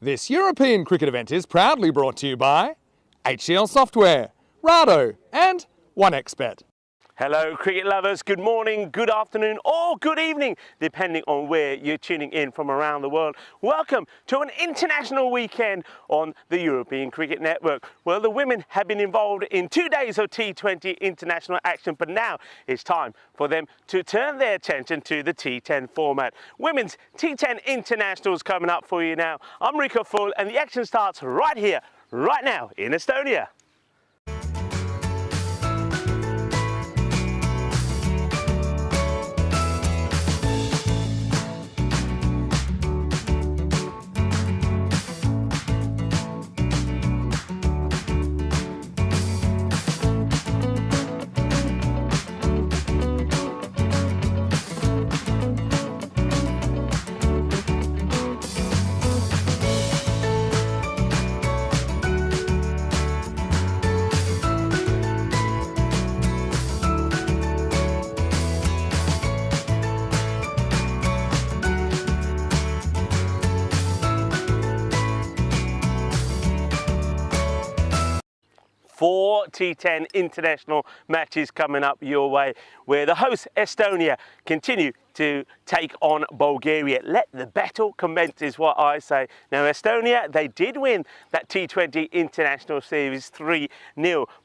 This European cricket event is proudly brought to you by HCL Software, Rado and 1xBet. Hello cricket lovers, good morning, good afternoon or good evening, depending on where you're tuning in from around the world. Welcome to an international weekend on the European Cricket Network. Well, the women have been involved in 2 days of T20 international action, but now it's time for them to turn their attention to the T10 format. Women's T10 Internationals coming up for you now. I'm Rico Full and the action starts right here, right now in Estonia. Four T10 international matches coming up your way, where the hosts Estonia continue to take on Bulgaria. Let the battle commence is what I say. Now Estonia, they did win that T20 international series 3-0,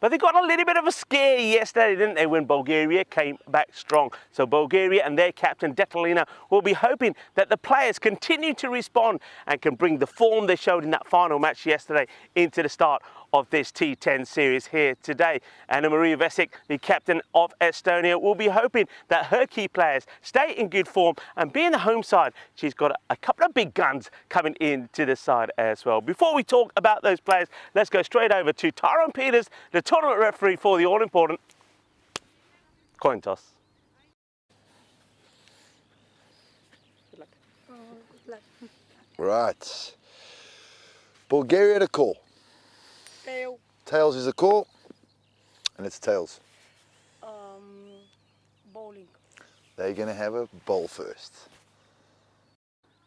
but they got a little bit of a scare yesterday, didn't they, when Bulgaria came back strong. So Bulgaria and their captain Detalina will be hoping that the players continue to respond and can bring the form they showed in that final match yesterday into the start of this T10 series here today. Anna Maria Vesic, the captain of Estonia, will be hoping that her key players stay in good form, and being the home side, she's got a couple of big guns coming into the side as well. Before we talk about those players, let's go straight over to Tyrone Peters, the tournament referee for the all-important coin toss. Right. Bulgaria to call. Tail. Tails is a call, and it's tails. Bowling. They're going to have a bowl first.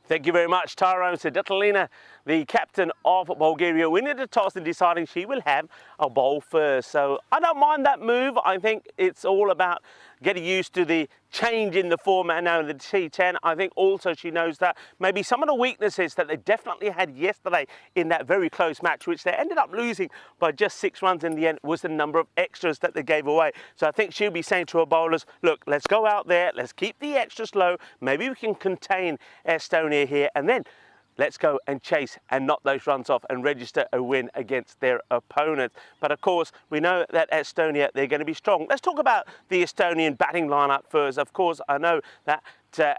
Thank you very much, Tyrone. So Detalina, the captain of Bulgaria, winning the toss and deciding she will have a bowl first. So I don't mind that move. I think it's all about getting used to the change in the format now in the T10. I think also she knows that maybe some of the weaknesses that they definitely had yesterday in that very close match, which they ended up losing by just 6 runs in the end, was the number of extras that they gave away. So I think she'll be saying to her bowlers, look, let's go out there, let's keep the extras low, maybe we can contain Estonia here, and then let's go and chase and knock those runs off and register a win against their opponents. But of course, we know that Estonia, they're going to be strong. Let's talk about the Estonian batting lineup first. Of course, I know that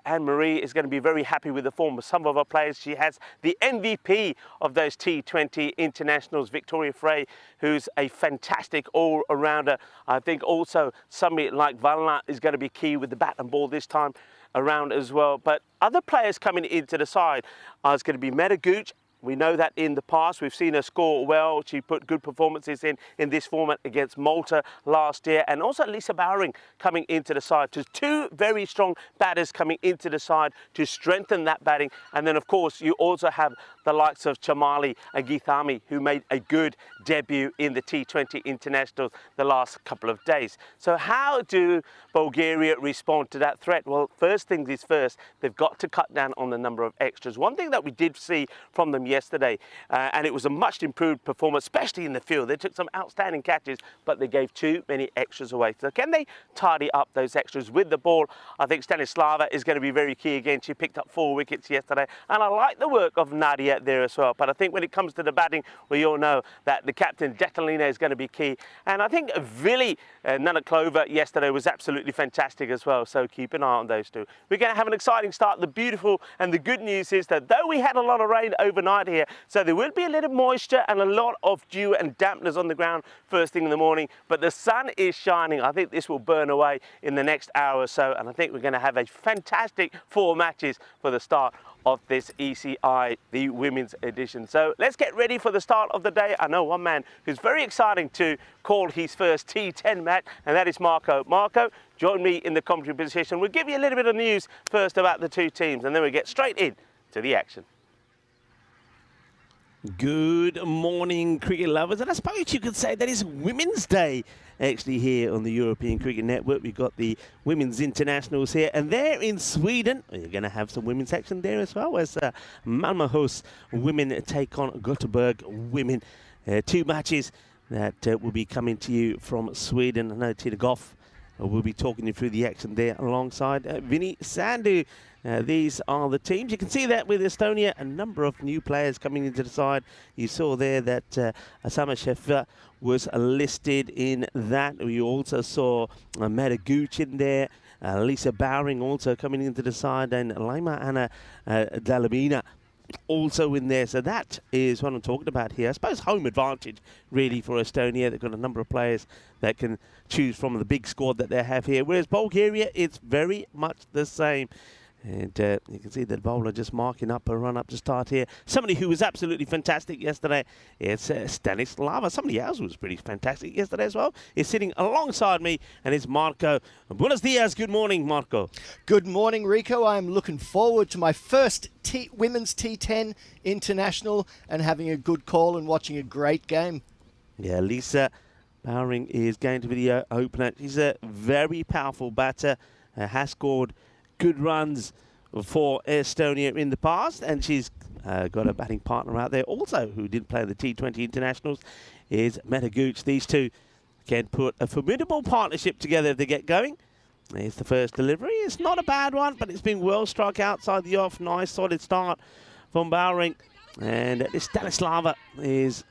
Anne-Marie is going to be very happy with the form of some of her players. She has the MVP of those T20 internationals, Victoria Frey, who's a fantastic all-rounder. I think also somebody like Valna is going to be key with the bat and ball this time around as well. But other players coming into the side is going to be Meta Gooch. We know that in the past, we've seen her score well. She put good performances in this format against Malta last year. And also Lisa Bowering coming into the side. So 2 very strong batters coming into the side to strengthen that batting. And then, of course, you also have the likes of Chamali and Githami, who made a good debut in the T20 internationals the last couple of days. So how do Bulgaria respond to that threat? Well, first things is first, they've got to cut down on the number of extras. One thing that we did see from them yesterday, and it was a much improved performance, especially in the field. They took some outstanding catches, but they gave too many extras away. So can they tidy up those extras with the ball? I think Stanislava is going to be very key again. She picked up 4 wickets yesterday, and I like the work of Nadia there as well. But I think when it comes to the batting, we all know that the captain, Detalina, is going to be key. And I think Vili Nanaklova yesterday was absolutely fantastic as well. So keep an eye on those two. We're going to have an exciting start. The beautiful and the good news is that though we had a lot of rain overnight here, so there will be a little moisture and a lot of dew and dampness on the ground first thing in the morning, but the sun is shining. I think this will burn away in the next hour or so, and I think we're going to have a fantastic 4 matches for the start of this ECI, the women's edition. So let's get ready for the start of the day. I know one man who's very exciting to call his first T10 match, and that is Marco. Marco, join me in the commentary position. We'll give you a little bit of news first about the 2 teams, and then we'll get straight in to the action. Good morning, cricket lovers, and I suppose you could say that is Women's Day actually here on the European Cricket Network. We've got the Women's Internationals here, and they're in Sweden. You're going to have some women's action there as well as Malmöhus women take on Gothenburg women. 2 matches that will be coming to you from Sweden. I know Tina Goff will be talking you through the action there alongside Vinny Sandu. These are the teams. You can see that with Estonia, a number of new players coming into the side. You saw there that Asama Sheffer was listed in that. We also saw Meta Gooch in there, Lisa Bowering also coming into the side, and Laima Anna Dalabina also in there. So that is what I'm talking about here. I suppose home advantage really for Estonia. They've got a number of players that can choose from the big squad that they have here. Whereas Bulgaria, it's very much the same. And you can see the bowler just marking up a run up to start here. Somebody who was absolutely fantastic yesterday is Stanislava. Somebody else who was pretty fantastic yesterday as well is sitting alongside me, and it's Marco. Buenos dias. Good morning, Marco. Good morning, Rico. I'm looking forward to my first Women's T10 International and having a good call and watching a great game. Yeah, Lisa Bowering is going to be the opener. She's a very powerful batter, has scored good runs for Estonia in the past, and she's got a batting partner out there also who did play the T20 internationals, is Meta Gooch. These two can put a formidable partnership together if they get going. Here's the first delivery. It's not a bad one, but it's been well struck outside the off. Nice solid start from Bowering, and Stanislava is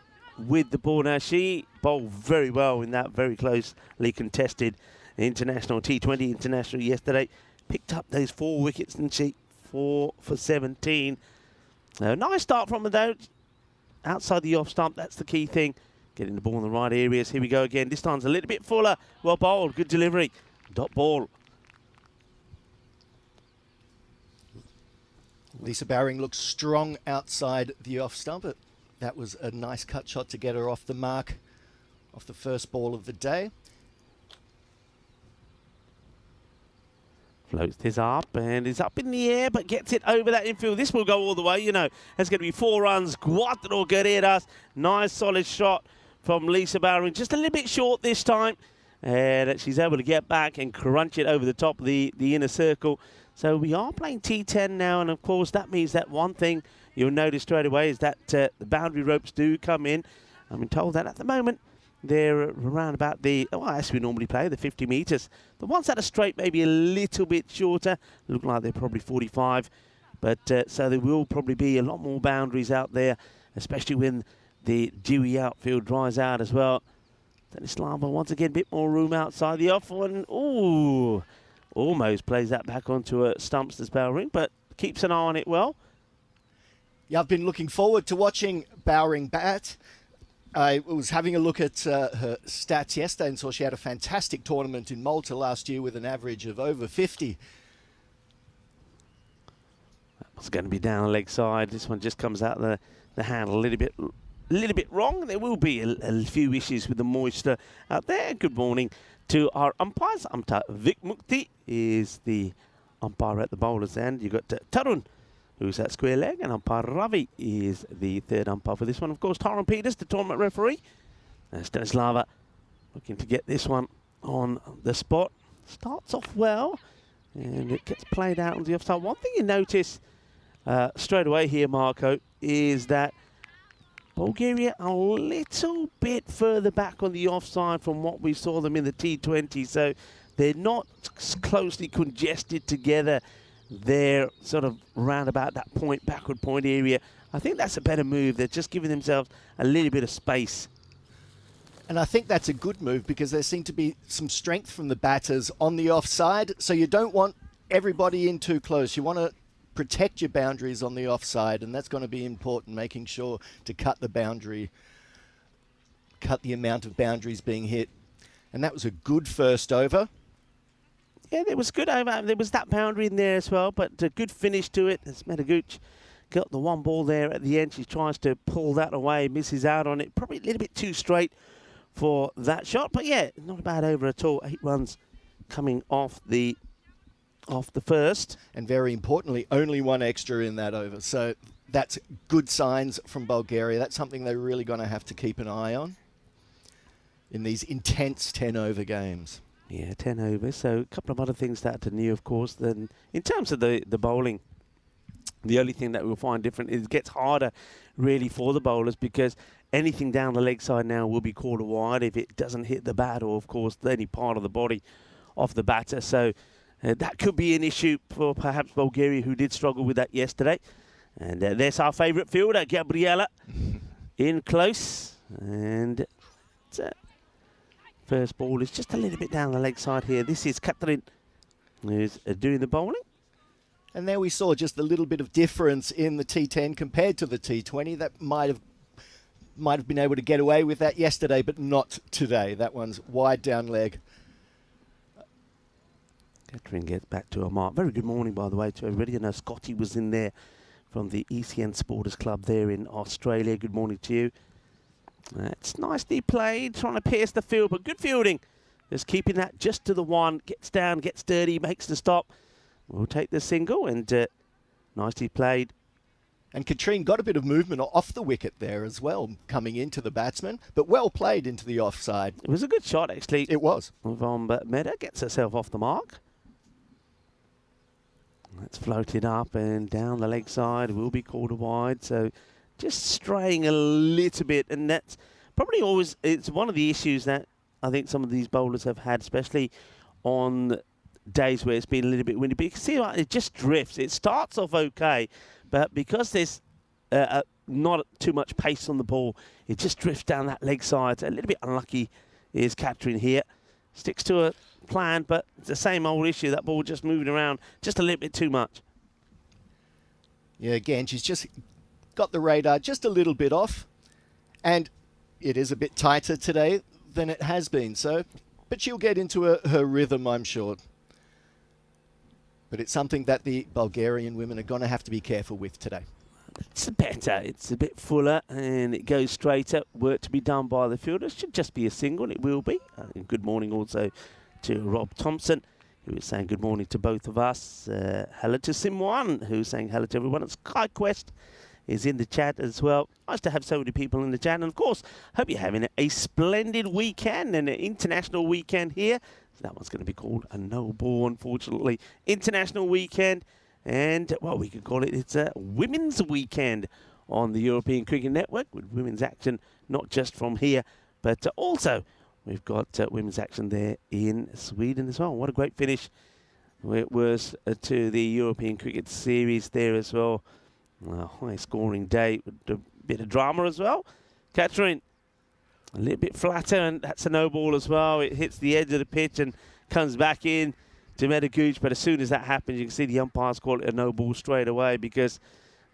with the ball now. She bowled very well in that very closely contested international T20 international yesterday. picked up those 4 wickets, and she 4 for 17. Nice start from her though. Outside the off stump, that's the key thing. Getting the ball in the right areas. Here we go again. This time's a little bit fuller. Well bowled. Good delivery. Dot ball. Lisa Bowring looks strong outside the off stump. That was a nice cut shot to get her off the mark, off the first ball of the day. Floats this up and is up in the air, but gets it over that infield. This will go all the way, you know. There's going to be 4 runs. Cuatro guerreras. Nice solid shot from Lisa Bowring. Just a little bit short this time. And she's able to get back and crunch it over the top of the inner circle. So we are playing T10 now, and of course that means that one thing you'll notice straight away is that the boundary ropes do come in. I've been told that at the moment they're around about the, well, as we normally play, the 50 metres. The ones that are straight maybe a little bit shorter, look like they're probably 45. But so there will probably be a lot more boundaries out there, especially when the dewy outfield dries out as well. Stanislava once again, a bit more room outside the off one. Ooh, almost plays that back onto a stumps this Bowring, but keeps an eye on it well. Yeah, I've been looking forward to watching Bowring bat. I was having a look at her stats yesterday and saw she had a fantastic tournament in Malta last year with an average of over 50. It's going to be down the leg side. This one just comes out the handle a little bit wrong. There will be a few issues with the moisture out there. Good morning to our umpires. Vic Mukti is the umpire at the bowler's end. You've got Tarun, who's at square leg, and umpire Ravi is the third umpire for this one. Of course, Taran Peters, the tournament referee. Stanislava looking to get this one on the spot. Starts off well, and it gets played out on the offside. One thing you notice straight away here, Marco, is that Bulgaria a little bit further back on the offside from what we saw them in the T20, so they're not closely congested together. They're sort of round about that point, backward point area. I think that's a better move. They're just giving themselves a little bit of space. And I think that's a good move because there seemed to be some strength from the batters on the offside, so you don't want everybody in too close. You want to protect your boundaries on the offside, and that's going to be important, making sure to cut the boundary, cut the amount of boundaries being hit. And that was a good first over. Yeah, there was good over. There was that boundary in there as well, but a good finish to it. As Metaguch got the one ball there at the end. She tries to pull that away, misses out on it. Probably a little bit too straight for that shot, but yeah, not a bad over at all. 8 runs coming off the first. And very importantly, only 1 extra in that over. So that's good signs from Bulgaria. That's something they're really going to have to keep an eye on in these intense 10-over games. Yeah, 10 overs. So a couple of other things that are new, of course. Then in terms of the bowling, the only thing that we'll find different is it gets harder really for the bowlers because anything down the leg side now will be called a wide if it doesn't hit the bat or, of course, any part of the body of the batter. So that could be an issue for perhaps Bulgaria, who did struggle with that yesterday. And there's our favourite fielder, Gabriela, in close. And first ball is just a little bit down the leg side here. This is Catherine, who's doing the bowling. And there we saw just a little bit of difference in the T10 compared to the T20. That might have been able to get away with that yesterday, but not today. That one's wide down leg. Catherine gets back to her mark. Very good morning, by the way, to everybody. I know Scotty was in there from the ECN Supporters Club there in Australia. Good morning to you. It's nicely played, trying to pierce the field, but good fielding. Just keeping that just to the one. Gets down, gets dirty, makes the stop. We'll take the single, and nicely played. And Katrine got a bit of movement off the wicket there as well, coming into the batsman, but well played into the offside. It was a good shot, actually. It was. From Meta, gets herself off the mark. That's floated up and down the leg side. Will be called a wide, so just straying a little bit, and that's probably always, it's one of the issues that I think some of these bowlers have had, especially on days where it's been a little bit windy. But you can see like, it just drifts. It starts off okay, but because there's not too much pace on the ball, it just drifts down that leg side. A little bit unlucky is Catherine here. Sticks to her plan, but it's the same old issue. That ball just moving around just a little bit too much. Yeah, again, she's just got the radar just a little bit off, and it is a bit tighter today than it has been. So, but she'll get into her rhythm, I'm sure. But it's something that the Bulgarian women are going to have to be careful with today. It's better. It's a bit fuller and it goes straighter. Work to be done by the fielders. Should just be a single. It will be. And good morning also to Rob Thompson, who is saying good morning to both of us. Hello to Simwan, who's saying hello to everyone. And SkyQuest is in the chat as well. Nice to have so many people in the chat. And of course, hope you're having a splendid weekend and an international weekend here. So that one's going to be called a no ball, unfortunately. International weekend. And, well, we could call it, it's a women's weekend on the European Cricket Network with women's action, not just from here, but also we've got women's action there in Sweden as well. What a great finish it was to the European Cricket Series there as well. High scoring day with a bit of drama as well. Catherine, a little bit flatter, and that's a no ball as well. It hits the edge of the pitch and comes back in to Medagooch, but as soon as that happens, you can see the umpires call it a no ball straight away, because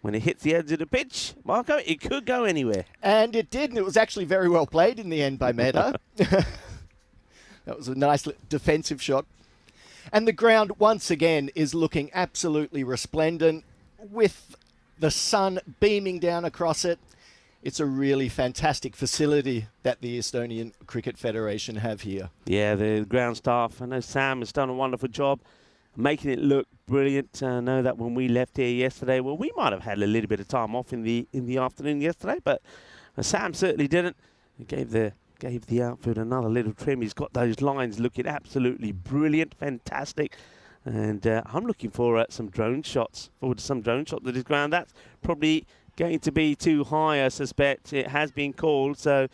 when it hits the edge of the pitch, Marco, it could go anywhere. And it did, and it was actually very well played in the end by Meda. That was a nice defensive shot. And the ground, once again, is looking absolutely resplendent with the sun beaming down across it. It's a really fantastic facility that the Estonian Cricket Federation have here. Yeah, the ground staff. I know Sam has done a wonderful job making it look brilliant. I know that when we left here yesterday, well, we might have had a little bit of time off in the afternoon yesterday, but Sam certainly didn't. He gave the outfield another little trim. He's got those lines looking absolutely brilliant, fantastic. And I'm looking for some drone shots, forward to some drone shots at his ground. That's probably going to be too high, I suspect. It has been called. So,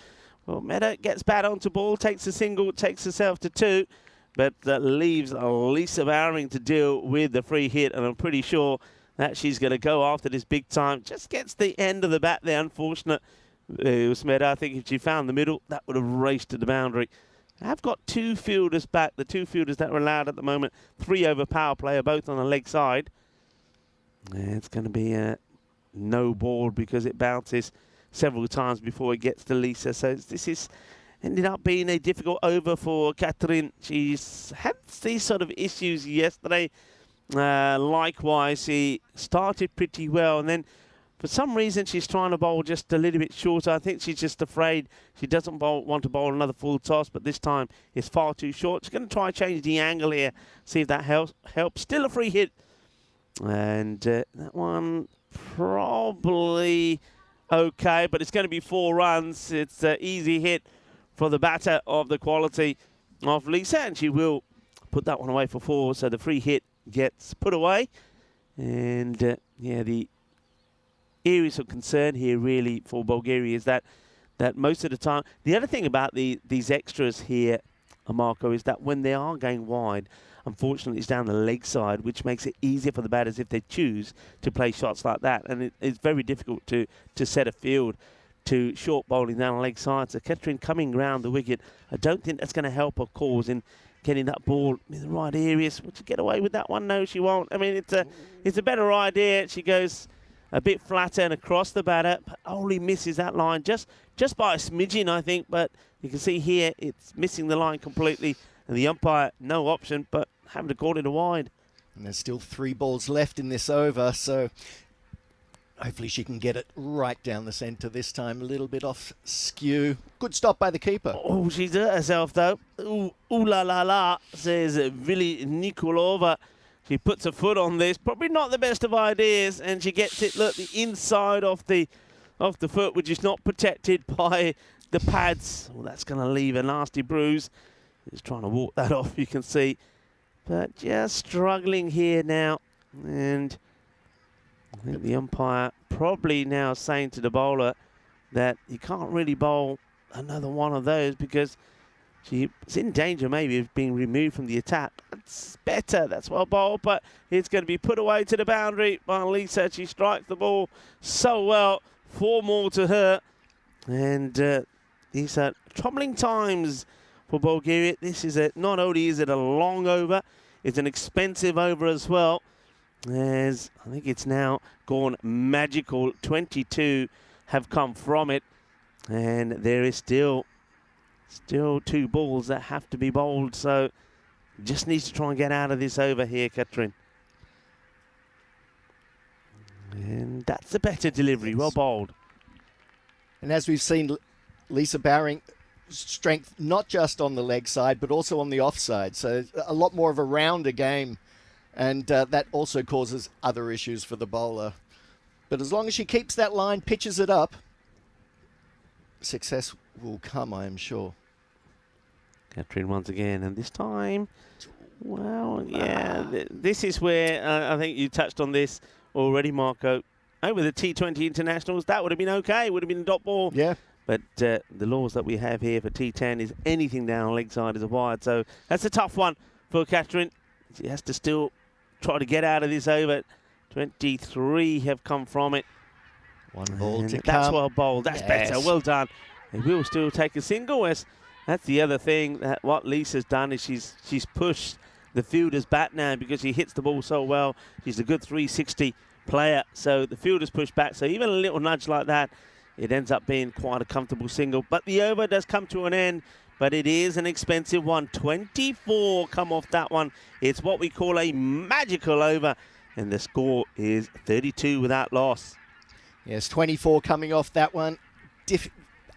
well, Meda gets bat onto ball, takes a single, takes herself to two, but that leaves Lisa Bowering to deal with the free hit, and I'm pretty sure that she's going to go after this big time. Just gets the end of the bat there, unfortunate. It was Meda. I think if she found the middle, that would have raced to the boundary. I've got two fielders back, the two fielders that are allowed at the moment. 3 over power play are both on the leg side. And it's going to be a no ball because it bounces several times before it gets to Lisa. So this is ended up being a difficult over for Catherine. She's had these sort of issues yesterday. Likewise, she started pretty well, and then for some reason she's trying to bowl just a little bit shorter. I think she's just afraid she doesn't want to bowl another full toss, but this time it's far too short. She's going to try and change the angle here, see if that helps. Still a free hit. And that one probably okay, but it's going to be 4 runs. It's an easy hit for the batter of the quality of Lisa, and she will put that one away for 4. So the free hit gets put away. And yeah, the areas of concern here really for Bulgaria is that most of the time, the other thing about these extras here, Marco, is that when they are going wide, unfortunately it's down the leg side, which makes it easier for the batters if they choose to play shots like that. And it's very difficult to set a field to short bowling down the leg side. So Catherine coming round the wicket, I don't think that's going to help her cause in getting that ball in the right areas. Will she get away with that one? No, she won't. I mean, it's a better idea. She goes a bit flatter and across the batter, but only misses that line just by a smidgen, I think. But you can see here it's missing the line completely, and the umpire, no option, but having to call it a wide. And there's still 3 balls left in this over, so hopefully she can get it right down the centre this time. A little bit off skew. Good stop by the keeper. Oh, she's hurt herself, though. Ooh la la la, says Vili Nikolova. She puts her foot on this. Probably not the best of ideas, and she gets it, look, the inside of the foot, which is not protected by the pads. Well, that's going to leave a nasty bruise. He's trying to walk that off, you can see. But just struggling here now. And I think the umpire probably now saying to the bowler that you can't really bowl another one of those because she's in danger maybe of being removed from the attack. That's better. That's well bowled, but it's going to be put away to the boundary by Lisa. She strikes the ball so well. 4 more to her. And these are troubling times for Bulgaria. This is not only is it a long over, it's an expensive over as well. As I think it's now gone magical. 22 have come from it, and there is still 2 balls that have to be bowled. So just needs to try and get out of this over here, Katrin. And that's the better delivery. Well bowled. And as we've seen, Lisa Bowring, strength not just on the leg side, but also on the offside. So a lot more of a rounder game. And that also causes other issues for the bowler. But as long as she keeps that line, pitches it up, success will come, I am sure. Katrin once again, and this time, well, yeah, this is where I think you touched on this already, Marco. Over the T20 internationals, that would have been okay. It would have been a dot ball. Yeah. But the laws that we have here for T10 is anything down leg side is a wide. So that's a tough one for Katrin. She has to still try to get out of this over. 23 have come from it. One ball to That's come. well bowled. That's better. Well done. They will still take a single. As that's the other thing that what Lisa's done is she's pushed the fielder's bat now because she hits the ball so well. She's a good 360 player. So the fielder's pushed back. So even a little nudge like that, it ends up being quite a comfortable single. But the over does come to an end. But it is an expensive one. 24 come off that one. It's what we call a magical over. And the score is 32 without loss. Yes, 24 coming off that one.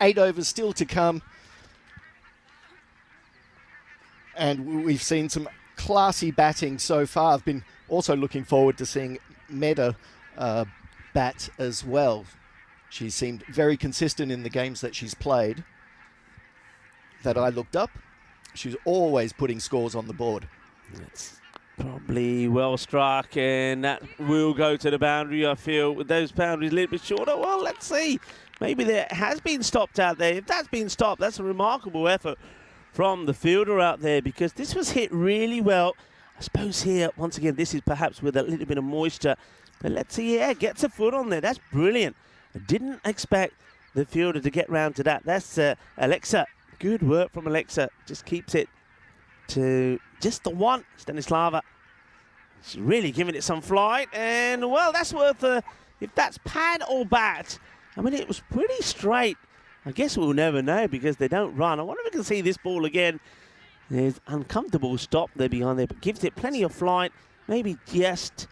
8 overs still to come. And we've seen some classy batting so far. I've been also looking forward to seeing Meda bat as well. She seemed very consistent in the games that she's played. That I looked up, she's always putting scores on the board. It's probably well struck, and that will go to the boundary, I feel. With those boundaries a little bit shorter, well, let's see. Maybe there has been stopped out there. If that's been stopped, that's a remarkable effort from the fielder out there, because this was hit really well. I suppose here, once again, this is perhaps with a little bit of moisture. But let's see, yeah, gets a foot on there. That's brilliant. I didn't expect the fielder to get round to that. That's Alexa. Good work from Alexa. Just keeps it to just the one. Stanislava. She's really giving it some flight. And, well, that's worth, if that's pad or bat, I mean, it was pretty straight. I guess we'll never know because they don't run. I wonder if we can see this ball again. There's uncomfortable stop there behind there, but gives it plenty of flight. Maybe just,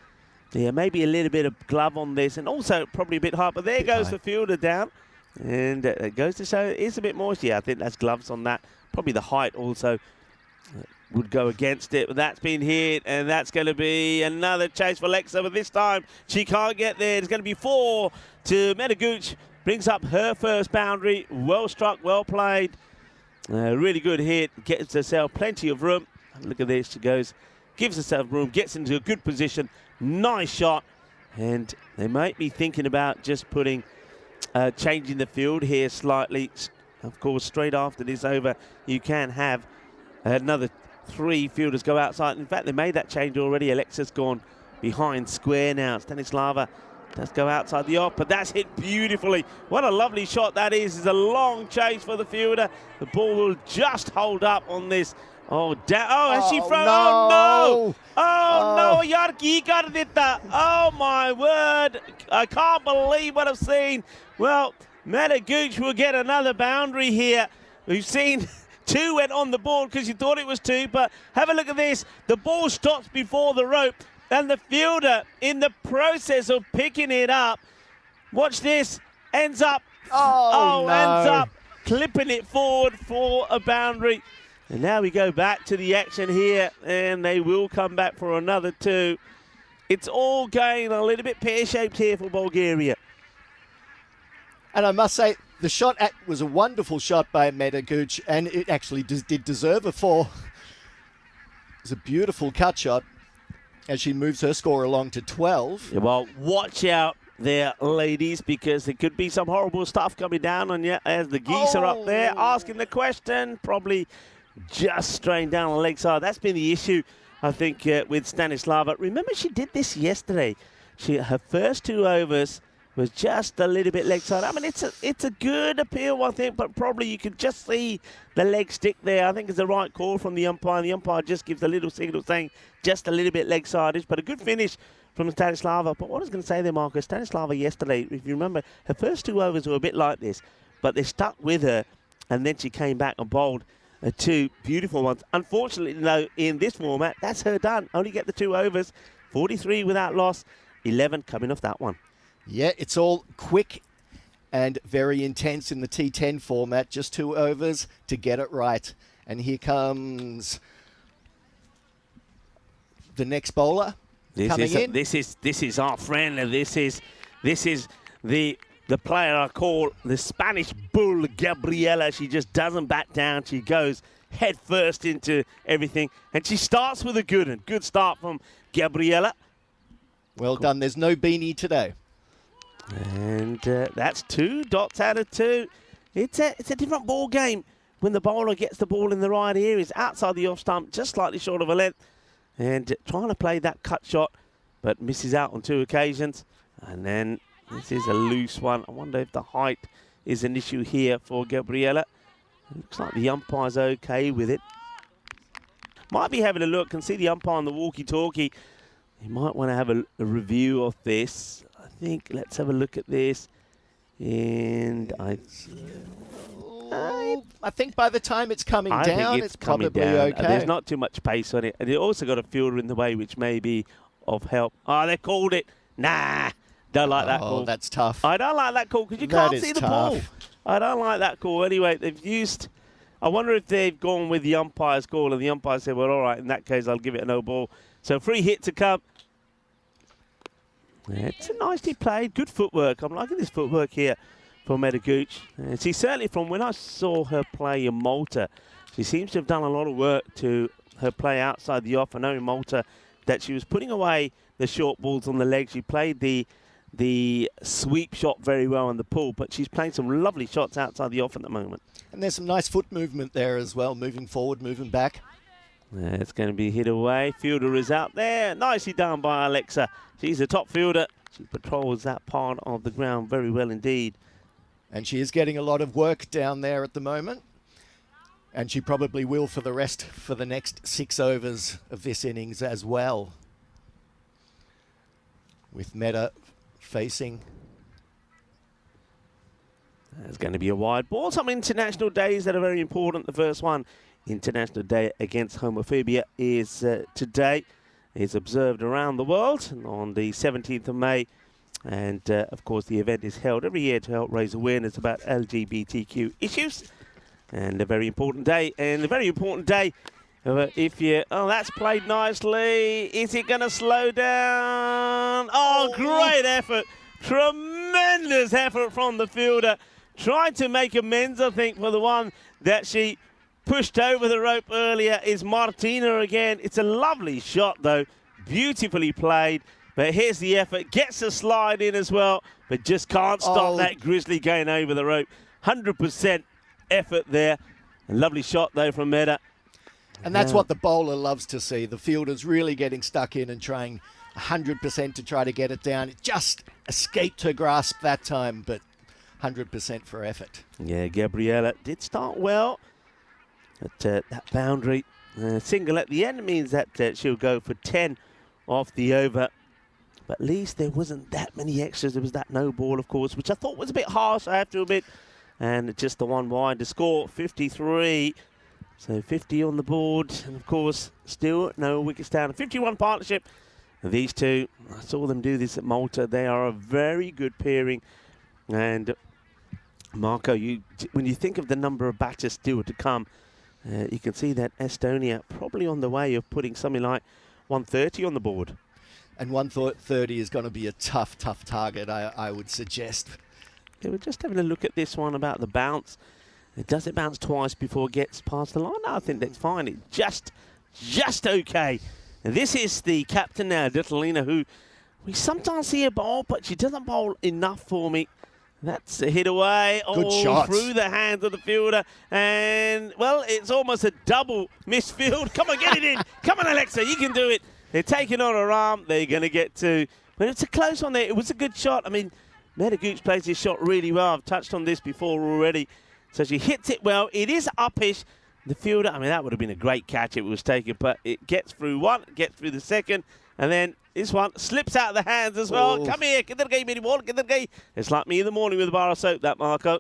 yeah, maybe a little bit of glove on this. And also probably a bit hard. But there goes the fielder down. And it goes to show it's a bit moist. Yeah, I think that's gloves on that. Probably the height also would go against it. But that's been hit, and that's going to be another chase for Alexa. But this time, she can't get there. It's going to be 4 to Medaguch. Brings up her first boundary. Well struck, well played. Really good hit. Gets herself plenty of room. Look at this. She goes, gives herself room, gets into a good position. Nice shot. And they might be thinking about just putting... changing the field here slightly. Of course, straight after this over, you can have another 3 fielders go outside. In fact, they made that change already. Alexa's gone behind square now. Stanislava does go outside the off, but that's hit beautifully. What a lovely shot that is. It's a long chase for the fielder. The ball will just hold up on this. Oh, has she thrown? No. Oh, no, Yarki kar ditta. Oh, my word. I can't believe what I've seen. Well, Medaguch will get another boundary here. We've seen 2 went on the board because you thought it was 2, but have a look at this. The ball stops before the rope, and the fielder, in the process of picking it up, watch this, ends up clipping it forward for a boundary. And now we go back to the action here, and they will come back for another 2. It's all going a little bit pear-shaped here for Bulgaria. And I must say, the shot was a wonderful shot by Medaguch, and it actually did deserve a 4. It was a beautiful cut shot as she moves her score along to 12. Yeah, well, watch out there, ladies, because there could be some horrible stuff coming down on you as the geese are up there asking the question. Probably just straying down on the leg side. That's been the issue, I think, with Stanislava. Remember, she did this yesterday. Her first 2 overs, was just a little bit leg side. I mean, it's a good appeal, I think, but probably you can just see the leg stick there. I think it's the right call from the umpire. The umpire just gives a little signal saying just a little bit leg sideish, but a good finish from Stanislava. But what I was going to say there, Marcus, Stanislava yesterday, if you remember, her first 2 overs were a bit like this, but they stuck with her, and then she came back and bowled 2 beautiful ones. Unfortunately, though, in this format, that's her done. Only get the 2 overs, 43 without loss, 11 coming off that one. Yeah, it's all quick and very intense in the T10 format. Just 2 overs to get it right. And here comes the next bowler coming in. This is our friend. This is the player I call the Spanish bull, Gabriela. She just doesn't back down. She goes head first into everything, and she starts with a good one. Good start from Gabriela. Well done. There's no beanie today. And that's 2 dots out of 2. It's a different ball game when the bowler gets the ball in the right areas, outside the off stump, just slightly short of a length, and trying to play that cut shot, but misses out on 2 occasions. And then this is a loose one. I wonder if the height is an issue here for Gabriela. Looks like the umpire's okay with it. Might be having a look and see the umpire on the walkie-talkie. You might want to have a review of this. I think let's have a look at this. And I think by the time it's coming down, it's probably down. okay. There's not too much pace on it. And it also got a fielder in the way, which may be of help. Oh, they called it. Nah, don't like that call. Oh, that's tough. I don't like that call because you That can't is see the tough. ball. I don't like that call. Anyway, they've used... I wonder if they've gone with the umpire's call, and the umpire said, well, all right, in that case, I'll give it a no ball. So free hit to come. It's a nicely played, good footwork. I'm liking this footwork here for Meta Gooch. She's certainly, from when I saw her play in Malta, she seems to have done a lot of work to her play outside the off. I know in Malta that she was putting away the short balls on the leg. She played the sweep shot very well in the pull, but she's playing some lovely shots outside the off at the moment. And there's some nice foot movement there as well, moving forward, moving back. It's going to be hit away. Fielder is out there. Nicely done by Alexa. She's a top fielder. She patrols that part of the ground very well indeed. And she is getting a lot of work down there at the moment. And she probably will for the next 6 overs of this innings as well. With Meta facing. There's going to be a wide ball. Some international days that are very important. The first one, International Day Against Homophobia, is today. It's observed around the world on the 17th of May. And, of course, the event is held every year to help raise awareness about LGBTQ issues. And a very important day. And a very important day, if you... Oh, that's played nicely. Is it going to slow down? Oh, great effort. Tremendous effort from the fielder. Tried to make amends, I think, for the one that she pushed over the rope earlier. Is Martina again. It's a lovely shot, though. Beautifully played. But here's the effort. Gets a slide in as well, but just can't stop that Grizzly going over the rope. 100% effort there. A lovely shot, though, from Meta. And that's what the bowler loves to see. The fielder's really getting stuck in and trying 100% to try to get it down. It just escaped her grasp that time, but 100% for effort. Yeah, Gabriela did start well. But that boundary single at the end means that she'll go for 10 off the over. But at least there wasn't that many extras. There was that no ball, of course, which I thought was a bit harsh, I have to admit. And just the one wide to score, 53. So 50 on the board. And, of course, still no wickets down. A 51 partnership. And these two, I saw them do this at Malta. They are a very good pairing. And, Marco, when you think of the number of batters still to come, you can see that Estonia probably on the way of putting something like 130 on the board. And 130 is going to be a tough target, I would suggest. Yeah, we're just having a look at this one about the bounce. Does it bounce twice before it gets past the line? No, I think that's fine. It's just okay. And this is the captain now, Dittalina, who we sometimes see her bowl, but she doesn't bowl enough for me. That's a hit away. Good shot. Through the hands of the fielder. And, well, it's almost a double misfield. Come on, get it in. Come on, Alexa, you can do it. They're taking on her arm. They're going to get to... But it's a close one there. It was a good shot. I mean, Meta Gooch plays his shot really well. I've touched on this before already. So she hits it well. It is uppish. The fielder, I mean, that would have been a great catch if it was taken, but it gets through one, gets through the second, and then this one slips out of the hands as well. Oh. Come here, get the game anymore, get the game. It's like me in the morning with a bar of soap, that, Marco.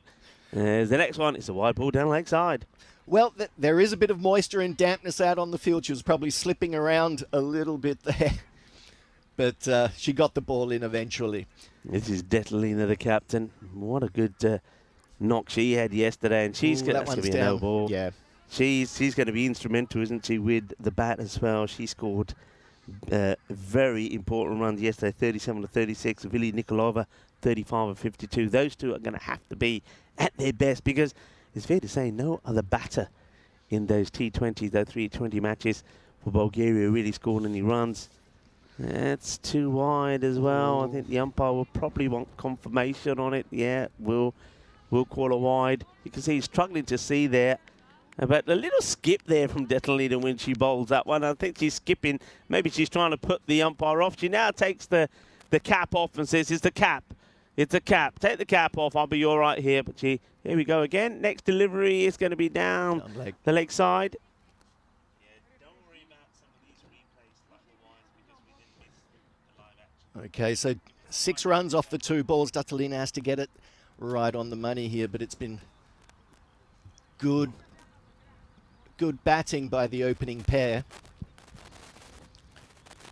The next one is a wide ball down leg side. Well, there is a bit of moisture and dampness out on the field. She was probably slipping around a little bit there, but she got the ball in eventually. This is Detalina, the captain. What a good knock she had yesterday, and she's going to be a no ball. Yeah. She's going to be instrumental, isn't she, with the bat as well. She scored very important runs yesterday, 37 to 36. Vili Nikolova, 35 of 52. Those two are going to have to be at their best, because it's fair to say no other batter in those T20s, those 320 matches for Bulgaria really scored any runs. That's too wide as well. I think the umpire will probably want confirmation on it. Yeah, we'll call it wide. You can see he's struggling to see there. But a little skip there from Detalina when she bowls that one. I think she's skipping. Maybe she's trying to put the umpire off. She now takes the cap off and says, it's the cap. It's a cap. Take the cap off. I'll be all right here. But here we go again. Next delivery is going to be down the leg side. Okay, so 6 runs off the 2 balls. Detalina has to get it right on the money here, but it's been good batting by the opening pair.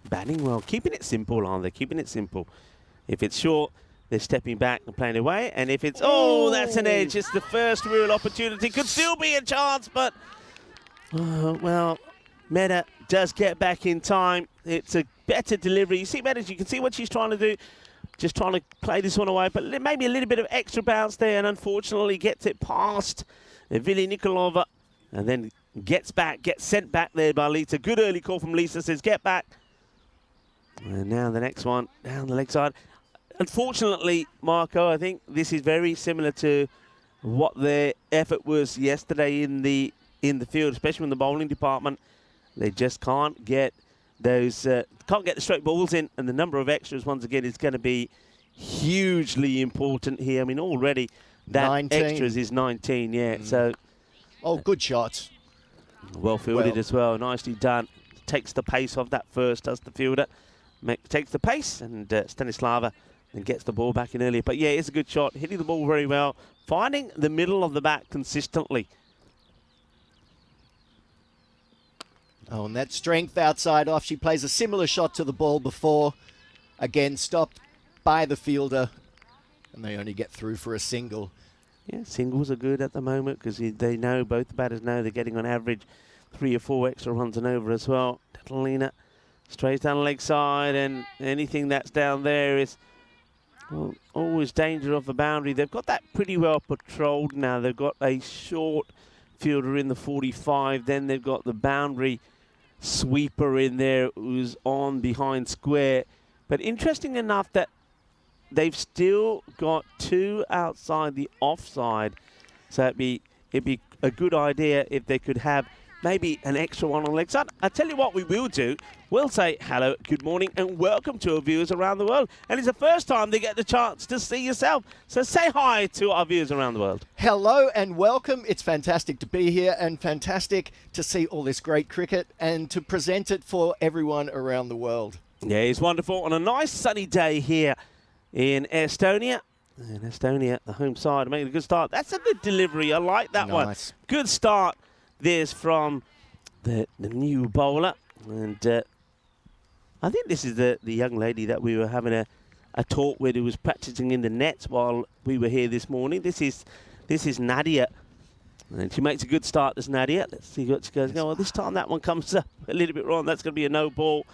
Batting well, keeping it simple, aren't they? Keeping it simple. If it's short, they're stepping back and playing away, and if it's that's an edge. It's the first real opportunity. Could still be a chance, but well, Meta does get back in time. It's a better delivery. You see, Meta, you can see what she's trying to do. Just trying to play this one away, but maybe a little bit of extra bounce there, and unfortunately gets it past Vili Nikolova, and then gets sent back there by Lisa. Good early call from Lisa, says get back. And now the next one, down the leg side. Unfortunately, Marco, I think this is very similar to what their effort was yesterday in the field, especially in the bowling department. They just can't get those, can't get the straight balls in, and the number of extras, once again, is going to be hugely important here. I mean, already that 19. extras is 19, yeah. So, good shots. well fielded as well, nicely done. Takes the pace off that first, does the fielder. Takes the pace, and Stanislava and gets the ball back in earlier. But yeah, it's a good shot, hitting the ball very well, finding the middle of the bat consistently. Oh, and that strength outside off. She plays a similar shot to the ball before. Again, stopped by the fielder, and they only get through for a single. Yeah, singles are good at the moment because they know, both the batters know, they're getting on average 3 or 4 extra runs and over as well. Detalina straight down the leg side, and anything that's down there is always danger of the boundary. They've got that pretty well patrolled now. They've got a short fielder in the 45, then they've got the boundary sweeper in there who's on behind square. But interesting enough that they've still got 2 outside the offside. So it'd be a good idea if they could have maybe an extra one on leg side. I'll tell you what we will do. We'll say hello, good morning, and welcome to our viewers around the world. And it's the first time they get the chance to see yourself. So say hi to our viewers around the world. Hello and welcome. It's fantastic to be here and fantastic to see all this great cricket and to present it for everyone around the world. Yeah, it's wonderful on a nice sunny day here in Estonia. And Estonia, the home side, making a good start. That's a good delivery. I like that one. Good start. There's from the new bowler. And I think this is the young lady that we were having a talk with, who was practicing in the nets while we were here this morning. This is Nadia. And she makes a good start, this Nadia. Let's see what she goes. Oh, well, this time that one comes up a little bit wrong. That's going to be a no ball.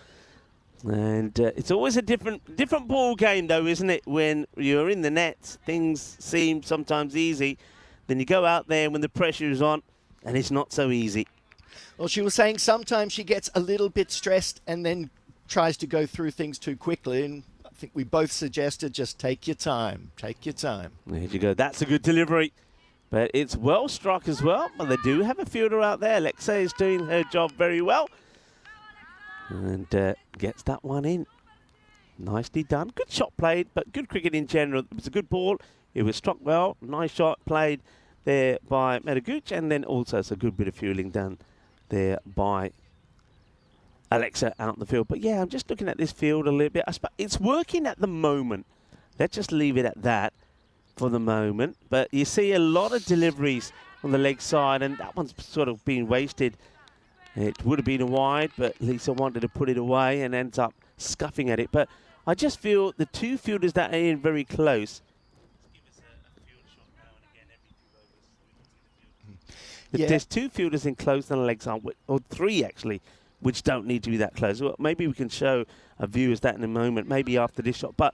And it's always a different ball game, though, isn't it? When you're in the nets, things seem sometimes easy. Then you go out there when the pressure is on, and it's not so easy. Well, she was saying sometimes she gets a little bit stressed and then tries to go through things too quickly. And I think we both suggested just take your time. Take your time. There you go. That's a good delivery. But it's well struck as well. But they do have a fielder out there. Alexei is doing her job very well. And gets that one in. Nicely done. Good shot played, but good cricket in general. It was a good ball. It was struck well. Nice shot played there by Medaguch, and then also it's a good bit of fielding done there by Alexa out in the field. But yeah, I'm just looking at this field a little bit. It's working at the moment. Let's just leave it at that for the moment. But you see a lot of deliveries on the leg side, and that one's sort of been wasted. It would have been a wide, but Lisa wanted to put it away and ends up scuffing at it. But I just feel the two fielders that are in very close. Yeah. There's two fielders in close on the leg side, or three actually, which don't need to be that close. Well, maybe we can show our viewers that in a moment, maybe after this shot. But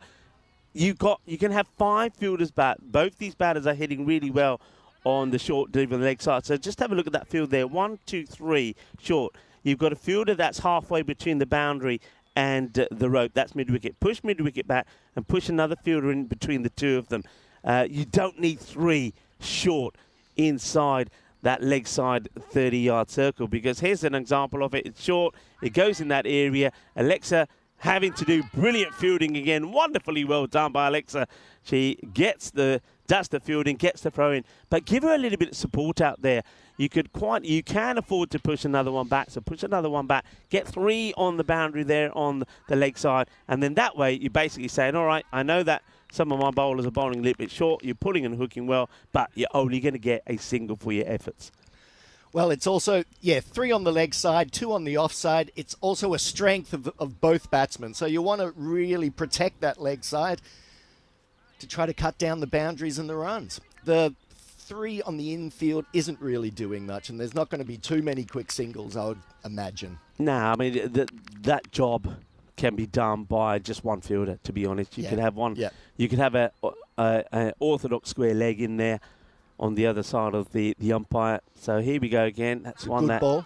you can have 5 fielders bat. Both these batters are hitting really well on the short delivery on the leg side. So just have a look at that field there. 1, 2, 3 short. You've got a fielder that's halfway between the boundary and the rope. That's mid-wicket. Push mid-wicket back and push another fielder in between the two of them. You don't need 3 short inside that leg side 30-yard circle, because here's an example of it. It's short. It goes in that area. Alexa having to do brilliant fielding again. Wonderfully well done by Alexa. She does the fielding, gets the throw in, but give her a little bit of support out there. You can afford to push another one back, so push another one back. Get 3 on the boundary there on the leg side, and then that way you're basically saying, all right, I know that some of my bowlers are bowling a little bit short, you're pulling and hooking well, but you're only going to get a single for your efforts. Well, it's also, 3 on the leg side, 2 on the off side. It's also a strength of both batsmen. So you want to really protect that leg side to try to cut down the boundaries and the runs. The 3 on the infield isn't really doing much, and there's not going to be too many quick singles, I would imagine. No, I mean, that job can be done by just one fielder, to be honest. You could have one. Yeah. You could have an orthodox square leg in there on the other side of the umpire. So here we go again. That's one that ball.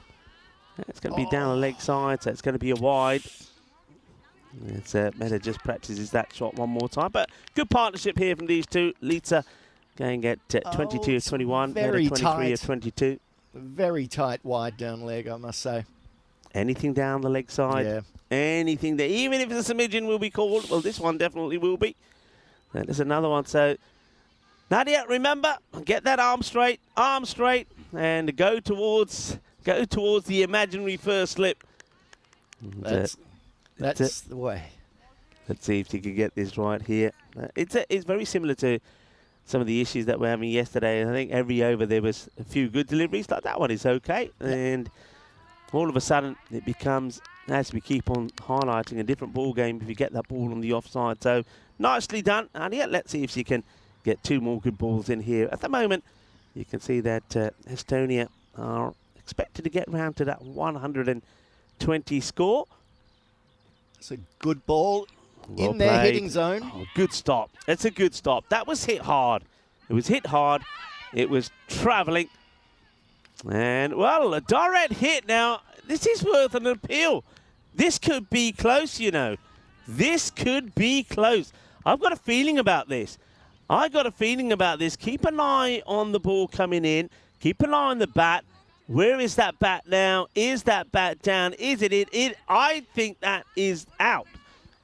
It's going to be down the leg side, so it's going to be a wide. It's Meta just practices that shot one more time. But good partnership here from these two. Lisa going at 22 of 21, Meta 23 of 22. Very tight wide down leg, I must say. Anything down the leg side. Yeah. Anything there, even if it's a smidgen will be called. Well, this one definitely will be. There's another one. So, Nadia, remember, get that arm straight, and go towards the imaginary first slip. That's the way. Let's see if you can get this right here. It's very similar to some of the issues that we're having yesterday. I think every over there was a few good deliveries. Like that one is okay, and all of a sudden it becomes, as we keep on highlighting, a different ball game if you get that ball on the offside. So nicely done, and yeah, let's see if she can get 2 more good balls in here. At the moment, you can see that Estonia are expected to get round to that 120 score. It's a good ball well in their played. hitting zone. Oh, good stop. It's a good stop. That was hit hard. It was hit hard. It was travelling. And, well, a direct hit now. This is worth an appeal. This could be close, you know. This could be close. I've got a feeling about this. Keep an eye on the ball coming in. Keep an eye on the bat. Where is that bat now? Is that bat down? Is it in? I think that is out.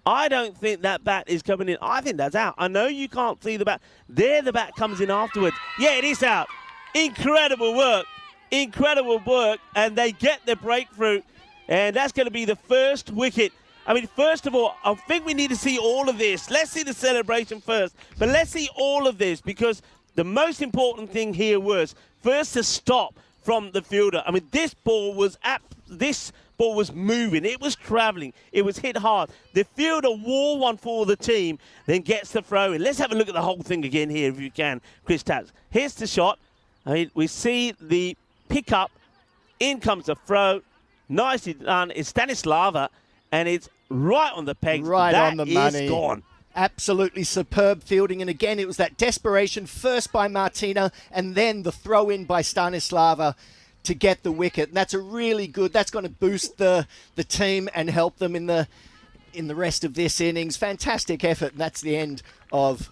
I don't think that bat is coming in. I think that's out. I know you can't see the bat. There the bat comes in afterwards. Yeah, it is out. Incredible work. Incredible work. And they get the breakthrough. And that's going to be the first wicket. I mean, first of all, I think we need to see all of this. Let's see the celebration first. But let's see all of this, because the most important thing here was first to stop from the fielder. I mean, this ball was moving. It was travelling. It was hit hard. The fielder wore one for the team, then gets the throw in. Let's have a look at the whole thing again here, if you can, Chris Tats. Here's the shot. I mean, we see the pickup. In comes the throw. Nicely done. It's Stanislava, and it's right on the peg. Right on the money. That is gone. Absolutely superb fielding. And again, it was that desperation first by Martina and then the throw in by Stanislava to get the wicket. And that's a really good, that's going to boost the team and help them in the rest of this innings. Fantastic effort. And that's the end of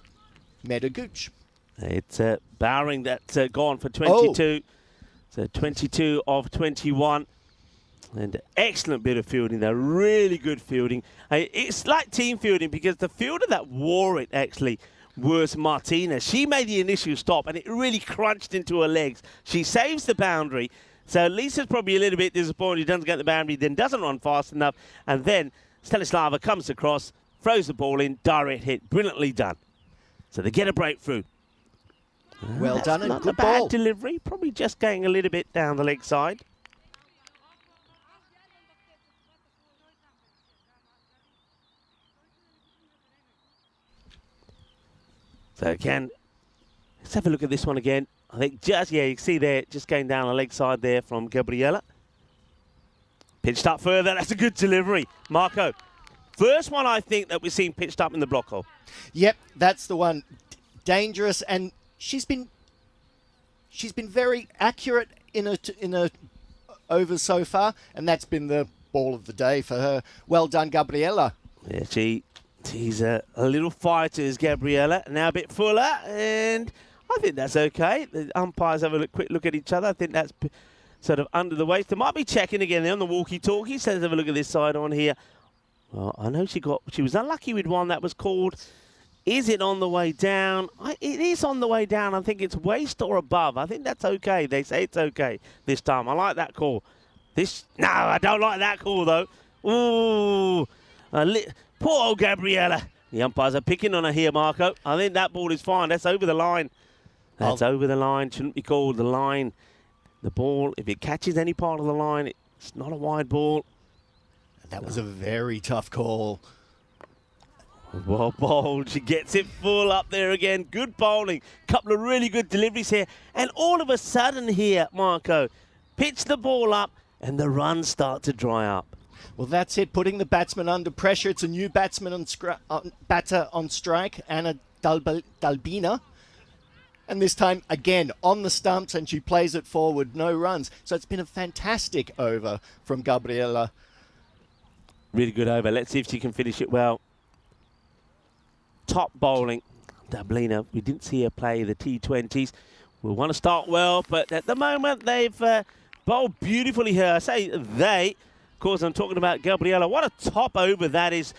Medaguch. It's Bowering that's gone for 22. So 22 of 21. And excellent bit of fielding there, really good fielding. It's like team fielding because the fielder that wore it actually was Martina. She made the initial stop and it really crunched into her legs. She saves the boundary. So Lisa's probably a little bit disappointed he doesn't get the boundary, then doesn't run fast enough. And then Stanislava comes across, throws the ball in, direct hit, brilliantly done. So they get a breakthrough. Well done and Not good a bad ball. delivery, probably just going a little bit down the leg side. So again, let's have a look at this one again. I think just, yeah, you can see there, just going down the leg side there from Gabriella. Pitched up further, that's a good delivery. Marco, first one I think that we've seen pitched up in the block hole. Yep, that's the one. Dangerous, and she's been very accurate in a over so far, and that's been the ball of the day for her. Well done, Gabriella. Yeah, she's a little fighter, is Gabriella. Now a bit fuller, and I think that's okay. The umpires have a quick look at each other. I think that's sort of under the waist. They might be checking again there on the walkie-talkie. So let's have a look at this side on here. Well, I know she was unlucky with one that was called. Is it on the way down? It is on the way down. I think it's waist or above. I think that's okay. They say it's okay this time. I like that call. No, I don't like that call, though. Ooh. Poor old Gabriella. The umpires are picking on her here, Marco. I think that ball is fine. That's over the line. That's over the line. Shouldn't be called the line. The ball, if it catches any part of the line, it's not a wide ball. That was a very tough call. Well bowled. She gets it full up there again. Good bowling. Couple of really good deliveries here. And all of a sudden here, Marco, pitch the ball up and the runs start to dry up. Well, that's it, putting the batsman under pressure. It's a new batsman batter on strike, Anna Dalbina. And this time, again, on the stumps, and she plays it forward, no runs. So it's been a fantastic over from Gabriella. Really good over. Let's see if she can finish it well. Top bowling. Dalbina, we didn't see her play the T20s. We want to start well, but at the moment, they've bowled beautifully here. I say they. Of course, I'm talking about Gabriella. What a top over that is.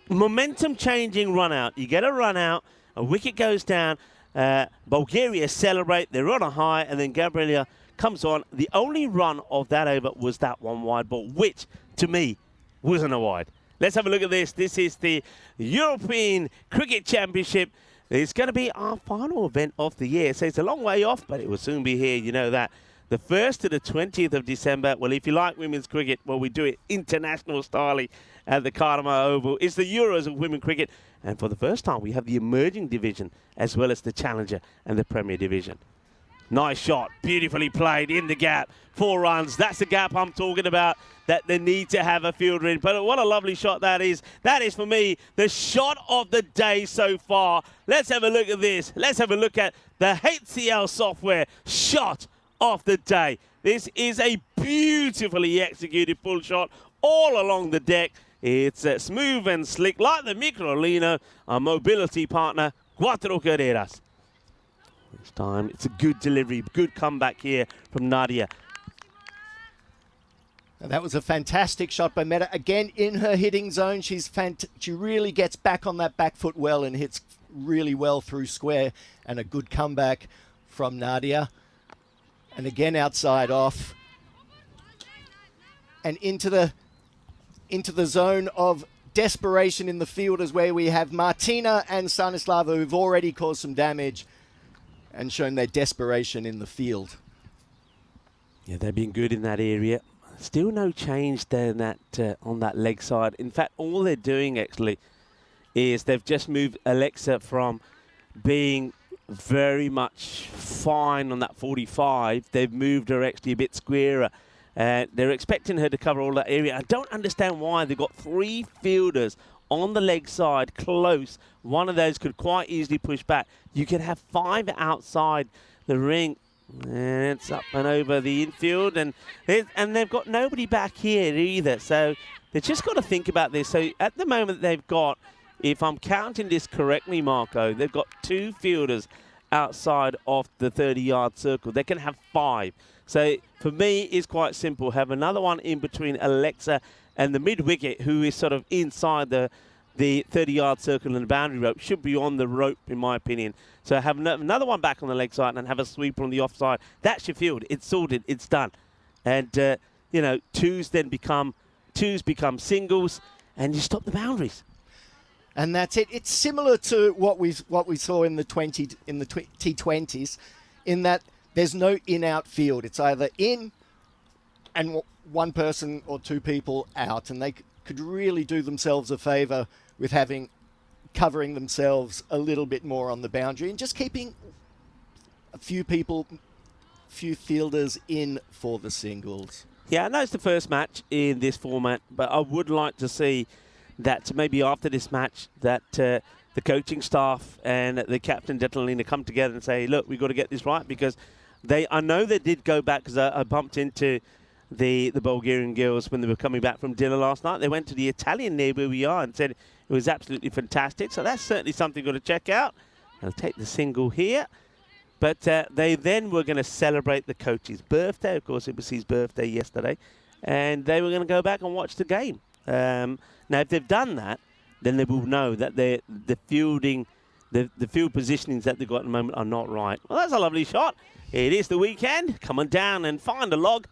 Momentum-changing run-out. You get a run-out, a wicket goes down, Bulgaria celebrate, they're on a high, and then Gabriella comes on. The only run of that over was that one wide ball, which, to me, wasn't a wide. Let's have a look at this. This is the European Cricket Championship. It's going to be our final event of the year. So it's a long way off, but it will soon be here, you know that. The 1st to the 20th of December. Well, if you like women's cricket, well, we do it international style at the Karama Oval. It's the Euros of women cricket. And for the first time, we have the emerging division as well as the challenger and the Premier division. Nice shot. Beautifully played in the gap. 4 runs. That's the gap I'm talking about, that they need to have a fielder in. But what a lovely shot that is. That is, for me, the shot of the day so far. Let's have a look at this. Let's have a look at the HCL software shot of the day. This is a beautifully executed full shot all along the deck. It's smooth and slick, like the Microlino, a mobility partner, Cuatro Carreras. This time, it's a good delivery, good comeback here from Nadia. And that was a fantastic shot by Meta. Again, in her hitting zone, she really gets back on that back foot well and hits really well through square. And a good comeback from Nadia. And again, outside off. And into the zone of desperation in the field is where we have Martina and Stanislava, who've already caused some damage and shown their desperation in the field. Yeah, they've been good in that area. Still no change there in that, on that leg side. In fact, all they're doing actually is they've just moved Alexa from being very much fine on that 45. They've moved her actually a bit squarer. They're expecting her to cover all that area. I don't understand why they've got 3 fielders on the leg side close. One of those could quite easily push back. You could have 5 outside the ring. And it's up and over the infield. And they've got nobody back here either. So they've just got to think about this. So at the moment they've got, if I'm counting this correctly, Marco, they've got 2 fielders outside of the 30-yard circle. They can have 5. So for me, it's quite simple. Have another one in between Alexa and the mid-wicket, who is sort of inside the 30-yard circle and the boundary rope, should be on the rope, in my opinion. So have another one back on the leg side and have a sweeper on the offside. That's your field. It's sorted. It's done. And, you know, twos become singles, and you stop the boundaries. And that's it. It's similar to what we saw in the T20s, in that there's no in-out field. It's either in and one person or two people out, and they could really do themselves a favour with covering themselves a little bit more on the boundary and just keeping a few fielders in for the singles. Yeah, I know it's the first match in this format, but I would like to see that maybe after this match that the coaching staff and the captain Detalina come together and say, look, we've got to get this right, because I know they did go back, because I bumped into the Bulgarian girls when they were coming back from dinner last night. They went to the Italian near where we are and said it was absolutely fantastic. So that's certainly something you've got to check out. I'll take the single here. But they then were going to celebrate the coach's birthday. Of course, it was his birthday yesterday. And they were going to go back and watch the game. Now, if they've done that, then they will know that the field positionings that they've got at the moment are not right. Well, that's a lovely shot. It is the weekend. Come on down and find a log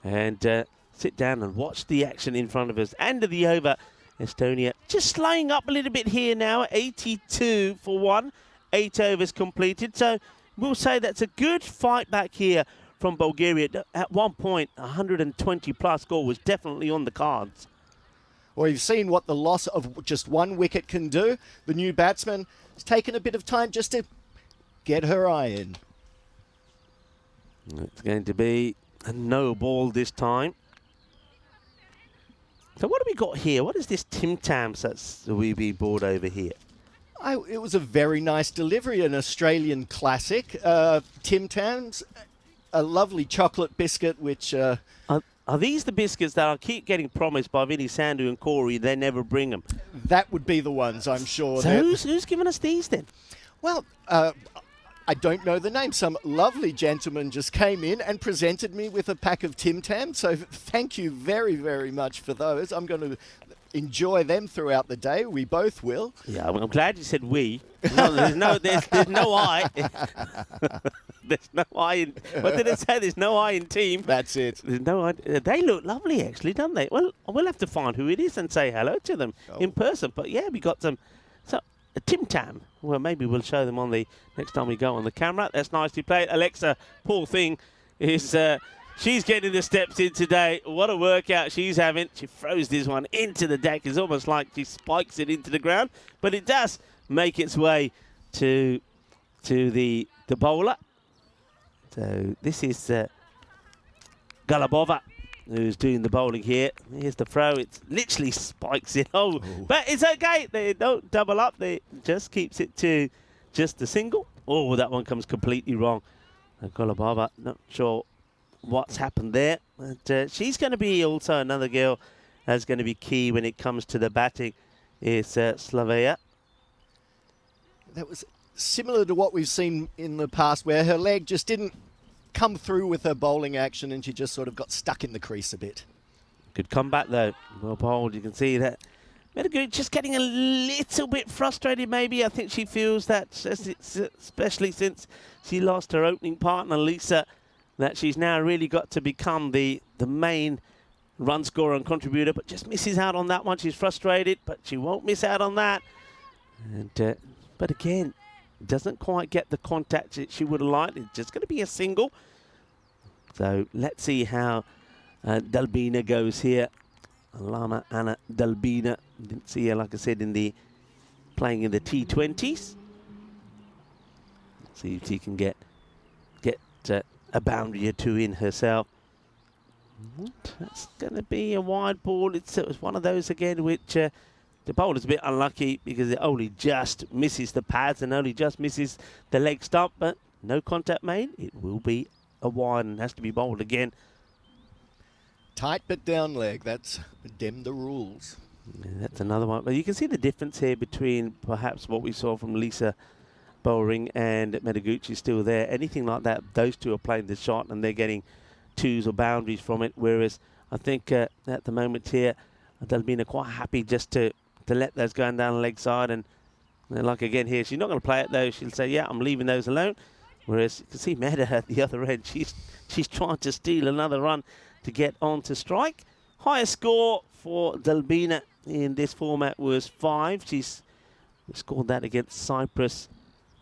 and sit down and watch the action in front of us. End of the over. Estonia just slowing up a little bit here now. 82 for 1. 8 overs completed. So we'll say that's a good fight back here from Bulgaria. At one point, 120-plus score was definitely on the cards. Well, you've seen what the loss of just one wicket can do. The new batsman has taken a bit of time just to get her eye in. It's going to be a no ball this time. So what have we got here? What is this Tim Tams that's we be brought over here? It was a very nice delivery, an Australian classic. Tim Tams, a lovely chocolate biscuit, which... Are these the biscuits that I keep getting promised by Vinny Sandu and Corey? They never bring them. That would be the ones, I'm sure. So who's giving us these then? Well, I don't know the name. Some lovely gentleman just came in and presented me with a pack of Tim Tams. So thank you very, very much for those. I'm going to enjoy them throughout the day. We both will. Yeah, I'm glad you said we. No, there's no I. There's no I in... What did it say? There's no I in team. That's it. There's no I. They look lovely, actually, don't they? Well, we'll have to find who it is and say hello to them in person. But, yeah, we got some... So, a Tim Tam. Well, maybe we'll show them on the... Next time we go on the camera. That's nicely played. Alexa, poor thing, is... She's getting the steps in today. What a workout she's having. She throws this one into the deck. It's almost like she spikes it into the ground. But it does make its way to the bowler. So this is Galabova who's doing the bowling here. Here's the throw. It literally spikes it. Oh, but it's okay. They don't double up. They just keeps it to just the single. Oh, that one comes completely wrong. Galabova, not sure what's happened there. But she's going to be also another girl that's going to be key when it comes to the batting. Is Slavea. That was similar to what we've seen in the past, where her leg just didn't come through with her bowling action and she just sort of got stuck in the crease a bit. Good comeback though. Well bowled. You can see that. Just getting a little bit frustrated maybe. I think she feels that, especially since she lost her opening partner, Lisa, that she's now really got to become the main run scorer and contributor, but just misses out on that one. She's frustrated, but she won't miss out on that. And but again, doesn't quite get the contact that she would have liked. It's just going to be a single. So let's see how Dalbina goes here. Alana Anna Dalbina. Didn't see her, like I said, playing in the T20s. See if she can get a boundary or two in herself. That's going to be a wide ball. It was one of those again which the bowler's a bit unlucky because it only just misses the pads and only just misses the leg stump, but no contact made. It will be a wide and has to be bowled again. Tight but down leg. That's them the rules. Yeah, that's another one. But you can see the difference here between perhaps what we saw from Lisa Bowering and Medaguchi still there. Anything like that, those two are playing the shot and they're getting twos or boundaries from it, whereas I think at the moment here, Dalbina quite happy just to let those go down the leg side. And like again here, she's not going to play it though. She'll say, yeah, I'm leaving those alone. Whereas you can see Meta at the other end, she's trying to steal another run to get on to strike. Highest score for Dalbina in this format was 5. She's scored that against Cyprus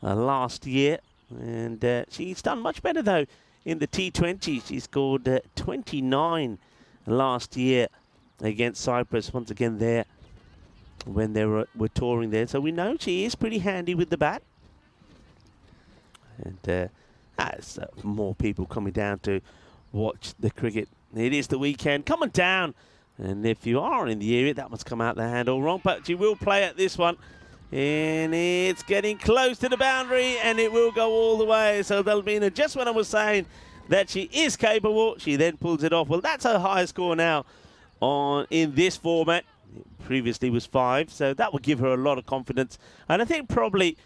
last year. And she's done much better though in the T20. She scored 29 last year against Cyprus, once again there when they were touring there. So we know she is pretty handy with the bat. And as more people coming down to watch the cricket. It is the weekend coming down. And if you are in the area, that must come out the hand all wrong. But she will play at this one. And it's getting close to the boundary, and it will go all the way. So Dalbina, just when I was saying that she is capable, she then pulls it off. Well, that's her highest score now in this format. It previously was 5, so that would give her a lot of confidence. And I think probably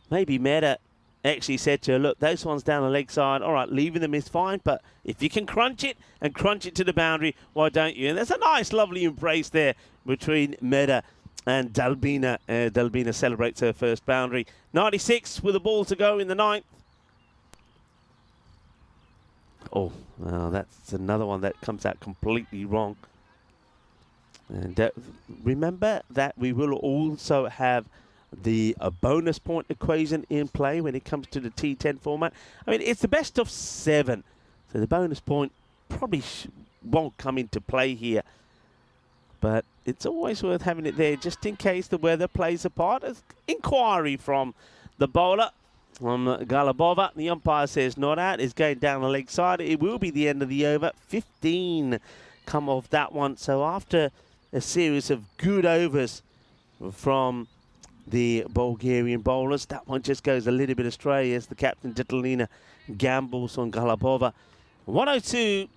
maybe Meta actually said to her, look, those ones down the leg side, all right, leaving them is fine, but if you can crunch it and crunch it to the boundary, why don't you? And there's a nice, lovely embrace there between Meta and Dalbina. Dalbina celebrates her first boundary. 96 with a ball to go in the 9th. Oh, well, that's another one that comes out completely wrong. And remember that we will also have the bonus point equation in play when it comes to the T10 format. I mean, it's the best of 7. So the bonus point probably won't come into play here. But it's always worth having it there just in case the weather plays a part. Inquiry from the bowler, from Galabova. The umpire says not out. It's going down the leg side. It will be the end of the over. 15 come off that one. So after a series of good overs from the Bulgarian bowlers, that one just goes a little bit astray as the captain Titalina gambles on Galabova. 102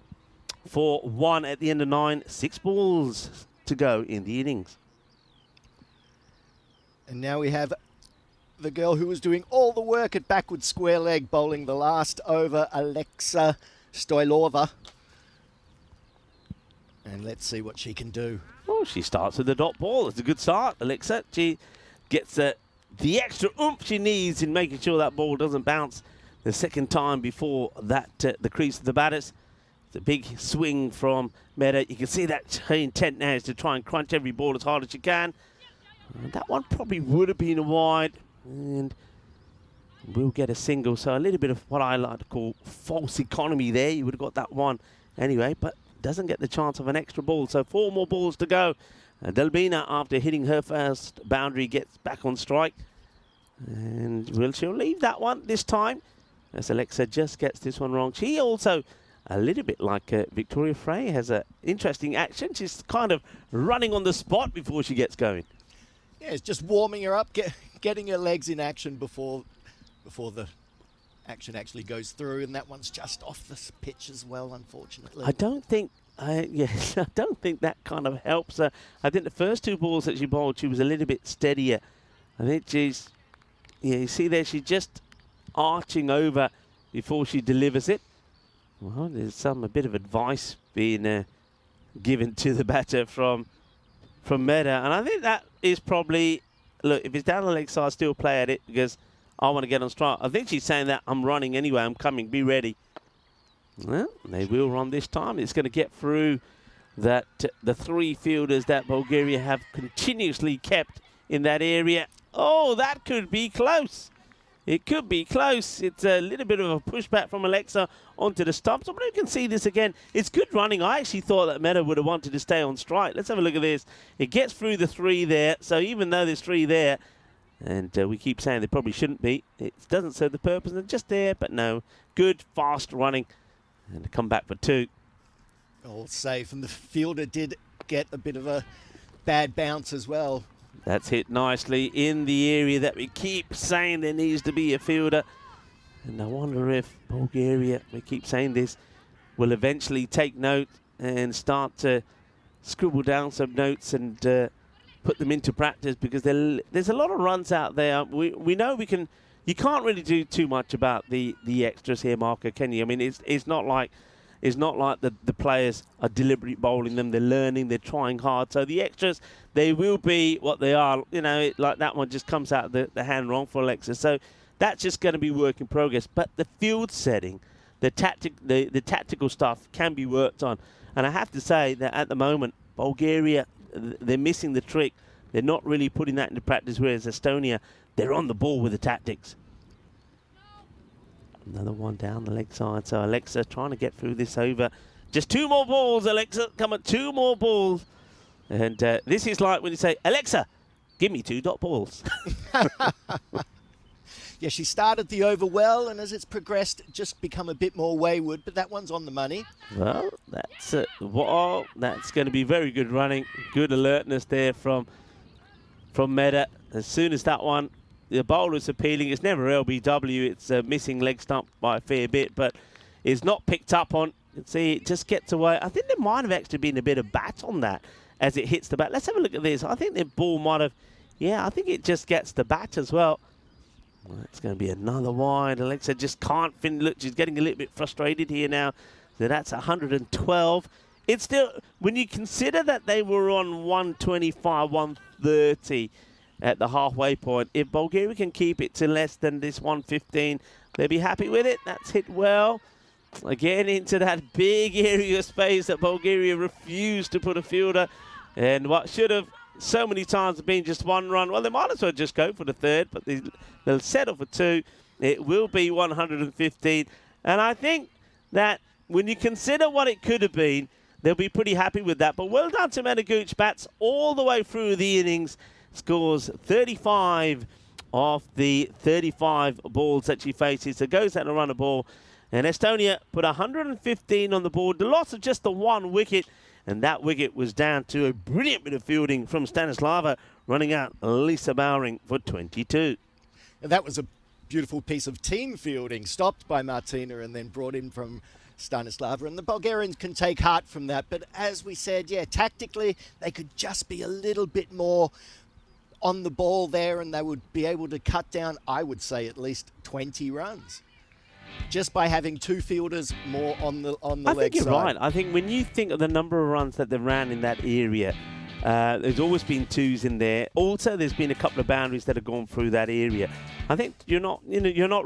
for 1 at the end of 9. 6 balls to go in the innings. And now we have the girl who was doing all the work at backward square leg bowling the last over, Alexa Stoilova. And let's see what she can do. Oh, she starts with the dot ball. It's a good start, Alexa. She gets the extra oomph she needs in making sure that ball doesn't bounce the second time before that the crease of the batters. It's a big swing from Meta. You can see that her intent now is to try and crunch every ball as hard as she can. That one probably would have been a wide, and we'll get a single. So a little bit of what I like to call false economy there. You would have got that one anyway, but doesn't get the chance of an extra ball. So 4 more balls to go. Dalbina, after hitting her first boundary, gets back on strike. And will she'll leave that one this time, as Alexa just gets this one wrong. She also, a little bit like Victoria Frey, has an interesting action. She's kind of running on the spot before she gets going. Yeah, it's just warming her up, getting her legs in action before the action actually goes through, and that one's just off the pitch as well, unfortunately. I don't think I don't think that kind of helps her. I think the first 2 balls that she bowled, she was a little bit steadier. I think she's, you see there, she's just arching over before she delivers it. Well, there's a bit of advice being given to the batter from Meta, and I think that is probably, look, if it's down the leg side, still play at it because I want to get on strike. I think she's saying that I'm running anyway, I'm coming, be ready. Well, they will run this time. It's going to get through that the 3 fielders that Bulgaria have continuously kept in that area. Oh, that could be close. It could be close. It's a little bit of a pushback from Alexa onto the stumps. But you can see this again. It's good running. I actually thought that Meta would have wanted to stay on strike. Let's have a look at this. It gets through the 3 there. So even though there's 3 there, and we keep saying they probably shouldn't be, it doesn't serve the purpose. They're just there, but no. Good, fast running. And to come back for 2. All safe. And the fielder did get a bit of a bad bounce as well. That's hit nicely in the area that we keep saying there needs to be a fielder. And I wonder if Bulgaria, we keep saying this, will eventually take note and start to scribble down some notes and put them into practice, because there's a lot of runs out there. We know we can. You can't really do too much about the extras here, Marco, can you? I mean, it's not like It's not like the players are deliberately bowling them. They're learning. They're trying hard. So the extras, they will be what they are. You know, like that one just comes out of the hand wrong for Alexa. So that's just going to be work in progress. But the field setting, the tactical stuff can be worked on. And I have to say that at the moment, Bulgaria, they're missing the trick. They're not really putting that into practice, whereas Estonia, they're on the ball with the tactics. Another one down the leg side. So Alexa trying to get through this over. Just 2 more balls, Alexa. Come on, 2 more balls. And this is like when you say, Alexa, give me 2 dot balls. Yeah, she started the over well, and as it's progressed, just become a bit more wayward, but that one's on the money. Well, that's that's going to be very good running. Good alertness there from Meta. As soon as that one, the bowler's appealing. It's never LBW. It's a missing leg stump by a fair bit, but it's not picked up on. You can see it just gets away. I think there might have actually been a bit of bat on that as it hits the bat. Let's have a look at this. I think the ball might have, yeah, I think it just gets the bat as well. Well, it's going to be another wide. Alexa just can't finish. Look, she's getting a little bit frustrated here now. So that's 112. It's still, when you consider that they were on 125, 130 at the halfway point, if Bulgaria can keep it to less than this 115, they'll be happy with it. That's hit well. Again, into that big area of space that Bulgaria refused to put a fielder. And what should have so many times been just 1 run, well, they might as well just go for the 3rd, but they'll settle for 2. It will be 115. And I think that when you consider what it could have been, they'll be pretty happy with that. But well done to Medaguch. Bats all the way through the innings. Scores 35 of the 35 balls that she faces. So goes out and run a ball. And Estonia put 115 on the board. The loss of just the 1 wicket. And that wicket was down to a brilliant bit of fielding from Stanislava, running out Lisa Bowring for 22. And that was a beautiful piece of team fielding, stopped by Martina and then brought in from Stanislava. And the Bulgarians can take heart from that. But as we said, yeah, tactically, they could just be a little bit more on the ball there, and they would be able to cut down, I would say, at least 20 runs. Just by having 2 fielders more on the leg side. I think you're right. I think when you think of the number of runs that they've ran in that area, there's always been 2s in there. Also, there's been a couple of boundaries that have gone through that area. I think you're not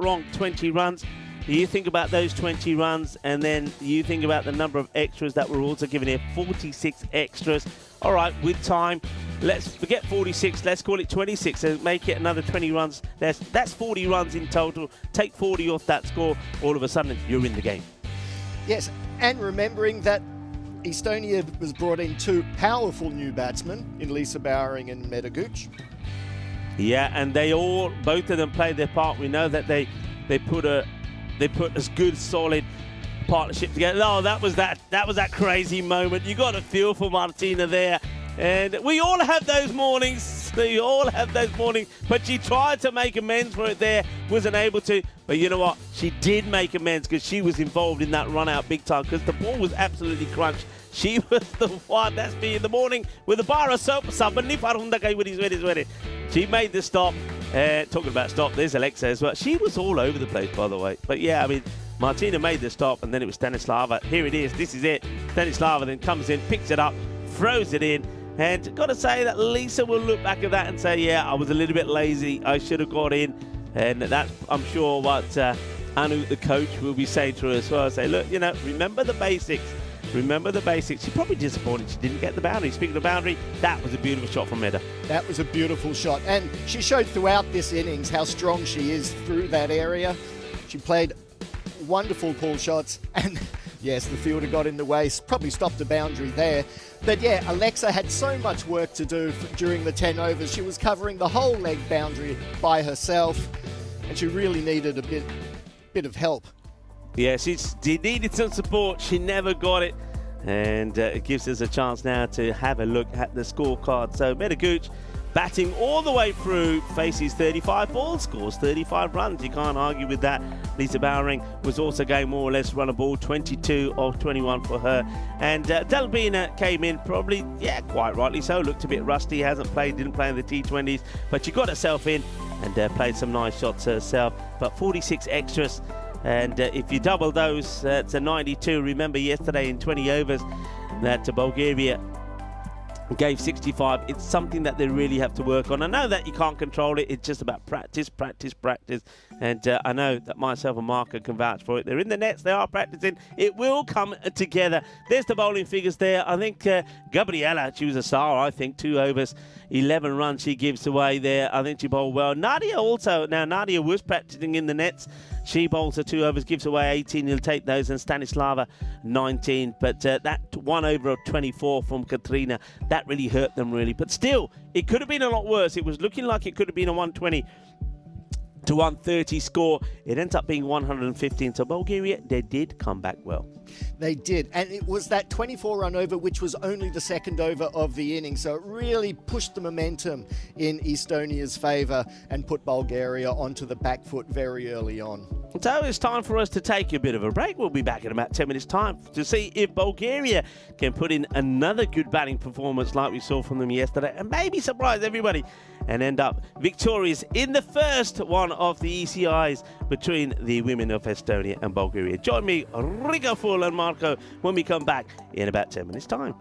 wrong. 20 runs. You think about those 20 runs, and then you think about the number of extras that were also given here. 46 extras. All right, with time, let's forget 46. Let's call it 26. So make it another 20 runs. That's 40 runs in total. Take 40 off that score. All of a sudden, you're in the game. Yes, and remembering that Estonia was brought in 2 powerful new batsmen in Lisa Bowring and Medaguch. Yeah, and both of them played their part. We know that they put as good, solid partnership together. Oh, that was that crazy moment. You got a feel for Martina there. And we all have those mornings. We all have those mornings. But she tried to make amends for it there. Wasn't able to. But you know what? She did make amends because she was involved in that run out big time because the ball was absolutely crunched. She was the one that's been in the morning with a bar of soap. She made the stop. Talking about stop, there's Alexa as well. She was all over the place, by the way. But yeah, I mean, Martina made the stop, and then it was Stanislava. Here it is. This is it. Stanislava then comes in, picks it up, throws it in. And got to say that Lisa will look back at that and say, yeah, I was a little bit lazy. I should have got in. And that's, I'm sure, what Anu, the coach, will be saying to her as well. Say, look, remember the basics. Remember the basics. She's probably disappointed she didn't get the boundary. Speaking of boundary, that was a beautiful shot from Meda. That was a beautiful shot. And she showed throughout this innings how strong she is through that area. She played wonderful pull shots. And yes, the fielder got in the way. Probably stopped the boundary there. But yeah, Alexa had so much work to do during the 10 overs. She was covering the whole leg boundary by herself. And she really needed a bit of help. Yeah, she needed some support. She never got it. And it gives us a chance now to have a look at the scorecard. So Medaguch batting all the way through, faces 35 balls, scores 35 runs. You can't argue with that. Lisa Bowring was also going more or less run a ball, 22 of 21 for her. And Delbina came in probably, yeah, quite rightly so. Looked a bit rusty, didn't play in the T20s, but she got herself in and played some nice shots herself. But 46 extras. And if you double those, it's a 92. Remember yesterday in 20 overs that Bulgaria gave 65. It's something that they really have to work on. I know that you can't control it. It's just about practice, practice, practice. And I know that myself and Marco can vouch for it. They're in the nets. They are practicing. It will come together. There's the bowling figures there. I think Gabriela, she was a star, I think. 2 overs, 11 runs she gives away there. I think she bowled well. Nadia also. Now, Nadia was practicing in the nets. She bowls her 2 overs, gives away 18. He'll take those. And Stanislava, 19. But that 1 over of 24 from Katrina, that really hurt them, really. But still, it could have been a lot worse. It was looking like it could have been a 120 to 130 score. It ends up being 115. So Bulgaria, they did come back well. They did, and it was that 24-run over, which was only the second over of the inning, so it really pushed the momentum in Estonia's favour and put Bulgaria onto the back foot very early on. So it's time for us to take a bit of a break. We'll be back in about 10 minutes' time to see if Bulgaria can put in another good batting performance like we saw from them yesterday and maybe surprise everybody and end up victorious in the first one of the ECIs between the women of Estonia and Bulgaria. Join me, Rico Full and Marco, when we come back in about 10 minutes' time.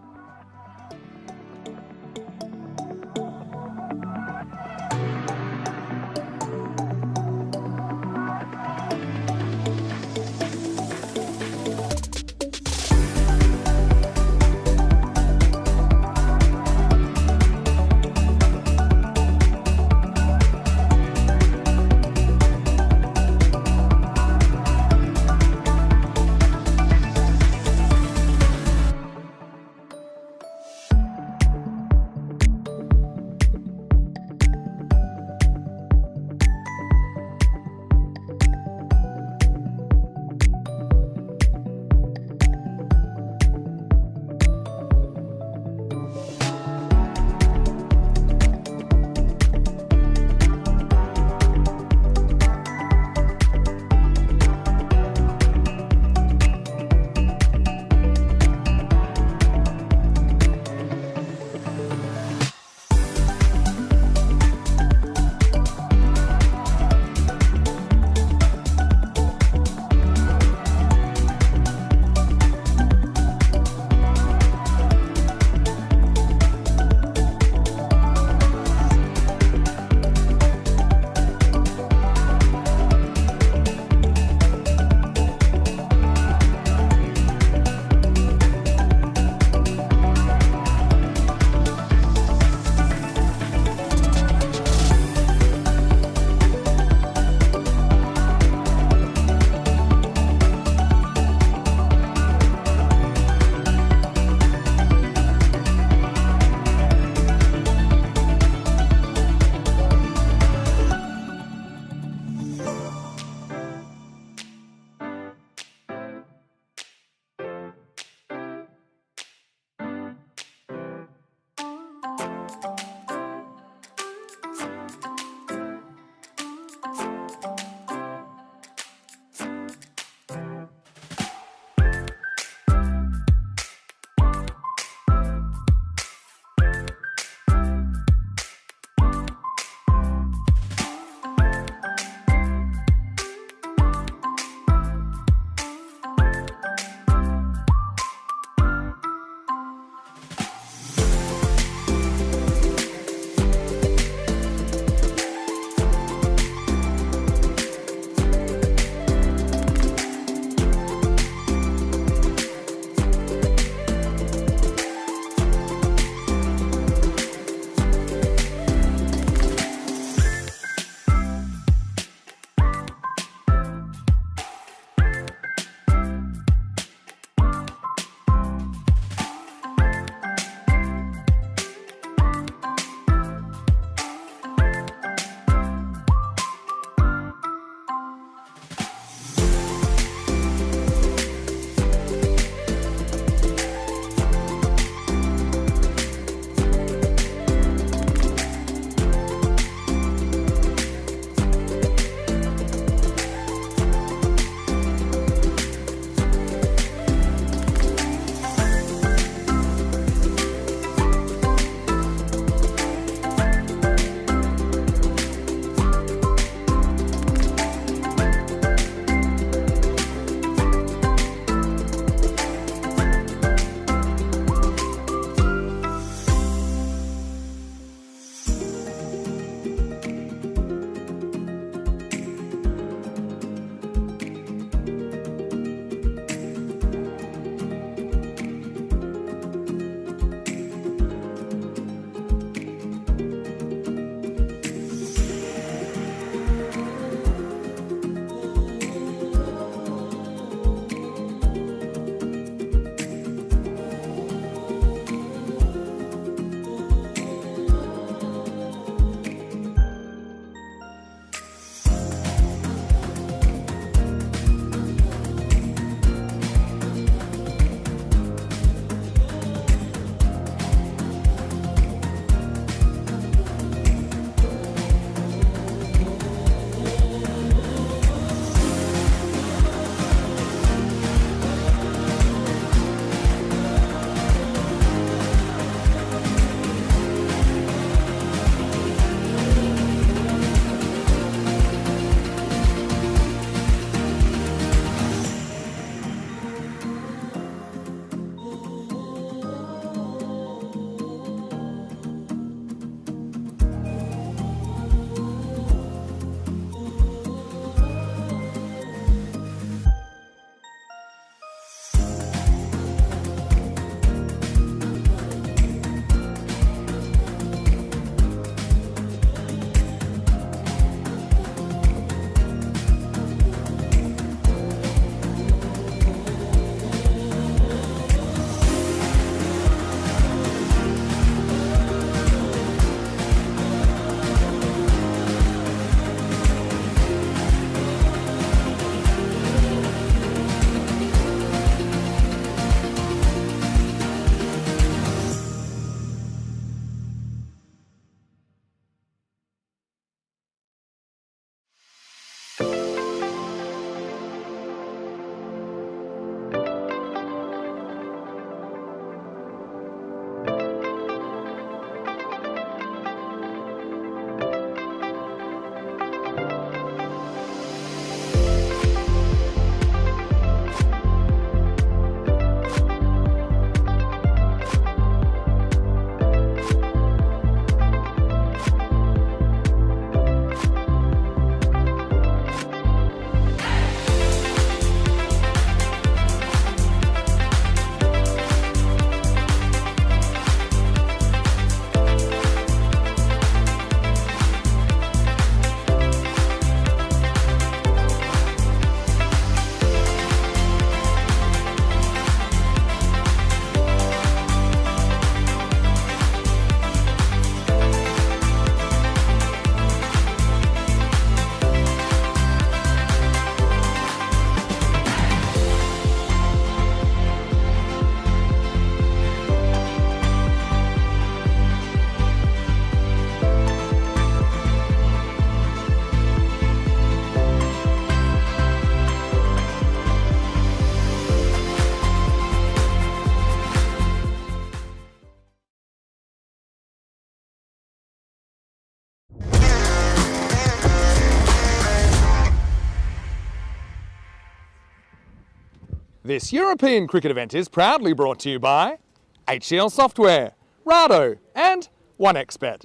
This European cricket event is proudly brought to you by HCL Software, Rado and 1xBet.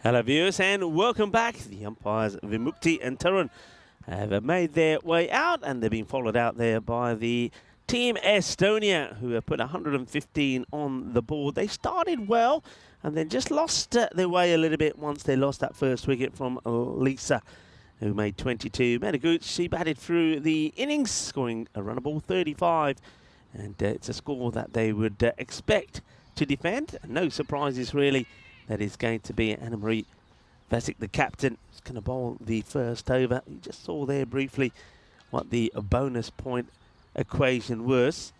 Hello viewers and welcome back. The umpires Vimukti and Tarun have made their way out and they've been followed out there by the Team Estonia, who have put 115 on the board. They started well and then just lost their way a little bit once they lost that first wicket from Lisa, who made 22. Medaguch, she batted through the innings, scoring a run ball 35. And it's a score that they would expect to defend. No surprises, really. That is going to be Anna-Marie Vasic, the captain, who's going to bowl the first over. You just saw there briefly what the bonus point equation was.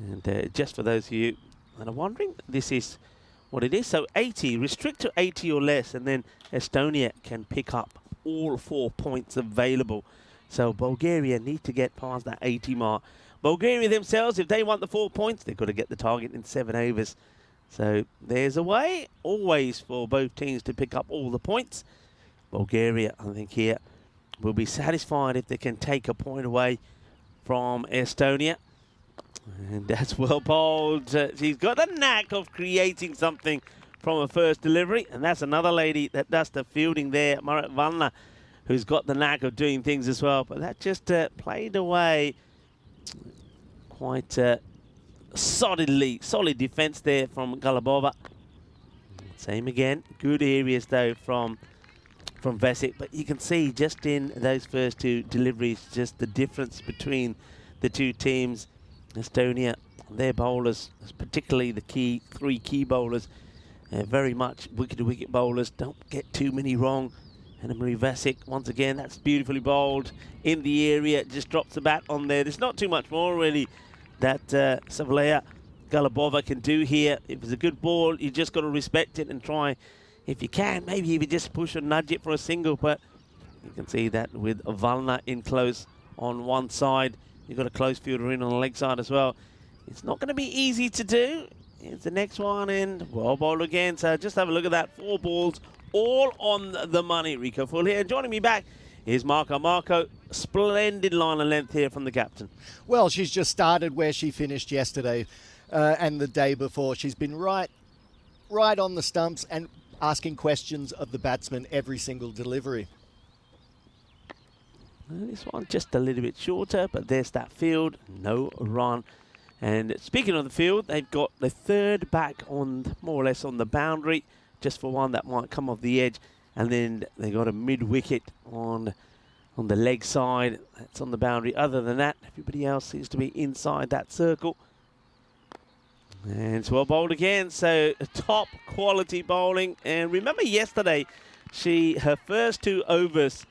And just for those of you that are wondering, this is what it is. So 80, restrict to 80 or less, and then Estonia can pick up all 4 points available. So Bulgaria need to get past that 80 mark. Bulgaria themselves, if they want the 4 points, they've got to get the target in 7 overs. So there's a way always for both teams to pick up all the points. Bulgaria, I think here, will be satisfied if they can take a point away from Estonia. And that's well bowled. She's got a knack of creating something from a first delivery. And that's another lady that does the fielding there, Marit Valna, who's got the knack of doing things as well. But that just played away quite solid defence there from Galabova. Same again. Good areas though from Vasic, but you can see just in those first 2 deliveries just the difference between the 2 teams. Estonia, their bowlers, particularly the 3 key bowlers, very much wicket-to-wicket bowlers, don't get too many wrong. Anna-Marie Vasic, once again, that's beautifully bowled in the area, just drops the bat on there. There's not too much more really that Savlea Galabova can do here. If it's a good ball, you just got to respect it and try, if you can, maybe even just push or nudge it for a single. But you can see that with Valna in close on one side. You've got a close fielder in on the leg side as well. It's not going to be easy to do. Here's the next one in. Well bowled again. So just have a look at that. 4 balls, all on the money. Rico Full here. Joining me back is Marco. Marco, splendid line of length here from the captain. Well, she's just started where she finished yesterday and the day before. She's been right on the stumps and asking questions of the batsman every single delivery. This one just a little bit shorter, but there's that field, no run. And speaking of the field, they've got the 3rd back on more or less on the boundary, just for one that might come off the edge. And then they got a mid-wicket on the leg side. That's on the boundary. Other than that, everybody else seems to be inside that circle. And it's well bowled again, so top quality bowling. And remember yesterday, her first 2 overs,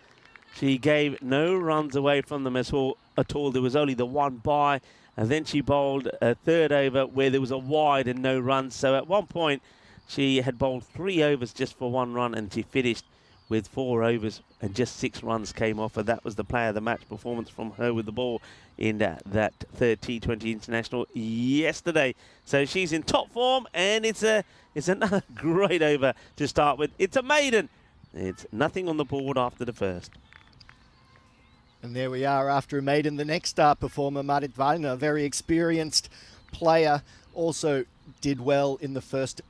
she gave no runs away from them at all. There was only the 1 bye, and then she bowled a 3rd over where there was a wide and no runs. So at one point, she had bowled 3 overs just for 1 run, and she finished with 4 overs and just 6 runs came off. And that was the player of the match performance from her with the ball in that 3rd T20 International yesterday. So she's in top form, and it's another great over to start with. It's a maiden. It's nothing on the board after the first. And there we are after a maiden. The next star performer, Marit Valna, a very experienced player, also did well in the first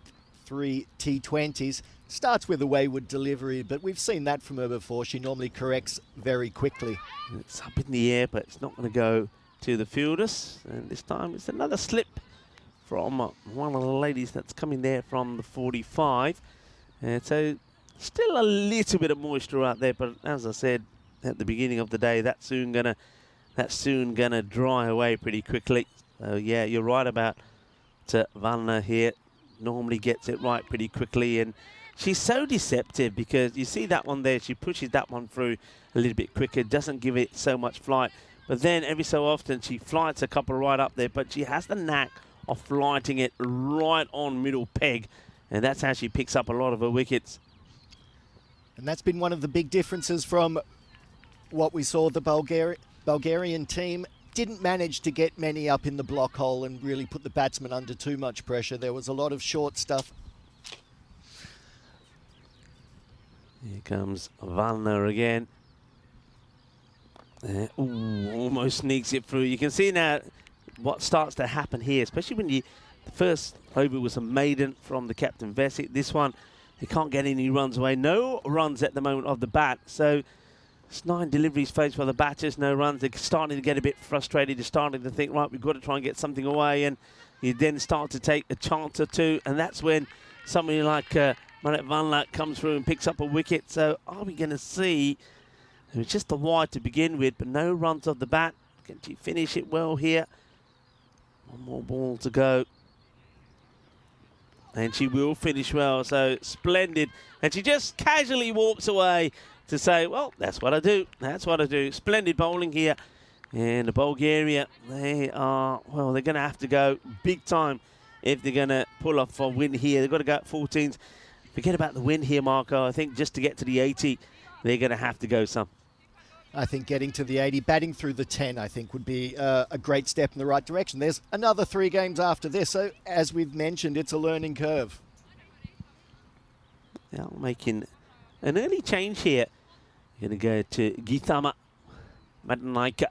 3 T20s. Starts with a wayward delivery, but we've seen that from her before. She normally corrects very quickly. It's up in the air, but it's not going to go to the fielders. And this time it's another slip from one of the ladies that's coming there from the 45. And so still a little bit of moisture out there, but as I said at the beginning of the day, that's soon gonna dry away pretty quickly. So yeah, you're right about Valna here. Normally gets it right pretty quickly, and she's so deceptive because you see that one there, she pushes that one through a little bit quicker, doesn't give it so much flight, but then every so often she flights a couple right up there, but she has the knack of flighting it right on middle peg, and that's how she picks up a lot of her wickets. And that's been one of the big differences from what we saw the Bulgarian team. Didn't manage to get many up in the block hole and really put the batsman under too much pressure. There was a lot of short stuff. Here comes Valna again. Ooh, almost sneaks it through. You can see now what starts to happen here, especially when the first over was a maiden from the captain Vesic. This one, he can't get any runs away. No runs at the moment of the bat. So it's 9 deliveries faced by the batters, no runs. They're starting to get a bit frustrated. They're starting to think, right, we've got to try and get something away. And you then start to take a chance or two. And that's when somebody like Manet Van Laak comes through and picks up a wicket. So are we going to see... It was just the wide to begin with, but no runs off the bat. Can she finish it well here? One more ball to go. And she will finish well, so splendid. And she just casually walks away to say, well, that's what I do. That's what I do. Splendid bowling here. And Bulgaria, they are, well, they're going to have to go big time if they're going to pull off a win here. They've got to go at 14s. Forget about the win here, Marco. I think just to get to the 80, they're going to have to go some. I think getting to the 80, batting through the 10, I think would be a great step in the right direction. There's another 3 games after this, so as we've mentioned, it's a learning curve. Now making an early change here. Going to go to Githama Madanaika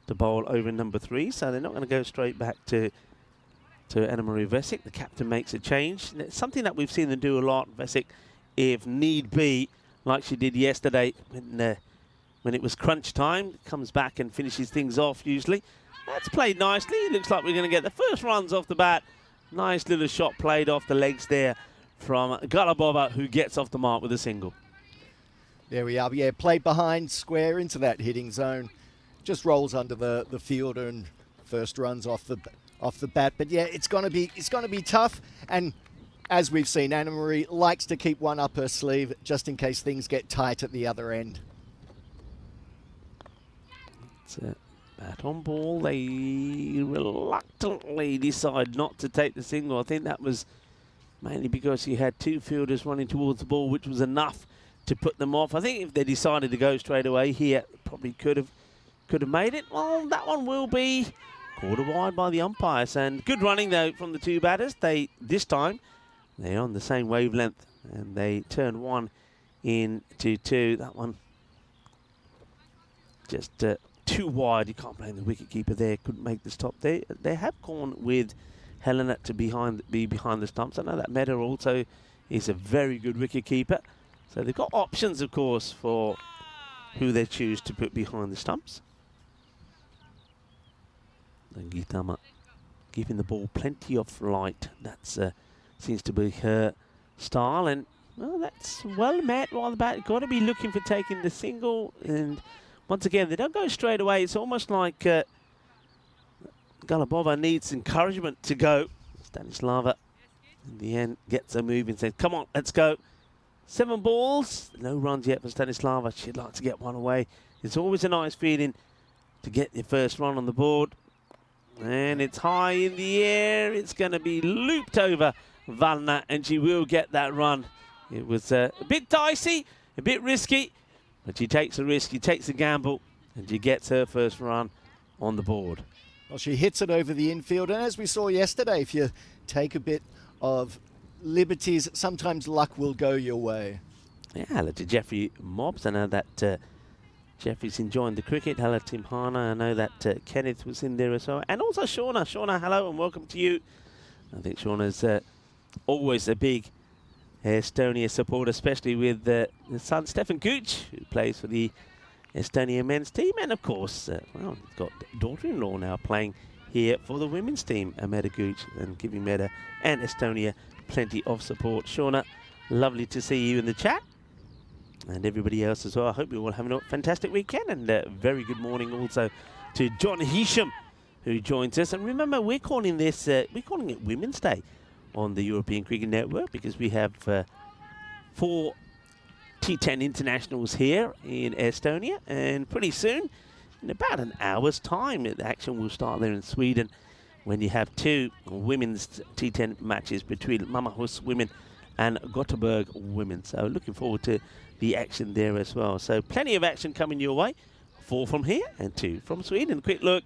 to bowl over number 3, so they're not going to go straight back to Anna-Marie Vesic. The captain makes a change. And it's something that we've seen them do a lot, Vesic, if need be, like she did yesterday when it was crunch time, comes back and finishes things off usually. That's played nicely. Looks like we're going to get the first runs off the bat. Nice little shot played off the legs there from Galabova, who gets off the mark with a single. There we are. Yeah, played behind, square into that hitting zone. Just rolls under the fielder and first runs off the bat. But yeah, it's going to be tough. And as we've seen, Anna-Marie likes to keep one up her sleeve just in case things get tight at the other end. It's a bat on ball. They reluctantly decide not to take the single. I think that was mainly because he had 2 fielders running towards the ball, which was enough to put them off. I think if they decided to go straight away here, probably could have made it. Well, that one will be quarter wide by the umpires. And good running, though, from the 2 batters. This time, they're on the same wavelength, and they turn 1 into 2. That one just too wide. You can't blame the wicketkeeper there. Couldn't make the stop there. They have gone with Helena to be behind the stumps. I know that Mehta also is a very good wicketkeeper. So they've got options, of course, for who they choose to put behind the stumps. And Githama giving the ball plenty of flight. That's seems to be her style. And, well, that's well met while the bat. Got to be looking for taking the single. And once again, they don't go straight away. It's almost like Galabova needs encouragement to go. Stanislava, in the end, gets a move and says, come on, let's go. 7 balls. No runs yet for Stanislava. She'd like to get one away. It's always a nice feeling to get your first run on the board. And it's high in the air. It's going to be looped over Valna, and she will get that run. It was a bit dicey, a bit risky, but she takes a risk, she takes a gamble, and she gets her first run on the board. Well, she hits it over the infield, and as we saw yesterday, if you take a bit of liberties, sometimes luck will go your way. Yeah, hello to Jeffrey Mobbs. I know that Jeffrey's enjoying the cricket. Hello, Tim Hana. I know that Kenneth was in there as well. And also Shauna. Shauna, hello and welcome to you. I think Shauna's always a big Estonia supporter, especially with the son, Stefan Gooch, who plays for the Estonia men's team. And, of course, well, he's got daughter-in-law now playing here for the women's team, Mehta Gooch, and giving Mehta and Estonia plenty of support. Shauna, lovely to see you in the chat. And everybody else as well. I hope you're all having a fantastic weekend. And very good morning also to John Hisham, who joins us. And remember, we're calling this, we're calling it Women's Day on the European Cricket Network, because we have 4 T10 internationals here in Estonia. And pretty soon, in about an hour's time, the action will start there in Sweden, when you have 2 women's T10 matches between Mamahus women and Gothenburg women. So looking forward to the action there as well. So plenty of action coming your way. 4 from here and 2 from Sweden. Quick look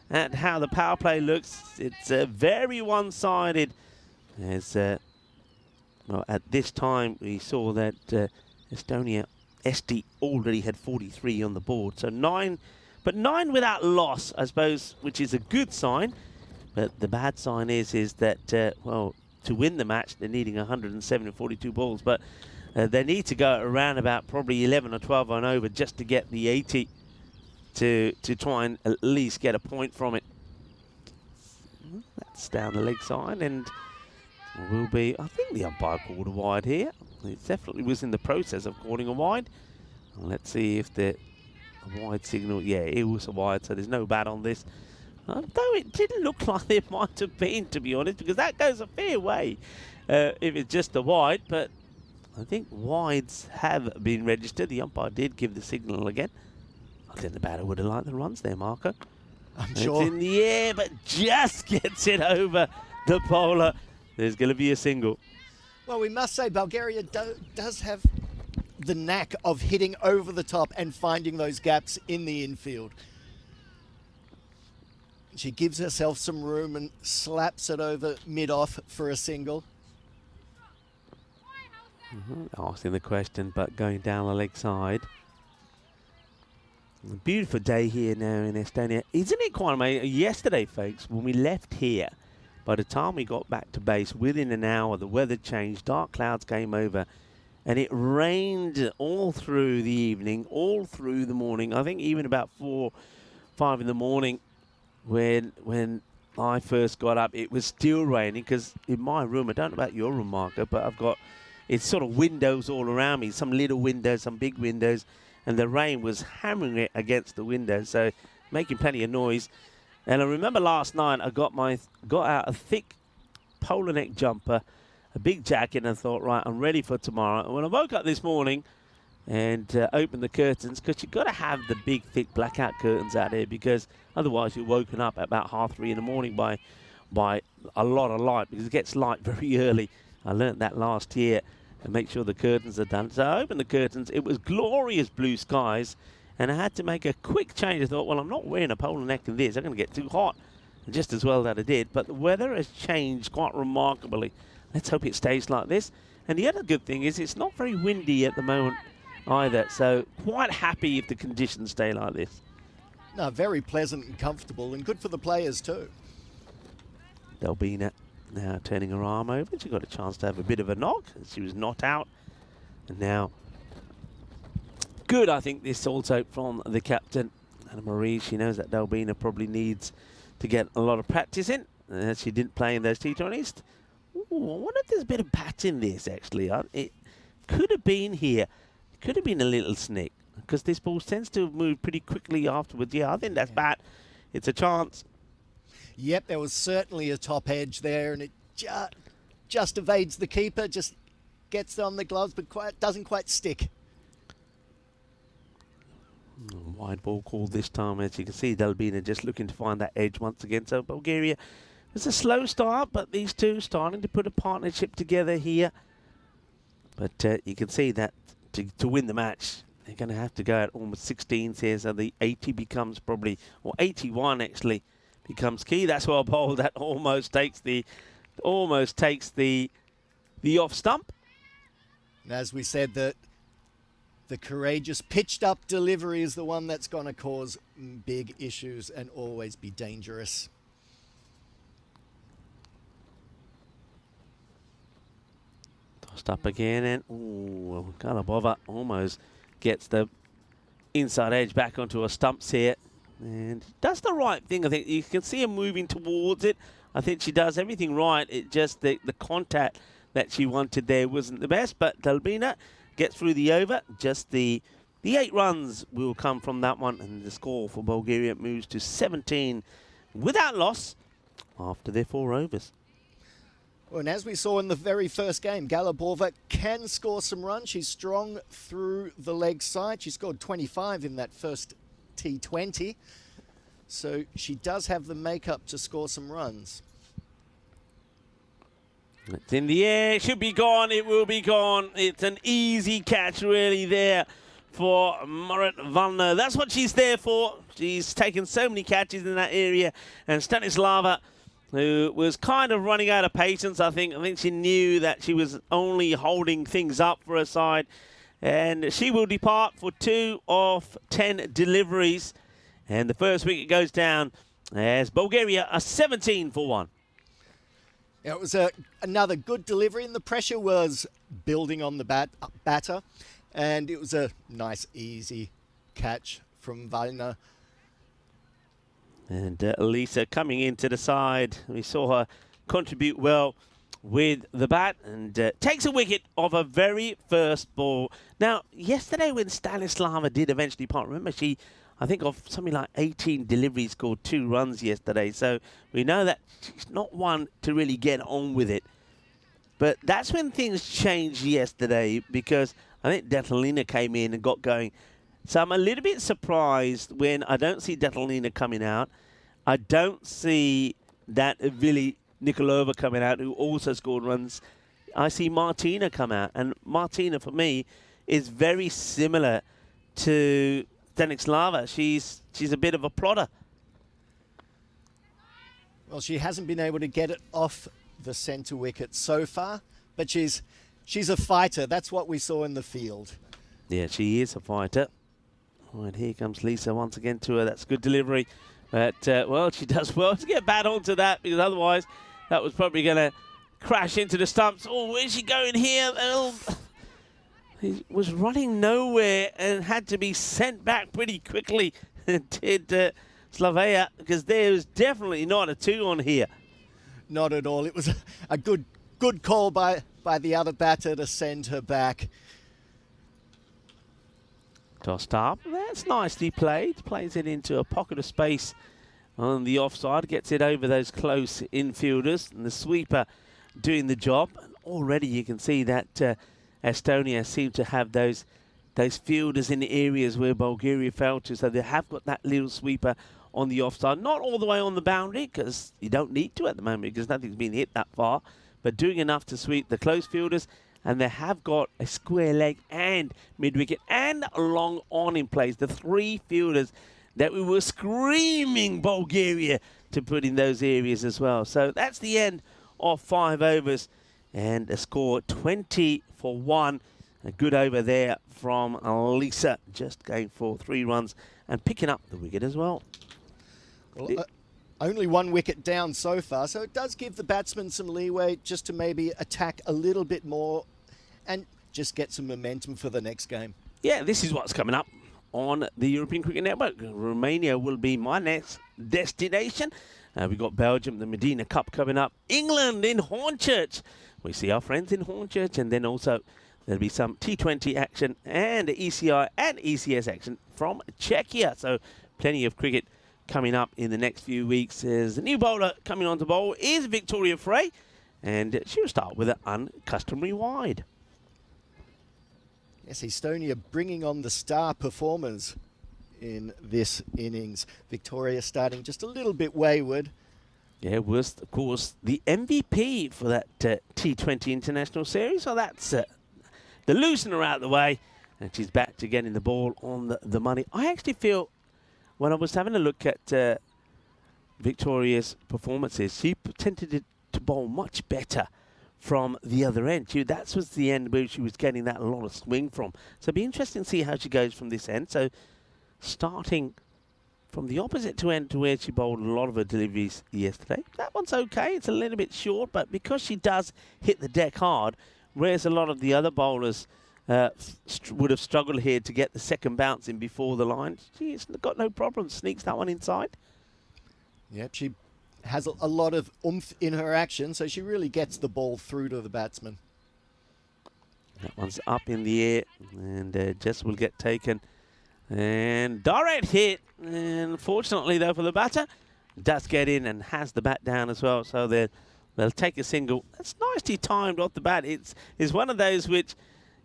at how the power play looks. It's very one-sided. As well, at this time we saw that Estonia, Esti, already had 43 on the board. So 9 But 9 without loss, I suppose, which is a good sign. But the bad sign is that, well, to win the match, they're needing 107 and 42 balls. But they need to go around about probably 11 or 12 on over just to get the 80 to try and at least get a point from it. That's down the leg side and will be, I think the umpire called a wide here. It definitely was in the process of calling a wide. Let's see if the wide signal, yeah, it was a wide, so there's no bat on this. Though it didn't look like there might have been, to be honest, because that goes a fair way if it's just a wide. But I think wides have been registered. The umpire did give the signal again. I think the batter would have liked the runs there, Marco. I'm sure. It's in the air, but just gets it over the bowler. There's going to be a single. Well, we must say Bulgaria does have the knack of hitting over the top and finding those gaps in the infield. She gives herself some room and slaps it over mid-off for a single. Asking the question, but going down the leg side. A beautiful day here now in Estonia. Isn't it quite amazing? Yesterday, folks, when we left here, by the time we got back to base, within an hour, the weather changed, dark clouds came over, and it rained all through the evening, all through the morning. I think even about 4, 5 in the morning when I first got up, it was still raining, because in my room, I don't know about your room, Marco, but I've got, it's sort of windows all around me, some little windows, some big windows, and the rain was hammering it against the windows, so making plenty of noise. And I remember last night I got out a thick polo neck jumper, a big jacket, and I thought, right, I'm ready for tomorrow. And when I woke up this morning and opened the curtains, because you've got to have the big, thick blackout curtains out there, because otherwise you're woken up at about 3:30 in the morning by a lot of light, because it gets light very early. I learnt that last year. And make sure the curtains are done. So I opened the curtains. It was glorious blue skies, and I had to make a quick change. I thought, well, I'm not wearing a polo neck in this. I'm going to get too hot. And just as well that I did. But the weather has changed quite remarkably. Let's hope it stays like this. And the other good thing is it's not very windy at the moment either. So quite happy if the conditions stay like this. No, very pleasant and comfortable, and good for the players too. Delbina now turning her arm over. She got a chance to have a bit of a knock. She was not out. And now, good, I think, this also from the captain, Anna Marie. She knows that Delbina probably needs to get a lot of practice in. She didn't play in those T20s. Ooh, I wonder if there's a bit of bat in this, actually. It could have been here. It could have been a little snick, because this ball tends to move pretty quickly afterwards. Yeah, I think that's bat. It's a chance. Yep, there was certainly a top edge there, and it just evades the keeper, just gets on the gloves, but doesn't quite stick. Wide ball called this time. As you can see, Delbina just looking to find that edge once again. So Bulgaria, it's a slow start, but these two starting to put a partnership together here. But you can see that to win the match, they're going to have to go at almost 16s here, so the 80 becomes probably, or 81 actually, becomes key. That's why a ball that almost takes the off stump. And as we said, the courageous pitched up delivery is the one that's going to cause big issues and always be dangerous. Tossed up again, and ooh, Galabova almost gets the inside edge back onto her stumps here. And does the right thing. I think you can see her moving towards it. I think she does everything right. It just the contact that she wanted there wasn't the best. But Delbina gets through the over. Just the 8 runs will come from that one. And the score for Bulgaria moves to 17 without loss after their 4 overs. Well, and as we saw in the very first game, Galabova can score some runs. She's strong through the leg side. She scored 25 in that first T20, so she does have the makeup to score some runs. It's in the air, it should be gone, it will be gone. It's an easy catch really there for Marit Valner. That's what she's there for. She's taken so many catches in that area, and Stanislava, who was kind of running out of patience, I think she knew that she was only holding things up for her side. And she will depart for 2 of 10 deliveries. And the first wicket goes down as Bulgaria are 17 for 1. It was another good delivery, and the pressure was building on the batter. And it was a nice, easy catch from Valna. And Lisa coming into the side. We saw her contribute well with the bat and takes a wicket off her very first ball. Now, yesterday when Stanislava did eventually part, remember she, I think of something like 18 deliveries, scored 2 runs yesterday. So we know that she's not one to really get on with it. But that's when things changed yesterday, because I think Detalina came in and got going. So I'm a little bit surprised when I don't see Detalina coming out. I don't see that Vili Nikolova coming out, who also scored runs. I see Martina come out, and Martina for me is very similar to Stanislava. She's a bit of a plodder. Well, she hasn't been able to get it off the centre wicket so far, but she's a fighter. That's what we saw in the field. Yeah, she is a fighter. All right, here comes Lisa once again to her. That's good delivery. But, well, she does well to get back onto that, because otherwise that was probably going to crash into the stumps. Oh, where's she going here? Oh, he was running nowhere and had to be sent back pretty quickly. Did Slovenia, because there was definitely not a 2 on here. Not at all. It was a good call by the other batter to send her back. Tossed up. That's nicely played. Plays it into a pocket of space on the offside. Gets it over those close infielders. And the sweeper doing the job. And already you can see that Estonia seem to have those fielders in the areas where Bulgaria fell to. So they have got that little sweeper on the offside. Not all the way on the boundary, because you don't need to at the moment, because nothing's been hit that far. But doing enough to sweep the close fielders. And they have got a square leg and mid-wicket and a long on in place. The 3 fielders that we were screaming Bulgaria to put in those areas as well. So that's the end of 5 overs. And a score 20 for 1. A good over there from Lisa, just going for 3 runs and picking up the wicket as well. Well, only 1 wicket down so far, so it does give the batsman some leeway just to maybe attack a little bit more and just get some momentum for the next game. Yeah, this is what's coming up on the European Cricket Network. Romania will be my next destination. We've got Belgium, the Medina Cup coming up. England in Hornchurch. We see our friends in Hornchurch, and then also there'll be some T20 action and ECI and ECS action from Czechia. So plenty of cricket coming up in the next few weeks. As the new bowler coming on to bowl is Victoria Frey, and she'll start with an uncustomary wide. Yes, Estonia bringing on the star performers in this innings. Victoria starting just a little bit wayward. Yeah, was, of course, the MVP for that T20 International Series. So that's the loosener out of the way, and she's back to getting the ball on the money. I actually feel, when I was having a look at Victoria's performances, she tended to bowl much better from the other end. That was the end where she was getting that a lot of swing from. So it'll be interesting to see how she goes from this end. So starting from the opposite to end to where she bowled a lot of her deliveries yesterday. That one's okay. It's a little bit short, but because she does hit the deck hard, whereas a lot of the other bowlers would have struggled here to get the second bounce in before the line, she's got no problem. Sneaks that one inside. Yep, she has a lot of oomph in her action, so she really gets the ball through to the batsman. That one's up in the air, and Jess will get taken. And direct hit, and fortunately though for the batter, does get in and has the bat down as well, so they'll take a single. That's nicely timed off the bat. It's one of those which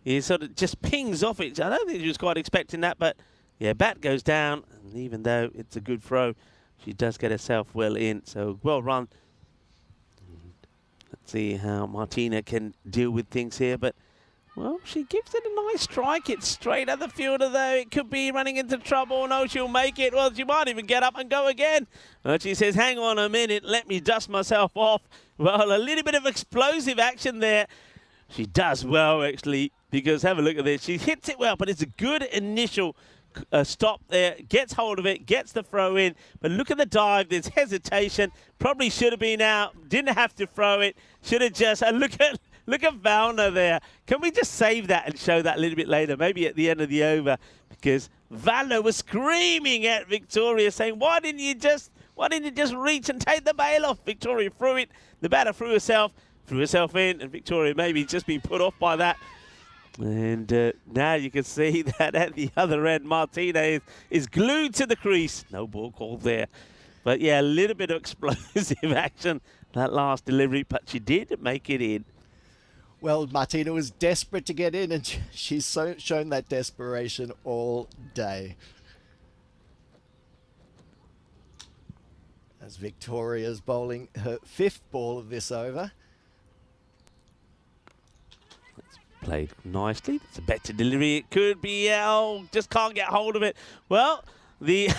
is sort of just pings off it. I don't think she was quite expecting that, but yeah, bat goes down, and even though it's a good throw, she does get herself well in, so well run. Let's see how Martina can deal with things here, but well, she gives it a nice strike. It's straight at the fielder, though. It could be running into trouble. No, she'll make it. Well, she might even get up and go again. But she says, hang on a minute. Let me dust myself off. Well, a little bit of explosive action there. She does well, actually, because have a look at this. She hits it well, but it's a good initial stop there, gets hold of it, gets the throw in. But look at the dive. There's hesitation. Probably should have been out. Didn't have to throw it. Should have just. And look at Valna there. Can we just save that and show that a little bit later, maybe at the end of the over, because Valna was screaming at Victoria, saying, "Why didn't you just reach and take the bail off?" Victoria threw it. The batter threw herself in, and Victoria maybe just been put off by that. And now you can see that at the other end, Martina is glued to the crease. No ball called there. But yeah, a little bit of explosive action, that last delivery, but she did make it in. Well, Martina was desperate to get in, and she's shown that desperation all day. As Victoria's bowling her 5th ball of this over. Played nicely. It's a better delivery. It could be. Oh, just can't get hold of it. Well, the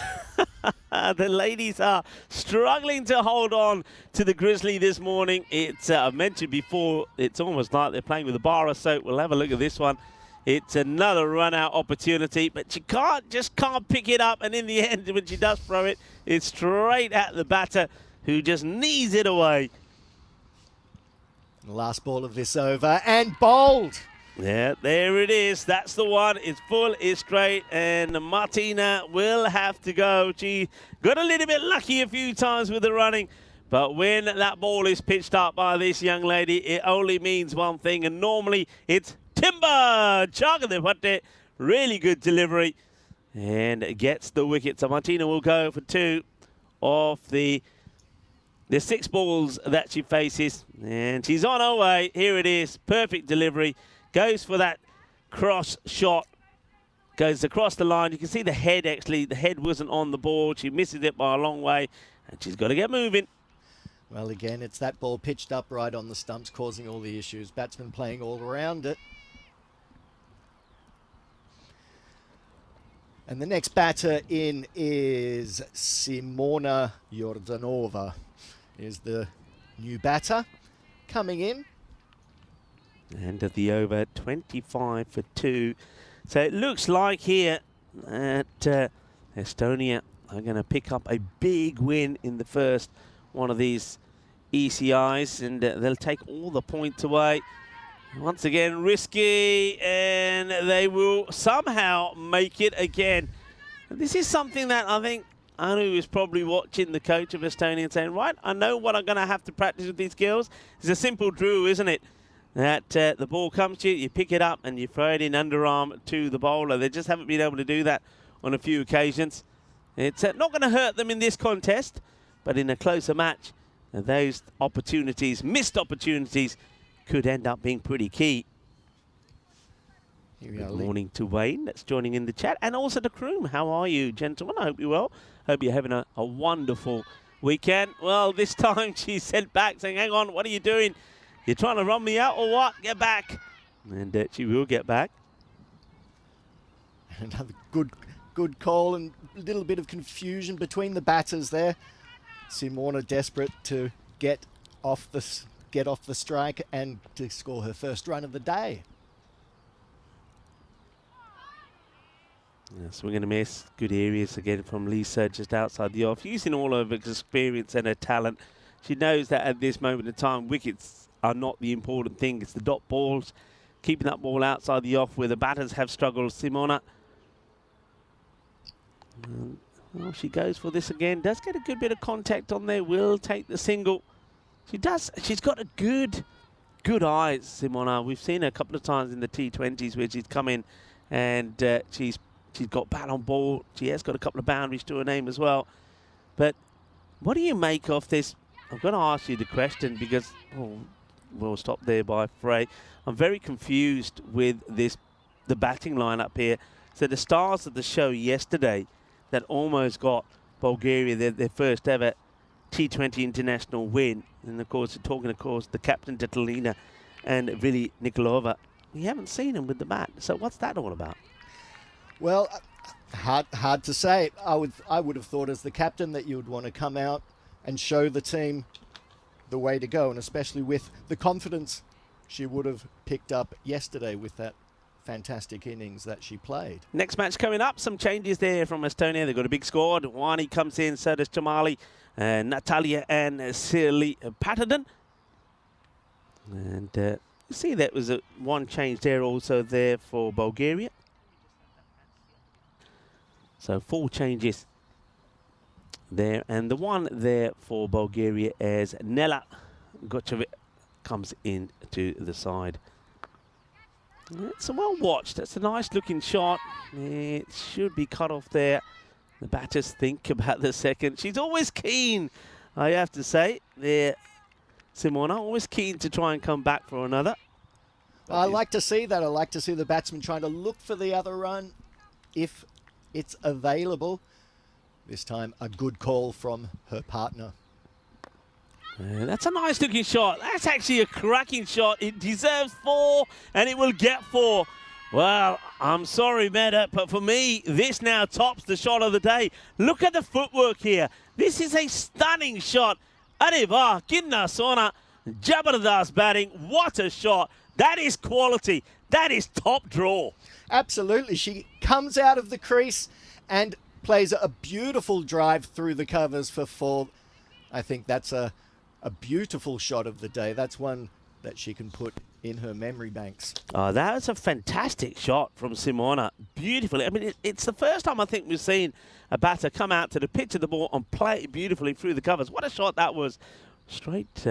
the ladies are struggling to hold on to the Grizzly this morning. It's I've mentioned before, it's almost like they're playing with a bar of soap. We'll have a look at this one. It's another run-out opportunity, but she just can't pick it up. And in the end, when she does throw it, it's straight at the batter, who just knees it away. Last ball of this over, and bowled. Yeah, there it is. That's the one. It's full, it's straight, and Martina will have to go. She got a little bit lucky a few times with the running, but when that ball is pitched up by this young lady, it only means one thing, and normally it's timber. Chagade, really good delivery, and gets the wicket. So Martina will go for 2 off the 6 balls that she faces, and she's on her way. Here it is. Perfect delivery. Goes for that cross shot. Goes across the line. You can see the head, actually. The head wasn't on the ball. She misses it by a long way, and she's got to get moving. Well, again, it's that ball pitched up right on the stumps causing all the issues. Batsman playing all around it. And the next batter in is Simona Jordanova. Is the new batter coming in. End of the over, 25 for 2. So it looks like here that Estonia are going to pick up a big win in the first one of these ECIs, and they'll take all the points away. Once again, risky, and they will somehow make it again. And this is something that I think Anu is probably watching the coach of Estonia and saying, right, I know what I'm going to have to practice with these girls. It's a simple drill, isn't it? That the ball comes to you, you pick it up and you throw it in underarm to the bowler. They just haven't been able to do that on a few occasions. It's not going to hurt them in this contest, but in a closer match, those opportunities, missed opportunities, could end up being pretty key. Good morning to Wayne that's joining in the chat, and also to Kroom. How are you, gentlemen? I hope you're well. Hope you're having a wonderful weekend. Well, this time she sent back saying, hang on, what are you doing? You're trying to run me out or what? Get back. And she will get back. Another good call, and a little bit of confusion between the batters there. Simona desperate to get off the strike and to score her first run of the day. Yes, we're going to miss good areas again from Lisa just outside the off, using all of her experience and her talent. She knows that at this moment in time, wickets are not the important thing. It's the dot balls, keeping that ball outside the off where the batters have struggled. Simona, well, she goes for this again. Does get a good bit of contact on there. Will take the single. She does. She's got a good eye, Simona. We've seen her a couple of times in the T20s where she's come in and she's got bat on ball. She has got a couple of boundaries to her name as well. But what do you make of this? I'm going to ask you the question because we'll stop there by Frey. I'm very confused with the batting lineup here. So the stars of the show yesterday that almost got Bulgaria their first ever T20 international win, and of course, talking the captain Tatalina and Vili Nikolova. We haven't seen them with the bat. So what's that all about? Well, hard to say. I would have thought as the captain that you would want to come out and show the team the way to go, and especially with the confidence she would have picked up yesterday with that fantastic innings that she played. Next match coming up, some changes there from Estonia. They've got a big squad. Wani comes in, so does Jamali, Natalia and Sirli Patterson. And you see that was one change there also there for Bulgaria. So 4 changes there. And the one there for Bulgaria as Nela Gocevic comes into the side. It's well watched. That's a nice looking shot. It should be cut off there. The batters think about the second. She's always keen, I have to say. There, Simona, always keen to try and come back for another. I like to see that. I like to see the batsman trying to look for the other run if it's available. This time, a good call from her partner. That's a nice looking shot. That's actually a cracking shot. It deserves 4 and it will get 4. Well, I'm sorry, Meta, but for me, this now tops the shot of the day. Look at the footwork here. This is a stunning shot. Arriva, Kinna Sona, Jabardast batting. What a shot. That is quality. That is top draw. Absolutely. She comes out of the crease and plays a beautiful drive through the covers for 4. I think that's a beautiful shot of the day. That's one that she can put in her memory banks. Oh, that was a fantastic shot from Simona. Beautifully. I mean, it's the first time I think we've seen a batter come out to the pitch of the ball and play it beautifully through the covers. What a shot that was. Straight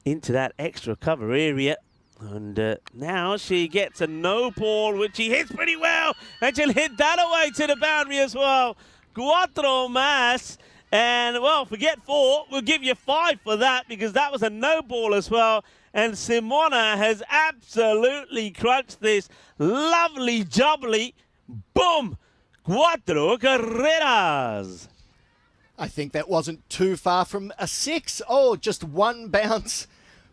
into that extra cover area. And now she gets a no ball, which she hits pretty well. And she'll hit that away to the boundary as well. Cuatro más. And, well, forget 4. We'll give you 5 for that because that was a no ball as well. And Simona has absolutely crunched this. Lovely jubbly. Boom. 4 carreras. I think that wasn't too far from a 6. Oh, just one bounce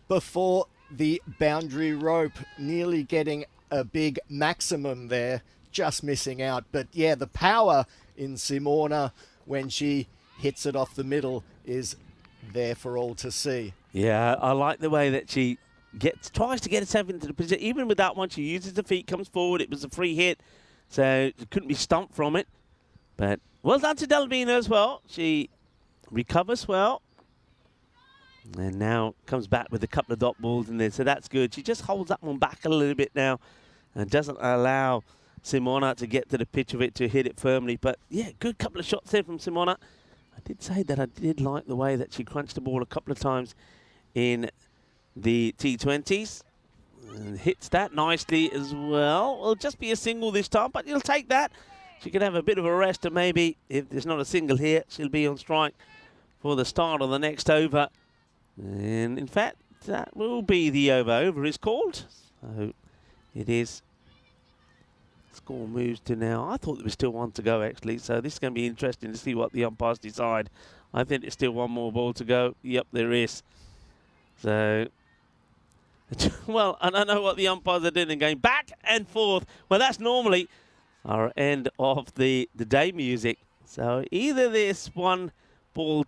before the boundary rope. Nearly getting a big maximum there. Just missing out. But, yeah, the power in Simona when she hits it off the middle is there for all to see. Yeah, I like the way that she tries to get herself into the position. Even with that one, she uses the feet, comes forward. It was a free hit, so she couldn't be stumped from it. But well done to Delvina as well. She recovers well. And now comes back with a couple of dot balls in there, so that's good. She just holds that one back a little bit now and doesn't allow Simona to get to the pitch of it to hit it firmly. But, yeah, good couple of shots there from Simona. I did say that I did like the way that she crunched the ball a couple of times in the T20s. And hits that nicely as well. It'll just be a single this time, but you'll take that. She can have a bit of a rest, and maybe if there's not a single here, she'll be on strike for the start of the next over. And in fact, that will be the over. Over is called. So it is. Score moves to now. I thought there was still 1 to go, actually. So this is going to be interesting to see what the umpires decide. I think there's still 1 more ball to go. Yep, there is. So, well, and I know what the umpires are doing. They're going back and forth. Well, that's normally our end of the day music. So either there's 1 ball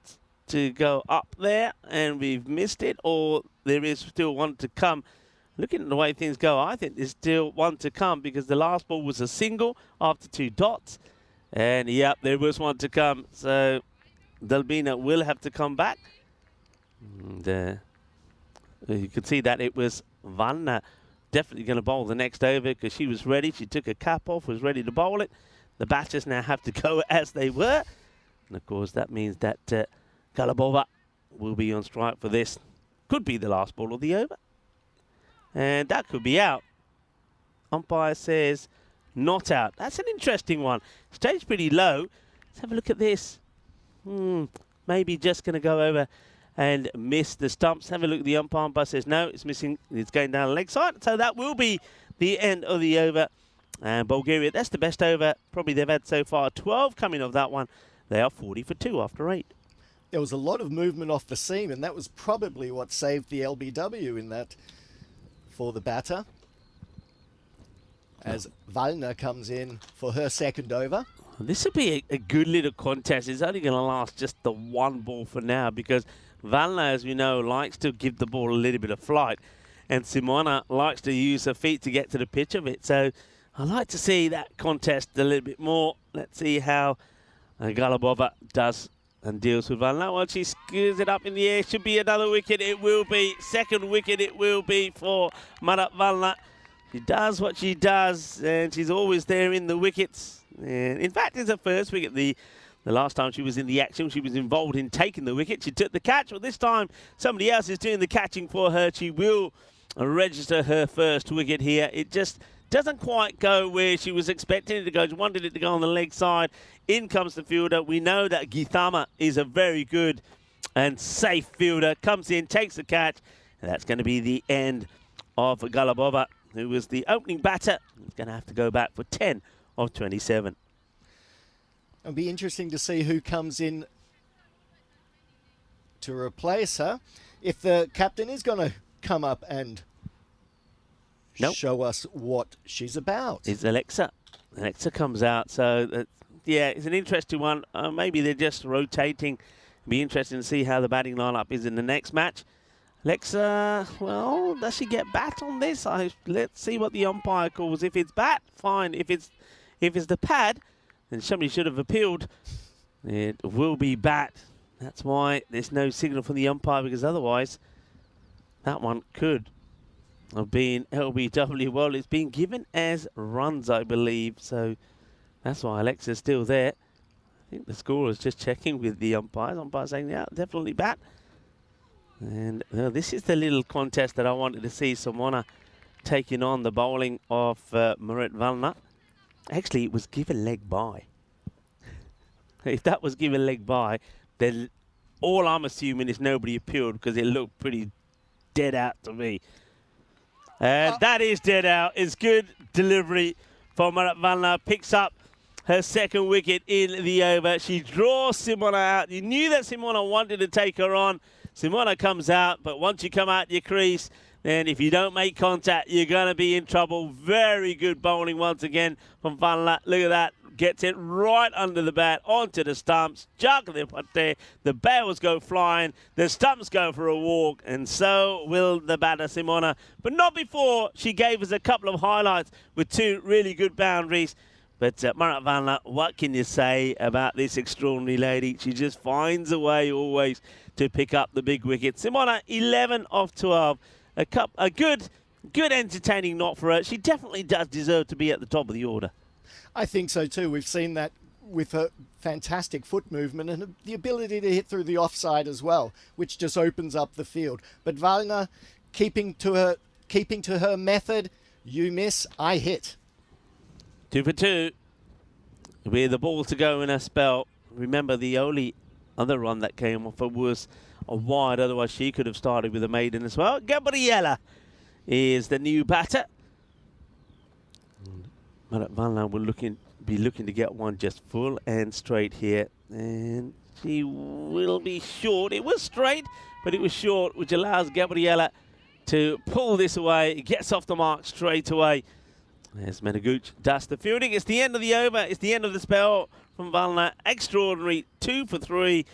to go up there and we've missed it, or there is still 1 to come. Looking at the way things go, I think there's still 1 to come because the last ball was a single after 2 dots. And, yep, there was 1 to come. So Delbina will have to come back. And you can see that it was Vanna definitely going to bowl the next over because she was ready. She took her cap off, was ready to bowl it. The batters now have to go as they were. And, of course, that means that Kalabova will be on strike for this. Could be the last ball of the over. And that could be out. Umpire says not out. That's an interesting one. Stays pretty low. Let's have a look at this. Maybe just going to go over and miss the stumps. Have a look at the umpire. Umpire says no, it's missing. It's going down the leg side. So that will be the end of the over. And Bulgaria, that's the best over probably they've had so far. 12 coming off that one. They are 40 for 2 after 8. There was a lot of movement off the seam, and that was probably what saved the LBW in that for the batter. As Valna comes in for her second over. This will be a good little contest. It's only going to last just the 1 ball for now because Valna, as we know, likes to give the ball a little bit of flight. and Simona likes to use her feet to get to the pitch of it. So I'd like to see that contest a little bit more. Let's see how Galabova does and deals with Valna. Well, she screws it up in the air. Should be another wicket. It will be. Second wicket it will be for Marat Valna. She does what she does, and she's always there in the wickets. And in fact, it's her first wicket. The last time she was in the action, she was involved in taking the wicket. She took the catch, but this time somebody else is doing the catching for her. She will register her first wicket here. It just doesn't quite go where she was expecting it to go. She wanted it to go on the leg side. In comes the fielder. We know that Githama is a very good and safe fielder. Comes in, takes the catch. And that's going to be the end of Galabova, who was the opening batter. He's going to have to go back for 10 of 27. It'll be interesting to see who comes in to replace her. If the captain is going to come up and show us what she's about. It's Alexa. Alexa comes out. So, yeah, it's an interesting one. Maybe they're just rotating. It'll be interesting to see how the batting lineup is in the next match. Alexa, well, does she get bat on this? Let's see what the umpire calls. If it's bat, fine. If it's the pad, then somebody should have appealed. It will be bat. That's why there's no signal from the umpire, because otherwise that one could have been LBW. Well, it's been given as runs, I believe. So that's why Alexa's still there. I think the scorer is just checking with the umpires. Umpire saying, yeah, definitely bat. And this is the little contest that I wanted to see. Simona taking on the bowling of Marit Valna. Actually, it was given leg by. If that was given leg by, then all I'm assuming is nobody appealed, because it looked pretty dead out to me. And that is dead out. It's good delivery for Marat Valna. Picks up her second wicket in the over. She draws Simona out. You knew that Simona wanted to take her on. Simona comes out, but once you come out your crease, then if you don't make contact, you're going to be in trouble. Very good bowling once again from Valna. Look at that. Gets it right under the bat, onto the stumps. Juggling up there. The bails go flying. The stumps go for a walk. And so will the batter, Simona. But not before she gave us a couple of highlights with two really good boundaries. But Marat Valna, what can you say about this extraordinary lady? She just finds a way always to pick up the big wicket. Simona, 11 of 12. A good entertaining knot for her. She definitely does deserve to be at the top of the order. I think so too. We've seen that with her fantastic foot movement and the ability to hit through the offside as well, which just opens up the field. But Valna, keeping to her method, you miss, I hit. 2 for 2 with the ball to go in a spell. Remember, the only other run that came off her was a wide, otherwise she could have started with a maiden as well. Gabriella is the new batter. Marat Valna will be looking to get one just full and straight here. And she will be short. It was straight, but it was short, which allows Gabriella to pull this away. It gets off the mark straight away. There's Meneguch does the fielding. It's the end of the over. It's the end of the spell from Valna. Extraordinary. 2 for 3.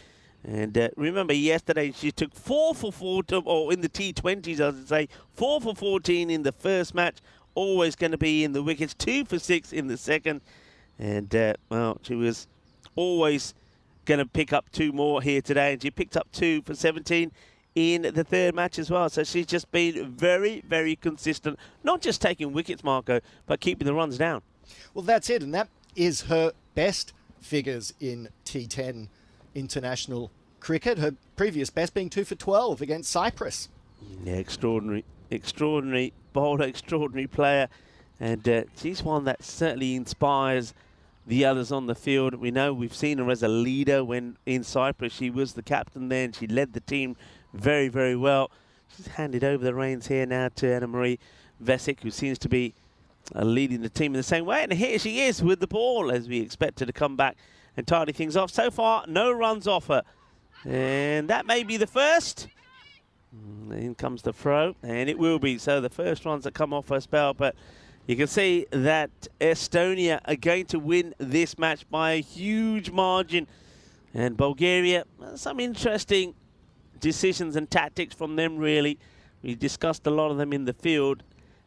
And remember, yesterday she took 4 for 14, or in the T20s, I should say, 4 for 14 in the first match. Always going to be in the wickets. 2 for 6 in the second. And, well, she was always going to pick up 2 more here today. And she picked up 2 for 17 in the third match as well. So she's just been very, very consistent. Not just taking wickets, Marco, but keeping the runs down. Well, that's it. And that is her best figures in T10 international cricket. Her previous best being 2 for 12 against Cyprus. Yeah, extraordinary bowler, extraordinary player. And she's one that certainly inspires the others on the field. We know we've seen her as a leader when in Cyprus. She was the captain there and she led the team very, very well. She's handed over the reins here now to Anna-Marie Vesic, who seems to be leading the team in the same way. And here she is with the ball, as we expect her to come back and tidy things off. So far, no runs off her. And that may be the first. In comes the throw, and it will be. So the first runs that come off her spell, but you can see that Estonia are going to win this match by a huge margin. And Bulgaria, some interesting decisions and tactics from them, really. We discussed a lot of them in the field,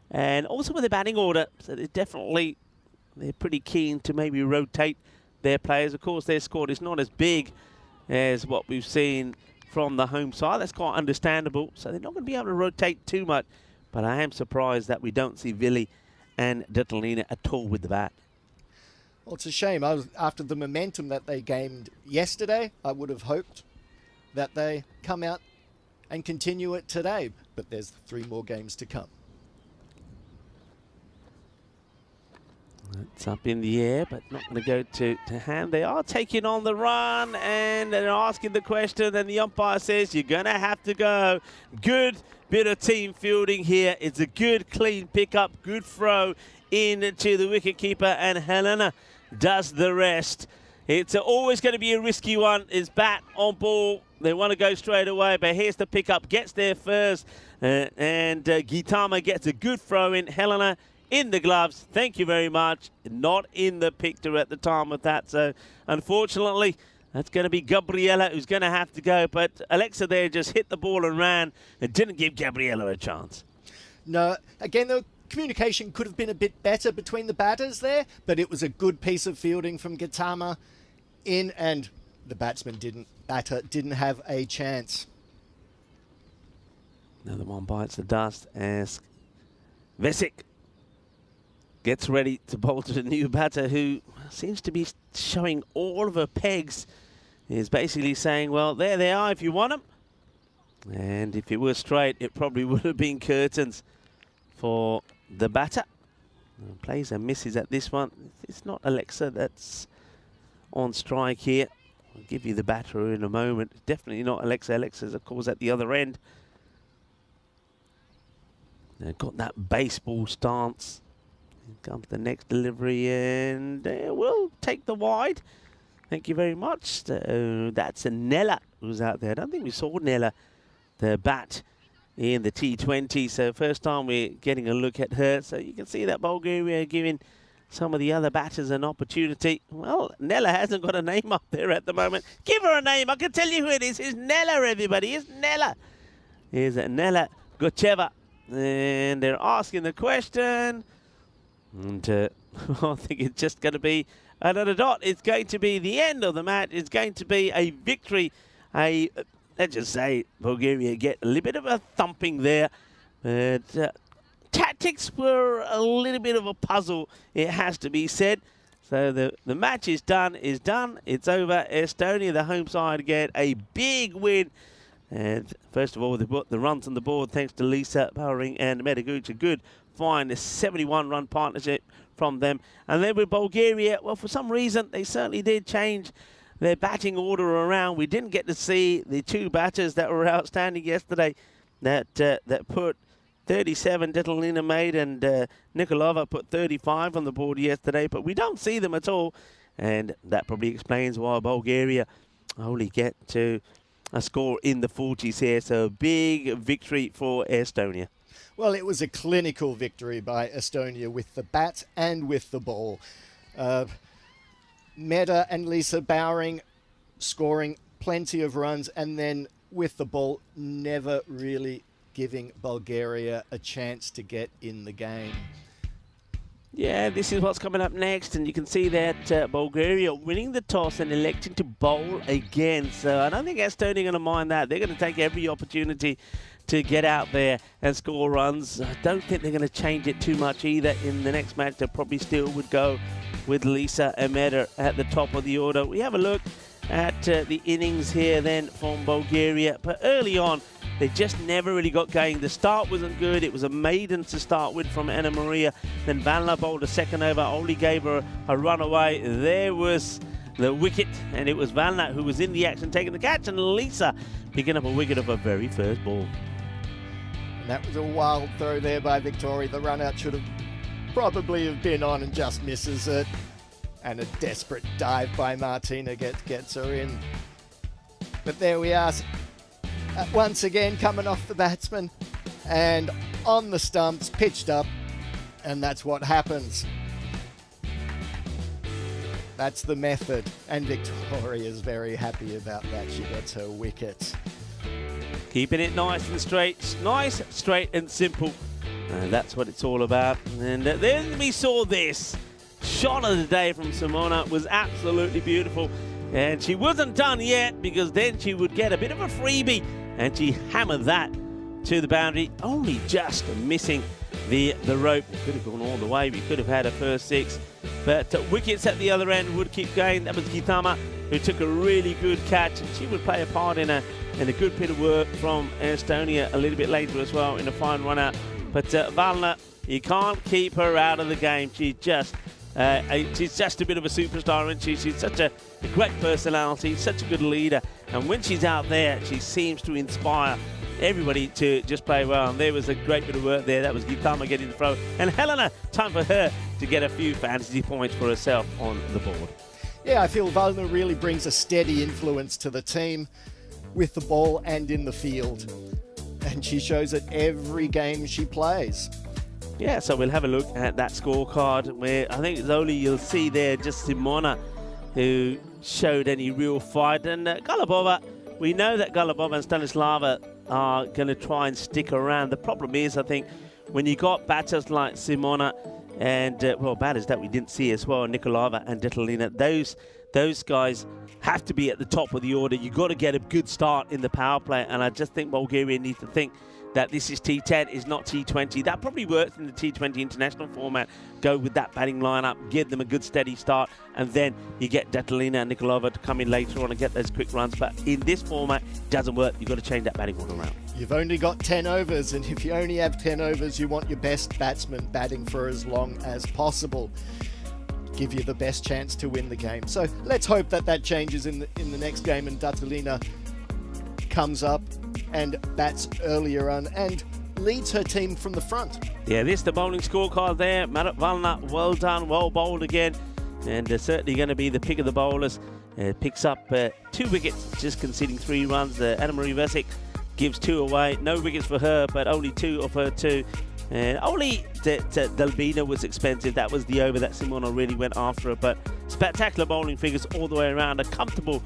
and also with the batting order. So they're pretty keen to maybe rotate their players. Of course, their squad is not as big as what we've seen from the home side. That's quite understandable. So they're not going to be able to rotate too much. But I am surprised that we don't see Vili and Dittelina at all with the bat. Well, it's a shame. After the momentum that they gained yesterday, I would have hoped that they come out and continue it today. But there's 3 more games to come. It's up in the air, but not going to go to hand. They are taking on the run, and they're asking the question, and the umpire says, you're going to have to go. Good bit of team fielding here. It's a good, clean pickup, good throw into the wicketkeeper, and Helena does the rest. It's always going to be a risky one. It's bat on ball. They want to go straight away, but here's the pickup. Gets there first, and Gitama gets a good throw in. Helena in the gloves, thank you very much. Not in the picture at the time of that. So, unfortunately, that's going to be Gabriella who's going to have to go. But Alexa there just hit the ball and ran and didn't give Gabriella a chance. No, again, the communication could have been a bit better between the batters there, but it was a good piece of fielding from Gitama in, and the batsman didn't have a chance. Another one bites the dust as Vesic gets ready to bowl to the new batter, who seems to be showing all of her pegs. Is basically saying, well, there they are if you want them. And if it was straight, it probably would have been curtains for the batter. Plays and misses at this one. It's not Alexa that's on strike here. I'll give you the batter in a moment. Definitely not Alexa. Alexa's, of course, at the other end. They've got that baseball stance. Here comes the next delivery, and we'll take the wide. Thank you very much. So that's Nella who's out there. I don't think we saw Nella, the bat, in the T20. So first time we're getting a look at her. So you can see that Bulgaria giving some of the other batters an opportunity. Well, Nella hasn't got a name up there at the moment. Give her a name. I can tell you who it is. It's Nella, everybody. It's Nella. Here's Nella Gocheva. And they're asking the question. And I think it's just going to be another dot. It's going to be the end of the match. It's going to be a victory. Let's just say Bulgaria get a little bit of a thumping there. But tactics were a little bit of a puzzle, it has to be said. So the match is done. It's over. Estonia, the home side, get a big win. And first of all, they put the runs on the board thanks to Lisa Bowering and Medaguchi. Good, fine, a 71-run partnership from them. And then with Bulgaria, well, for some reason, they certainly did change their batting order around. We didn't get to see the 2 batters that were outstanding yesterday that put 37, Dittelina made, and Nikolova put 35 on the board yesterday, but we don't see them at all. And that probably explains why Bulgaria only get to a score in the 40s here. So big victory for Estonia. Well, it was a clinical victory by Estonia with the bat and with the ball. Meda and Lisa Bowering scoring plenty of runs, and then with the ball never really giving Bulgaria a chance to get in the game. Yeah, this is what's coming up next, and you can see that Bulgaria winning the toss and electing to bowl again. So I don't think Estonia are going to mind that. They're going to take every opportunity to get out there and score runs. I don't think they're going to change it too much either. In the next match, they probably still would go with Lisa and Meda at the top of the order. We have a look at the innings here then from Bulgaria. But early on, they just never really got going. The start wasn't good. It was a maiden to start with from Anna Maria. Then Vanla bowled a second over. Only gave her a run away. There was the wicket, and it was Vanla who was in the action taking the catch, and Lisa picking up a wicket of her very first ball. And that was a wild throw there by Victoria. The run out should have probably have been on and just misses it. And a desperate dive by Martina gets her in. But there we are. Once again, coming off the batsman and on the stumps, pitched up, and that's what happens. That's the method, and Victoria's very happy about that. She gets her wicket. Keeping it nice and straight. Nice, straight and simple. And that's what it's all about. And then we saw this. Shot of the day from Simona was absolutely beautiful. And she wasn't done yet, because then she would get a bit of a freebie. And she hammered that to the boundary, only just missing the rope. It could have gone all the way. We could have had a first 6. But wickets at the other end would keep going. That was Gitama, who took a really good catch. And she would play a part in a good bit of work from Estonia a little bit later as well in a fine run out. But Valna, you can't keep her out of the game. She's just a bit of a superstar, and she's such a great personality, such a good leader. And when she's out there, she seems to inspire everybody to just play well. And there was a great bit of work there. That was Gitama getting the throw. And Helena, time for her to get a few fantasy points for herself on the board. Yeah, I feel Valna really brings a steady influence to the team with the ball and in the field. And she shows it every game she plays. Yeah, so we'll have a look at that scorecard, where I think it's only you'll see there just Simona who showed any real fight. And Galabova, we know that Galabova and Stanislava are going to try and stick around. The problem is, I think, when you got batters like Simona and, batters that we didn't see as well, Nikolava and Detalina, those guys have to be at the top of the order. You've got to get a good start in the power play, and I just think Bulgaria needs to think that this is T10, is not T20. That probably works in the T20 international format. Go with that batting lineup, give them a good steady start, and then you get Detalina and Nikolova to come in later on and get those quick runs. But in this format, it doesn't work. You've got to change that batting order around. You've only got 10 overs, and if you only have 10 overs, you want your best batsman batting for as long as possible. Give you the best chance to win the game. So let's hope that changes in the next game, and Detalina comes up and bats earlier on and leads her team from the front. Yeah, this is the bowling scorecard there. Marat Valna, well done, well bowled again, and certainly going to be the pick of the bowlers. Picks up 2 wickets, just conceding 3 runs. Anna-Marie Vesic gives 2 away. No wickets for her, but only 2 of her 2. And only Delbina was expensive. That was the over that Simona really went after her. But spectacular bowling figures all the way around. A comfortable,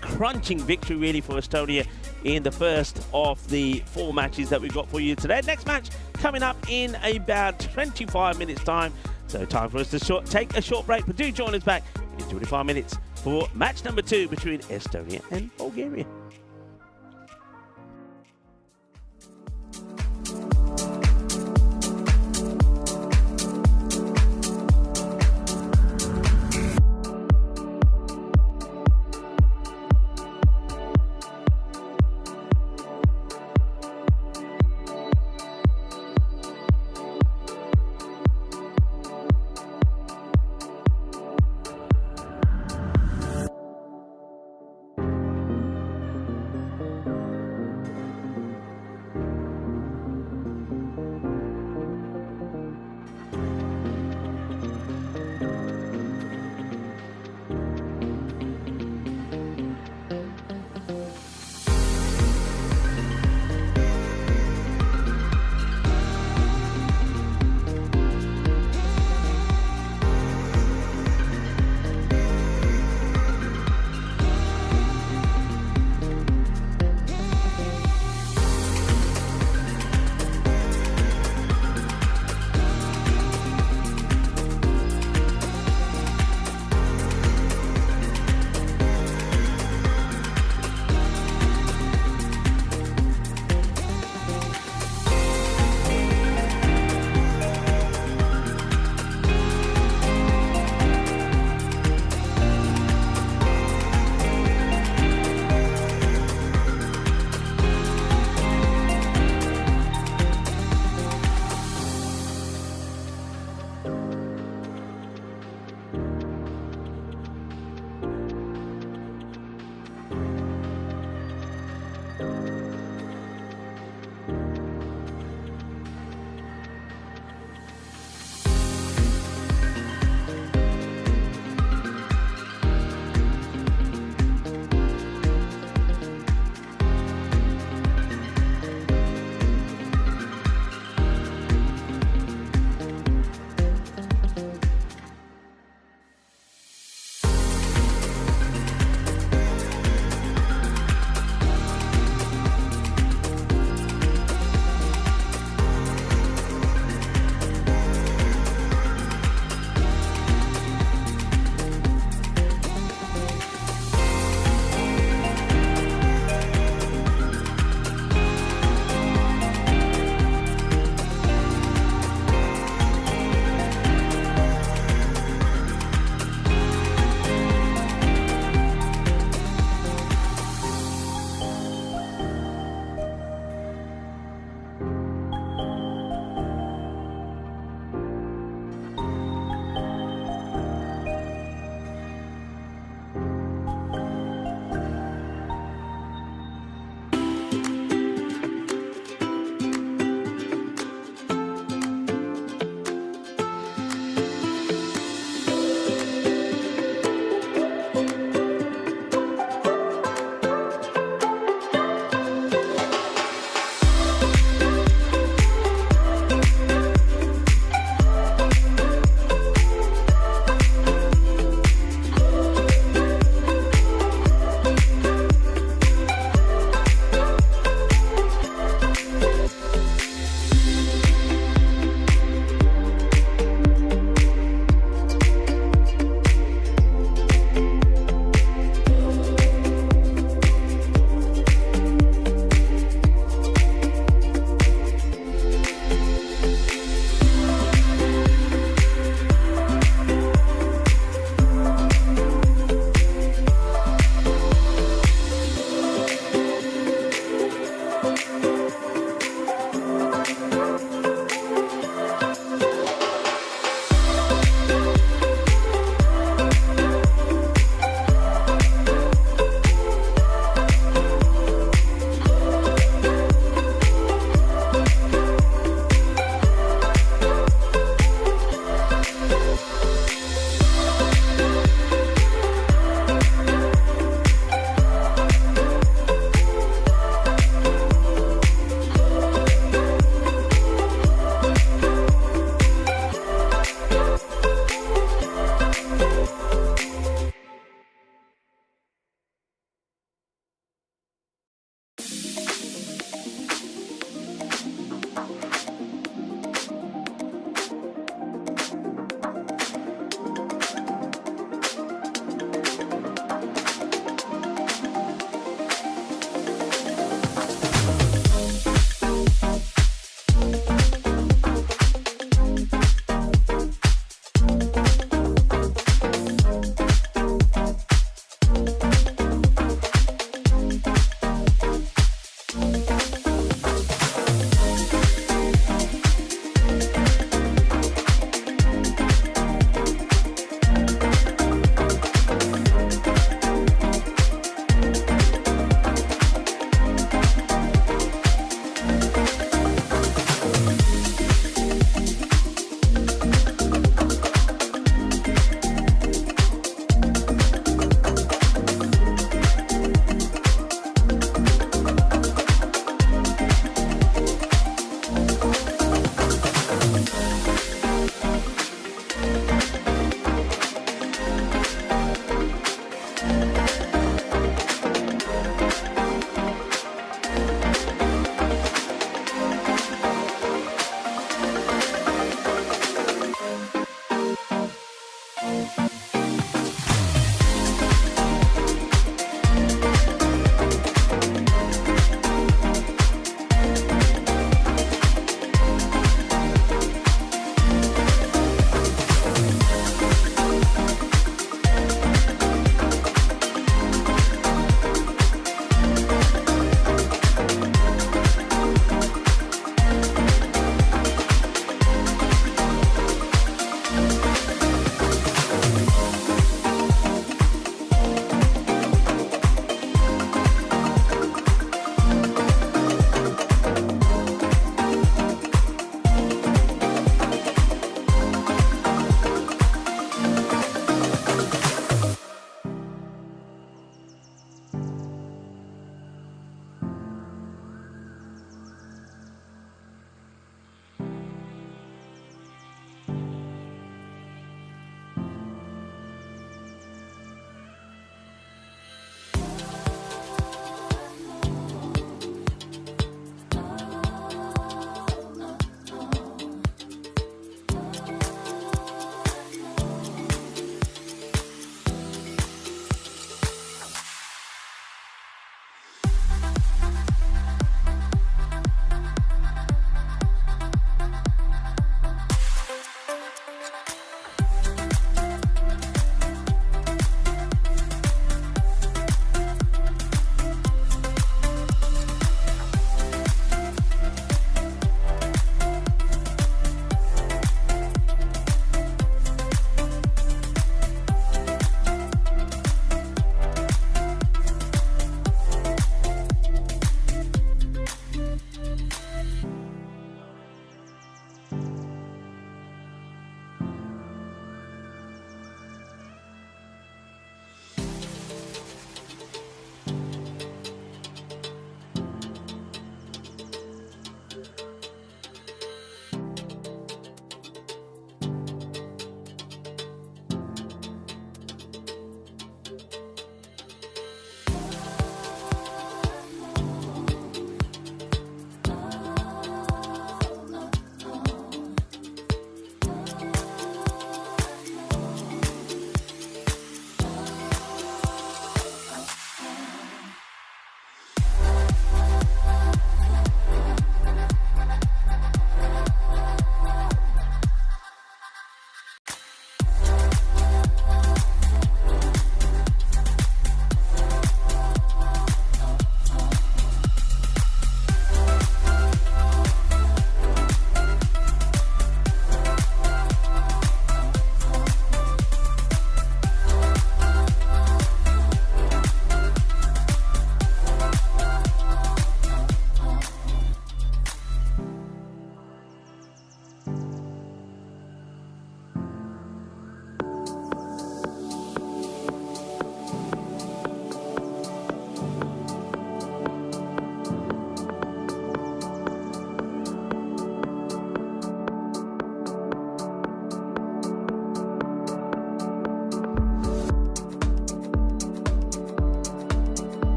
crunching victory really for Estonia in the first of the 4 matches that we've got for you today. Next match coming up in about 25 minutes time. So time for us to take a short break. But do join us back in 25 minutes for match number 2 between Estonia and Bulgaria.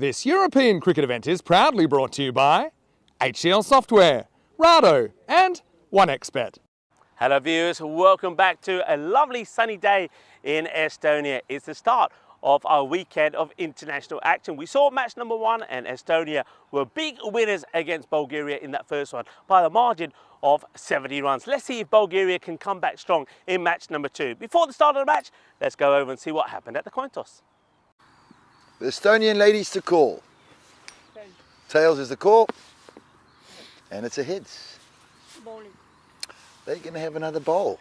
This European cricket event is proudly brought to you by HCL Software, Rado and 1xBet. Hello viewers, welcome back to a lovely sunny day in Estonia. It's the start of our weekend of international action. We saw match number 1 and Estonia were big winners against Bulgaria in that first one by the margin of 70 runs. Let's see if Bulgaria can come back strong in match number 2. Before the start of the match, let's go over and see what happened at the coin toss. The Estonian ladies to call. Tails is the call. And it's a heads. Bowling. They're going to have another bowl.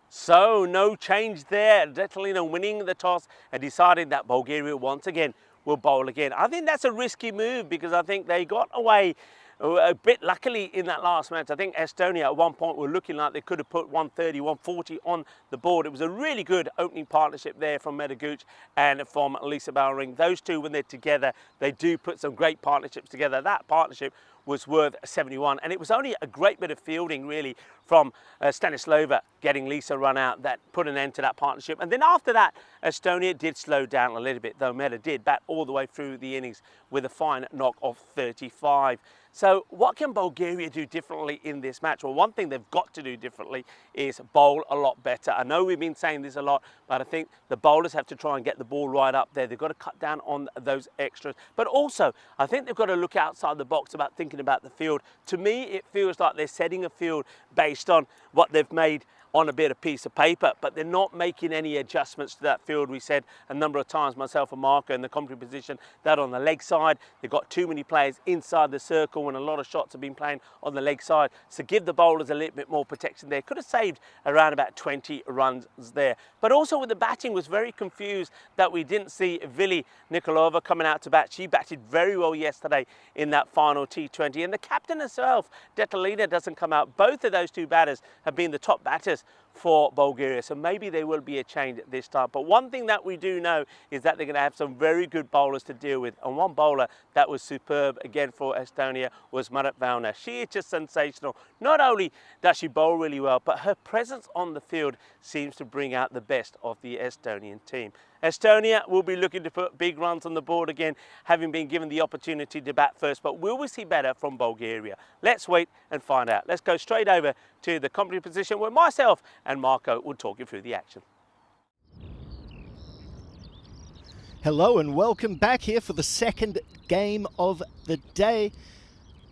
So no change there. Detalina winning the toss and deciding that Bulgaria once again will bowl again. I think that's a risky move because I think they got away a bit luckily in that last match. I think Estonia at one point were looking like they could have put 130, 140 on the board. It was a really good opening partnership there from Meda Guc and from Lisa Bowring. Those two, when they're together, they do put some great partnerships together. That partnership was worth 71, and it was only a great bit of fielding really from Stanislava getting Lisa run out that put an end to that partnership. And then after that, Estonia did slow down a little bit, though Meda did bat all the way through the innings with a fine knock of 35. So what can Bulgaria do differently in this match? Well, one thing they've got to do differently is bowl a lot better. I know we've been saying this a lot, but I think the bowlers have to try and get the ball right up there. They've got to cut down on those extras. But also, I think they've got to look outside the box about thinking about the field. To me, it feels like they're setting a field based on what they've made on a bit of piece of paper, but they're not making any adjustments to that field. We said a number of times, myself and Marco, in the commentary position, that on the leg side, they've got too many players inside the circle when a lot of shots have been playing on the leg side. So give the bowlers a little bit more protection there. Could have saved around about 20 runs there. But also with the batting, was very confused that we didn't see Vili Nikolova coming out to bat. She batted very well yesterday in that final T20. And the captain herself, Detalina, doesn't come out. Both of those two batters have been the top batters for Bulgaria, so maybe there will be a change at this time. But one thing that we do know is that they're going to have some very good bowlers to deal with, and one bowler that was superb again for Estonia was Marit Valner. She is just sensational. Not only does she bowl really well, but her presence on the field seems to bring out the best of the Estonian team. Estonia will be looking to put big runs on the board again, having been given the opportunity to bat first, but will we see better from Bulgaria? Let's wait and find out. Let's go straight over to the commentary position where myself and Marco will talk you through the action. Hello and welcome back here for the second game of the day,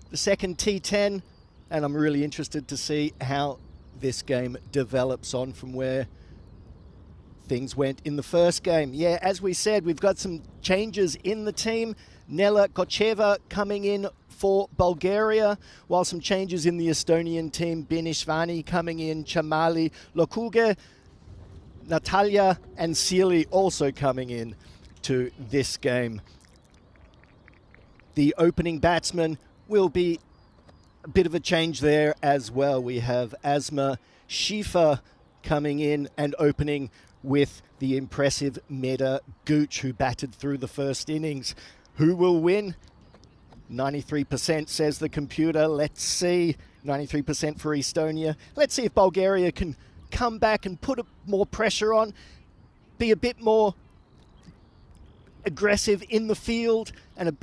the second T10, and I'm really interested to see how this game develops on from where things went in the first game. Yeah, as we said, we've got some changes in the team. Nela Kocheva coming in for Bulgaria, while some changes in the Estonian team. Binishvani coming in, Chamali, Lokuge, Natalia and Sealy also coming in to this game. The opening batsman will be a bit of a change there as well. We have Asma Shifa coming in and opening with the impressive Meda Guc, who batted through the first innings. Who will win? 93% says the computer. Let's see. 93% for Estonia. Let's see if Bulgaria can come back and put more pressure on, be a bit more aggressive in the field and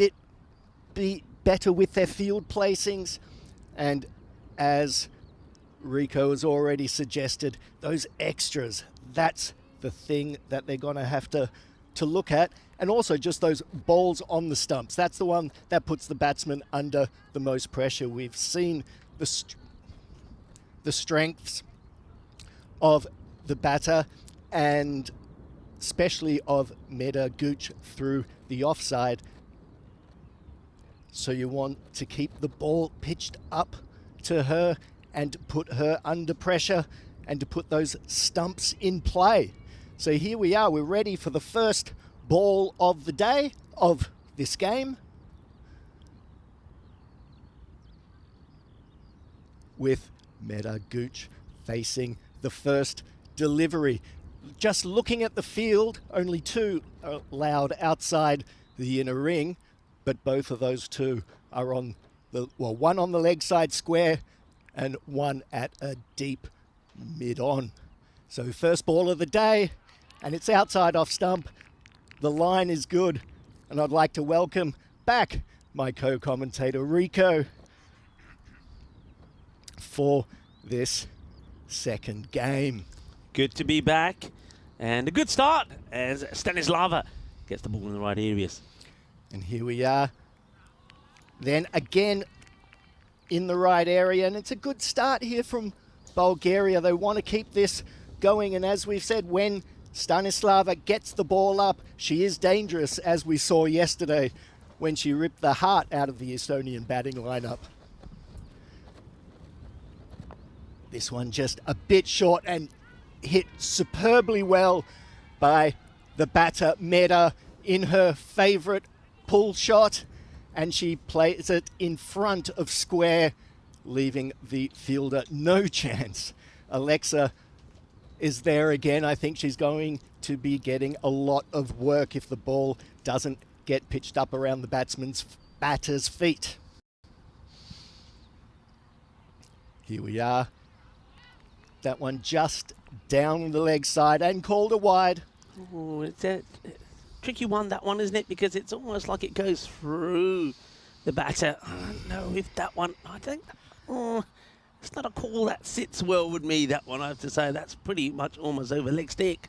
be better with their field placings. And as Rico has already suggested, those extras, that's the thing that they're going to have to look at. And also just those balls on the stumps. That's the one that puts the batsman under the most pressure. We've seen the strengths of the batter and especially of Meda Guc through the offside. So you want to keep the ball pitched up to her and put her under pressure and to put those stumps in play. So here we are, we're ready for the first ball of the day of this game, with Meda Guc facing the first delivery. Just looking at the field, only two are allowed outside the inner ring, but both of those two are on the, well, one on the leg side square and one at a deep mid-on. So first ball of the day, and it's outside off stump. the line is good. And I'd like to welcome back my co-commentator, Rico, for this second game. Good to be back. And a good start as Stanislava gets the ball in the right areas. And here we are. Then again in the right area. And it's a good start here from Bulgaria. They want to keep this going. And as we've said, when Stanislava gets the ball up, she is dangerous, as we saw yesterday when she ripped the heart out of the Estonian batting lineup. This one just a bit short and hit superbly well by the batter Meda in her favourite pull shot, and she plays it in front of square, leaving the fielder no chance. Alexa is there again. I think she's going to be getting a lot of work if the ball doesn't get pitched up around the batter's feet. Here we are. That one just down the leg side and called a wide. Oh, it's a tricky one, that one, isn't it? Because it's almost like it goes through the batter. I don't know if that one, I think, it's not a call that sits well with me, that one, I have to say. That's pretty much almost over leg stick.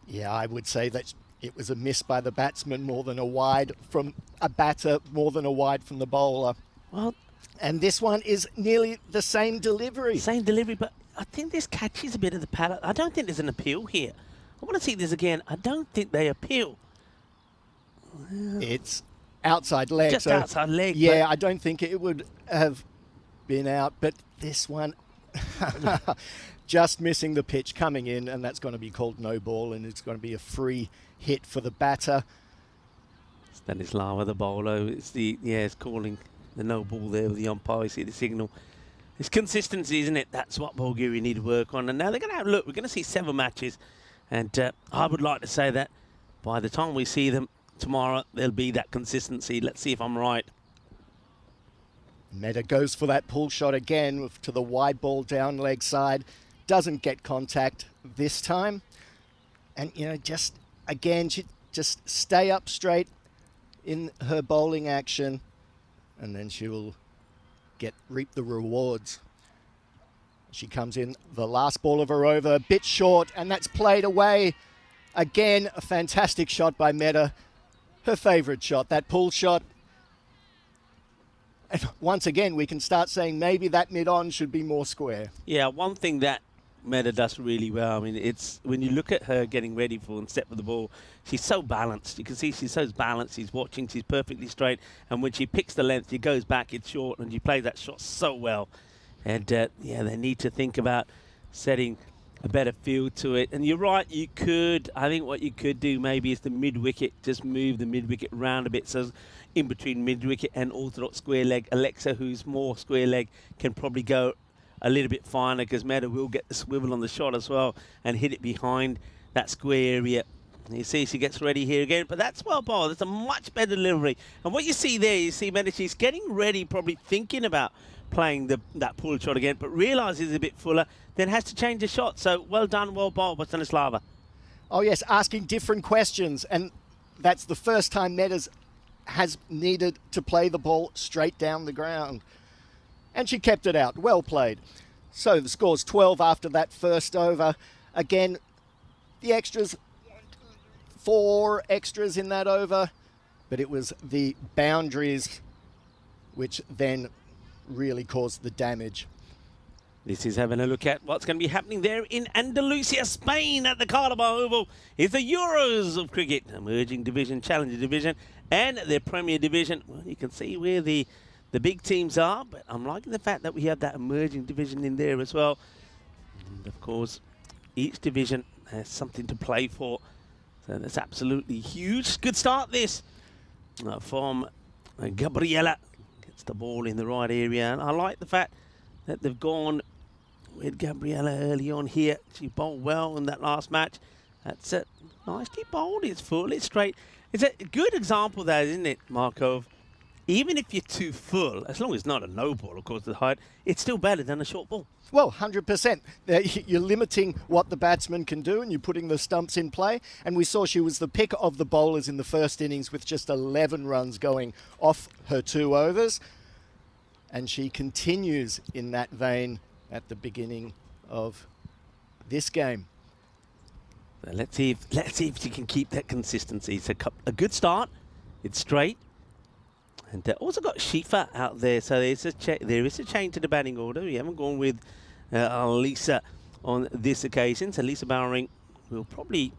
Yeah, I would say that it was a miss by the batsman more than a wide from a batter, more than a wide from the bowler. Well, and this one is nearly the same delivery. Same delivery, but I think this catches a bit of the palate. I don't think there's an appeal here. I want to see this again. I don't think they appeal. It's outside leg. Just outside leg. Yeah, I don't think it would have been out, but this one just missing the pitch coming in, and that's going to be called no ball, and it's going to be a free hit for the batter. Stanislava, the bowler, it's calling the no ball there with the umpire. You see the signal. It's consistency, isn't it? That's what Bulgaria need to work on. And now they're going to have, look, we're going to see 7 matches. And I would like to say that by the time we see them tomorrow, there'll be that consistency. Let's see if I'm right. Meda goes for that pull shot again to the wide ball down leg side. Doesn't get contact this time. And, you know, just, again, she just stay up straight in her bowling action. And then she will reap the rewards. She comes in, the last ball of her over, a bit short, and that's played away. Again, a fantastic shot by Meda. Her favourite shot, that pull shot. And once again, we can start saying maybe that mid-on should be more square. Yeah, one thing that Meda does really well, I mean, it's when you look at her getting ready for and set for the ball, she's so balanced. You can see she's so balanced. She's watching, she's perfectly straight. And when she picks the length, she goes back, it's short, and she plays that shot so well. And, yeah, they need to think about setting a better feel to it. And you're right, I think what you could do maybe is the mid-wicket, just move the mid-wicket round a bit. So in between mid-wicket and orthodox square leg, Alexa, who's more square leg, can probably go a little bit finer because Meda will get the swivel on the shot as well and hit it behind that square area. You see she gets ready here again, but that's well bowled. It's a much better delivery. And what you see there, you see Meda, she's getting ready, probably thinking about playing that pull shot again, but realises a bit fuller, then has to change the shot. So well done, well bowled by Stanislava. Oh yes, asking different questions, and that's the first time Meda has needed to play the ball straight down the ground. And she kept it out. Well played. So the score's 12 after that first over. Again, the extras, 4 extras in that over, but it was the boundaries which then really caused the damage. This is having a look at what's going to be happening there in Andalusia, Spain, at the Carabao Oval. It's the Euros of cricket, emerging division, challenger division, and their Premier Division. Well, you can see where the big teams are, but I'm liking the fact that we have that emerging division in there as well. And of course, each division has something to play for. So that's absolutely huge. Good start this from Gabriela. Gets the ball in the right area. And I like the fact that they've gone with Gabriela early on here. She bowled well in that last match. That's it. Nicely bowled. It's full. It's straight. It's a good example there, isn't it, Marco, of even if you're too full, as long as it's not a low ball, of course, the height, it's still better than a short ball. Well, 100%. You're limiting what the batsman can do and you're putting the stumps in play. And we saw she was the pick of the bowlers in the first innings with just 11 runs going off her 2 overs. And she continues in that vein at the beginning of this game. So let's see if she can keep that consistency. It's a good start. It's straight. And also got Shifa out there, so there is a change to the batting order. We haven't gone with Lisa on this occasion. So Lisa Bowering will probably,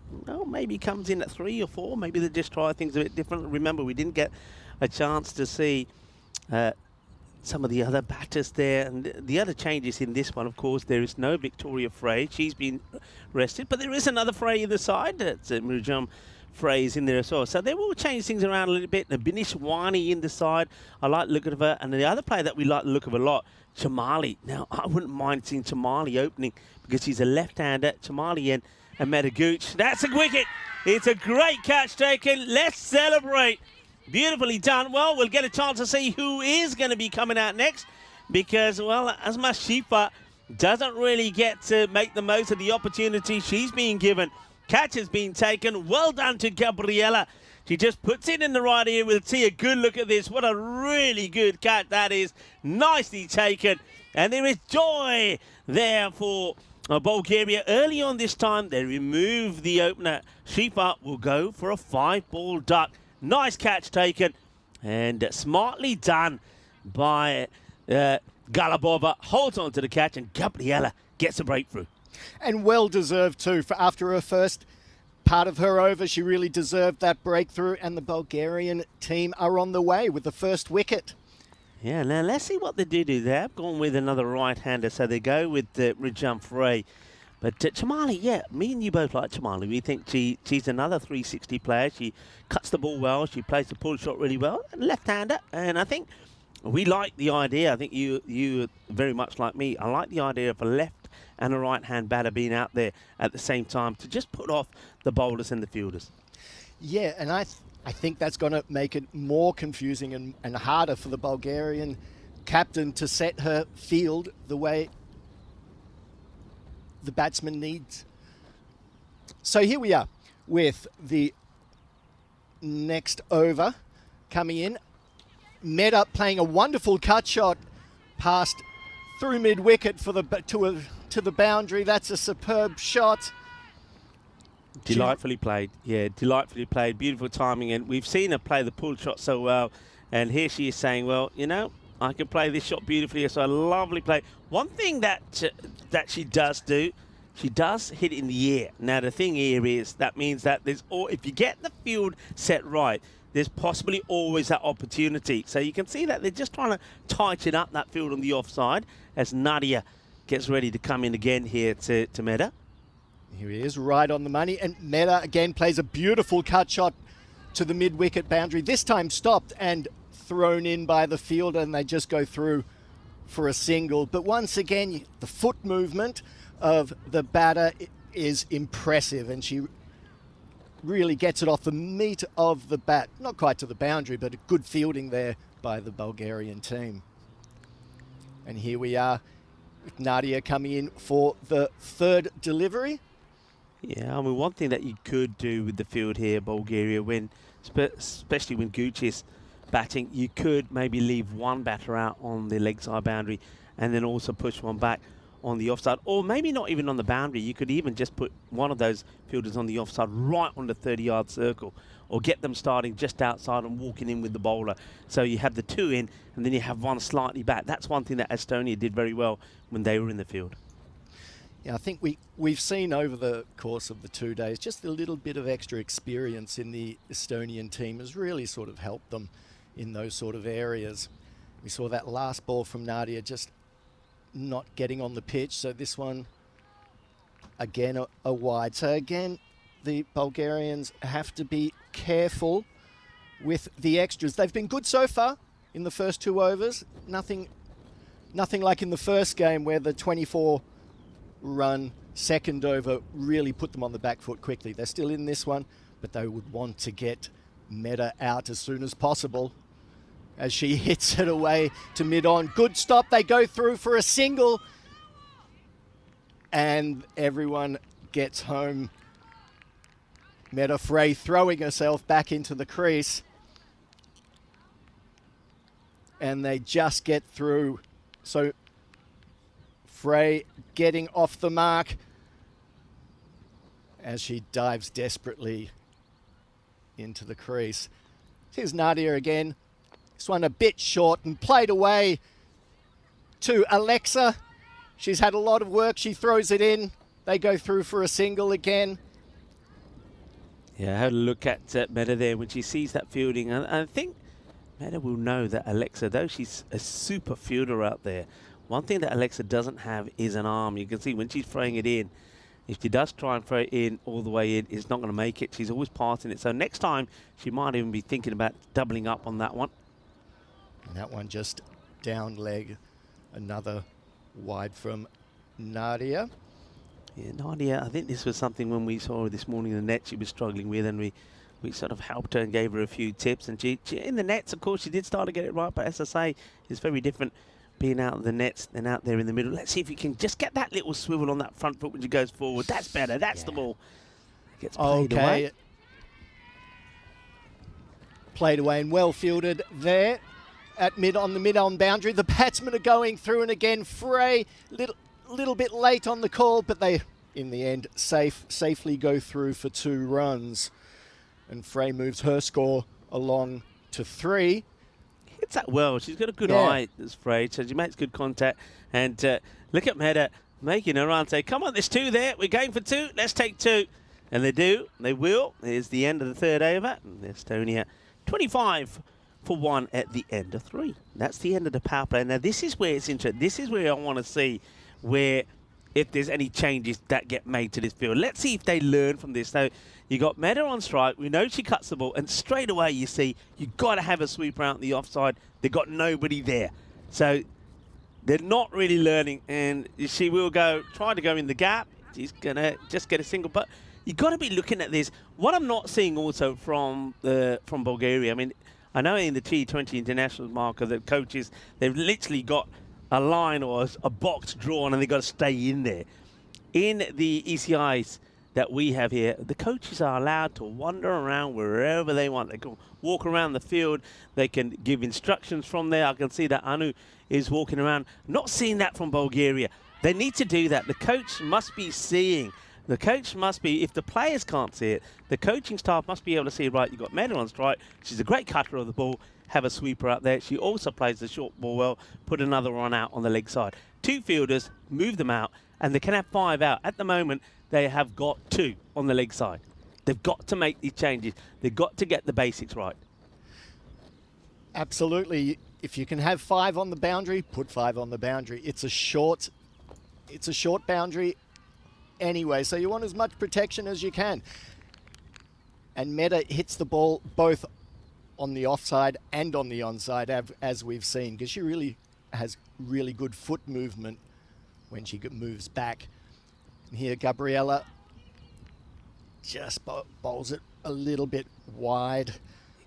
maybe comes in at 3 or 4. Maybe they just try things a bit different. Remember, we didn't get a chance to see some of the other batters there. And the other changes in this one, of course, there is no Victoria Frey. She's been rested, but there is another Frey in the side. That's Murjam Frey's in there as well. So they will change things around a little bit. Binish Wani in the side. I like the look of her. And the other player that we like the look of a lot, Chamali. Now, I wouldn't mind seeing Chamali opening because he's a left-hander. Chamali and Metagooch. That's a wicket. It's a great catch taken. Let's celebrate. Beautifully done. Well, we'll get a chance to see who is going to be coming out next because, well, Asma Shifa doesn't really get to make the most of the opportunity she's being given. Catch has been taken. Well done to Gabriella. She just puts it in the right ear. We'll see a good look at this. What a really good catch that is. Nicely taken. And there is joy there for Bulgaria. Early on this time, they remove the opener. Shifa will go for a 5-ball duck. Nice catch taken. And smartly done by Galabova. Holds on to the catch and Gabriella gets a breakthrough. And well deserved too. For after her first part of her over, she really deserved that breakthrough. And the Bulgarian team are on the way with the first wicket. Yeah, now let's see what they do. They have gone with another right-hander, so they go with Rijam Frey. But Chamali, yeah, me and you both like Chamali. We think she's another 360 player. She cuts the ball well. She plays the pull shot really well. Left-hander, and I think we like the idea. I think you very much like me. I like the idea of a left and a right-hand batter being out there at the same time to just put off the bowlers and the fielders. Yeah, and I think that's going to make it more confusing and harder for the Bulgarian captain to set her field the way the batsman needs. So here we are with the next over coming in. Mehta playing a wonderful cut shot past through mid-wicket for to the boundary. That's a superb shot. Delightfully played. Yeah, delightfully played. Beautiful timing. And we've seen her play the pull shot so well. And here she is saying, well, I can play this shot beautifully. So a lovely play. One thing that she does do, she does hit it in the air. Now, the thing here is that means that if you get the field set right, there's possibly always that opportunity. So you can see that they're just trying to tighten up that field on the offside as Nadia gets ready to come in again here to Mehta. Here he is, right on the money. And Mehta again plays a beautiful cut shot to the mid-wicket boundary. This time stopped and thrown in by the fielder, and they just go through for a single. But once again, the foot movement of the batter is impressive, and she really gets it off the meat of the bat. Not quite to the boundary, but a good fielding there by the Bulgarian team. And here we are with Nadia coming in for the third delivery. Yeah, I mean, one thing that you could do with the field here, Bulgaria, especially when Gooch is batting, you could maybe leave one batter out on the leg side boundary and then also push one back on the offside, or maybe not even on the boundary. You could even just put one of those fielders on the offside right on the 30-yard circle, or get them starting just outside and walking in with the bowler. So you have the two in, and then you have one slightly back. That's one thing that Estonia did very well when they were in the field. Yeah, I think we've seen over the course of the 2 days, just a little bit of extra experience in the Estonian team has really sort of helped them in those sort of areas. We saw that last ball from Nadia just not getting on the pitch. So this one, again, a wide. So again, the Bulgarians have to be careful with the extras. They've been good so far in the first 2 overs. Nothing like in the first game where the 24-run second over really put them on the back foot quickly. They're still in this one, but they would want to get Mehta out as soon as possible. as she hits it away to mid-on. Good stop. They go through for a single. And everyone gets home. Meta Frey throwing herself back into the crease. And they just get through. So Frey getting off the mark as she dives desperately into the crease. Here's Nadia again. This one a bit short and played away to Alexa. She's had a lot of work. She throws it in. They go through for a single again. Yeah, I had a look at Meta there when she sees that fielding. And I think Meta will know that Alexa, though she's a super fielder out there, one thing that Alexa doesn't have is an arm. You can see when she's throwing it in, if she does try and throw it in all the way in, it's not going to make it. She's always passing it. So next time, she might even be thinking about doubling up on that one. And that one just down leg. Another wide from Nadia. Yeah, Nadia, I think this was something when we saw her this morning in the net she was struggling with, and we sort of helped her and gave her a few tips. And she in the nets, of course, she did start to get it right, but as I say, it's very different being out of the nets than out there in the middle. Let's see if you can just get that little swivel on that front foot when she goes forward. That's better. That's the ball. Gets played away. Played away and well fielded there at on the mid-on boundary. The batsmen are going through, and again, Frey, little bit late on the call, but they, in the end, safely go through for 2 runs. And Frey moves her score along to 3. Hits that well. She's got a good eye, this Frey, so she makes good contact. And look at Meta making her run. Say, come on, there's 2 there. We're going for 2. Let's take 2. And they do. They will. Here's the end of the 3rd over. And Estonia 25 for 1 at the end of 3. That's the end of the power play. Now, this is where it's interesting. This is where I want to see where if there's any changes that get made to this field. Let's see if they learn from this. So you got Meta on strike. We know she cuts the ball. And straight away, you see, you've got to have a sweeper out in the offside. They've got nobody there. So they're not really learning. And she will try to go in the gap. She's going to just get a single. But you've got to be looking at this. What I'm not seeing also from Bulgaria, I mean, I know in the T20 international marker, the coaches, they've literally got a line or a box drawn and they've got to stay in there. In the ECIs that we have here, the coaches are allowed to wander around wherever they want. They can walk around the field. They can give instructions from there. I can see that Anu is walking around. Not seeing that from Bulgaria. They need to do that. The coach must be seeing. The coach must be, if the players can't see it, the coaching staff must be able to see, right, you've got Meta on strike. She's a great cutter of the ball. Have a sweeper out there. She also plays the short ball well. Put another one out on the leg side. 2 fielders, move them out, and they can have 5 out. At the moment, they have got 2 on the leg side. They've got to make these changes. They've got to get the basics right. Absolutely. If you can have 5 on the boundary, put 5 on the boundary. It's a short boundary anyway, so you want as much protection as you can. And Meta hits the ball both on the offside and on the onside, as we've seen, because she really has really good foot movement when she moves back. And here, Gabriella just bowls it a little bit wide.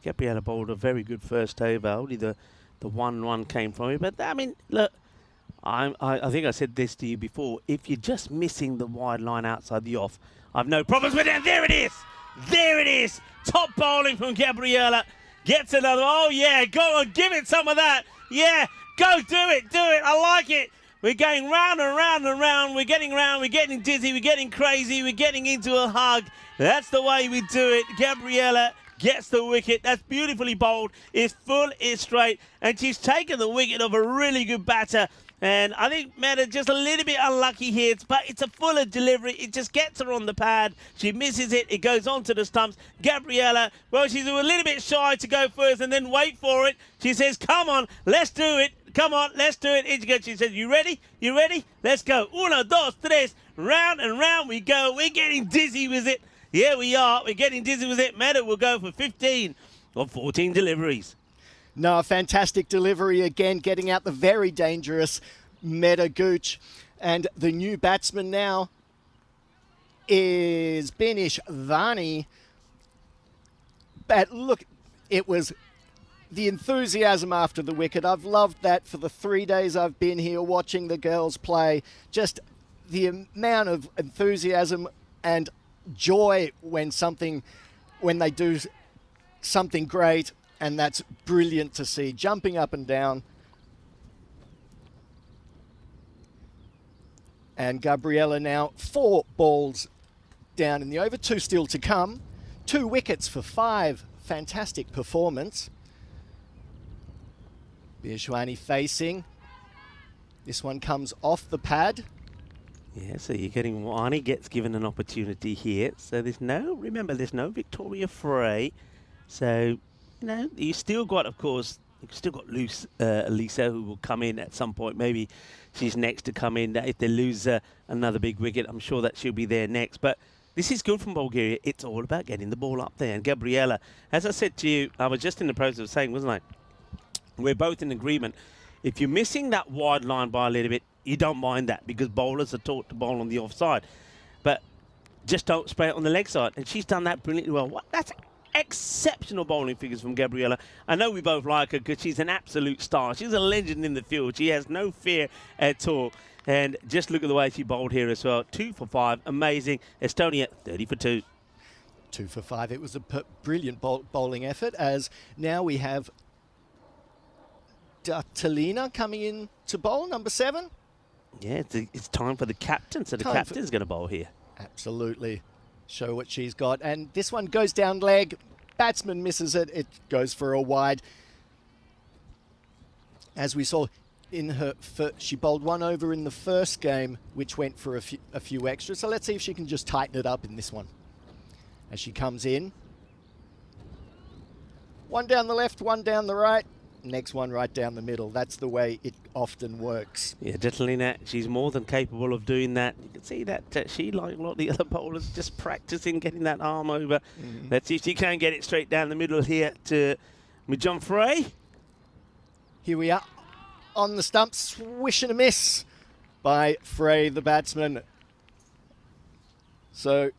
Gabriella bowled a very good first over. Only the 1-1 came from it. But, I mean, look, I think I said this to you before. If you're just missing the wide line outside the off, I've no problems with it. There it is. There it is. Top bowling from Gabriella. Gets another. Oh, yeah. Go on. Give it some of that. Yeah. Go do it. Do it. I like it. We're going round and round and round. We're getting round. We're getting dizzy. We're getting crazy. We're getting into a hug. That's the way we do it. Gabriella gets the wicket. That's beautifully bowled. It's full. It's straight. And she's taken the wicket of a really good batter. And I think Meta just a little bit unlucky here, but it's a fuller delivery. It just gets her on the pad. She misses it. It goes onto the stumps. Gabriella, well, she's a little bit shy to go first and then wait for it. She says, come on, let's do it. Come on, let's do it. Here she goes. She says, you ready? You ready? Let's go. 1, 2, 3. Round and round we go. We're getting dizzy with it. Yeah, we are. We're getting dizzy with it. Meta will go for 15 of 14 deliveries. No, a fantastic delivery again, getting out the very dangerous Meta Gooch. And the new batsman now is Binish Vani. But look, it was the enthusiasm after the wicket. I've loved that for the 3 days I've been here watching the girls play. Just the amount of enthusiasm and joy when they do something great, and that's brilliant to see. Jumping up and down. And Gabriella now 4 balls down in the over, 2 still to come. 2 wickets for 5. Fantastic performance. Birshwani facing. This one comes off the pad. Yeah, so you're getting Wani gets given an opportunity here. So there's no Victoria Frey. So, you still got, of course, you've still got Lisa, who will come in at some point. Maybe she's next to come in. If they lose another big wicket, I'm sure that she'll be there next. But this is good from Bulgaria. It's all about getting the ball up there. And Gabriella, as I said to you, I was just in the process of saying, wasn't I? We're both in agreement. If you're missing that wide line by a little bit, you don't mind that because bowlers are taught to bowl on the offside. But just don't spray it on the leg side. And she's done that brilliantly well. That's exceptional bowling figures from Gabriella. I know we both like her because she's an absolute star. She's a legend in the field. She has no fear at all. And just look at the way she bowled here as well. 2 for 5. Amazing. Estonia, 30 for 2. 2 for 5. It was a brilliant bowling effort, as now we have Datalina coming in to bowl, number 7. Yeah, it's time for the captain. So the captain's going to bowl here. Absolutely. Show what she's got. And this one goes down leg. Batsman misses it. It goes for a wide. As we saw in her she bowled 1 over in the first game, which went for a few extras. So let's see if she can just tighten it up in this one. As she comes in. 1 down the left, 1 down the right. Next one right down the middle. That's the way it often works. Yeah, Datalina, she's more than capable of doing that. You can see that she, like a lot of the other bowlers, just practicing getting that arm over. Let's see if she can get it straight down the middle here to John Frey. Here we are on the stump, swish and a miss by Frey, the batsman. So,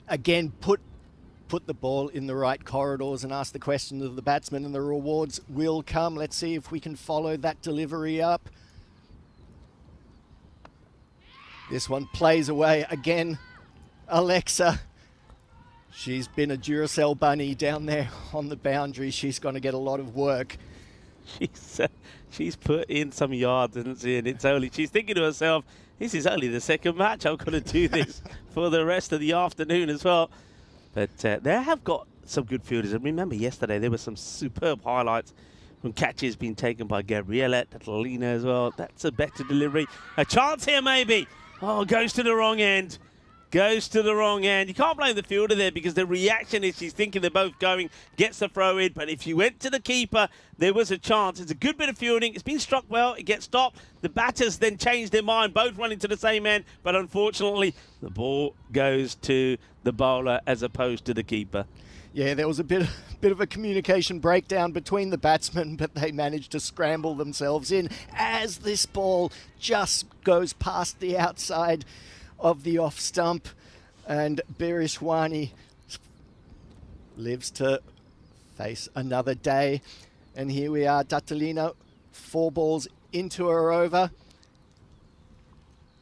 again, put the ball in the right corridors and ask the question of the batsman, and the rewards will come. Let's see if we can follow that delivery up. This one plays away again. Alexa, she's been a Duracell bunny down there on the boundary. She's going to get a lot of work. She's put in some yards, isn't she? And she's thinking to herself, this is only the second match. I'm going to do this for the rest of the afternoon as well. But they have got some good fielders. And remember, yesterday there were some superb highlights from catches being taken by Gabriella, Tatalina as well. That's a better delivery. A chance here, maybe. Oh, goes to the wrong end. Goes to the wrong end. You can't blame the fielder there because the reaction is she's thinking they're both going, gets the throw in. But if you went to the keeper, there was a chance. It's a good bit of fielding. It's been struck well. It gets stopped. The batters then change their mind, both running to the same end. But unfortunately, the ball goes to the bowler as opposed to the keeper. Yeah, there was a bit of a communication breakdown between the batsmen, but they managed to scramble themselves in as this ball just goes past the outside of the off stump, and Birishwani lives to face another day. And here we are, Datalina, 4 balls into her over.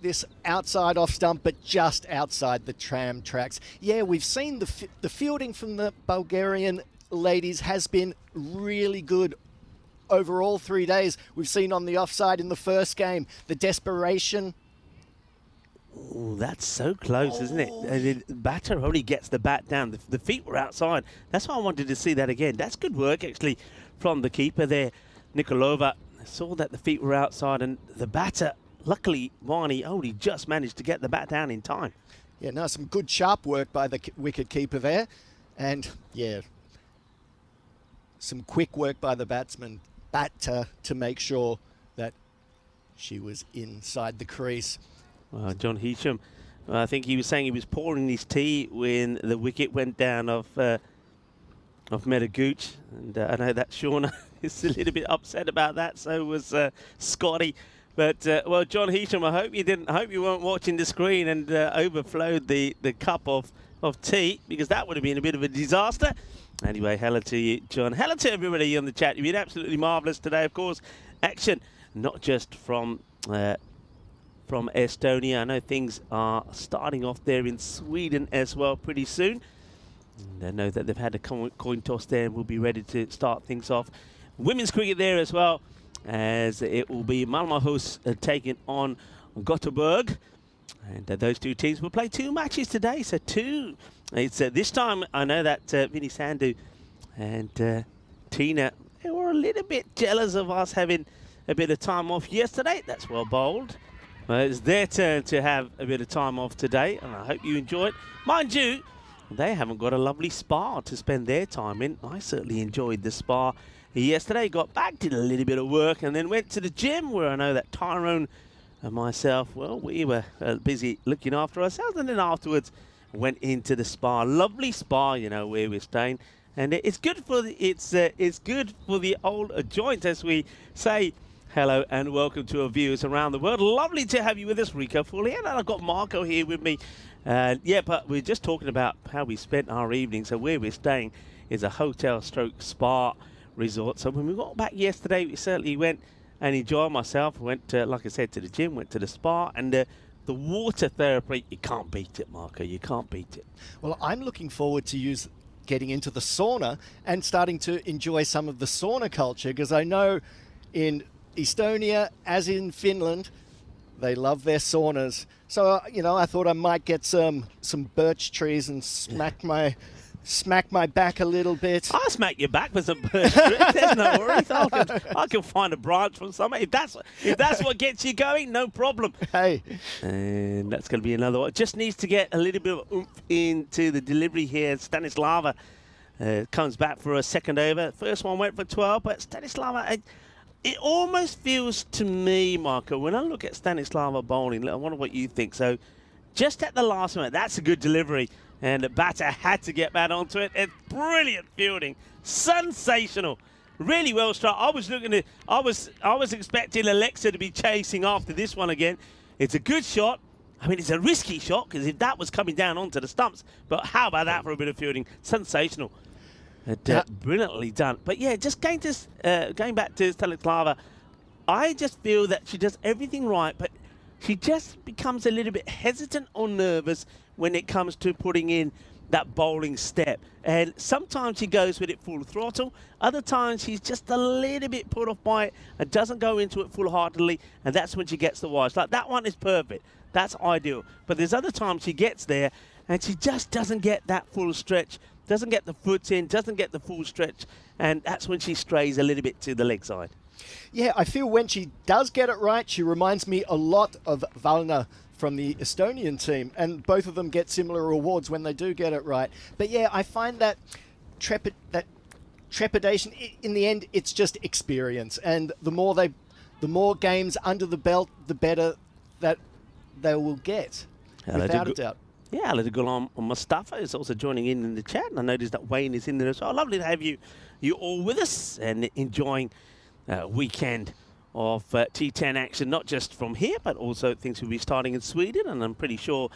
This outside off stump, but just outside the tram tracks. Yeah, we've seen the fielding from the Bulgarian ladies has been really good over all 3 days. We've seen on the offside in the first game, the desperation. Oh, that's so close, isn't it? And the batter only gets the bat down. The feet were outside. That's why I wanted to see that again. That's good work, actually, from the keeper there, Nikolova. I saw that the feet were outside, and the batter, luckily, Wani only just managed to get the bat down in time. Yeah, no, some good sharp work by the wicket keeper there. And, yeah, some quick work by the batter to make sure that she was inside the crease. John Heasham, I think he was saying he was pouring his tea when the wicket went down of Medagooch. And I know that Shauna is a little bit upset about that. So was Scotty. But, well, John Heasham, I hope you weren't watching the screen and overflowed the cup of tea, because that would have been a bit of a disaster. Anyway, hello to you, John. Hello to everybody on the chat. You've been absolutely marvellous today, of course. Action, not just from Estonia. I know things are starting off there in Sweden as well pretty soon. And I know that they've had a coin toss there and will be ready to start things off. Women's cricket there as well, as it will be Malmöhus taking on Gothenburg. And those two teams will play 2 matches today. So 2. It's this time I know that Vinny Sandhu and Tina, they were a little bit jealous of us having a bit of time off yesterday. That's well bowled. It's their turn to have a bit of time off today, and I hope you enjoy it. Mind you, they haven't got a lovely spa to spend their time in. I certainly enjoyed the spa yesterday. Got back, did a little bit of work, and then went to the gym, where I know that Tyrone and myself, well, we were busy looking after ourselves, and then afterwards went into the spa. Lovely spa, you know, where we're staying, and it's good for it's good for the old joints, as we say. Hello and welcome to our viewers around the world. Lovely to have you with us, Rico Foley, and I've got Marco here with me. Yeah, but we're just talking about how we spent our evening. So where we're staying is a hotel stroke spa resort. So when we got back yesterday, we certainly went and enjoyed myself. Went, like I said, to the gym, went to the spa, and the water therapy, you can't beat it, Marco. You can't beat it. Well, I'm looking forward to getting into the sauna and starting to enjoy some of the sauna culture, because I know in Estonia, as in Finland, they love their saunas. So, you know, I thought I might get some birch trees and smack my back a little bit. I'll smack your back with some birch trees. There's no worries. I can find a branch from somewhere. If that's what gets you going, no problem. Hey. And that's going to be another one. Just needs to get a little bit of oomph into the delivery here. Stanislava comes back for a second over. First one went for 12, but Stanislava... It almost feels to me, Marco, when I look at Stanislava bowling, I wonder what you think. So just at the last minute, that's a good delivery. And the batter had to get back onto it. It's brilliant fielding. Sensational. Really well struck. I was expecting Alexa to be chasing after this one again. It's a good shot. I mean, it's a risky shot, because if that was coming down onto the stumps, but how about that for a bit of fielding? Sensational. Brilliantly done. But yeah, just going back to Stanislava, I just feel that she does everything right, but she just becomes a little bit hesitant or nervous when it comes to putting in that bowling step. And sometimes she goes with it full throttle. Other times she's just a little bit put off by it and doesn't go into it full-heartedly, and that's when she gets the wides. Like that one is perfect. That's ideal. But there's other times she gets there and she just doesn't get that full stretch, doesn't get the foot in, doesn't get the full stretch, and that's when she strays a little bit to the leg side. Yeah, I feel when she does get it right, she reminds me a lot of Valna from the Estonian team, and both of them get similar awards when they do get it right. But yeah, I find that trepidation, in the end, it's just experience, and the more games under the belt, the better that they will get, without a doubt. Yeah, Alida Ghulam Mustafa is also joining in the chat, and I noticed that Wayne is in there as well. Lovely to have you all with us and enjoying a weekend of T10 action, not just from here, but also things will be starting in Sweden, and I'm pretty sure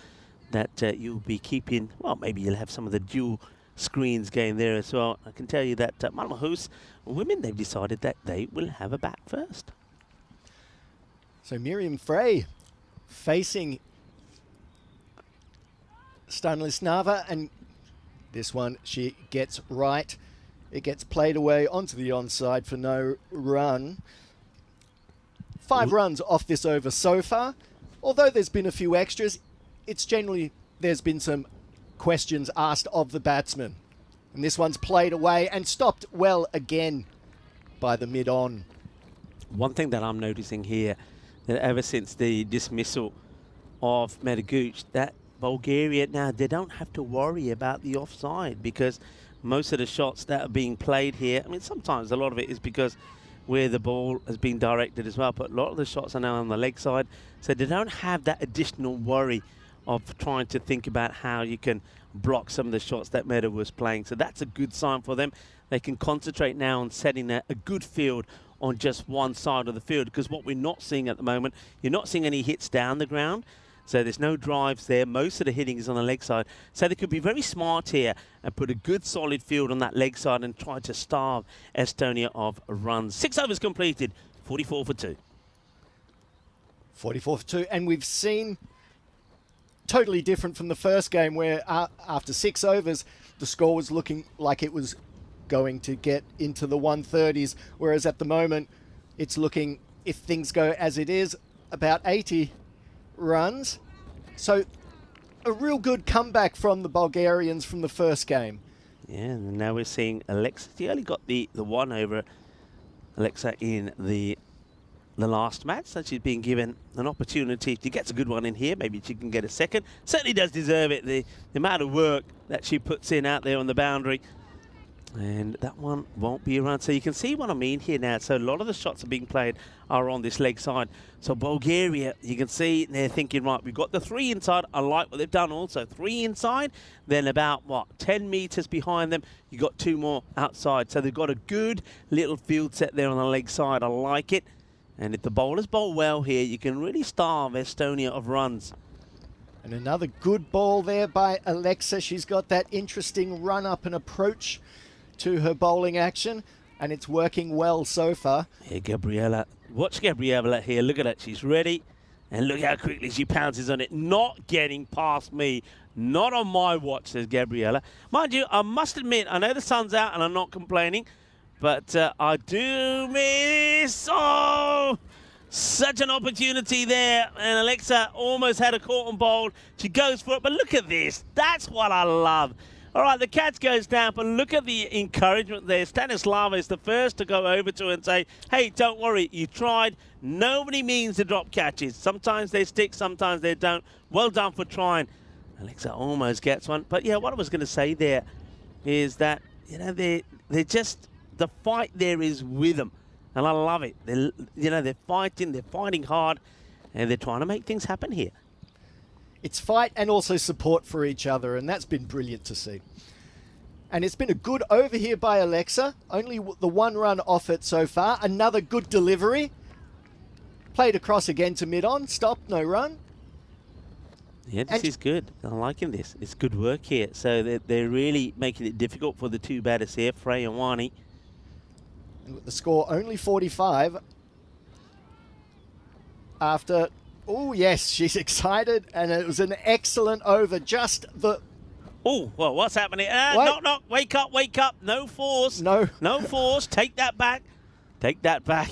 that you'll be keeping, well, maybe you'll have some of the dual screens going there as well. I can tell you that Malmöhus women, they've decided that they will have a bat first. So Miriam Frey facing Stanislava, and this one she gets right. It gets played away onto the onside for no run. 5 runs off this over so far. Although there's been a few extras, it's generally, there's been some questions asked of the batsman. And this one's played away and stopped well again by the mid-on. One thing that I'm noticing here, that ever since the dismissal of Medicuc, that Bulgaria now, they don't have to worry about the offside, because most of the shots that are being played here, I mean, sometimes a lot of it is because where the ball has been directed as well, but a lot of the shots are now on the leg side, so they don't have that additional worry of trying to think about how you can block some of the shots that Meta was playing. So that's a good sign for them. They can concentrate now on setting a good field on just one side of the field, because what we're not seeing at the moment, you're not seeing any hits down the ground. So there's no drives there. Most of the hitting is on the leg side. So they could be very smart here and put a good solid field on that leg side and try to starve Estonia of runs. 6 overs completed, 44 for 2. 44 for 2. And we've seen totally different from the first game where after 6 overs, the score was looking like it was going to get into the 130s. Whereas at the moment, it's looking, if things go as it is, about 80 runs. So a real good comeback from the Bulgarians from the first game. Yeah, and now we're seeing Alexa. She only got the 1 over Alexa in the last match, so she's being given an opportunity. If she gets a good one in here, maybe she can get a second. Certainly does deserve it, the amount of work that she puts in out there on the boundary. And that one won't be around. So you can see what I mean here now. So a lot of the shots are being played are on this leg side. So Bulgaria, you can see they're thinking, right, we've got the 3 inside. I like what they've done also. 3 inside, then about, 10 meters behind them, you got 2 more outside. So they've got a good little field set there on the leg side. I like it. And if the bowlers bowl well here, you can really starve Estonia of runs. And another good ball there by Alexa. She's got that interesting run-up and approach to her bowling action, and it's working well so far. Yeah, Gabriella. Watch Gabriella here. Look at that. She's ready. And look how quickly she pounces on it. Not getting past me. Not on my watch, says Gabriella. Mind you, I must admit, I know the sun's out and I'm not complaining, but I do miss... Oh! Such an opportunity there, and Alexa almost had a caught and bowled. She goes for it, but look at this. That's what I love. All right, the catch goes down, but look at the encouragement there. Stanislava is the first to go over to her and say, hey, don't worry, you tried. Nobody means to drop catches. Sometimes they stick, sometimes they don't. Well done for trying. Alexa almost gets one. But, yeah, what I was going to say there is that, you know, they're just, the fight there is with them. And I love it. They're fighting hard, and they're trying to make things happen here. It's fight and also support for each other, and that's been brilliant to see. And it's been a good over here by Alexa. Only the 1 run off it so far. Another good delivery. Played across again to mid-on. Stopped, no run. Yeah, this is good. I'm liking this. It's good work here. So they're really making it difficult for the 2 batters here, Frey and Wani. And with the score only 45 after... Oh, yes, she's excited, and it was an excellent over. Just the... Oh, well, what's happening? Knock, wake up. No force. No force. Take that back. Take that back.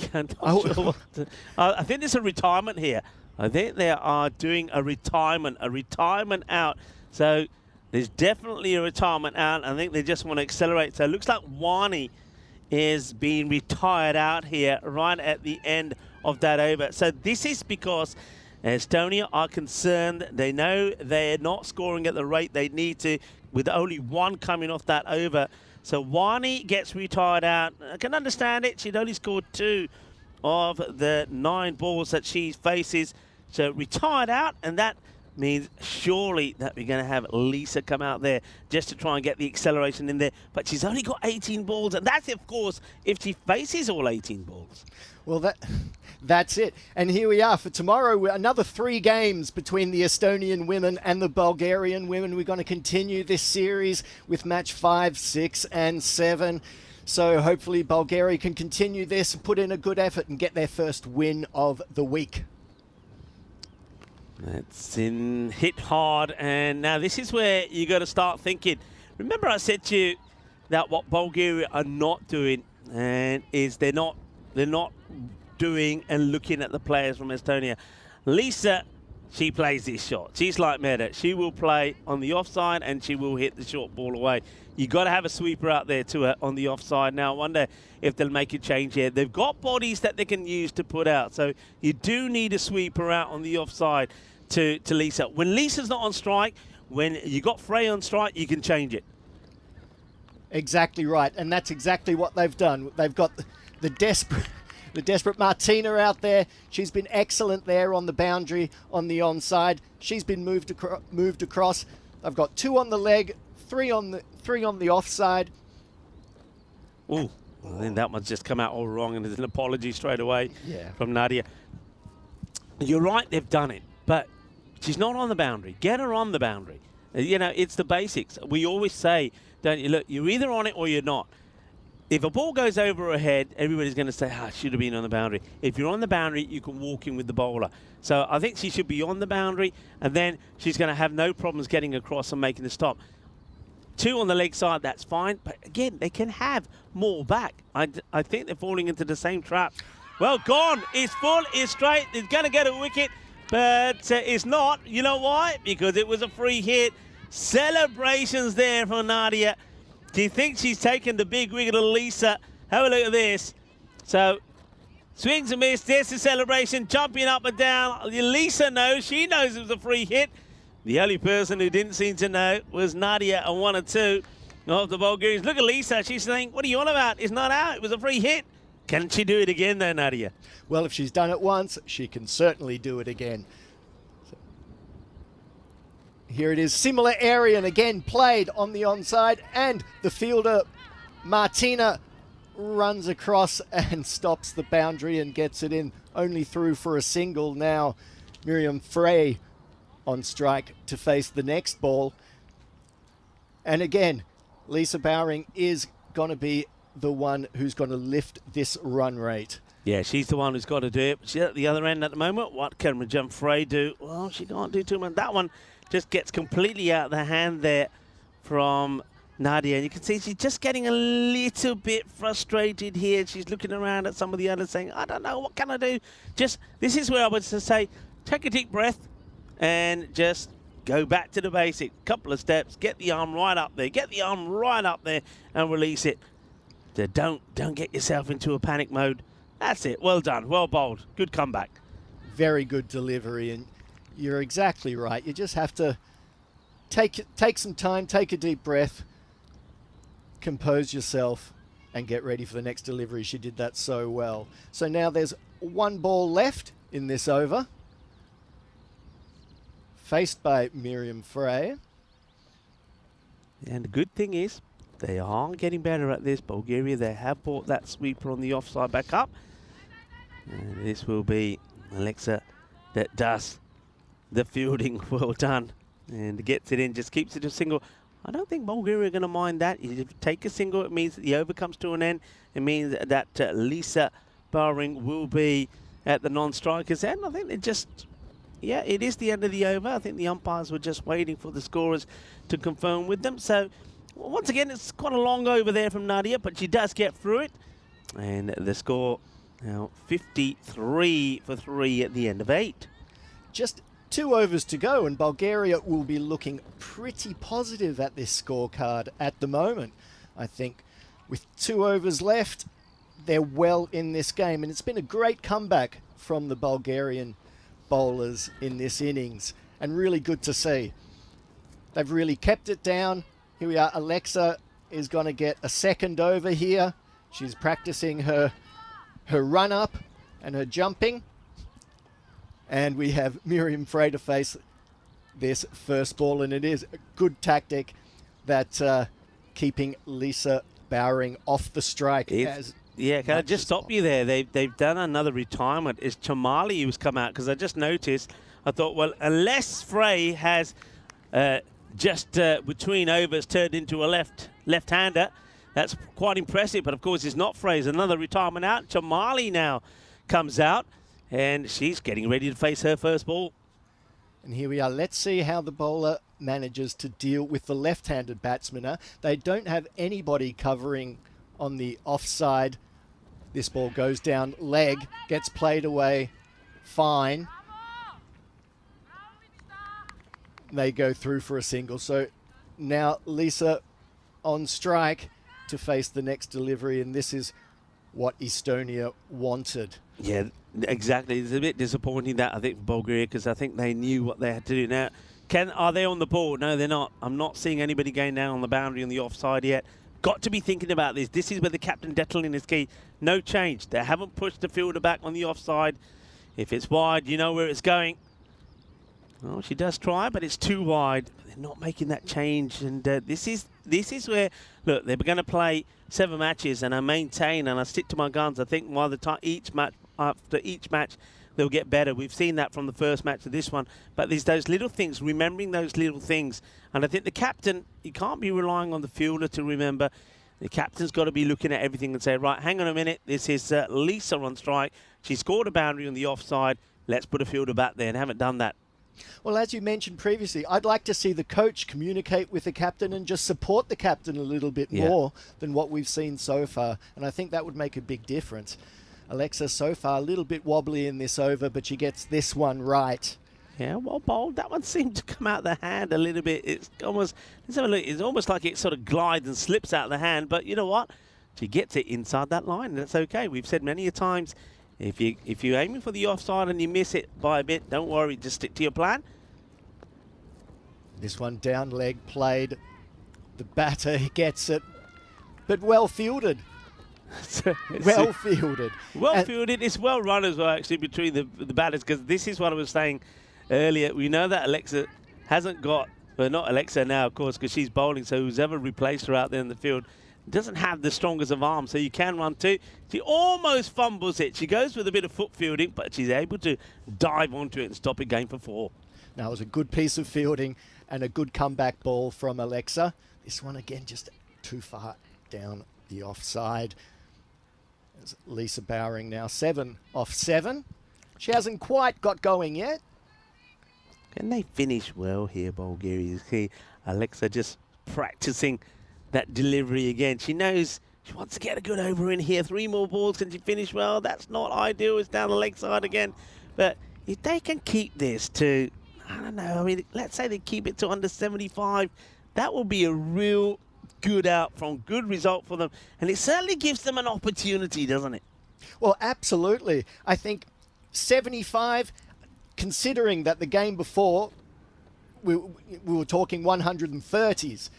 I think there's a retirement here. I think they are doing a retirement out. So there's definitely a retirement out. I think they just want to accelerate. So it looks like Wani is being retired out here right at the end of that over. So this is because Estonia are concerned. They know they're not scoring at the rate they need to, with only 1 coming off that over. So Wani gets retired out. I can understand it. She'd only scored 2 of the 9 balls that she faces. So retired out, and that means surely that we're going to have Lisa come out there just to try and get the acceleration in there. But she's only got 18 balls, and that's, of course, if she faces all 18 balls. Well, that's it. And here we are for tomorrow. Another 3 games between the Estonian women and the Bulgarian women. We're going to continue this series with match 5, 6, and 7. So hopefully Bulgaria can continue this and put in a good effort and get their first win of the week. That's hit hard, and now this is where you got to start thinking. Remember, I said to you that what Bulgaria are not doing, and is they're not doing and looking at the players from Estonia. Lisa, she plays this shot. She's like Meta. She will play on the offside, and she will hit the short ball away. You got to have a sweeper out there to her on the offside. Now, I wonder if they'll make a change here. They've got bodies that they can use to put out, so you do need a sweeper out on the offside to Lisa. When Lisa's not on strike, when you got Frey on strike, you can change it. Exactly right, and that's exactly what they've done. They've got the desperate Martina out there. She's been excellent there on the boundary, on the onside. She's been moved across. I've got 2 on the leg, 3 on the offside. Ooh, well, then that one's just come out all wrong, and there's an apology straight away from Nadia. You're right, they've done it, but She's not on the boundary. Get her on the boundary. You know, it's the basics. We always say, don't you, look, you're either on it or you're not. If a ball goes over her head, everybody's going to say, should have been on the boundary. If you're on the boundary, you can walk in with the bowler. So I think she should be on the boundary, and then she's going to have no problems getting across and making the stop. 2 on the leg side, that's fine. But again, they can have more back. I think they're falling into the same trap. Well, gone. It's full. It's straight. It's going to get a wicket, but it's not. You know why? Because it was a free hit. Celebrations there for Nadia. Do you think she's taken the big wicket of Lisa? Have a look at this. So, swings and miss. There's the celebration, jumping up and down. Lisa knows. She knows it was a free hit. The only person who didn't seem to know was Nadia and 1 or 2 of the Bulgarians. Look at Lisa. She's saying, what are you on about? It's not out. It was a free hit. Can she do it again, though, Nadia? Well, if she's done it once, she can certainly do it again. Here it is, similar area, and again played on the onside, and the fielder Martina runs across and stops the boundary and gets it in, only through for a single. Now Miriam Frey on strike to face the next ball. And again, Lisa Bowring is going to be the one who's going to lift this run rate. Yeah, she's the one who's got to do it. She's at the other end at the moment. What can Miriam Frey do? Well, she can't do too much. That one just gets completely out of the hand there from Nadia. And you can see she's just getting a little bit frustrated here. She's looking around at some of the others saying, I don't know, what can I do? This is where I would say, take a deep breath and just go back to the basic. Couple of steps, get the arm right up there. Get the arm right up there and release it. Don't get yourself into a panic mode. That's it. Well done. Well bowled. Good comeback. Very good delivery, and you're exactly right. You just have to take some time, take a deep breath, compose yourself, and get ready for the next delivery. She did that so well. So now there's 1 ball left in this over, faced by Miriam Frey. And the good thing is, they are getting better at this. Bulgaria, they have brought that sweeper on the offside back up. And this will be Alexa that does the fielding. Well done. And gets it in, just keeps it a single. I don't think Bulgaria are going to mind that. You take a single, it means that the over comes to an end. It means that Lisa Bowring will be at the non-strikers end. I think they just, yeah, it is the end of the over. I think the umpires were just waiting for the scorers to confirm with them. So, once again, it's quite a long over there from Nadia, but she does get through it. And the score now 53 for 3 at the end of 8. Just 2 overs to go, and Bulgaria will be looking pretty positive at this scorecard at the moment. I think with 2 overs left, they're well in this game, and it's been a great comeback from the Bulgarian bowlers in this innings, and really good to see. They've really kept it down. Here we are. Alexa is going to get a second over here. She's practicing her run-up and her jumping. And we have Miriam Frey to face this first ball. And it is a good tactic that keeping Lisa Bowring off the strike. Yeah, can I just stop you there? They've done another retirement. It's Chamali who's come out, because I just noticed. I thought, well, unless Frey has... just between overs turned into a left-hander. That's quite impressive, but of course it's not Frey's. Another retirement out. Chamali now comes out, and she's getting ready to face her first ball. And here we are. Let's see how the bowler manages to deal with the left-handed batsman. They don't have anybody covering on the offside. This ball goes down leg, gets played away fine. They go through for a single. So now Lisa on strike to face the next delivery, and this is what Estonia wanted. Yeah, exactly. It's a bit disappointing that, I think, for Bulgaria, because I think they knew what they had to do. Now, are they on the board? No, they're not. I'm not seeing anybody going down on the boundary on the offside yet. Got to be thinking about this. This is where the captain Dettelin is key. No change. They haven't pushed the fielder back on the offside. If it's wide, you know where it's going. Well, she does try, but it's too wide. They're not making that change, and this is where, look, they're going to play 7 matches, and I maintain and I stick to my guns. I think by the time each match after each match, they'll get better. We've seen that from the first match to this one. But there's those little things, remembering those little things. And I think the captain, he can't be relying on the fielder to remember. The captain's got to be looking at everything and say, right, hang on a minute. This is Lisa on strike. She scored a boundary on the offside. Let's put a fielder back there, and haven't done that. Well, as you mentioned previously, I'd like to see the coach communicate with the captain and just support the captain a little bit more than what we've seen so far. And I think that would make a big difference. Alexa, so far, a little bit wobbly in this over, but she gets this one right. Yeah, well bowled. That one seemed to come out of the hand a little bit. It's almost, let's have a look. It's almost like it sort of glides and slips out of the hand. But you know what? She gets it inside that line, and that's okay. We've said many a times, if you're aiming for the offside and you miss it by a bit, don't worry. Just stick to your plan. This one down leg played. The batter gets it, but well fielded. Well fielded. Well fielded. It's well run as well, actually, between the batters, because this is what I was saying earlier. We know that Alexa hasn't got, well, not Alexa now, of course, because she's bowling, so who's ever replaced her out there in the field doesn't have the strongest of arms, so you can run too. She almost fumbles it. She goes with a bit of foot fielding, but she's able to dive onto it and stop it going for 4. Now, it was a good piece of fielding and a good comeback ball from Alexa. This one, again, just too far down the offside. There's Lisa Bowering now 7 off 7. She hasn't quite got going yet. Can they finish well here, Bulgaria? See Alexa just practicing that delivery again. She knows she wants to get a good over in here. 3 more balls. Can she finish well? That's not ideal. It's down the leg side again. But if they can keep this to, I don't know, I mean, let's say they keep it to under 75, that will be a real good outcome, good result for them. And it certainly gives them an opportunity, doesn't it? Well, absolutely. I think 75, considering that the game before, we were talking 130s,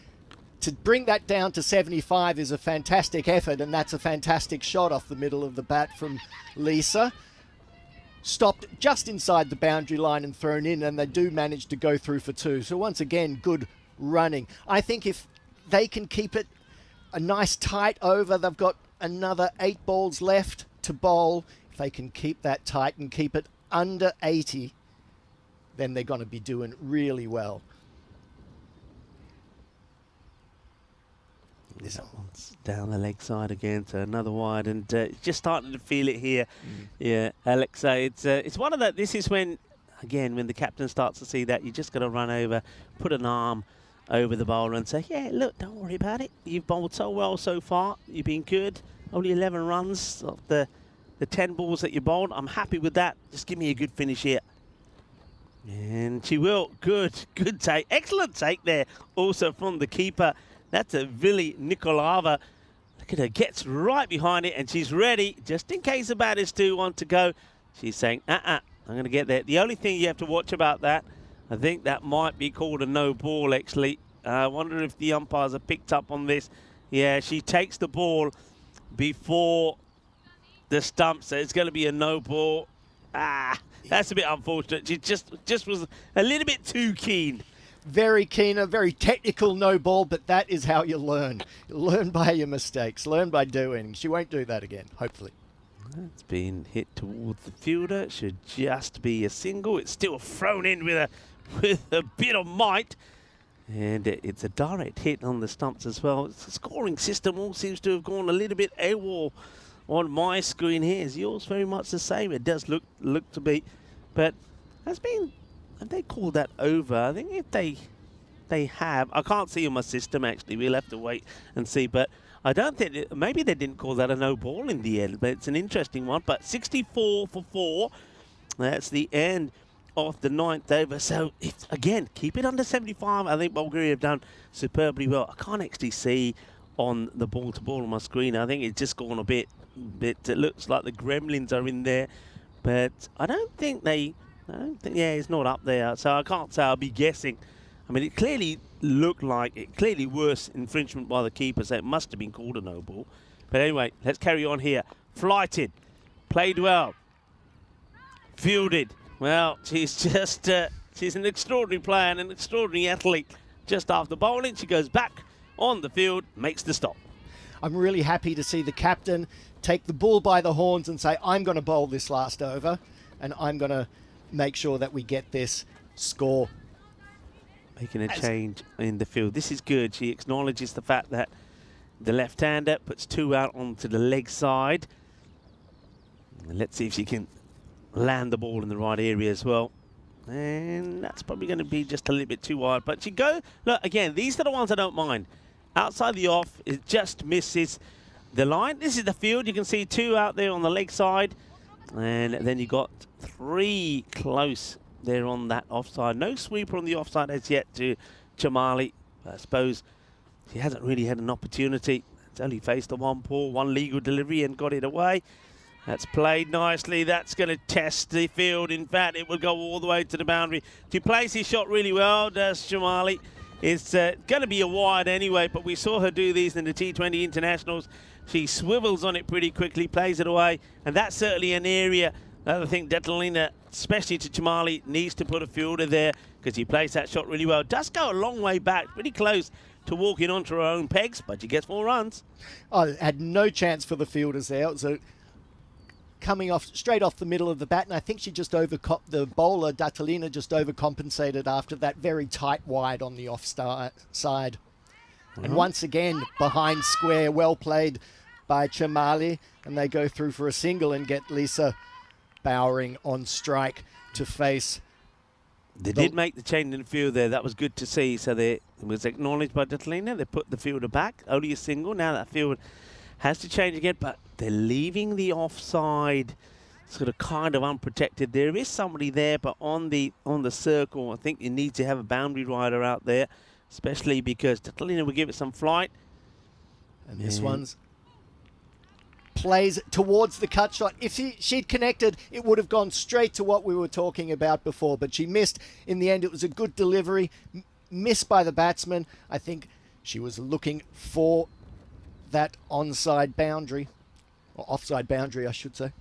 to bring that down to 75 is a fantastic effort, and that's a fantastic shot off the middle of the bat from Lisa. Stopped just inside the boundary line and thrown in, and they do manage to go through for 2. So once again, good running. I think if they can keep it a nice tight over, they've got another 8 balls left to bowl. If they can keep that tight and keep it under 80, then they're going to be doing really well. This one's down the leg side again, so another wide, and just starting to feel it here. Yeah, Alexa, it's one of the, this is when, again, when the captain starts to see that, you just got to run over, put an arm over the bowler and say, yeah, look, don't worry about it. You've bowled so well so far. You've been good. Only 11 runs of the 10 balls that you bowled. I'm happy with that. Just give me a good finish here. And she will. Good take. Excellent take there also from the keeper. That's a Vili Nikolava. Look at her, gets right behind it, and she's ready, just in case the batters do want to go. She's saying, I'm going to get there. The only thing you have to watch about that, I think that might be called a no ball, actually. I wonder if the umpires have picked up on this. Yeah, she takes the ball before the stump, so it's going to be a no ball. That's a bit unfortunate. She just was a little bit too keen. Very keen, a very technical no ball, but that is how you learn. You learn by your mistakes, learn by doing. She won't do that again, hopefully. It's been hit towards the fielder. It should just be a single. It's still thrown in with a bit of might. And it's a direct hit on the stumps as well. The scoring system all seems to have gone a little bit AWOL on my screen here. Is yours very much the same? It does look to be. But have they called that over? I think if they have, I can't see on my system actually. We'll have to wait and see. But I don't think, maybe they didn't call that a no ball in the end. But it's an interesting one. But 64 for 4. That's the end of the 9th over. So again, keep it under 75. I think Bulgaria have done superbly well. I can't actually see on the ball to ball on my screen. I think it's just gone a bit. It looks like the gremlins are in there, but I don't think, yeah, it's not up there. So I can't say. I'll be guessing. I mean, it clearly looked like it. Clearly worse infringement by the keeper, so it must have been called a no ball. But anyway, let's carry on here. Flighted, played well, fielded. Well, she's just, she's an extraordinary player and an extraordinary athlete. Just after bowling, she goes back on the field, makes the stop. I'm really happy to see the captain take the bull by the horns and say, I'm going to bowl this last over, and I'm going to make sure that we get this score. Making a change in the field. This is good. She acknowledges the fact that the left-hander puts 2 out onto the leg side. And let's see if she can land the ball in the right area as well. And that's probably going to be just a little bit too wide. But she go, look, again, these are the ones I don't mind. Outside the off, it just misses the line. This is the field. You can see 2 out there on the leg side. And then you got 3 close there on that offside. No sweeper on the offside as yet to Chamali. I suppose she hasn't really had an opportunity. It's only faced a 1 poor, 1 legal delivery and got it away. That's played nicely. That's going to test the field. In fact, it will go all the way to the boundary. She plays his shot really well, does Chamali. It's going to be a wide anyway, but we saw her do these in the T20 internationals. She swivels on it pretty quickly, plays it away, and that's certainly an area that I think Detalina, especially to Chamali, needs to put a fielder there because he plays that shot really well. Does go a long way back, pretty close to walking onto her own pegs, but she gets 4 runs. Oh, had no chance for the fielders there. It was coming off straight off the middle of the bat, and I think she just the bowler Detalina just overcompensated after that very tight wide on the off side. And once again, behind square, well played by Chamali, and they go through for a single and get Lisa Bowering on strike to face. They did make the change in the field there. That was good to see. So it was acknowledged by Detalina. They put the fielder back, only a single. Now that field has to change again, but they're leaving the offside sort of kind of unprotected. There is somebody there, but on the circle, I think you need to have a boundary rider out there, especially because Detalina will give it some flight. And this one's plays towards the cut shot. If she'd connected, it would have gone straight to what we were talking about before, but she missed. In the end, it was a good delivery, missed by the batsman. I think she was looking for that onside boundary, or offside boundary, I should say.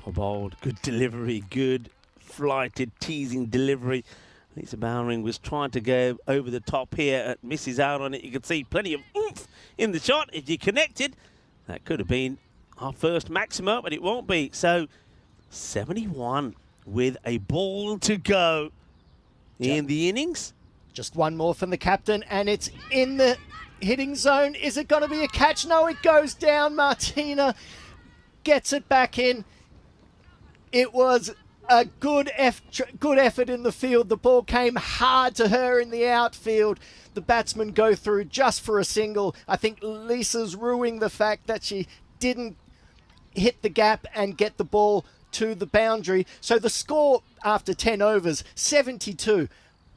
Bold, good delivery, good flighted, teasing delivery. Lisa Bowering was trying to go over the top here, misses out on it. You can see plenty of oomph in the shot. If you connected, that could have been our first maximum, but it won't be. So 71 with a ball to go in the innings. Just one more from the captain, and it's in the hitting zone. Is it going to be a catch? No, it goes down. Martina gets it back in. It was a good effort in the field. The ball came hard to her in the outfield. The batsmen go through just for a single. I think Lisa's ruining the fact that she didn't hit the gap and get the ball to the boundary. So the score after 10 overs, 72.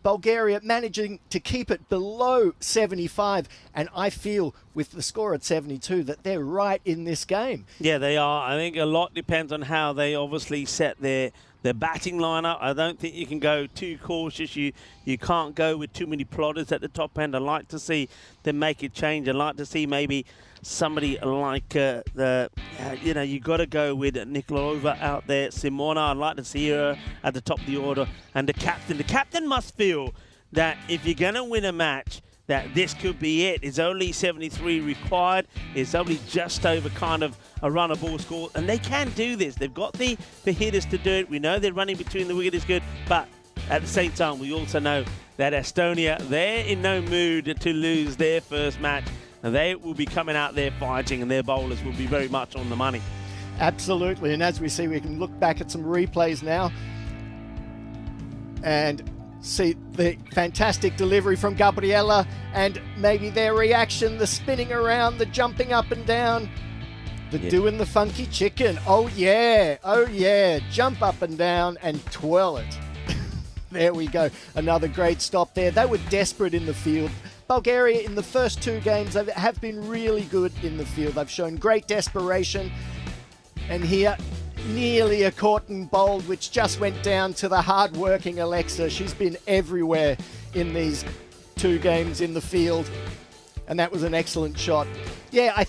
Bulgaria managing to keep it below 75, and I feel with the score at 72 that they're right in this game. Yeah, they are. I think a lot depends on how they obviously set their batting lineup. I don't think you can go too cautious. You can't go with too many plotters at the top end. I'd like to see them make a change. I'd like to see maybe somebody like you got to go with Nikolova out there. Simona, I'd like to see her at the top of the order. And the captain must feel that if you're going to win a match, that this could be it. It's only 73 required. It's only just over kind of a run of ball score. And they can do this. They've got the hitters to do it. We know they're running between the wicket is good. But at the same time, we also know that Estonia, they're in no mood to lose their first match. And they will be coming out there fighting, and their bowlers will be very much on the money. Absolutely. And as we see, we can look back at some replays now and see the fantastic delivery from Gabriella, and maybe their reaction, the spinning around, the jumping up and down, doing the funky chicken. Oh yeah, jump up and down and twirl it. There we go, another great stop there. They were desperate in the field. Bulgaria in the first 2 games have been really good in the field. They've shown great desperation, and here nearly a caught and bowled, which just went down to the hard-working Alexa. She's been everywhere in these 2 games in the field, and that was an excellent shot. Yeah,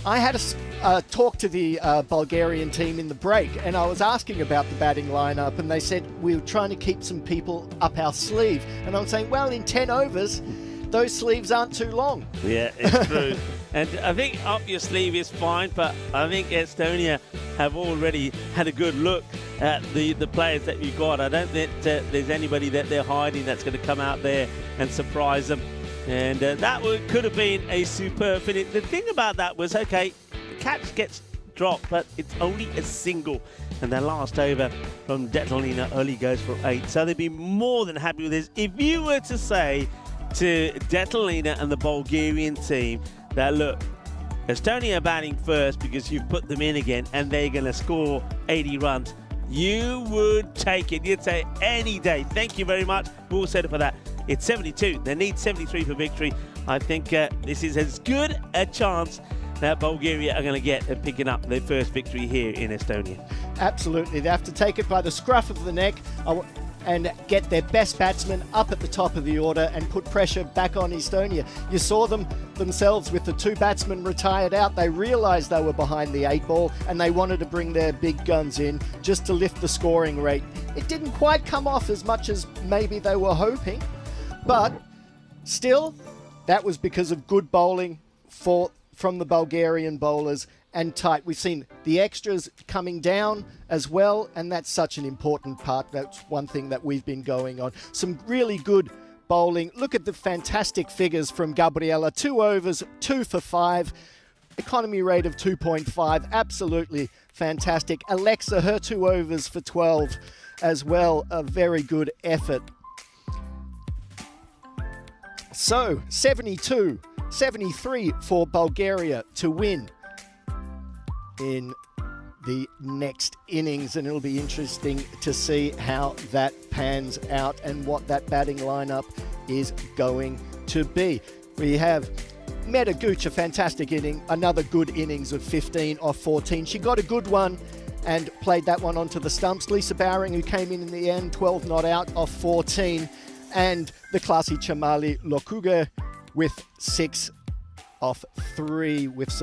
I had a talk to the Bulgarian team in the break, and I was asking about the batting lineup, and they said we were trying to keep some people up our sleeve. And I'm saying, well, in 10 overs, those sleeves aren't too long. Yeah, it's true. And I think up your sleeve is fine, but I think Estonia have already had a good look at the players that you've got. I don't think there's anybody that they're hiding that's going to come out there and surprise them. And that could have been a superb finish. The thing about that was, okay, the catch gets dropped, but it's only a single. And the last over from Detlina only goes for 8. So they'd be more than happy with this. If you were to say to Detlina and the Bulgarian team that, look, Estonia are batting first because you've put them in again and they're going to score 80 runs, you would take it. You'd say any day, thank you very much. We'll all settle for that. It's 72. They need 73 for victory. I think this is as good a chance that Bulgaria are going to get at picking up their first victory here in Estonia. Absolutely. They have to take it by the scruff of the neck and get their best batsmen up at the top of the order and put pressure back on Estonia. You saw them themselves with the 2 batsmen retired out. They realised they were behind the 8 ball and they wanted to bring their big guns in just to lift the scoring rate. It didn't quite come off as much as maybe they were hoping, but still, that was because of good bowling from the Bulgarian bowlers and tight. We've seen the extras coming down as well, and that's such an important part. That's one thing that we've been going on. Some really good bowling. Look at the fantastic figures from Gabriela. 2 overs, 2 for 5. Economy rate of 2.5. Absolutely fantastic. Alexa, her 2 overs for 12 as well. A very good effort. So, 72, 73 for Bulgaria to win in the next innings, and it'll be interesting to see how that pans out and what that batting lineup is going to be. We have Meta Gooch, a fantastic inning, another good innings of 15 off 14. She got a good one and played that one onto the stumps. Lisa Bowering, who came in the end, 12 not out off 14, and the classy Chamali Lokuga with 6 off 3 with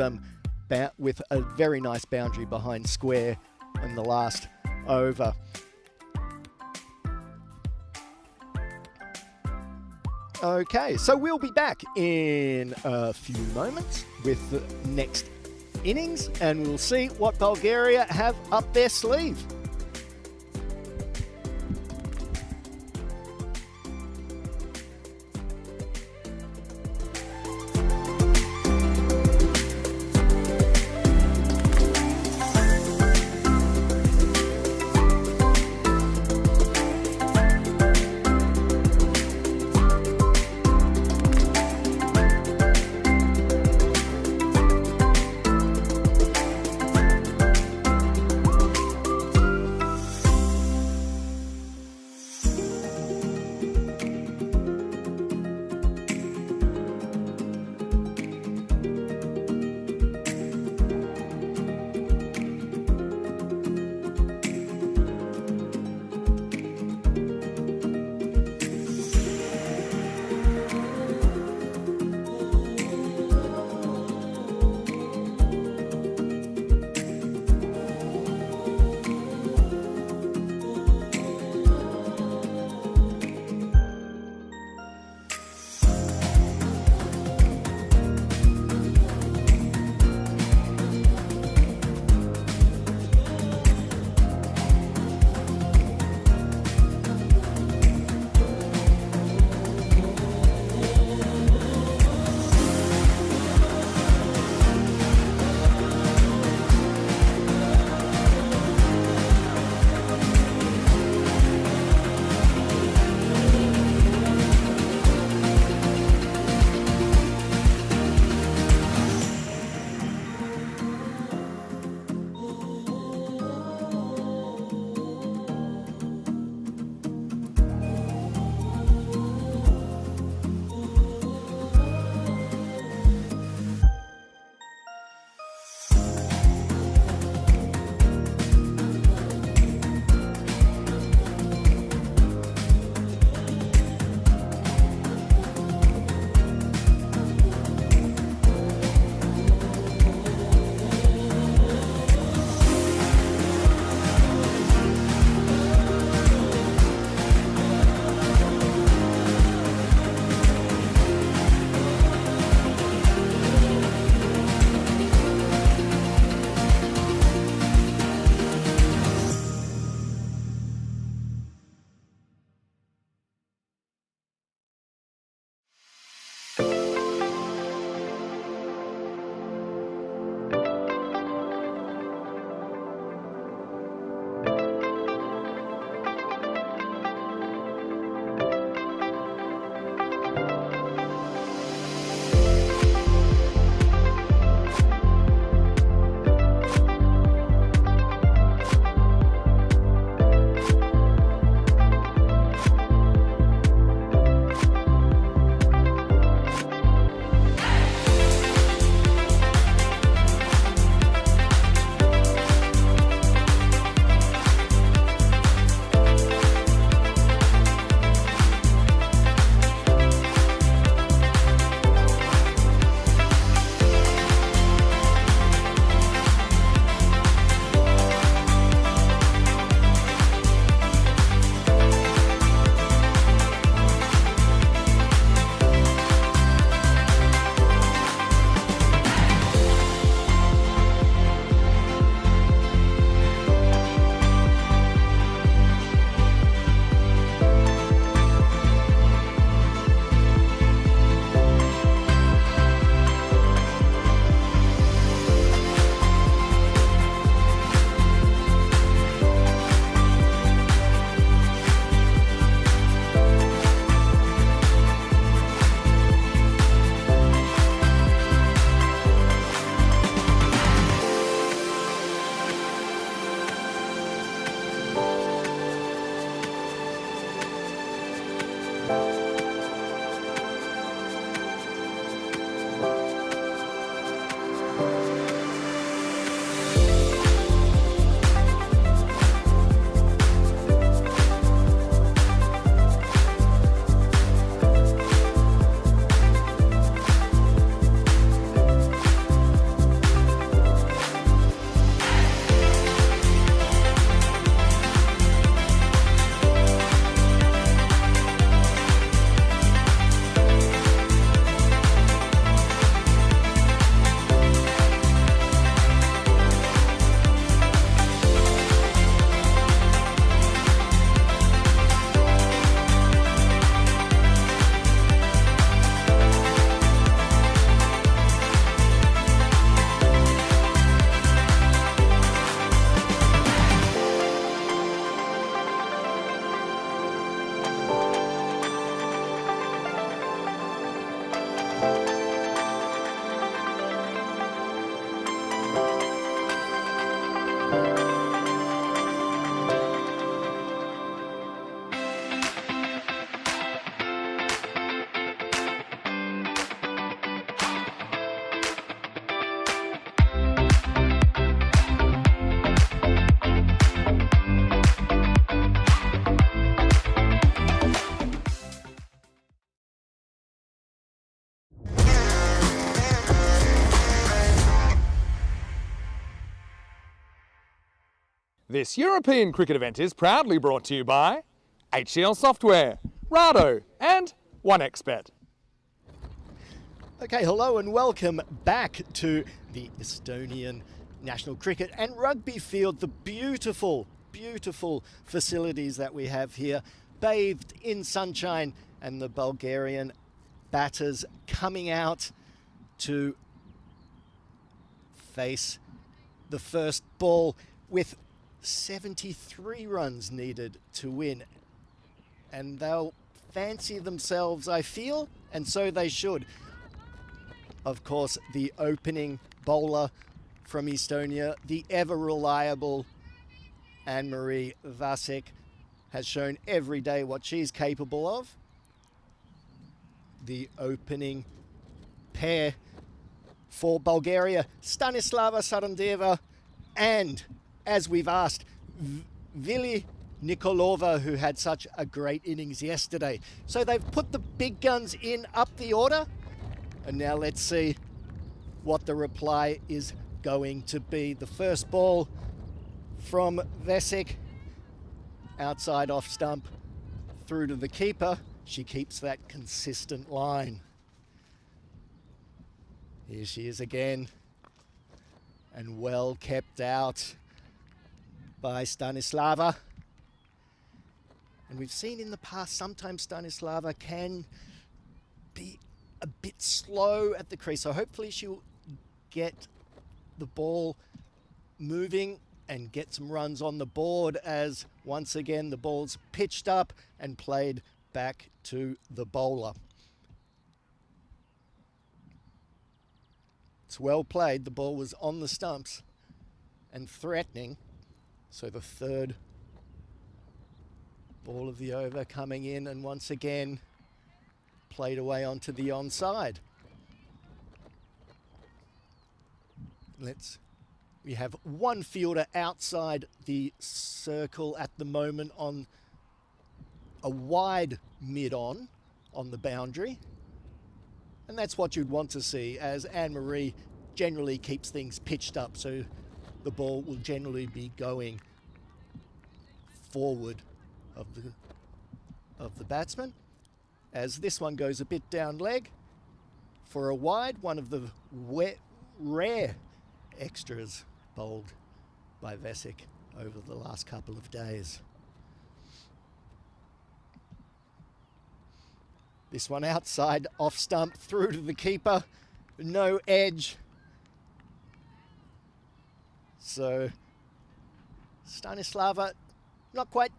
a very nice boundary behind square in the last over. Okay, so we'll be back in a few moments with the next innings and we'll see what Bulgaria have up their sleeve. This European cricket event is proudly brought to you by HCL Software, Rado and 1xBet. Okay, hello and welcome back to the Estonian National Cricket and Rugby Field, the beautiful, beautiful facilities that we have here, bathed in sunshine, and the Bulgarian batters coming out to face the first ball with 73 runs needed to win. And they'll fancy themselves, I feel, and so they should. Of course, the opening bowler from Estonia, the ever-reliable Anne-Marie Vasek, has shown every day what she's capable of. The opening pair for Bulgaria, Stanislava Sarandeva and, as we've asked, Vili Nikolova, who had such a great innings yesterday. So they've put the big guns in up the order, and now let's see what the reply is going to be. The first ball from Vasek, outside off stump, through to the keeper. She keeps that consistent line. Here she is again, and well kept out by Stanislava. And we've seen in the past sometimes Stanislava can be a bit slow at the crease, so hopefully she'll get the ball moving and get some runs on the board, as once again the ball's pitched up and played back to the bowler. It's well played. The ball was on the stumps and threatening. So the third ball of the over coming in, and once again played away onto the onside. We have one fielder outside the circle at the moment on a wide mid-on the boundary. And that's what you'd want to see, as Anne-Marie generally keeps things pitched up, so the ball will generally be going forward of the batsman. As this one goes a bit down leg for a wide, one of the rare extras bowled by Vasek over the last couple of days. This one outside, off stump, through to the keeper, no edge. So Stanislava not quite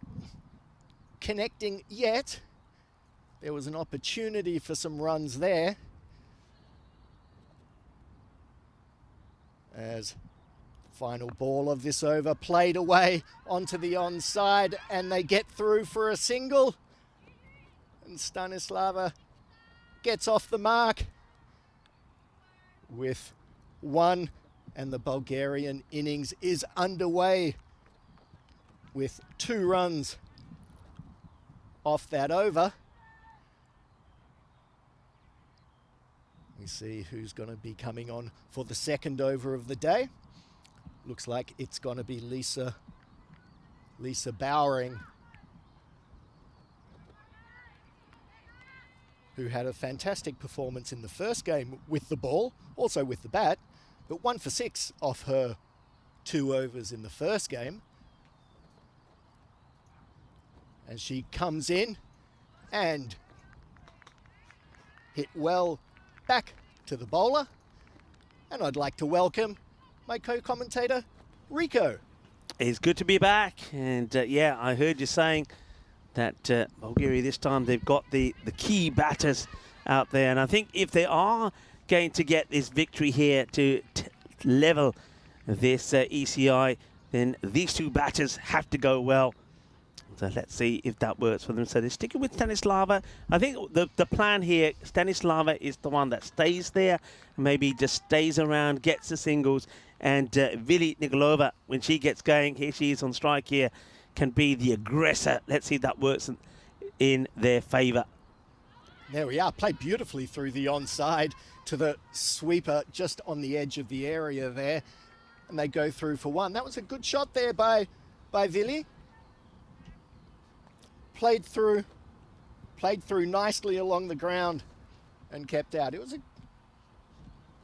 connecting yet. There was an opportunity for some runs there, as final ball of this over played away onto the onside, and they get through for a single. And Stanislava gets off the mark with one, and the Bulgarian innings is underway with 2 runs off that over. We see who's going to be coming on for the second over of the day. Looks like it's going to be Lisa Bowering, who had a fantastic performance in the first game with the ball, also with the bat, but 1 for 6 off her 2 overs in the first game. And she comes in and hit well back to the bowler. And I'd like to welcome my co-commentator, Rico. It's good to be back. And yeah, I heard you saying that Bulgaria this time, they've got the key batters out there. And I think if they are going to get this victory here to level this ECI, then these 2 batters have to go well. So let's see if that works for them. So they're sticking with Stanislava. I think the plan here, Stanislava is the one that stays there, maybe just stays around, gets the singles, and Vili Nikolova, when she gets going, here she is on strike here, can be the aggressor. Let's see if that works in their favour. There we are, played beautifully through the onside to the sweeper just on the edge of the area there, and they go through for 1. That was a good shot there by by Vili. Played through nicely along the ground and kept out. It was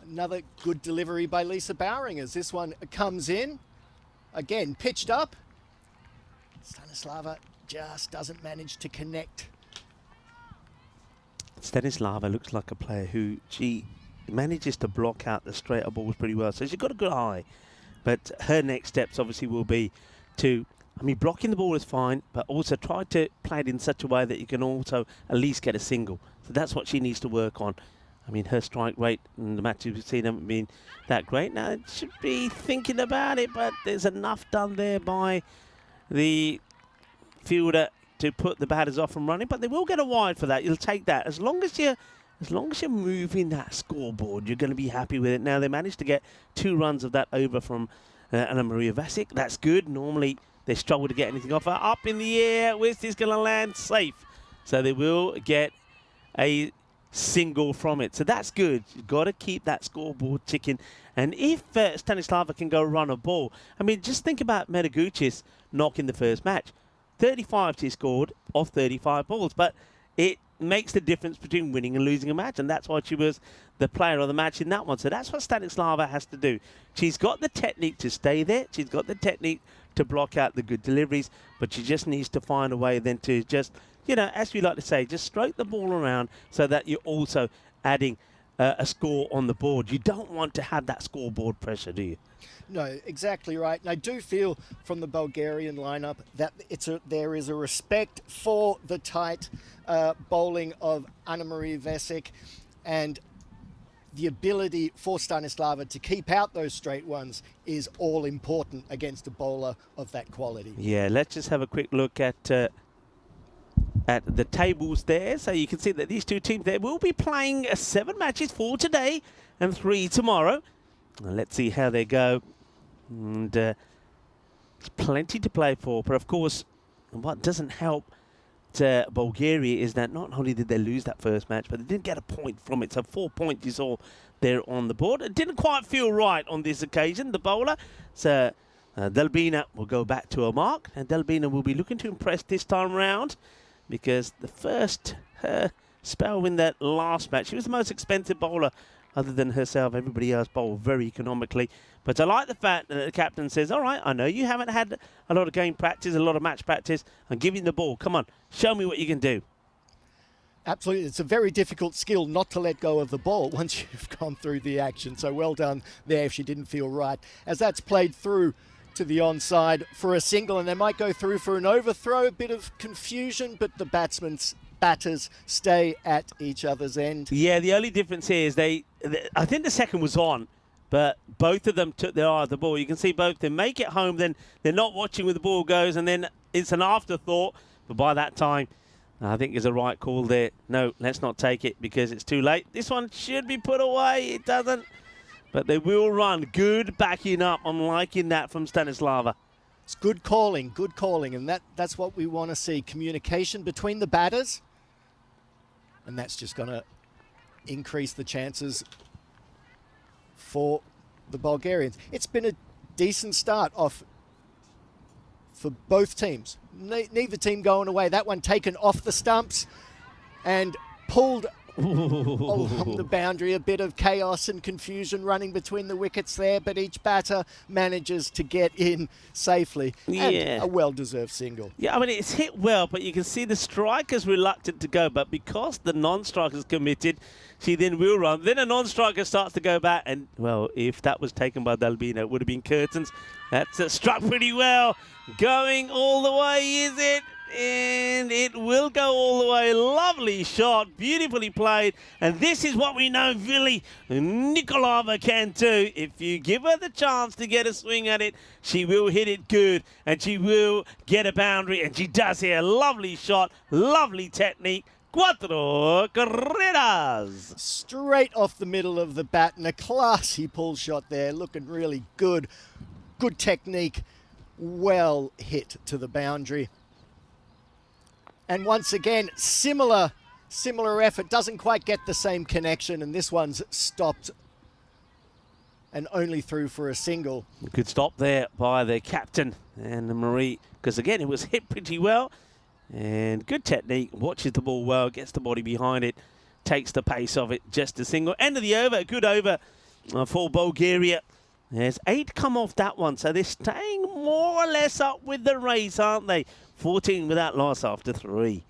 another good delivery by Lisa Bowring as this one comes in. Again, pitched up. Stanislava just doesn't manage to connect. Stanislava looks like a player who she manages to block out the straighter balls pretty well. So she's got a good eye. But her next steps obviously will be to, blocking the ball is fine, but also try to play it in such a way that you can also at least get a single. So that's what she needs to work on. Her strike rate in the matches we've seen haven't been that great. Now, it should be thinking about it, but there's enough done there by the fielder to put the batters off and running. But they will get a wide for that. You'll take that. As long as you're moving that scoreboard, you're going to be happy with it. Now, they managed to get 2 runs of that over from Anna Maria Vasic. That's good. Normally, they struggle to get anything off her. Up in the air. Where's this going to land? Safe. So they will get a single from it. So that's good. You've got to keep that scoreboard ticking. And if Stanislava can go run a ball, just think about Medaguchis knocking the first match. 35 she scored off 35 balls. But it makes the difference between winning and losing a match. And that's why she was the player of the match in that one. So that's what Stanislava has to do. She's got the technique to stay there. She's got the technique to block out the good deliveries. But she just needs to find a way then to just, as we like to say, just stroke the ball around so that you're also adding a score on the board. You don't want to have that scoreboard pressure, do you? No, exactly right. And I do feel from the Bulgarian lineup that there is a respect for the tight bowling of Anna-Maria Vesic and the ability for Stanislava to keep out those straight ones is all important against a bowler of that quality. Yeah, let's just have a quick look at the tables there. So you can see that these two teams there will be playing 7 matches, 4 today and 3 tomorrow. Now let's see how they go. And there's plenty to play for. But of course, what doesn't help Bulgaria is that not only did they lose that first match, but they didn't get a point from it. So 4 points you saw there on the board. It didn't quite feel right on this occasion, the bowler. So Delbina will go back to a mark. And Delbina will be looking to impress this time round, because the first spell in that last match, she was the most expensive bowler other than herself. Everybody else bowled very economically. But I like the fact that the captain says, all right, I know you haven't had a lot of game practice, a lot of match practice. I'm giving the ball. Come on, show me what you can do. Absolutely. It's a very difficult skill not to let go of the ball once you've gone through the action. So well done there if she didn't feel right. As that's played through to the onside for a single, and they might go through for an overthrow. A bit of confusion, but the batters stay at each other's end. Yeah, the only difference here is I think the second was on, but both of them took their eye off the ball. You can see both them make it home, then they're not watching where the ball goes, and then it's an afterthought. But by that time, I think it's a right call there. No, let's not take it because it's too late. This one should be put away. It doesn't. But they will run. Good backing up. I'm liking that from Stanislava. It's good calling, and that's what we want to see. Communication between the batters, and that's just going to increase the chances for the Bulgarians. It's been a decent start off for both teams. Neither team going away. That one taken off the stumps and pulled along the boundary. A bit of chaos and confusion running between the wickets there, but each batter manages to get in safely. And a well-deserved single. Yeah, it's hit well, but you can see the striker's reluctant to go, but because the non-striker's committed, she then will run. Then a non-striker starts to go back, and, well, if that was taken by Delbina, it would have been curtains. That's struck pretty well. Going all the way, is it? And it will go all the way. Lovely shot, beautifully played. And this is what we know Vili Nikolova can do. If you give her the chance to get a swing at it, she will hit it good. And she will get a boundary. And she does here. Lovely shot, lovely technique. Cuatro carreras. Straight off the middle of the bat. And a classy pull shot there. Looking really good. Good technique. Well hit to the boundary. And once again, similar effort, doesn't quite get the same connection, and this one's stopped and only through for a single. Good stop there by the captain, Anna-Marie, because again, it was hit pretty well. And good technique, watches the ball well, gets the body behind it, takes the pace of it, just a single. End of the over, good over for Bulgaria. There's 8 come off that one, so they're staying more or less up with the race, aren't they? 14 without loss after 3.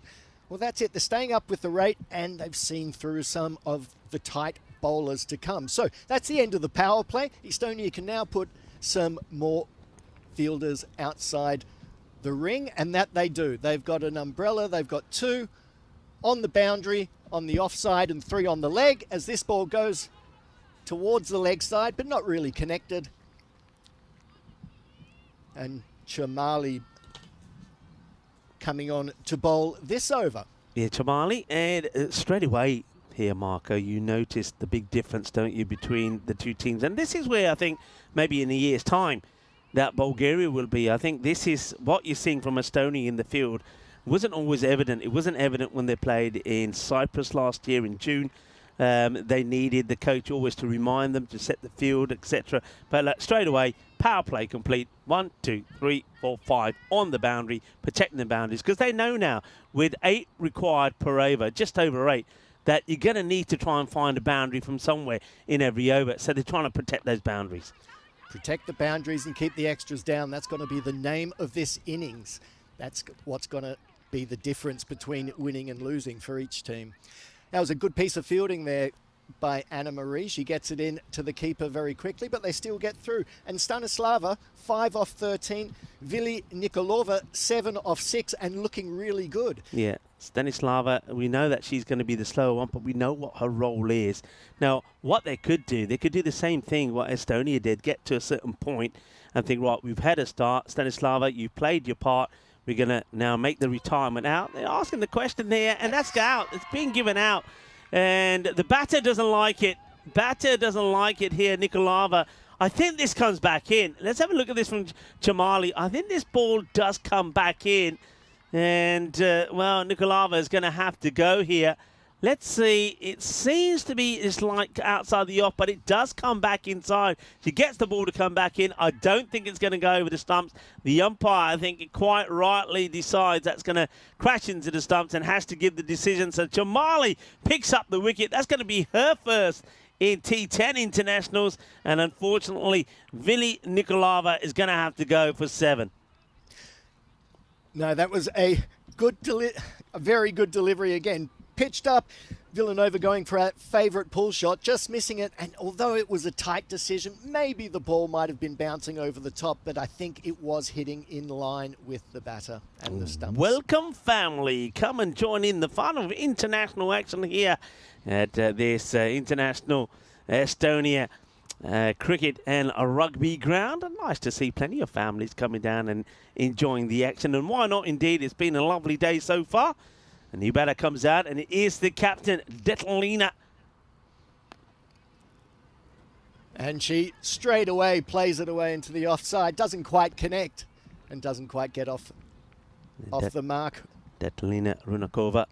Well, that's it. They're staying up with the rate, and they've seen through some of the tight bowlers to come. So that's the end of the power play. Estonia can now put some more fielders outside the ring, and that they do. They've got an umbrella. They've got 2 on the boundary, on the offside, and 3 on the leg as this ball goes towards the leg side, but not really connected. And Chamali coming on to bowl this over. Yeah, Chamali, and straight away here, Marco, you notice the big difference, don't you, between the 2 teams? And this is where I think maybe in a year's time that Bulgaria will be. I think this is what you're seeing from Estonia in the field. Wasn't always evident. It wasn't evident when they played in Cyprus last year in June. They needed the coach always to remind them to set the field, etc. But straight away, power play complete. 1, 2, 3, 4, 5 on the boundary, protecting the boundaries. Because they know now, with 8 required per over, just over 8, that you're going to need to try and find a boundary from somewhere in every over. So they're trying to protect those boundaries. Protect the boundaries and keep the extras down. That's going to be the name of this innings. That's what's going to be the difference between winning and losing for each team. That was a good piece of fielding there by Anna-Marie. She gets it in to the keeper very quickly, but they still get through. And Stanislava, 5 off 13. Vili Nikolova, 7 off 6, and looking really good. Yeah, Stanislava, we know that she's going to be the slower one, but we know what her role is. Now, what they could do the same thing what Estonia did, get to a certain point and think, right, we've had a start. Stanislava, you've played your part. We're going to now make the retirement out. They're asking the question there, and that's out. It's being given out. And the batter doesn't like it. Batter doesn't like it here, Nikolava. I think this comes back in. Let's have a look at this from Chamali. I think this ball does come back in. And, well, Nikolava is going to have to go here. Let's see. It seems to be it's like outside the off, but it does come back inside. She gets the ball to come back in. I don't think it's going to go over the stumps. The umpire, I think, quite rightly decides that's going to crash into the stumps and has to give the decision. So Chamali picks up the wicket. That's going to be her first in T10 internationals. And unfortunately, Vili Nikolava is going to have to go for 7. No, that was a very good delivery again. Pitched up, Villanova going for a favourite pull shot, just missing it. And although it was a tight decision, maybe the ball might have been bouncing over the top, but I think it was hitting in line with the batter and the stumps. Welcome, family. Come and join in the fun of international action here at this international Estonia cricket and a rugby ground. And nice to see plenty of families coming down and enjoying the action. And why not, indeed? It's been a lovely day so far. A new batter comes out, and it is the captain, Detlina. And she straight away plays it away into the offside. Doesn't quite connect and doesn't quite get off the mark. Detlina Runakova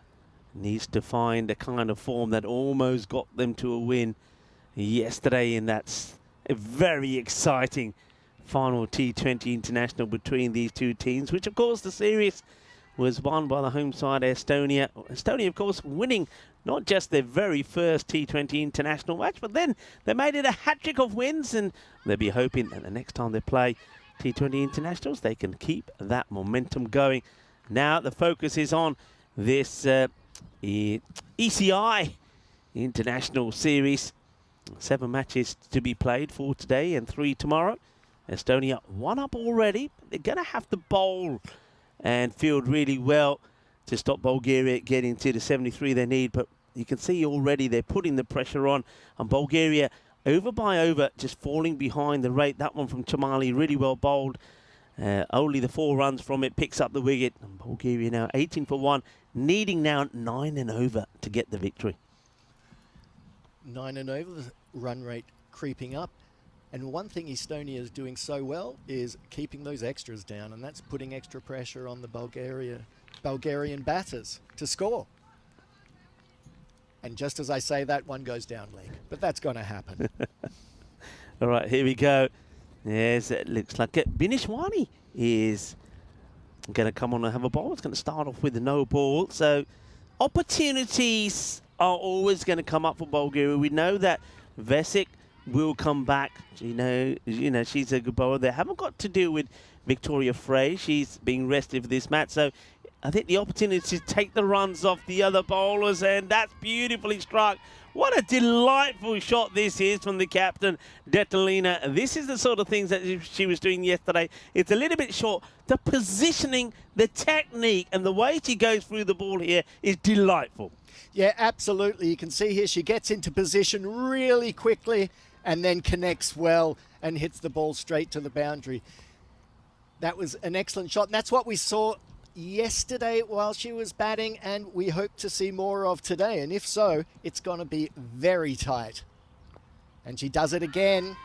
needs to find a kind of form that almost got them to a win yesterday, and that's a very exciting final T20 international between these 2 teams, which, of course, the series was won by the home side, Estonia. Estonia, of course, winning not just their very first T20 international match, but then they made it a hat-trick of wins, and they'll be hoping that the next time they play T20 internationals, they can keep that momentum going. Now the focus is on this ECI international series. 7 matches to be played, 4 today and 3 tomorrow. Estonia 1 up already. They're going to have to bowl and field really well to stop Bulgaria getting to the 73 they need. But you can see already they're putting the pressure on. And Bulgaria, over by over, just falling behind the rate. That one from Chamali, really well bowled. Only the 4 runs from it picks up the wicket. And Bulgaria now 18 for 1, needing now 9 and over to get the victory. 9 and over, the run rate creeping up. And one thing Estonia is doing so well is keeping those extras down, and that's putting extra pressure on the Bulgarian batters to score. And just as I say that, one goes down leg. But that's going to happen. All right, here we go. Yes, it looks like it. Binishwani is going to come on and have a ball. It's going to start off with a no ball. So opportunities are always going to come up for Bulgaria. We know that Vesic will come back. You know, she's a good bowler. They haven't got to deal with Victoria Frey. She's being rested for this match. So I think the opportunity to take the runs off the other bowlers, and that's beautifully struck. What a delightful shot this is from the captain, Detalina. This is the sort of things that she was doing yesterday. It's a little bit short. The positioning, the technique, and the way she goes through the ball here is delightful. Yeah, absolutely. You can see here she gets into position really quickly and then connects well and hits the ball straight to the boundary. That was an excellent shot. And that's what we saw yesterday while she was batting, and we hope to see more of today. And if so, it's going to be very tight. And she does it again.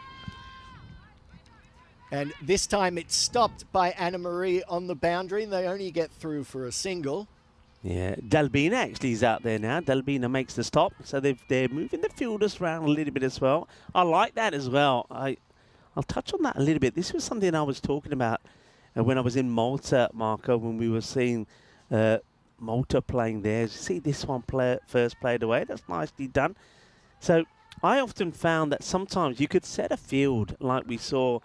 And this time it's stopped by Anna Marie on the boundary. They only get through for a single. Yeah, Dalbina actually is out there now. Dalbina makes the stop. So they're moving the fielders around a little bit as well. I like that as well. I'll touch on that a little bit. This was something I was talking about when I was in Malta, Marco, when we were seeing Malta playing there. You see this one first played away. That's nicely done. So I often found that sometimes you could set a field like we saw,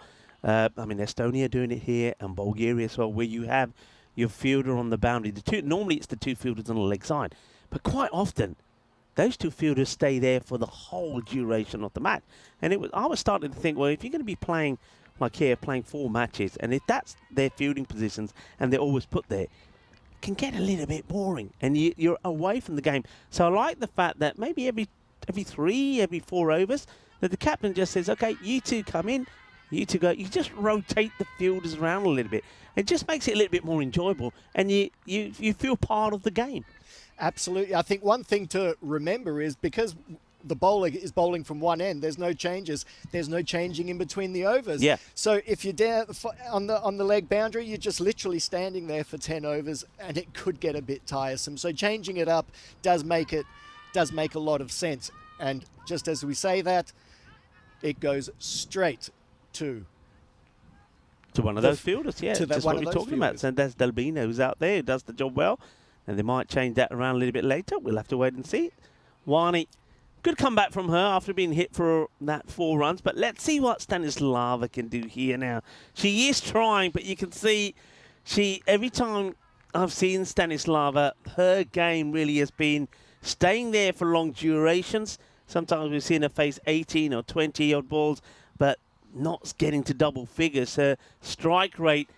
Estonia doing it here and Bulgaria as well, where you have your fielder on the boundary. Normally it's the two fielders on the leg side. But quite often, those two fielders stay there for the whole duration of the match. And I was starting to think, well, if you're going to be playing like here, playing 4 matches, and if that's their fielding positions and they're always put there, it can get a little bit boring and you're away from the game. So I like the fact that maybe every 4 overs, that the captain just says, okay, you two come in, you two go. You just rotate the fielders around a little bit. It just makes it a little bit more enjoyable, and you feel part of the game. Absolutely. I think one thing to remember is because the bowler is bowling from one end, there's no changes. There's no changing in between the overs. Yeah. So if you're down on the leg boundary, you're just literally standing there for 10 overs, and it could get a bit tiresome. So changing it up does make a lot of sense. And just as we say that, it goes straight to one of those fielders, yeah. Just what we're talking about. So that's Dalbina who's out there, who does the job well. And they might change that around a little bit later. We'll have to wait and see. Wani, good comeback from her after being hit for that 4 runs. But let's see what Stanislava can do here now. She is trying, but you can see every time I've seen Stanislava, her game really has been staying there for long durations. Sometimes we've seen her face 18 or 20 odd balls, but not getting to double figures. Her strike rate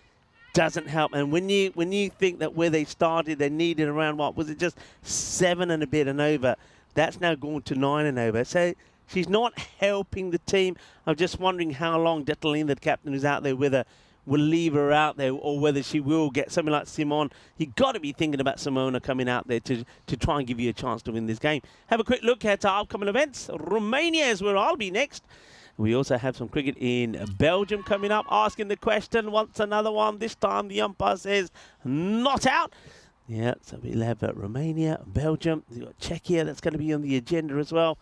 doesn't help. And when you think that where they started, they needed around, what was it, just 7 and a bit and over, that's now gone to 9 and over. So she's not helping the team. I'm just wondering how long Detalina, the captain who's out there with her, will leave her out there, or whether she will get something like Simon. You've got to be thinking about Simona coming out there to try and give you a chance to win this game. Have a quick look at our upcoming events. Romania is where I'll be next. We also have some cricket in Belgium coming up. Asking the question, wants another one. This time the umpire says not out. Yeah, so we'll have Romania, Belgium. We've got Czechia, that's going to be on the agenda as well.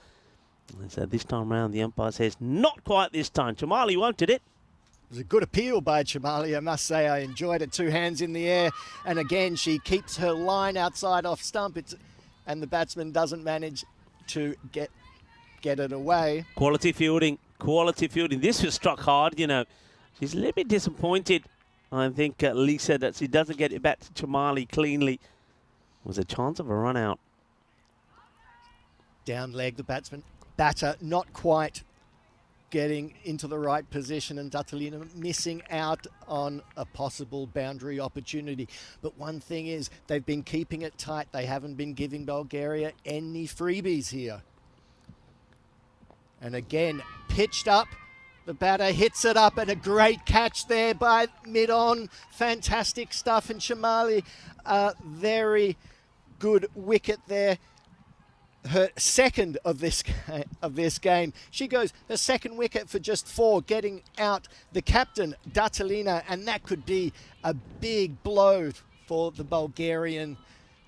And so this time around the umpire says not quite this time. Chamali wanted it. It was a good appeal by Chamali, I must say. I enjoyed it. 2 hands in the air. And again, she keeps her line outside off stump. And the batsman doesn't manage to get it away. Quality fielding. Quality fielding. This was struck hard, you know. She's a little bit disappointed, I think, Lisa, that she doesn't get it back to Chamali cleanly. There was a chance of a run out. Down leg, the batter not quite getting into the right position, and Detalina missing out on a possible boundary opportunity. But one thing is, they've been keeping it tight. They haven't been giving Bulgaria any freebies here. And again, pitched up. The batter hits it up, and a great catch there by mid-on. Fantastic stuff. And Chamali, very good wicket there. Her second of this game. She goes her second wicket for just 4, getting out the captain, Detalina, and that could be a big blow for the Bulgarian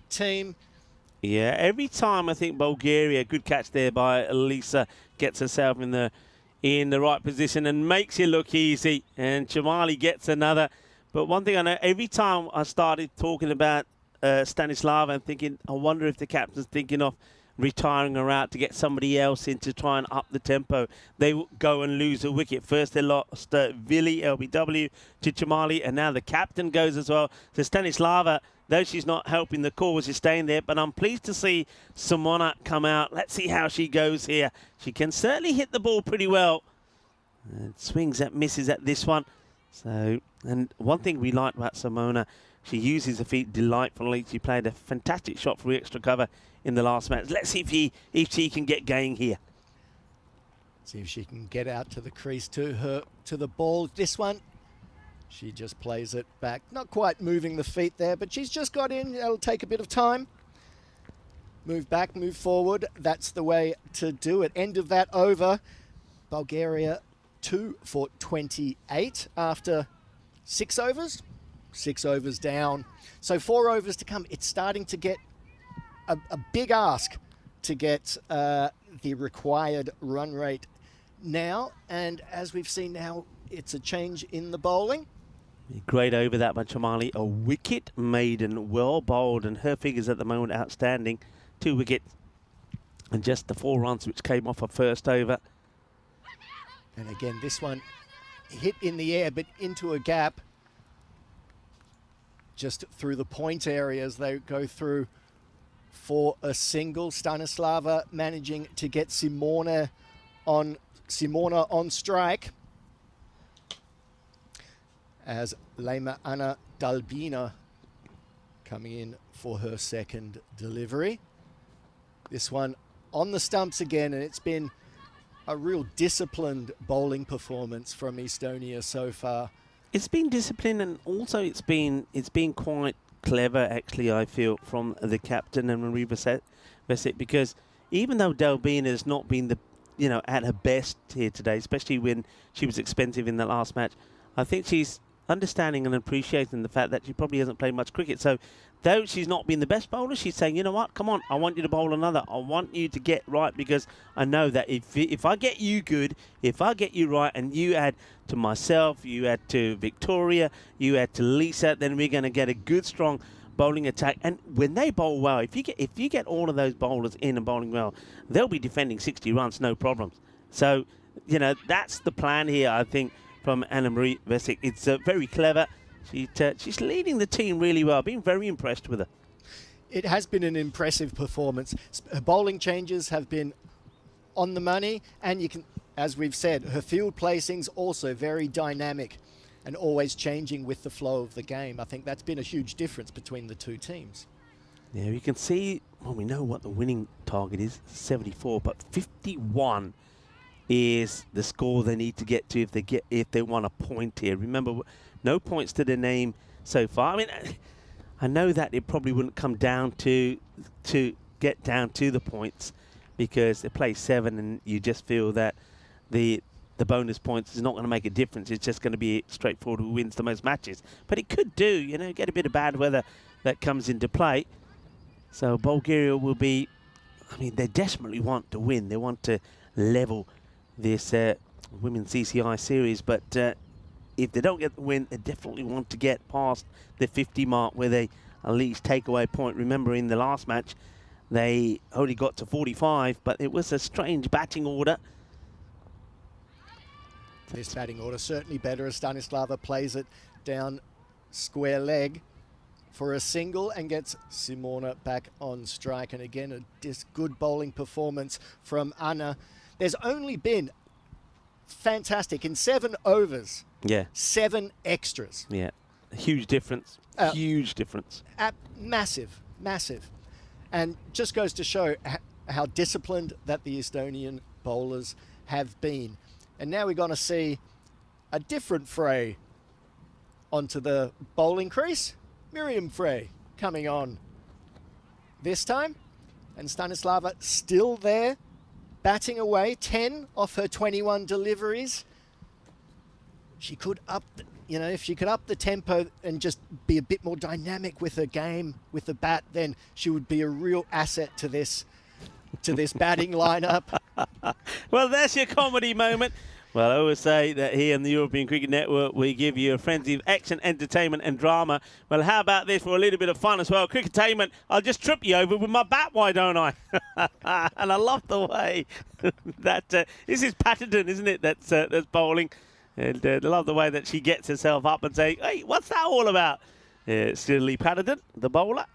team. Yeah, every time I think Bulgaria, good catch there by Elisa, gets herself in in the right position and makes it look easy. And Chamali gets another. But one thing I know, every time I started talking about Stanislava, I'm thinking, I wonder if the captain's thinking of retiring her out to get somebody else in to try and up the tempo. They will go and lose a wicket. First they lost Vili, LBW, to Chamali, and now the captain goes as well. So Stanislava, though she's not helping the cause, is staying there. But I'm pleased to see Simona come out. Let's see how she goes here. She can certainly hit the ball pretty well. And swings at misses at this one. So, and one thing we like about Simona, she uses her feet delightfully. She played a fantastic shot for extra cover in the last match. Let's see if she can get going here. See if she can get out to the crease to the ball. This one, she just plays it back. Not quite moving the feet there, but she's just got in. It'll take a bit of time. Move back, move forward. That's the way to do it. End of that over. Bulgaria 2 for 28 after 6 overs. 6 overs down. So 4 overs to come. It's starting to get a big ask to get the required run rate now. And as we've seen now, it's a change in the bowling. Great over that by Chamali. A wicket maiden, well bowled, and her figures at the moment outstanding. 2 wickets and just the 4 runs which came off her first over. And again, this one hit in the air, but into a gap. Just through the point area as they go through for a single. Stanislava managing to get Simona on strike as Lema Anna Dalbina coming in for her second delivery. This one on the stumps again, and it's been a real disciplined bowling performance from Estonia so far. It's been disciplined, and also it's been quite clever, actually, I feel, from the captain and Marie Vesset, because even though Dalbina has not been at her best here today, especially when she was expensive in the last match, I think she's understanding and appreciating the fact that she probably hasn't played much cricket. So though she's not been the best bowler, she's saying, you know what, come on, I want you to bowl another. I want you to get right, because I know that if I get you good, if I get you right, and you add to myself, you add to Victoria, you add to Lisa, then we're going to get a good, strong bowling attack. And when they bowl well, if you get all of those bowlers in and bowling well, they'll be defending 60 runs, no problems. So, that's the plan here, I think, from Anna-Marie Vesic. It's very clever. She's leading the team really well. Been very impressed with her. It has been an impressive performance. Her bowling changes have been on the money, and you can, as we've said, her field placings also very dynamic and always changing with the flow of the game. I think that's been a huge difference between the two teams. Yeah, you can see, well, we know what the winning target is, 74, but 51 is the score they need to get to if they want a point here. Remember, no points to their name so far. I mean, I know that it probably wouldn't come down to get down to the points, because they play 7 and you just feel that the bonus points is not going to make a difference. It's just going to be straightforward who wins the most matches. But it could do, get a bit of bad weather that comes into play. So Bulgaria will be, they desperately want to win. They want to level this women's ECI series, but if they don't get the win, they definitely want to get past the 50 mark, where they at least take away a point. Remember, in the last match, they only got to 45, but it was a strange batting order. This batting order certainly better as Stanislava plays it down square leg for a single and gets Simona back on strike. And again, a good bowling performance from Anna. There's only been, fantastic, in 7 overs, 7 extras. Yeah, huge difference, huge difference. Massive, massive. And just goes to show how disciplined that the Estonian bowlers have been. And now we're going to see a different Frey onto the bowling crease. Miriam Frey coming on this time. And Stanislava still there, batting away, 10 off her 21 deliveries. She could up, if she could up the tempo and just be a bit more dynamic with her game, with the bat, then she would be a real asset to this batting lineup. Well, there's your comedy moment. Well, I always say that here in the European Cricket Network, we give you a frenzy of action, entertainment and drama. Well, how about this for a little bit of fun as well? Cricketainment, I'll just trip you over with my bat, why don't I? And I love the way that this is Patterson, isn't it, that's bowling. And I love the way that she gets herself up and say, hey, what's that all about? Silly Patterson, the bowler.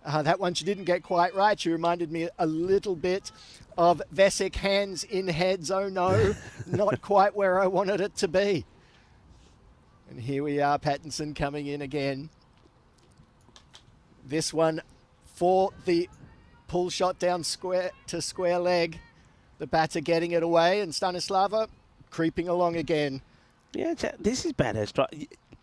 That one she didn't get quite right. She reminded me a little bit of Vesic, hands in heads. Oh no, not quite where I wanted it to be. And here we are, Pattinson coming in again. This one for the pull shot down square to square leg. The batter getting it away, and Stanislava creeping along again. Yeah, this is bad.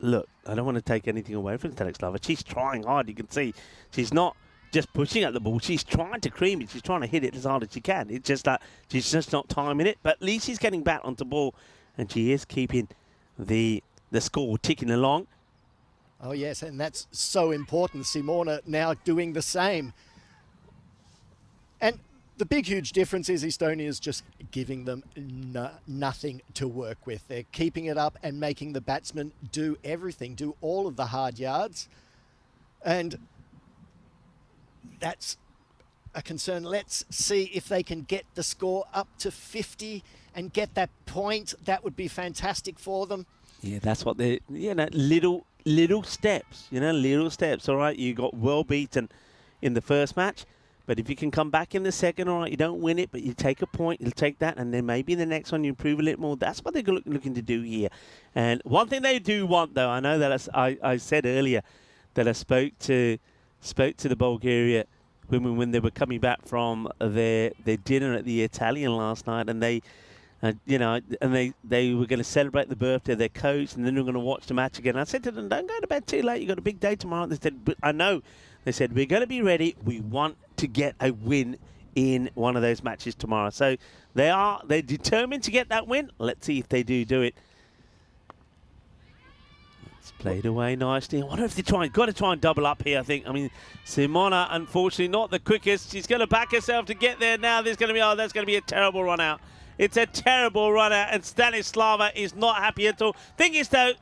Look, I don't want to take anything away from Stanislava. She's trying hard. You can see she's not just pushing at the ball. She's trying to cream it. She's trying to hit it as hard as she can. It's just that she's just not timing it. But at least she's getting back onto ball, and she is keeping the score ticking along. Oh, yes, and that's so important. Simona now doing the same. And the big, huge difference is Estonia's just giving them nothing to work with. They're keeping it up and making the batsmen do everything, do all of the hard yards. And that's a concern. Let's see if they can get the score up to 50 and get that point. That would be fantastic for them. Yeah, that's what they're, little steps, little steps. All right, you got well beaten in the first match. But if you can come back in the second, all right, you don't win it, but you take a point, you'll take that, and then maybe in the next one you improve a little more. That's what they're looking to do here. And one thing they do want, though, I know that I said earlier that I spoke to the Bulgaria women when they were coming back from their dinner at the Italian last night, and they were going to celebrate the birthday of their coach, and then they were going to watch the match again. I said to them, don't go to bed too late. You've got a big day tomorrow. They said, but I know. They said, we're going to be ready. We want to get a win in one of those matches tomorrow. So they're determined to get that win. Let's see if they do it. It's played away nicely. I wonder if got to try and double up here, I think. I mean, Simona, unfortunately, not the quickest. She's going to back herself to get there now. That's going to be a terrible run out. It's a terrible run out, and Stanislava is not happy at all. Thing is, though,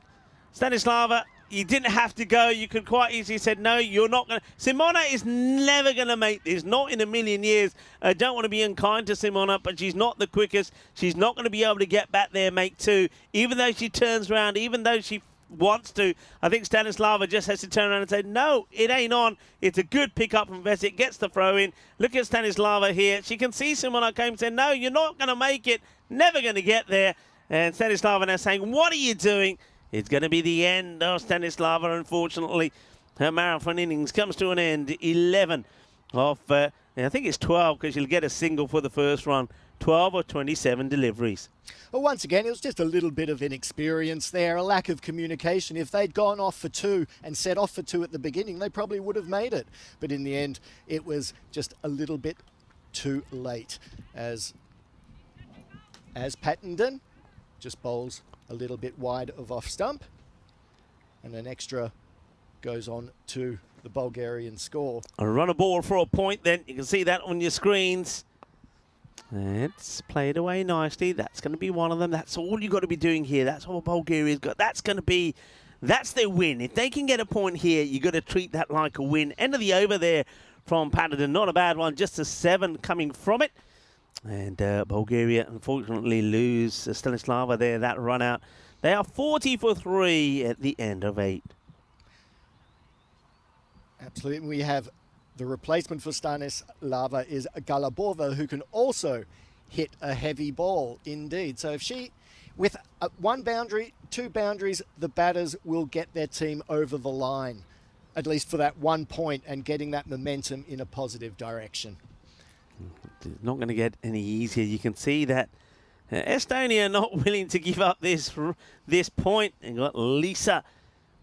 Stanislava, you didn't have to go. You could quite easily said, no, you're not going to. Simona is never going to make this, not in a million years. I don't want to be unkind to Simona, but she's not the quickest. She's not going to be able to get back there, make two. Even though she turns around, even though she wants to, I think Stanislava just has to turn around and say, no, it ain't on. It's a good pick up from Vesic, gets the throw in. Look at Stanislava here. She can see Simona came and say, no, you're not going to make it. Never going to get there. And Stanislava now saying, what are you doing? It's going to be the end of Stanislava, unfortunately. Her marathon innings comes to an end. 11 of, I think it's 12 because she'll get a single for the first run. 12 or 27 deliveries. Well, once again, it was just a little bit of inexperience there, a lack of communication. If they'd gone off for two and set off for two at the beginning, they probably would have made it. But in the end, it was just a little bit too late as Pattenden just bowls a little bit wide of off stump, and an extra goes on to the Bulgarian score. A run a ball for a point then. You can see that on your screens. It's played away nicely. That's going to be one of them. That's all you've got to be doing here. That's all Bulgaria's got. That's their win. If they can get a point here, you've got to treat that like a win. End of the over there from Pattenden. Not a bad one. Just a 7 coming from it. And Bulgaria, unfortunately, lose Stanislava there, that run out. They are 40 for 3 at the end of 8. Absolutely. We have the replacement for Stanislava is Galabova, who can also hit a heavy ball indeed. So if she, with one boundary, 2 boundaries, the batters will get their team over the line, at least for that 1 point, and getting that momentum in a positive direction. It's not going to get any easier. You can see that Estonia not willing to give up this point. And got Lisa.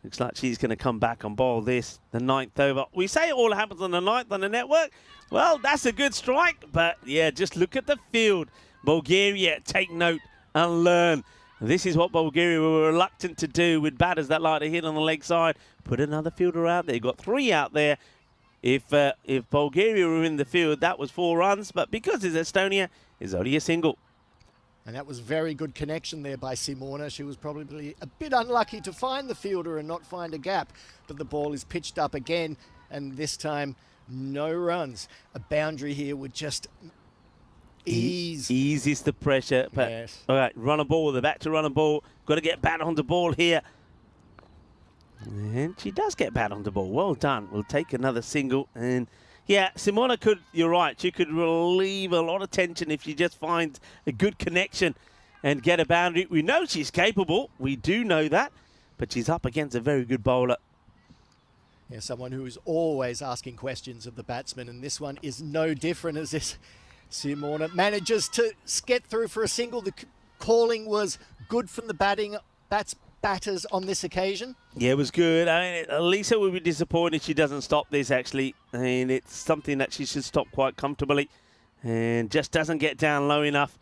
Looks like she's going to come back and bowl this, the 9th over. We say it all happens on the 9th on the network. Well, that's a good strike. But, yeah, just look at the field. Bulgaria, take note and learn. This is what Bulgaria were reluctant to do with batters that like to hit on the leg side. Put another fielder out there. You've got 3 out there. If Bulgaria were in the field, that was 4 runs. But because it's Estonia, it's only a single. And that was very good connection there by Simona. She was probably a bit unlucky to find the fielder and not find a gap. But the ball is pitched up again, and this time, no runs. A boundary here would just eases the pressure. But yes. All right, run a ball. They're back to run a ball. Got to get bat on the ball here. And she does get bat on the ball. Well done. We'll take another single. And yeah, Simona could, you're right, she could relieve a lot of tension if she just finds a good connection and get a boundary. We know she's capable. We do know that. But she's up against a very good bowler. Yeah, someone who is always asking questions of the batsman, and this one is no different as this Simona manages to get through for a single. The calling was good from the batters on this occasion. Yeah, it was good. I mean, Lisa would be disappointed if she doesn't stop this, actually. I mean, it's something that she should stop quite comfortably and just doesn't get down low enough.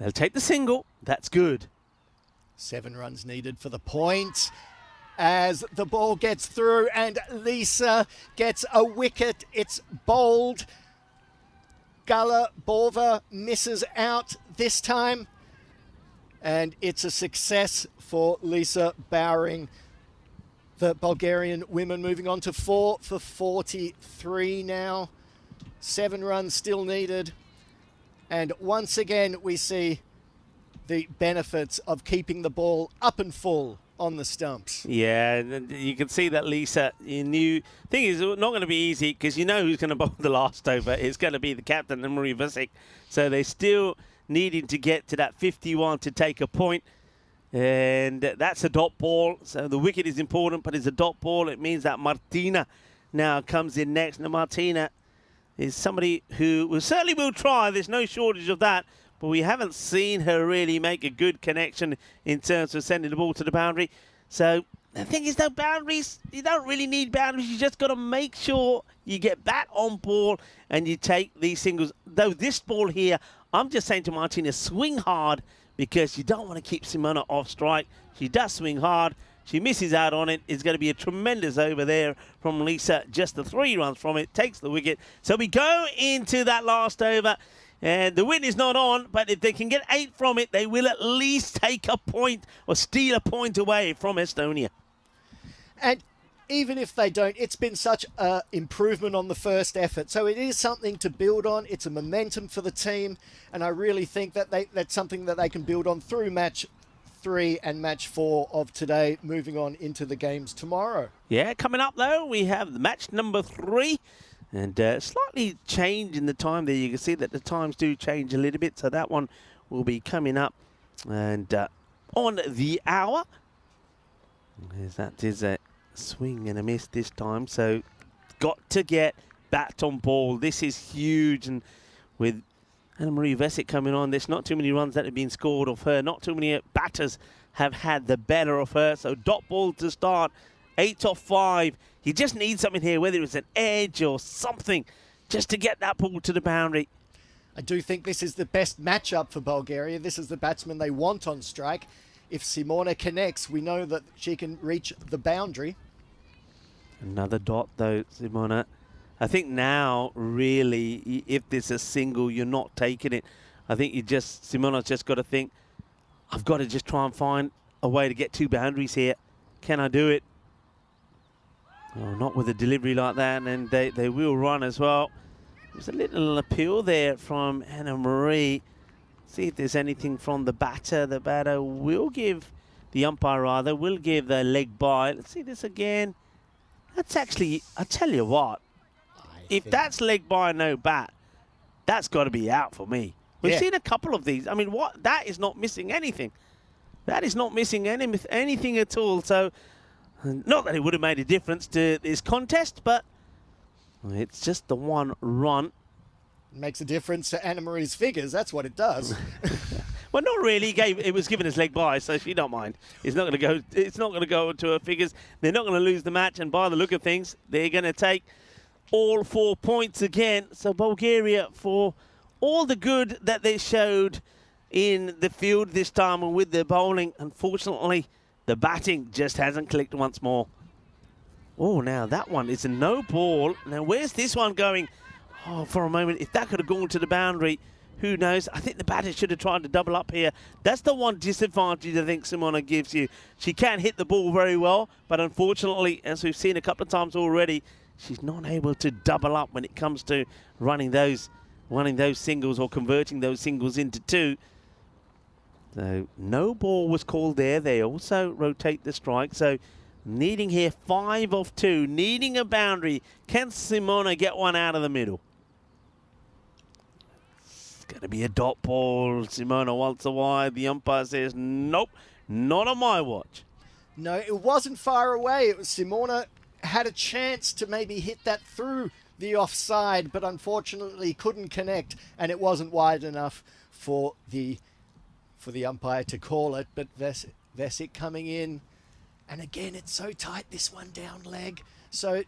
They'll take the single. That's good. 7 runs needed for the point as the ball gets through and Lisa gets a wicket. It's bowled. Gala Borva misses out this time. And it's a success for Lisa Bowering. The Bulgarian women moving on to 4 for 43 now. 7 runs still needed. And once again, we see the benefits of keeping the ball up and full on the stumps. Yeah, you can see that Lisa, you knew. Thing is, it's not going to be easy because you know who's going to bowl the last over. It's going to be the captain, Marie Visick. So they still needing to get to that 51 to take a point. And that's a dot ball. So the wicket is important, but it's a dot ball. It means that Martina now comes in next. Now, Martina is somebody who certainly will try. There's no shortage of that. But we haven't seen her really make a good connection in terms of sending the ball to the boundary. So the thing is, though, boundaries, you don't really need boundaries. You just got to make sure you get bat on ball and you take these singles. Though this ball here, I'm just saying to Martina, swing hard because you don't want to keep Simona off strike. She does swing hard. She misses out on it. It's going to be a tremendous over there from Lisa. Just the 3 runs from it. Takes the wicket. So we go into that last over. And the win is not on, but if they can get 8 from it, they will at least take a point or steal a point away from Estonia. And even if they don't, it's been such an improvement on the first effort. So it is something to build on. It's a momentum for the team. And I really think that that's something that they can build on through match 3 and match 4 of today, moving on into the games tomorrow. Yeah, coming up, though, we have match number 3. And slightly change in the time there. You can see that the times do change a little bit. So that one will be coming up and on the hour. That is a swing and a miss this time. So got to get bat on ball. This is huge. And with Anna-Marie Visick coming on, there's not too many runs that have been scored off her. Not too many batters have had the better of her. So dot ball to start. 8 off 5. You just need something here, whether it's an edge or something, just to get that ball to the boundary. I do think this is the best matchup for Bulgaria. This is the batsman they want on strike. If Simona connects, we know that she can reach the boundary. Another dot, though, Simona. I think now, really, if there's a single, you're not taking it. I think Simona's just got to think, I've got to just try and find a way to get 2 boundaries here. Can I do it? Oh, not with a delivery like that, and they will run as well. There's a little appeal there from Anna-Marie. See if there's anything from the batter. The batter will give, the umpire rather, will give the leg by. Let's see this again. That's actually, I tell you what, if that's leg by no bat, that's got to be out for me. We've seen a couple of these. I mean, that is not missing anything. That is not missing anything at all. So, not that it would have made a difference to this contest, but it's just the 1 run. Makes a difference to Anna-Marie's figures. That's what it does. Well, not really. It was given as leg by, so she don't mind. It's not going to go. It's not going to go to her figures. They're not going to lose the match, and by the look of things, they're going to take all 4 points again. So Bulgaria, for all the good that they showed in the field this time and with their bowling, unfortunately, the batting just hasn't clicked once more. Oh, now that one is a no ball. Now, where's this one going? Oh, for a moment, if that could have gone to the boundary, who knows? I think the batter should have tried to double up here. That's the one disadvantage I think Simona gives you. She can hit the ball very well, but unfortunately, as we've seen a couple of times already, she's not able to double up when it comes to running those singles or converting those singles into two. So no ball was called there. They also rotate the strike. So needing here 5 of 2, needing a boundary. Can Simona get one out of the middle? It's going to be a dot ball. Simona wants a wide. The umpire says, nope, not on my watch. No, it wasn't far away. It was Simona had a chance to maybe hit that through the offside, but unfortunately couldn't connect, and it wasn't wide enough for the umpire to call it. But Vesic coming in, and again it's so tight, this one down leg. So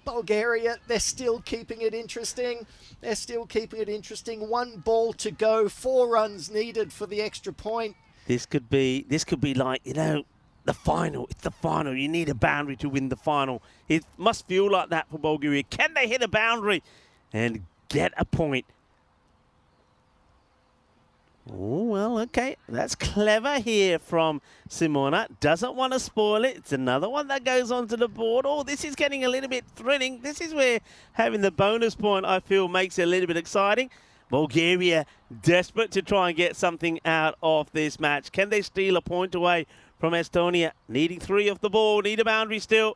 Bulgaria, they're still keeping it interesting. They're still keeping it interesting. 1 ball to go, 4 runs needed for the extra point. This could be like, you know, the final. It's the final. You need a boundary to win the final. It must feel like that for Bulgaria. Can they hit a boundary and get a point? Oh, well, okay. That's clever here from Simona. Doesn't want to spoil it. It's another one that goes onto the board. Oh, this is getting a little bit thrilling. This is where having the bonus point, I feel, makes it a little bit exciting. Bulgaria desperate to try and get something out of this match. Can they steal a point away from Estonia? Needing 3 off the ball. Need a boundary still.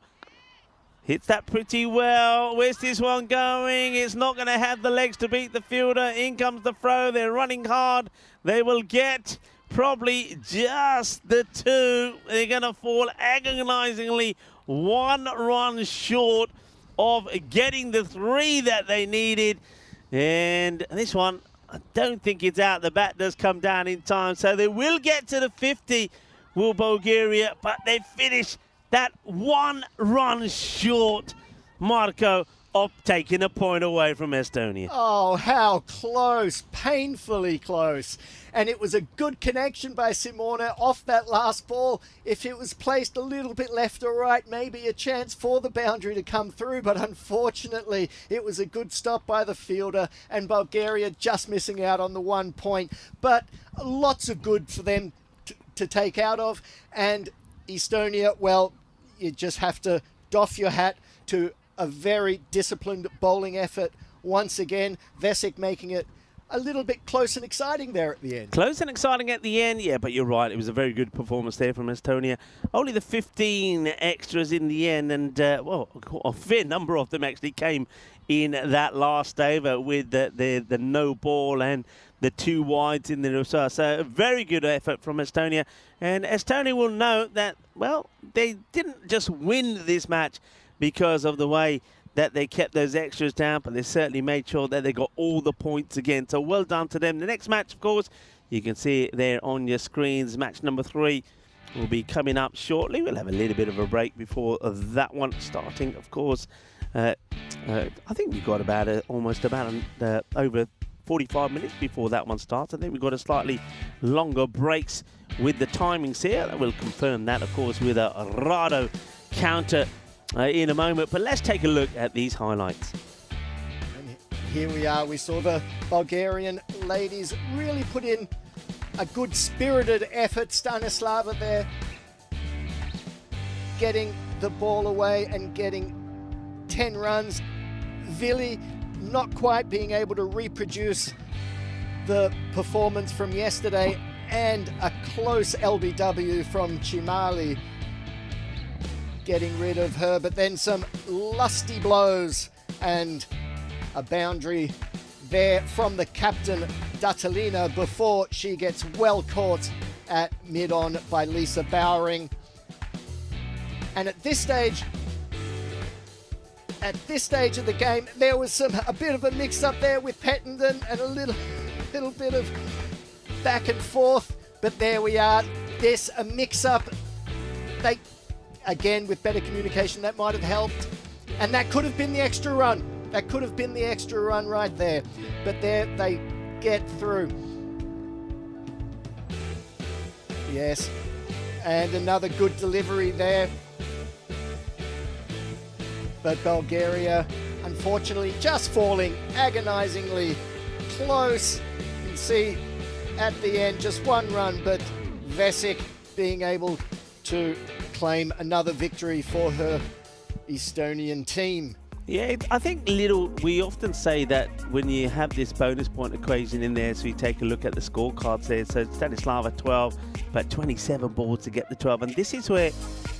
Hits that pretty well. Where's this one going? It's not going to have the legs to beat the fielder. In comes the throw. They're running hard. They will get probably just the 2. They're going to fall agonizingly 1 run short of getting the 3 that they needed. And this one, I don't think it's out. The bat does come down in time. So they will get to the 50, will Bulgaria, but they finish that 1 run short, Marco, of taking a point away from Estonia. Oh, how close, painfully close. And it was a good connection by Simona off that last ball. If it was placed a little bit left or right, maybe a chance for the boundary to come through, but unfortunately it was a good stop by the fielder, and Bulgaria just missing out on the 1 point. But lots of good for them to take out of, and Estonia, well, you just have to doff your hat to a very disciplined bowling effort. Once again, Vesic making it a little bit close and exciting there at the end. Close and exciting at the end, yeah, but you're right. It was a very good performance there from Estonia. Only the 15 extras in the end, and, well, a fair number of them actually came in that last over with the no ball and the 2 wides in there as well. So a very good effort from Estonia. And Estonia will know that, well, they didn't just win this match because of the way that they kept those extras down, but they certainly made sure that they got all the points again. So well done to them. The next match, of course, you can see it there on your screens. Match number 3 will be coming up shortly. We'll have a little bit of a break before that one starting, of course. I think we've got almost over 45 minutes before that one starts. I think we've got a slightly longer breaks with the timings here. We'll confirm that, of course, with a Rado counter in a moment. But let's take a look at these highlights. And here we are. We saw the Bulgarian ladies really put in a good spirited effort. Stanislava there getting the ball away and getting 10 runs. Vili not quite being able to reproduce the performance from yesterday, and a close LBW from Chimali getting rid of her, but then some lusty blows and a boundary there from the captain Datalina before she gets well caught at mid-on by Lisa Bowering. And at this stage of the game, there was a bit of a mix-up there with Pettenden and a little bit of back and forth. But there we are. There's a mix-up. They, again, with better communication, that might have helped. And that could have been the extra run. That could have been the extra run right there. But there they get through. Yes. And another good delivery there. But Bulgaria, unfortunately, just falling agonizingly close. can see at the end just one run, but Vesic being able to claim another victory for her Estonian team. Yeah, I think we often say that when you have this bonus point equation in there, so you take a look at the scorecards there, so Stanislava 12, but 27 balls to get the 12. And this is where,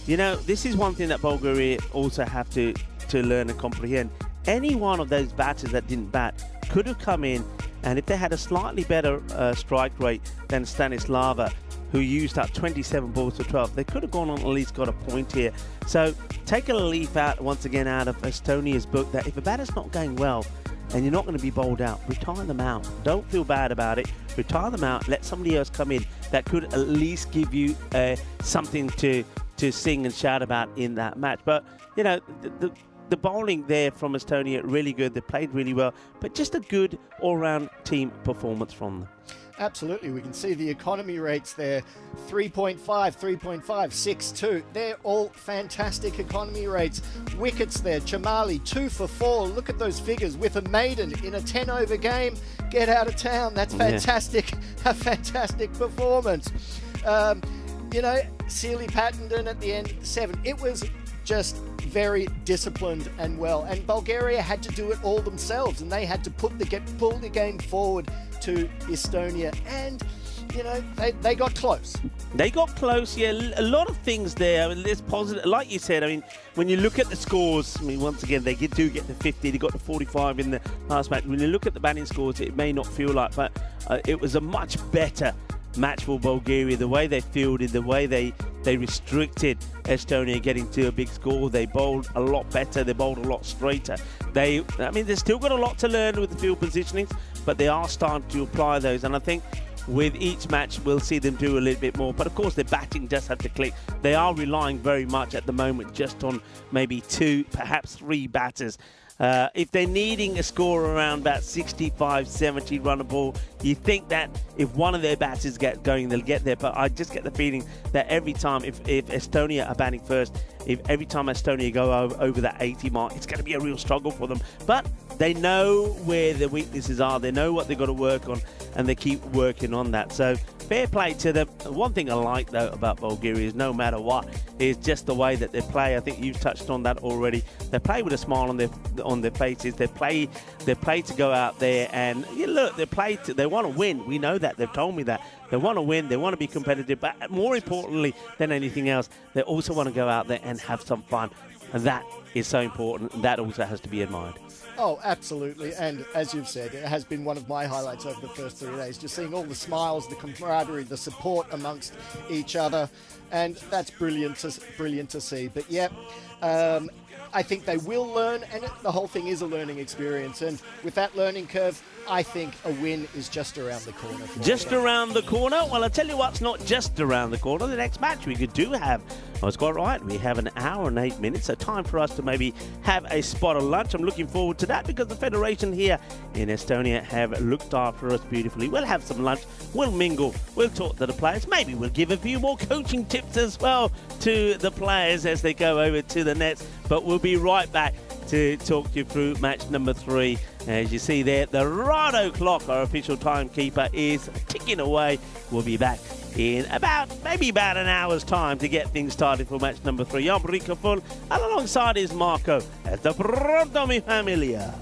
this is one thing that Bulgaria also have to learn and comprehend. Any one of those batters that didn't bat could have come in, and if they had a slightly better strike rate than Stanislava, who used up 27 balls to 12, they could have gone on at least got a point here. So take a leaf out once again out of Estonia's book that if a batter's not going well and you're not going to be bowled out, retire them out. Don't feel bad about it. Retire them out. Let somebody else come in that could at least give you something to sing and shout about in that match. But the bowling there from Estonia, really good. They played really well, but just a good all-round team performance from them. Absolutely. We can see the economy rates there, 3.5, 3.5, 6.2. They're all fantastic economy rates. Wickets there, Chamali 2 for 4. Look at those figures with a maiden in a 10-over game. Get out of town. That's fantastic. Yeah. A fantastic performance. Sealy Pattenden at the end, 7. It was just very disciplined and well. And Bulgaria had to do it all themselves, and they had to pull the game forward to Estonia, and they got close. They got close, yeah. A lot of things there. I mean, there's positive, like you said. I mean, when you look at the scores, I mean, once again, they do get the 50. They got the 45 in the last match. When you look at the batting scores, it may not feel like, but it was a much better match for Bulgaria. The way they fielded, the way they restricted Estonia getting to a big score. They bowled a lot better. They bowled a lot straighter. They've still got a lot to learn with the field positionings, but they are starting to apply those. And I think with each match, we'll see them do a little bit more. But of course, their batting does have to click. They are relying very much at the moment just on maybe 2, perhaps 3 batters. If they're needing a score around about 65, 70 run a ball, you think that if one of their batters get going, they'll get there. But I just get the feeling that every time, if Estonia are batting first, if every time Estonia go over that 80 mark, it's going to be a real struggle for them. But they know where the weaknesses are. They know what they've got to work on, and they keep working on that. So fair play to them. One thing I like, though, about Bulgaria is no matter what, is just the way that they play. I think you've touched on that already. They play with a smile on their faces. They play to go out there and look. They want to win. We know that. They've told me that. They want to win. They want to be competitive. But more importantly than anything else, they also want to go out there and have some fun. And that is so important. And that also has to be admired. Oh, absolutely. And as you've said, it has been one of my highlights over the first 3 days, just seeing all the smiles, the camaraderie, the support amongst each other. And that's brilliant to see. But yeah, I think they will learn, and the whole thing is a learning experience. And with that learning curve, I think a win is just around the corner. Just around the corner? Well, I'll tell you what's not just around the corner. The next match we do have, I was quite right, we have an hour and 8 minutes, so time for us to maybe have a spot of lunch. I'm looking forward to that because the Federation here in Estonia have looked after us beautifully. We'll have some lunch, we'll mingle, we'll talk to the players. Maybe we'll give a few more coaching tips as well to the players as they go over to the nets. But we'll be right back to talk you through match number 3. As you see there, the Rado clock, our official timekeeper, is ticking away. We'll be back in maybe about an hour's time to get things started for match number 3. I'm Rico Full, and alongside is Marco. Hasta pronto, mi familia.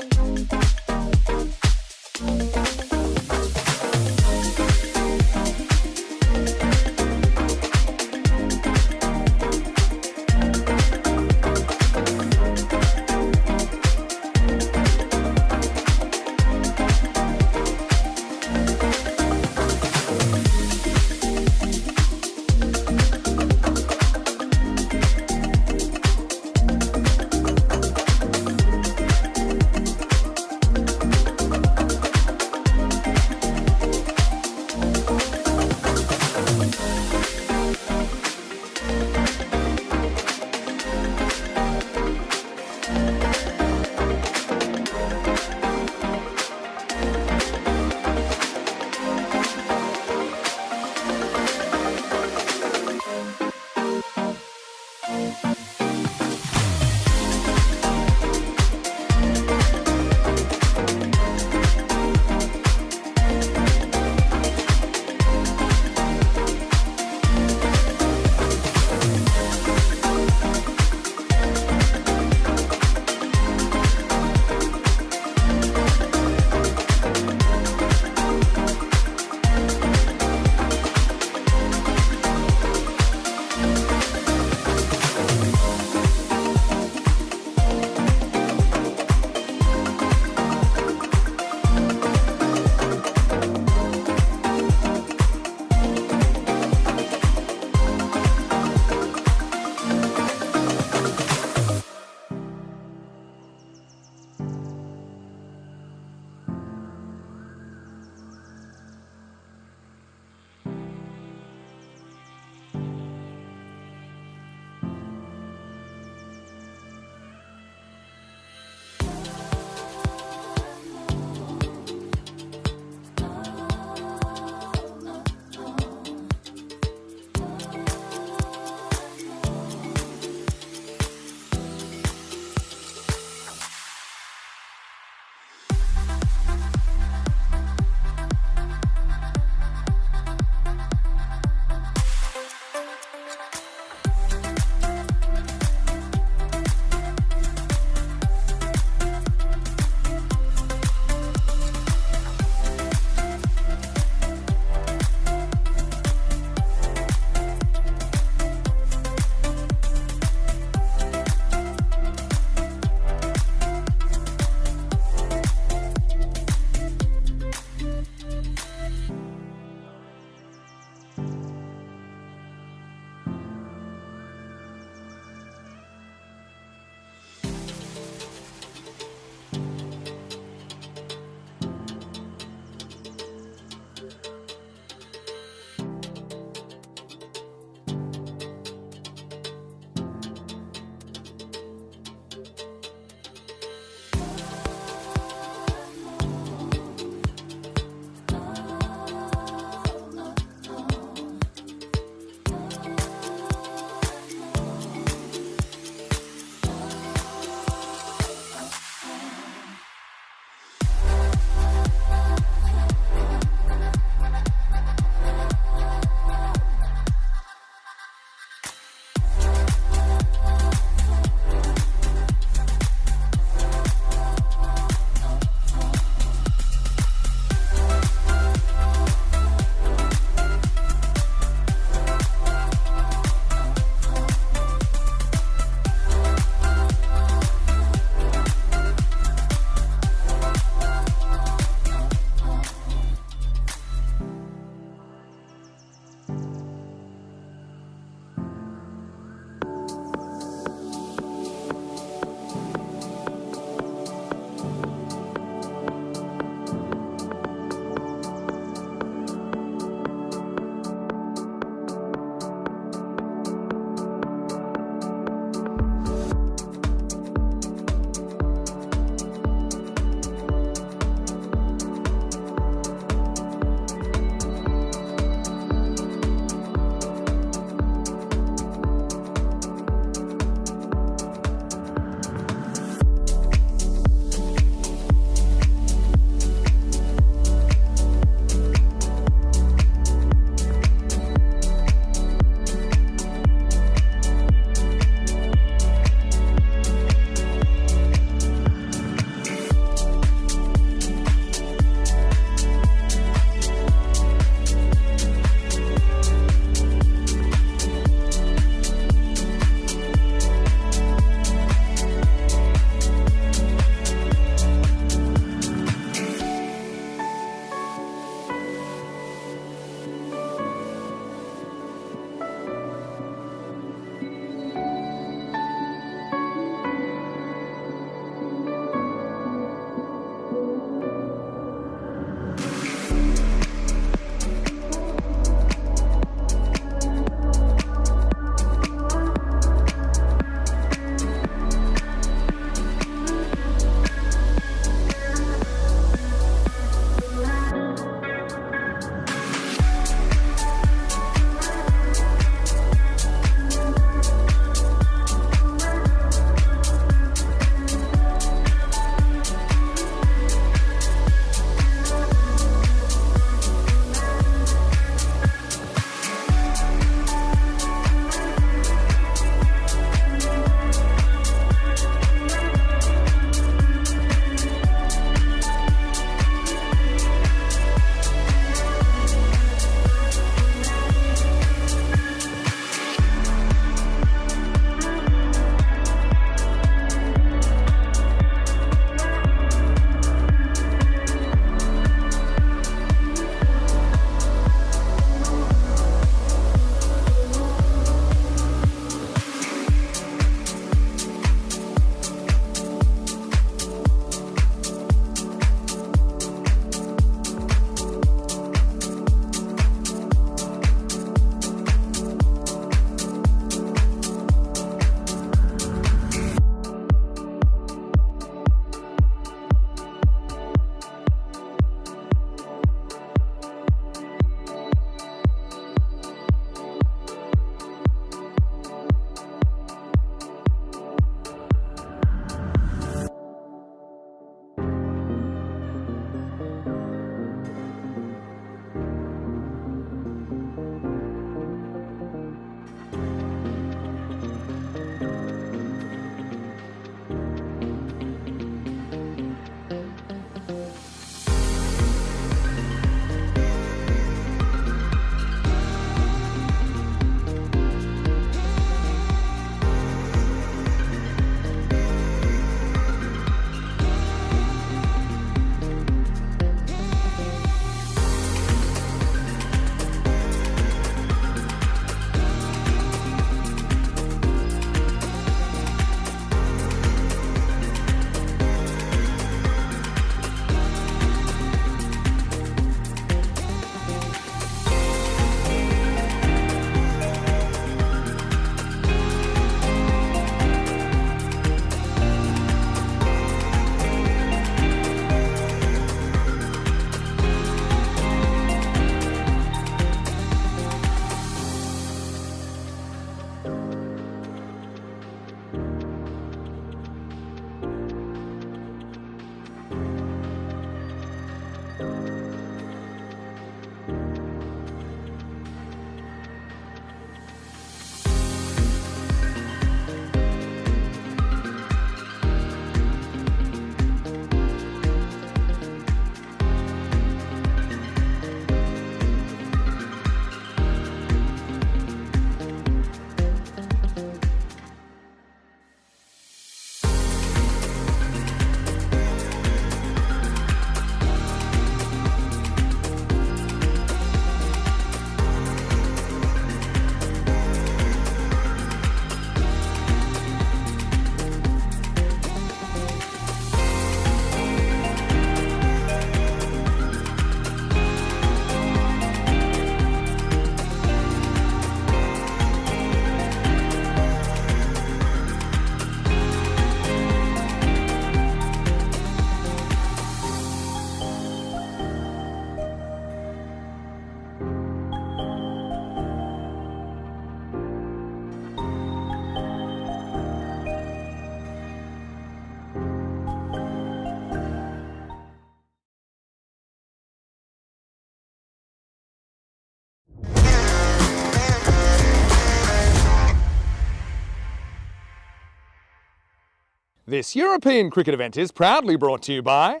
This European cricket event is proudly brought to you by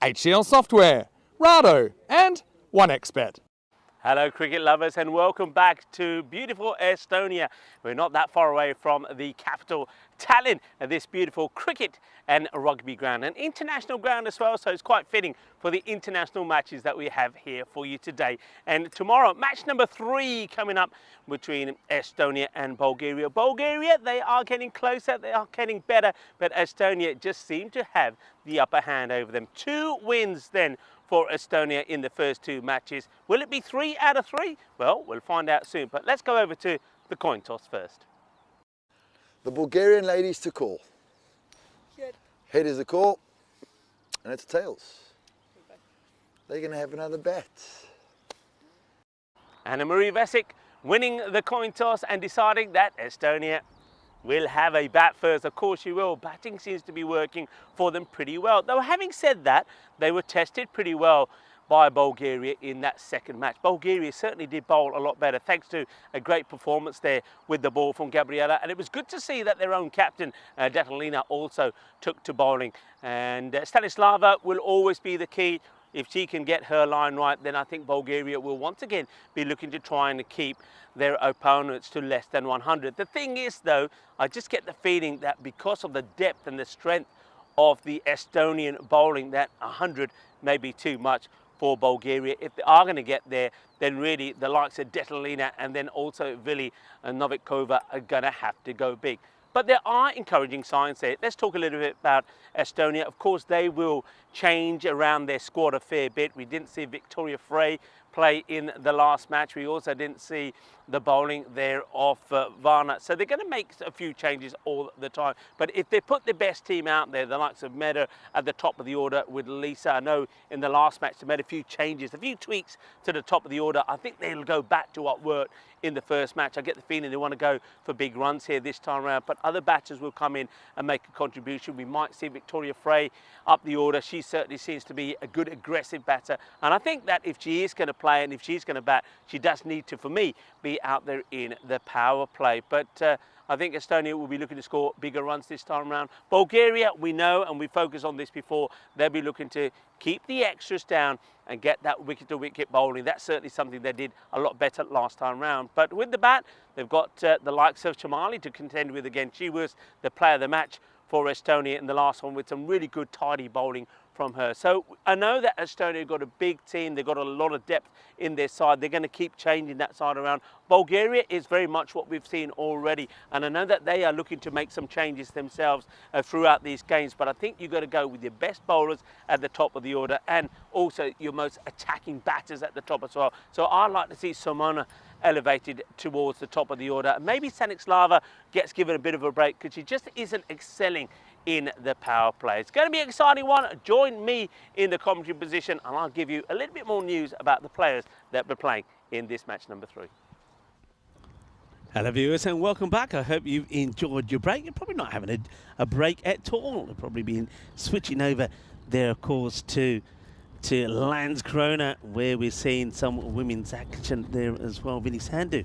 HCL Software, Rado and 1xBet. Hello cricket lovers and welcome back to beautiful Estonia. We're not that far away from the capital Tallinn, this beautiful cricket and rugby ground, an international ground as well, so it's quite fitting for the international matches that we have here for you today. And tomorrow, match number 3 coming up between Estonia and Bulgaria. Bulgaria, they are getting closer, they are getting better, but Estonia just seem to have the upper hand over them. 2 wins then for Estonia in the first 2 matches. Will it be 3 out of 3? Well, we'll find out soon, but let's go over to the coin toss first. The Bulgarian ladies to call. Head is the call, and it's tails. They're going to have another bat. Anna-Marie Vesic winning the coin toss and deciding that Estonia will have a bat first. Of course she will. Batting seems to be working for them pretty well. Though having said that, they were tested pretty well by Bulgaria in that second match. Bulgaria certainly did bowl a lot better thanks to a great performance there with the ball from Gabriela, and it was good to see that their own captain Detalina also took to bowling, and Stanislava will always be the key. If she can get her line right, then I think Bulgaria will once again be looking to try and keep their opponents to less than 100. The thing is though, I just get the feeling that because of the depth and the strength of the Estonian bowling, that 100 may be too much for Bulgaria. If they are going to get there, then really the likes of Detalina and then also Vili and Novikova are going to have to go big. But there are encouraging signs there. Let's talk a little bit about Estonia. Of course, they will change around their squad a fair bit. We didn't see Victoria Frey play in the last match. We also didn't see the bowling there of Varna. So they're going to make a few changes all the time. But if they put the best team out there, the likes of Meda at the top of the order with Lisa, I know in the last match they made a few changes, a few tweaks to the top of the order. I think they'll go back to what worked in the first match. I get the feeling they want to go for big runs here this time around, but other batters will come in and make a contribution. We might see Victoria Frey up the order. She certainly seems to be a good aggressive batter, and I think that if she is going to play and if she's going to bat, she does need to, for me, be out there in the power play. But I think Estonia will be looking to score bigger runs this time around. Bulgaria, we know, and we focused on this before, they'll be looking to keep the extras down and get that wicket-to-wicket bowling. That's certainly something they did a lot better last time round. But with the bat, they've got the likes of Chamali to contend with again. She was the player of the match for Estonia in the last one with some really good tidy bowling from her. So I know that Estonia got a big team, they've got a lot of depth in their side, they're going to keep changing that side around. Bulgaria is very much what we've seen already, and I know that they are looking to make some changes themselves throughout these games, but I think you've got to go with your best bowlers at the top of the order and also your most attacking batters at the top as well. So I'd like to see Simona elevated towards the top of the order. Maybe Stanislava gets given a bit of a break because she just isn't excelling in the power play. It's going to be an exciting one. Join me in the commentary position and I'll give you a little bit more news about the players that we're playing in this match number 3. Hello viewers and welcome back. I hope you've enjoyed your break. You're probably not having a break at all. You've probably been switching over there, of course, to Landskrona, where we're seeing some women's action there as well. Vinny Sandu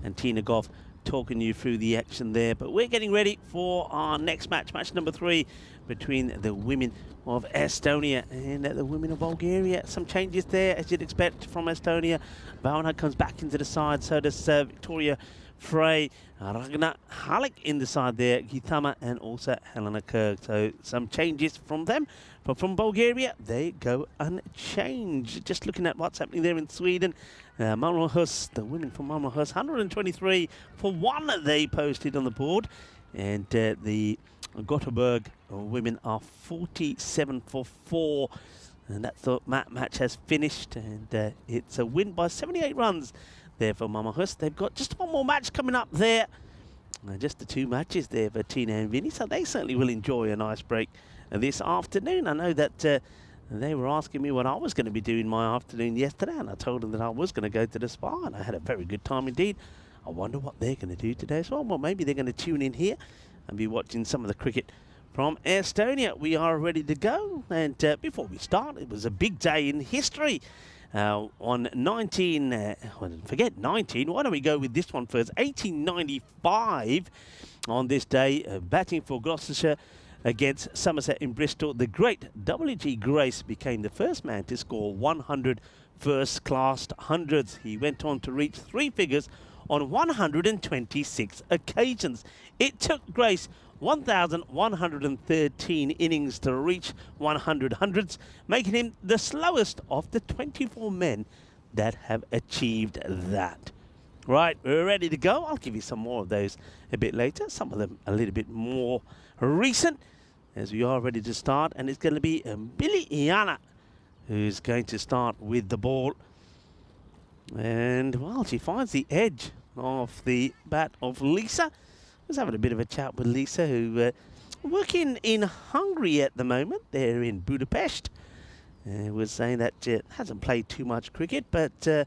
and Tina Goff talking you through the action there. But we're getting ready for our next match, match number 3 between the women of Estonia and the women of Bulgaria. Some changes there, as you'd expect from Estonia. Varna comes back into the side, so does Victoria Frey, Ragnar Halik in the side there, Gitama and also Helena Kirk. So some changes from them. But from Bulgaria, they go unchanged. Just looking at what's happening there in Sweden. Malmö Hus, the women from Malmö Hus, 123 for 1 they posted on the board. And the Gothenburg women are 47 for 4. And that's the match has finished. And it's a win by 78 runs there for Malmö Hus. They've got just one more match coming up there. Just the 2 matches there for Tina and Vinny. So they certainly will enjoy a nice break this afternoon. I know that they were asking me what I was going to be doing my afternoon yesterday, and I told them that I was going to go to the spa, and I had a very good time indeed. I wonder what they're going to do today as well. Well, maybe they're going to tune in here and be watching some of the cricket from Estonia. We are ready to go, and before we start, it was a big day in history. On 19, forget 19, why don't we go with this one first? 1895, on this day, batting for Gloucestershire, against Somerset in Bristol. The great W.G. Grace became the first man to score 100 first-class hundreds. He went on to reach three figures on 126 occasions. It took Grace 1,113 innings to reach 100 hundreds, making him the slowest of the 24 men that have achieved that. Right, we're ready to go. I'll give you some more of those a bit later, some of them a little bit more recent, as we are ready to start. And it's going to be Billy Iana who's going to start with the ball. And, well, she finds the edge of the bat of Lisa. I was having a bit of a chat with Lisa, who working in Hungary at the moment. They're in Budapest. Was saying that hasn't played too much cricket, but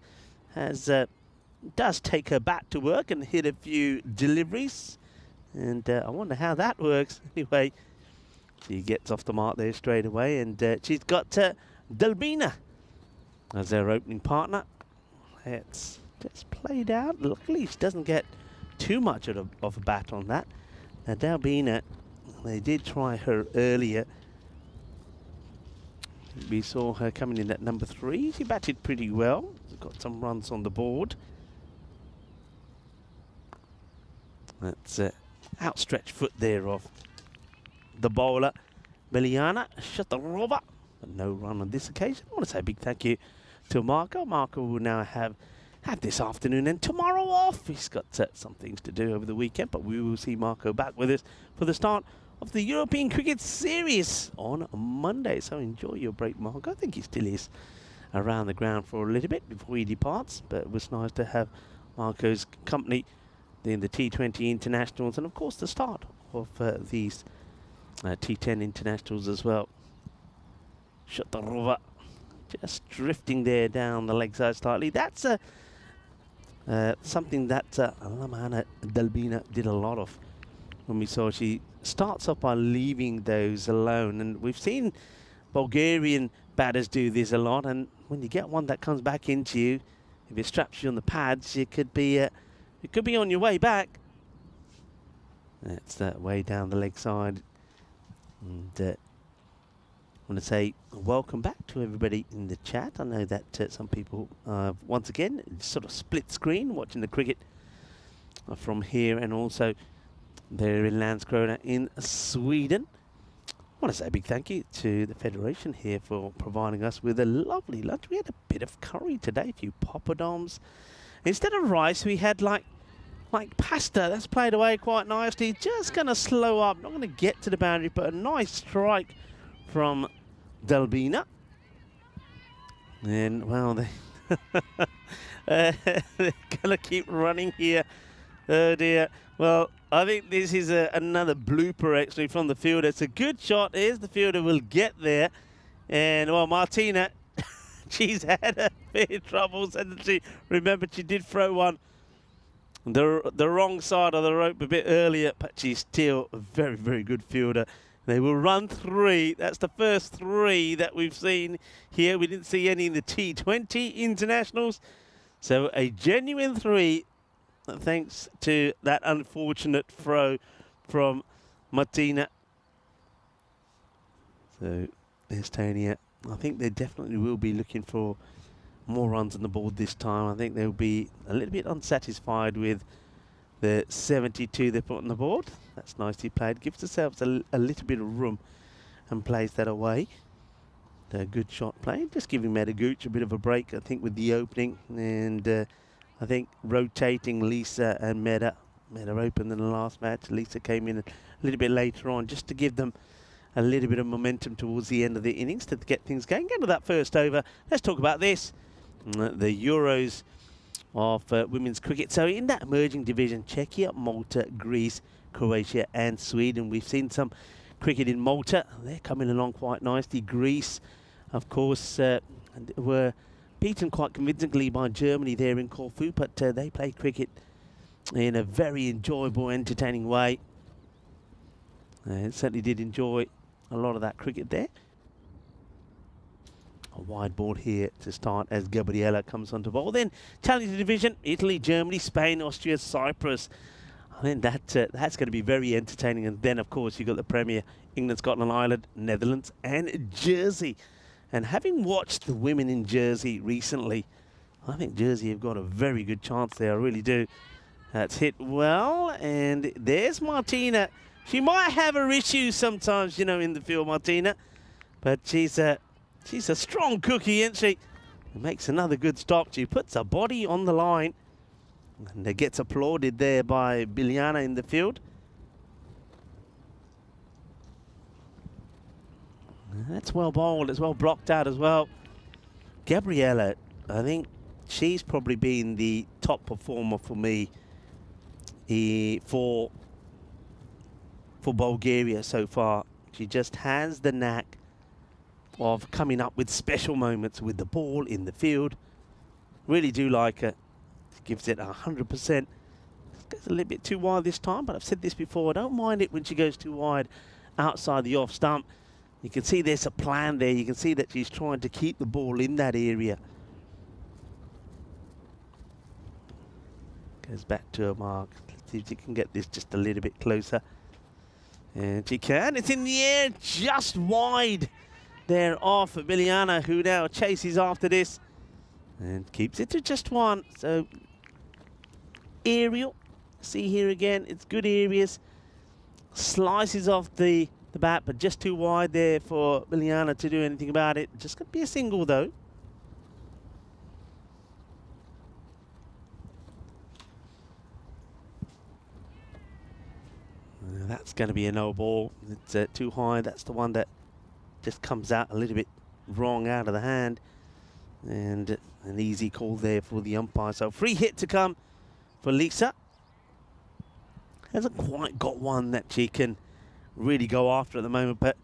does take her bat to work and hit a few deliveries. And I wonder how that works. Anyway, she gets off the mark there straight away, and she's got Delbina as their opening partner. It's just played out. Luckily, she doesn't get too much of a bat on that. Now, Delbina, they did try her earlier. We saw her coming in at number 3. She batted pretty well. Got some runs on the board. That's outstretched foot there of the bowler, Miliana Shatarova. But no run on this occasion. I want to say a big thank you to Marco. Marco will now have this afternoon and tomorrow off. He's got some things to do over the weekend, but we will see Marco back with us for the start of the European Cricket Series on Monday. So enjoy your break, Marco. I think he still is around the ground for a little bit before he departs, but it was nice to have Marco's company in the T20 internationals, and of course the start of these T10 internationals as well. Shatarova just drifting there down the leg side slightly. That's something that Lamana Delbina did a lot of when we saw she starts off by leaving those alone, and we've seen Bulgarian batters do this a lot. And when you get one that comes back into you, if it straps you on the pads, you could be on your way back. That's that way down the leg side. And I want to say welcome back to everybody in the chat. I know that some people, once again, sort of split screen watching the cricket from here, and also they're in Landskrona in Sweden. I want to say a big thank you to the Federation here for providing us with a lovely lunch. We had a bit of curry today, a few poppadoms. Instead of rice, we had like pasta. That's played away quite nicely. Just going to slow up. Not going to get to the boundary, but a nice strike from Delbina. And, well, they're going to keep running here. Oh, dear. Well, I think this is another blooper, actually, from the fielder. It's a good shot. Here's the fielder. Will get there. And, well, Martina, she's had a fair troubles. And she did throw one the wrong side of the rope a bit earlier, but she's still a very, very good fielder. They will run 3. That's the first 3 that we've seen here. We didn't see any in the T20 internationals. So a genuine 3, thanks to that unfortunate throw from Martina. So Estonia, I think they definitely will be looking for more runs on the board this time. I think they'll be a little bit unsatisfied with the 72 they put on the board. That's nicely played. Gives themselves a little bit of room and plays that away. A good shot played. Just giving Medaguch a bit of a break, I think, with the opening. And I think rotating Lisa and Meda opened in the last match. Lisa came in a little bit later on just to give them a little bit of momentum towards the end of the innings to get things going. Get to that first over. Let's talk about this. The Euros of women's cricket. So in that emerging division, Czechia, Malta, Greece, Croatia and Sweden. We've seen some cricket in Malta. They're coming along quite nicely. Greece, of course, were beaten quite convincingly by Germany there in Corfu, but they play cricket in a very enjoyable, entertaining way. Certainly did enjoy a lot of that cricket there. A wide board here to start as Gabriella comes onto bowl. Then Challenger Division, Italy, Germany, Spain, Austria, Cyprus. I think that's going to be very entertaining. And then, of course, you've got the Premier, England, Scotland, Ireland, Netherlands, and Jersey. And having watched the women in Jersey recently, I think Jersey have got a very good chance there. I really do. That's hit well. And there's Martina. She might have her issues sometimes, you know, in the field, Martina. But she's a strong cookie, isn't she? It makes another good stop. She puts her body on the line. And it gets applauded there by Biljana in the field. That's well bowled. It's well blocked out as well. Gabriella, I think she's probably been the top performer for me for Bulgaria so far. She just has the knack of coming up with special moments with the ball in the field. Really do like her. Gives it 100%. Goes a little bit too wide this time, but I've said this before. I don't mind it when she goes too wide outside the off stump. You can see there's a plan there. You can see that she's trying to keep the ball in that area. Goes back to her mark. Let's see if she can get this just a little bit closer. And she can. It's in the air, just wide there off Biljana, who now chases after this and keeps it to just one. So aerial, see here again, it's good areas. Slices off the bat, but just too wide there for Biljana to do anything about it. Just going to be a single though. That's going to be a no ball. It's too high. That's the one that just comes out a little bit wrong out of the hand. And an easy call there for the umpire. So free hit to come for Lisa. Hasn't quite got one that she can really go after at the moment, but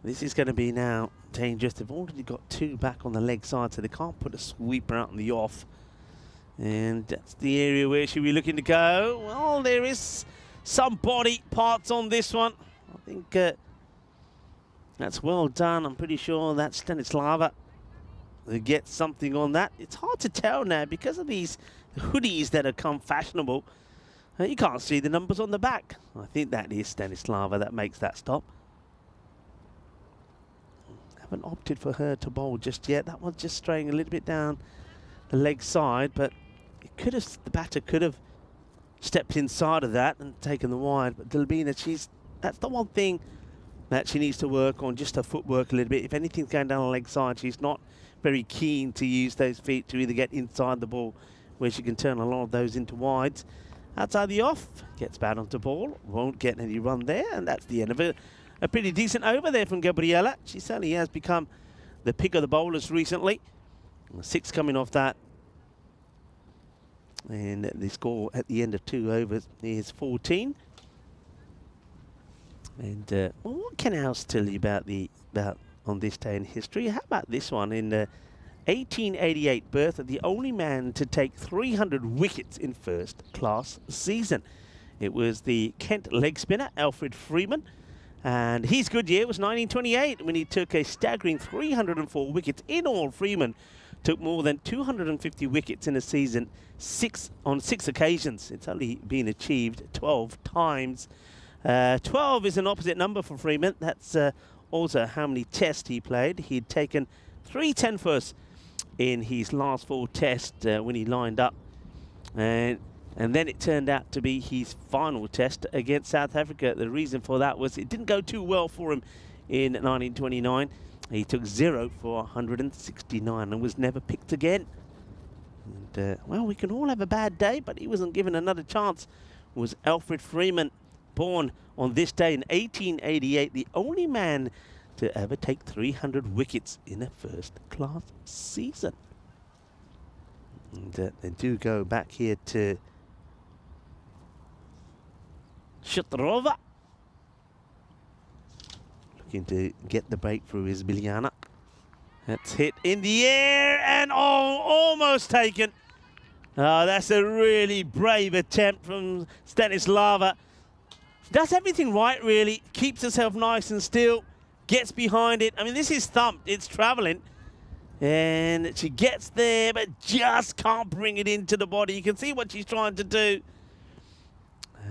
this is going to be now dangerous. They've already got two back on the leg side, so they can't put a sweeper out on the off. And that's the area where she'll be looking to go. Well, there is some body parts on this one. I think that's well done. I'm pretty sure that's Stanislava who gets something on that. It's hard to tell now because of these hoodies that have come fashionable. You can't see the numbers on the back. I think that is Stanislava that makes that stop. Haven't opted for her to bowl just yet. That one's just straying a little bit down the leg side, but it could have, the batter could have stepped inside of that and taken the wide. But Delbina, that's the one thing that she needs to work on, just her footwork a little bit. If anything's going down the leg side, she's not very keen to use those feet to either get inside the ball, where she can turn a lot of those into wides. Outside the off, gets bad onto ball, won't get any run there, and that's the end of it. A pretty decent over there from Gabriella. She certainly has become the pick of the bowlers recently. 6 coming off that. And the score at the end of 2 overs is 14. And well, what can I else tell you about on this day in history? How about this one? In 1888 Bertha, the only man to take 300 wickets in first class season. It was the Kent leg spinner Alfred Freeman, and his good year was 1928 when he took a staggering 304 wickets. In all, Freeman took more than 250 wickets in a season, on 6 occasions. It's only been achieved 12 times. 12 is an opposite number for Freeman. That's also how many tests he played. He'd taken 3 10 firsts in his last 4 tests when he lined up. And then it turned out to be his final test against South Africa. The reason for that was it didn't go too well for him in 1929. He took 0 for 169 and was never picked again. And, well, we can all have a bad day, but he wasn't given another chance. It was Alfred Freeman, born on this day in 1888, the only man to ever take 300 wickets in a first-class season. And they do go back here to Shatrova. Looking to get the breakthrough is Biljana. That's hit in the air and almost taken. That's a really brave attempt from Stanislava. Does everything right, really. Keeps herself nice and still. Gets behind it. I mean, this is thumped. It's traveling. And she gets there, but just can't bring it into the body. You can see what she's trying to do.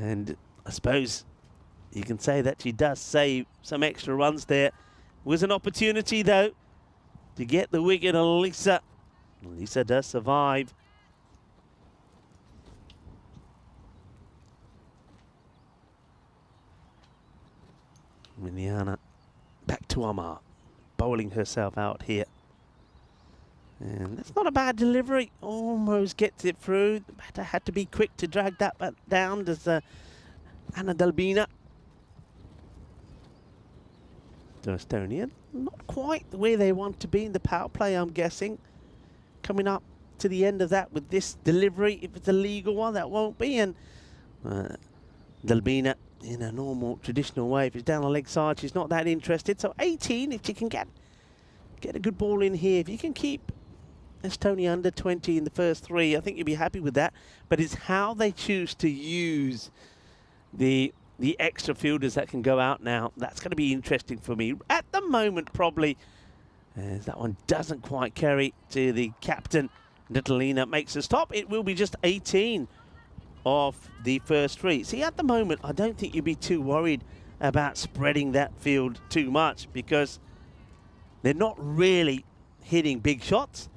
And I suppose you can say that she does save some extra runs there. Was an opportunity, though, to get the wicket on Lisa. Lisa does survive. Miniana back to Amar, bowling herself out here. And that's not a bad delivery. Almost gets it through. The batter had to be quick to drag that bat down. There's Anna Dalbina. To Estonia, not quite where they want to be in the power play, I'm guessing. Coming up to the end of that with this delivery, if it's a legal one, that won't be. And Dalbina, in a normal, traditional way, if it's down the leg side, she's not that interested. So 18, if she can get a good ball in here, if you can keep Estonia under 20 in the first 3, I think you'll be happy with that. But it's how they choose to use the extra fielders that can go out now. That's going to be interesting for me. At the moment, probably, as that one doesn't quite carry to the captain. Natalina makes a stop. It will be just 18 of the first 3. See, at the moment, I don't think you'd be too worried about spreading that field too much because they're not really hitting big shots.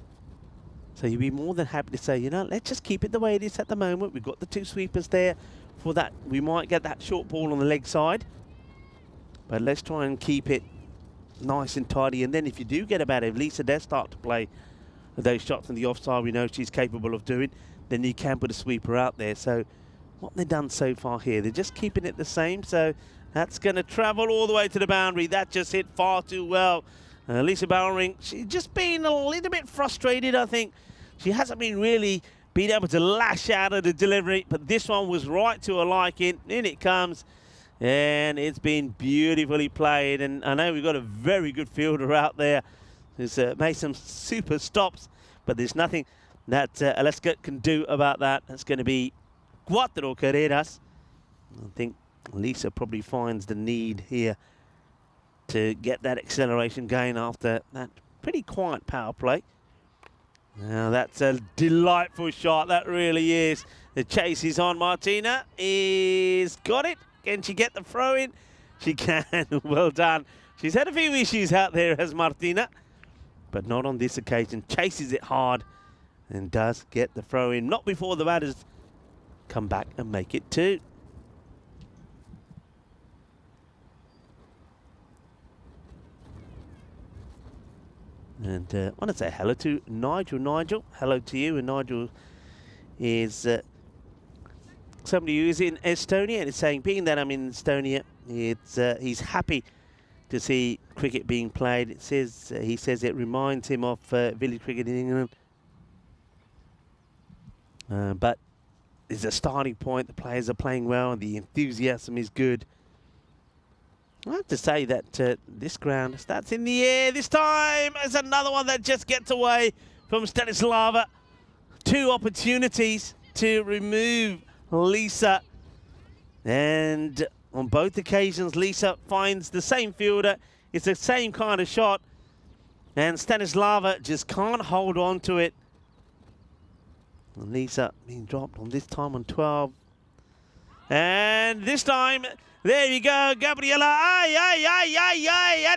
So you'd be more than happy to say, you know, let's just keep it the way it is at the moment. We've got the 2 sweepers there. For that, we might get that short ball on the leg side, but let's try and keep it nice and tidy. And then if you do get about it, if Lisa does start to play those shots in the offside, we know she's capable of doing, then you can put a sweeper out there. So what they've done so far here, they're just keeping it the same. So that's going to travel all the way to the boundary. That just hit far too well. Lisa Bowering, she's just been a little bit frustrated, I think. She hasn't been really being able to lash out of the delivery, but this one was right to her liking. In it comes, and it's been beautifully played. And I know we've got a very good fielder out there who's made some super stops, but there's nothing that Alaska can do about that. That's going to be 4 carreras. I think Lisa probably finds the need here to get that acceleration going after that pretty quiet power play. Now that's a delightful shot, that really is. The chase is on. Martina is got it. Can she get the throw in? She can. Well done. She's had a few issues out there as Martina, but not on this occasion. Chases it hard and does get the throw in. Not before the batters come back and make it 2. And I want to say hello to Nigel. Nigel, hello to you. And Nigel is somebody who is in Estonia and is saying, being that I'm in Estonia, he's happy to see cricket being played. It says he says it reminds him of village cricket in England. But it's a starting point. The players are playing well and the enthusiasm is good. I have to say that this ground starts in the air this time. There's another one that just gets away from Stanislava. 2 opportunities to remove Lisa. And on both occasions, Lisa finds the same fielder. It's the same kind of shot. And Stanislava just can't hold on to it. And Lisa being dropped on this time on 12. And this time, there you go, Gabriella. Ay,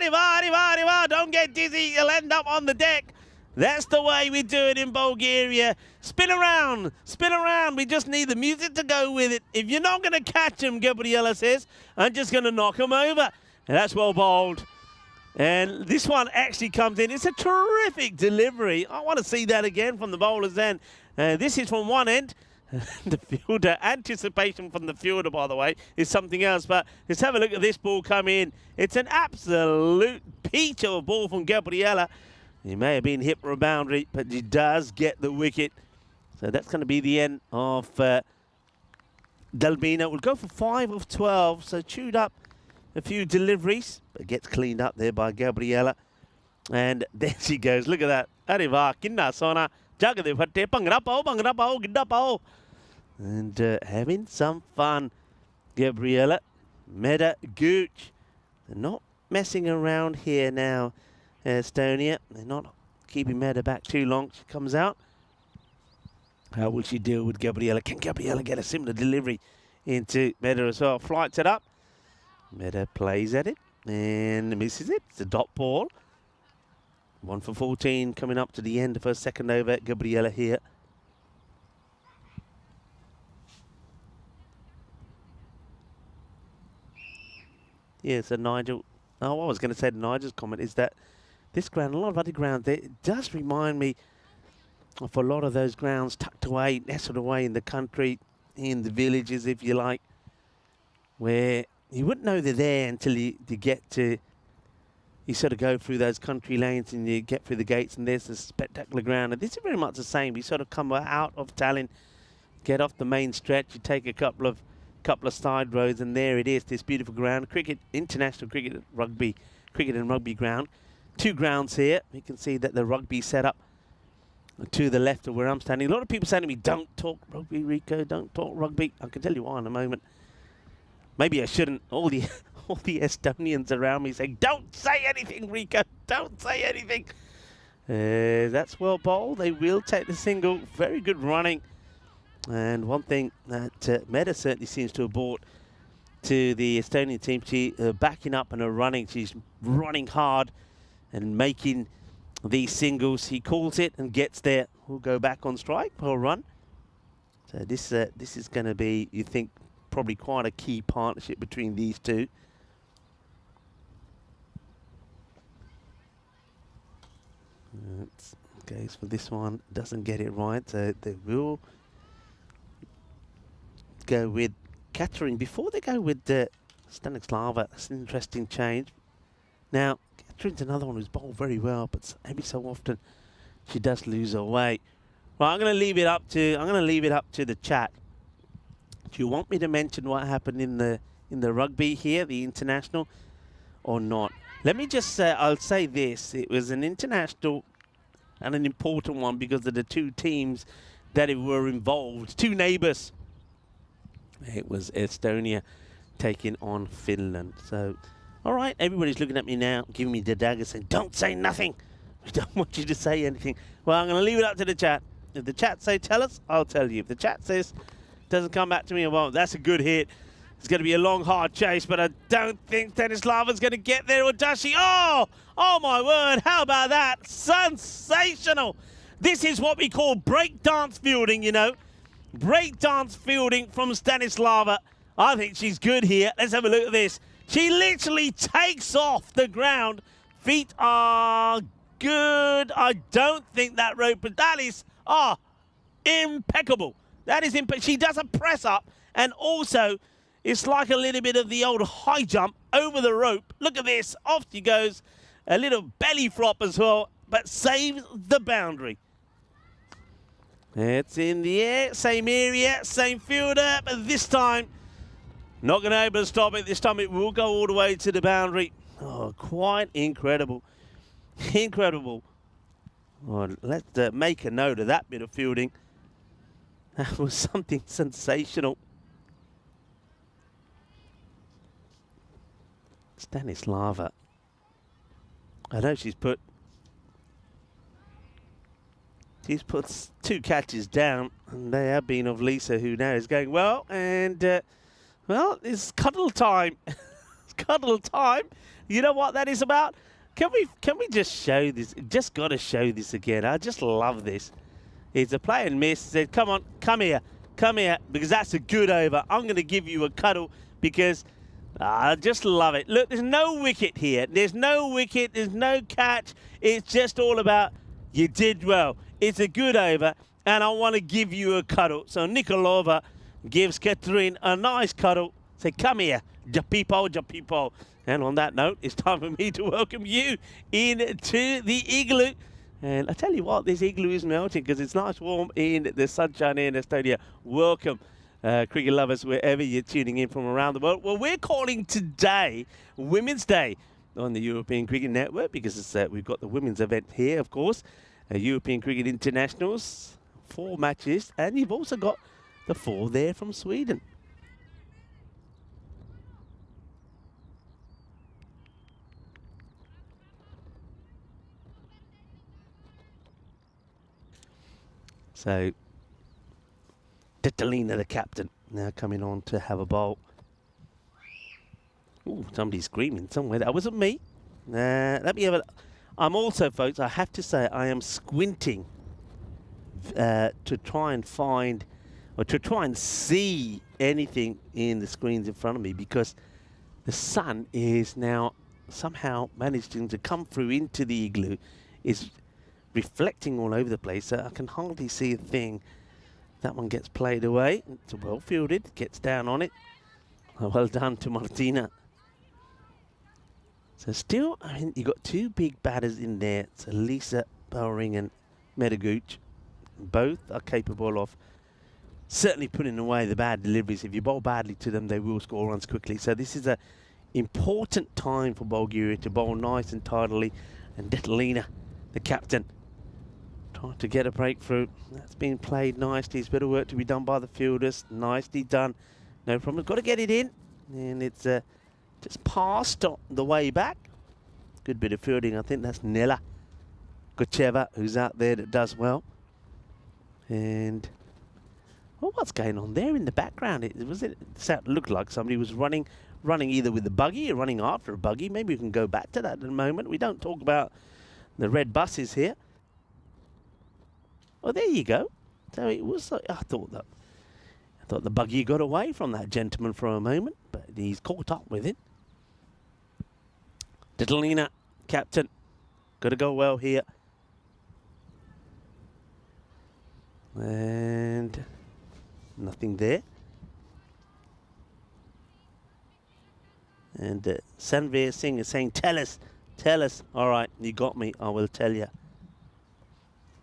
arriva. Don't get dizzy, you'll end up on the deck. That's the way we do it in Bulgaria. Spin around. We just need the music to go with it. If you're not going to catch him, Gabriella says, I'm just going to knock him over. And that's well bowled. And this one actually comes in. It's a terrific delivery. I want to see that again from the bowler's end. This is from one end. The fielder, anticipation from the fielder, by the way, is something else. But let's have a look at this ball come in. It's an absolute peach of a ball from Gabriella. He may have been hit for a boundary, but he does get the wicket. So that's going to be the end of Dalbina. We'll go for 5 of 12. So chewed up a few deliveries, but gets cleaned up there by Gabriella. And there she goes. Look at that. Arriva, kinna sona. And having some fun. Gabriella Meda Gooch. They're not messing around here now, Estonia. They're not keeping Meda back too long. She comes out. How will she deal with Gabriella? Can Gabriella get a similar delivery into Meta as well. Flights it up. Meta plays at it and misses it. It's a dot ball. 1 for 14 coming up to the end of her second over. Gabriella here. Yeah, so Nigel. Oh, what I was going to say to Nigel's comment is that this ground, a lot of other grounds, it does remind me of a lot of those grounds tucked away, nestled away in the country, in the villages, if you like, where you wouldn't know they're there until you get to, you sort of go through those country lanes and you get through the gates and there's a spectacular ground. And this is very much the same. You sort of come out of Tallinn, get off the main stretch, you take a couple of side roads, and there it is, this beautiful ground. Cricket, international cricket and rugby ground. 2 grounds here. You can see that the rugby set up to the left of where I'm standing. A lot of people saying to me, don't talk rugby, Rico, don't talk rugby. I can tell you why in a moment. Maybe I shouldn't. All the Estonians around me saying, don't say anything, Rico, don't say anything. That's well bowled. They will take the single. Very good running. And one thing that Meta certainly seems to have brought to the Estonian team, she backing up and running. She's running hard and making these singles. He calls it and gets there. We'll go back on strike. Well run. So this is going to be, you think, probably quite a key partnership between these two. Goes for this one. Doesn't get it right. So they will go with Catherine before they go with Stanislava. That's an interesting change. Now, Catherine's another one who's bowled very well, but every so often she does lose her way. Well, I'm going to leave it up to the chat. Do you want me to mention what happened in the rugby here, the international, or not? Let me just say, I'll say this: it was an international and an important one because of the 2 teams that were involved, 2 neighbours. It was Estonia taking on Finland. So, all right, everybody's looking at me now, giving me the dagger, saying, don't say nothing. We don't want you to say anything. Well, I'm going to leave it up to the chat. If the chat say tell us, I'll tell you. If the chat says doesn't come back to me, well, that's a good hit. It's going to be a long, hard chase, but I don't think Stanislava's going to get there, or does she? Oh my word, how about that? Sensational. This is what we call breakdance fielding, you know. Breakdance fielding from Stanislava. I think she's good here. Let's have a look at this. She literally takes off the ground. Feet are good. I don't think that rope, but that is impeccable. That is impeccable. She does a press up, and also it's like a little bit of the old high jump over the rope. Look at this. Off she goes. A little belly flop as well, but saves the boundary. It's in the air, same area, same fielder, but this time not going to be able to stop it. This time it will go all the way to the boundary. Oh, quite incredible. Incredible. Oh, let's make a note of that bit of fielding. That was something sensational. Stanislava. I know she's put 2 catches down, and they have been of Lisa, who now is going well. And, well, it's cuddle time. It's cuddle time. You know what that is about? Can we just show this? Just got to show this again. I just love this. It's a play and miss. Said, come on, come here, because that's a good over. I'm going to give you a cuddle because I just love it. Look, there's no wicket here. There's no wicket. There's no catch. It's just all about you did well. It's a good over, and I want to give you a cuddle. So Nikolova gives Catherine a nice cuddle. Say, come here, Japipo. And on that note, it's time for me to welcome you into the igloo. And I tell you what, this igloo is melting because it's nice warm in the sunshine here in Estonia. Welcome, cricket lovers, wherever you're tuning in from around the world. Well, we're calling today Women's Day on the European Cricket Network because it's, we've got the women's event here, of course. European Cricket Internationals, 4 matches, and you've also got the 4 there from Sweden. So, Titalina, the captain, now coming on to have a bowl. Ooh, somebody's screaming somewhere. That wasn't me. Let me have a... I'm also, folks, I have to say, I am squinting to try and find, or to try and see anything in the screens in front of me, because the sun is now somehow managing to come through into the igloo, is reflecting all over the place, so I can hardly see a thing. That one gets played away. It's well fielded, gets down on it. Well done to Martina. So still, I mean, you've got two big batters in there. It's Lisa Bowring and Medagooch. Both are capable of certainly putting away the bad deliveries. If you bowl badly to them, they will score runs quickly. So this is an important time for Bulgaria to bowl nice and tidily. And Detalina, the captain, trying to get a breakthrough. That's been played nicely. There's a bit of work to be done by the fielders. Nicely done. No problem. Got to get it in. And it's just passed on the way back. Good bit of fielding. I think that's Nella Gocheva who's out there that does well. And well, what's going on there in the background? It looked like somebody was running either with the buggy or running after a buggy. Maybe we can go back to that in a moment. We don't talk about the red buses here. Oh, there you go. So it was like, I thought the buggy got away from that gentleman for a moment, but he's caught up with it. Detalina, captain, got to go well here. And nothing there. And Sanveer Singh is saying, tell us. All right, you got me, I will tell you.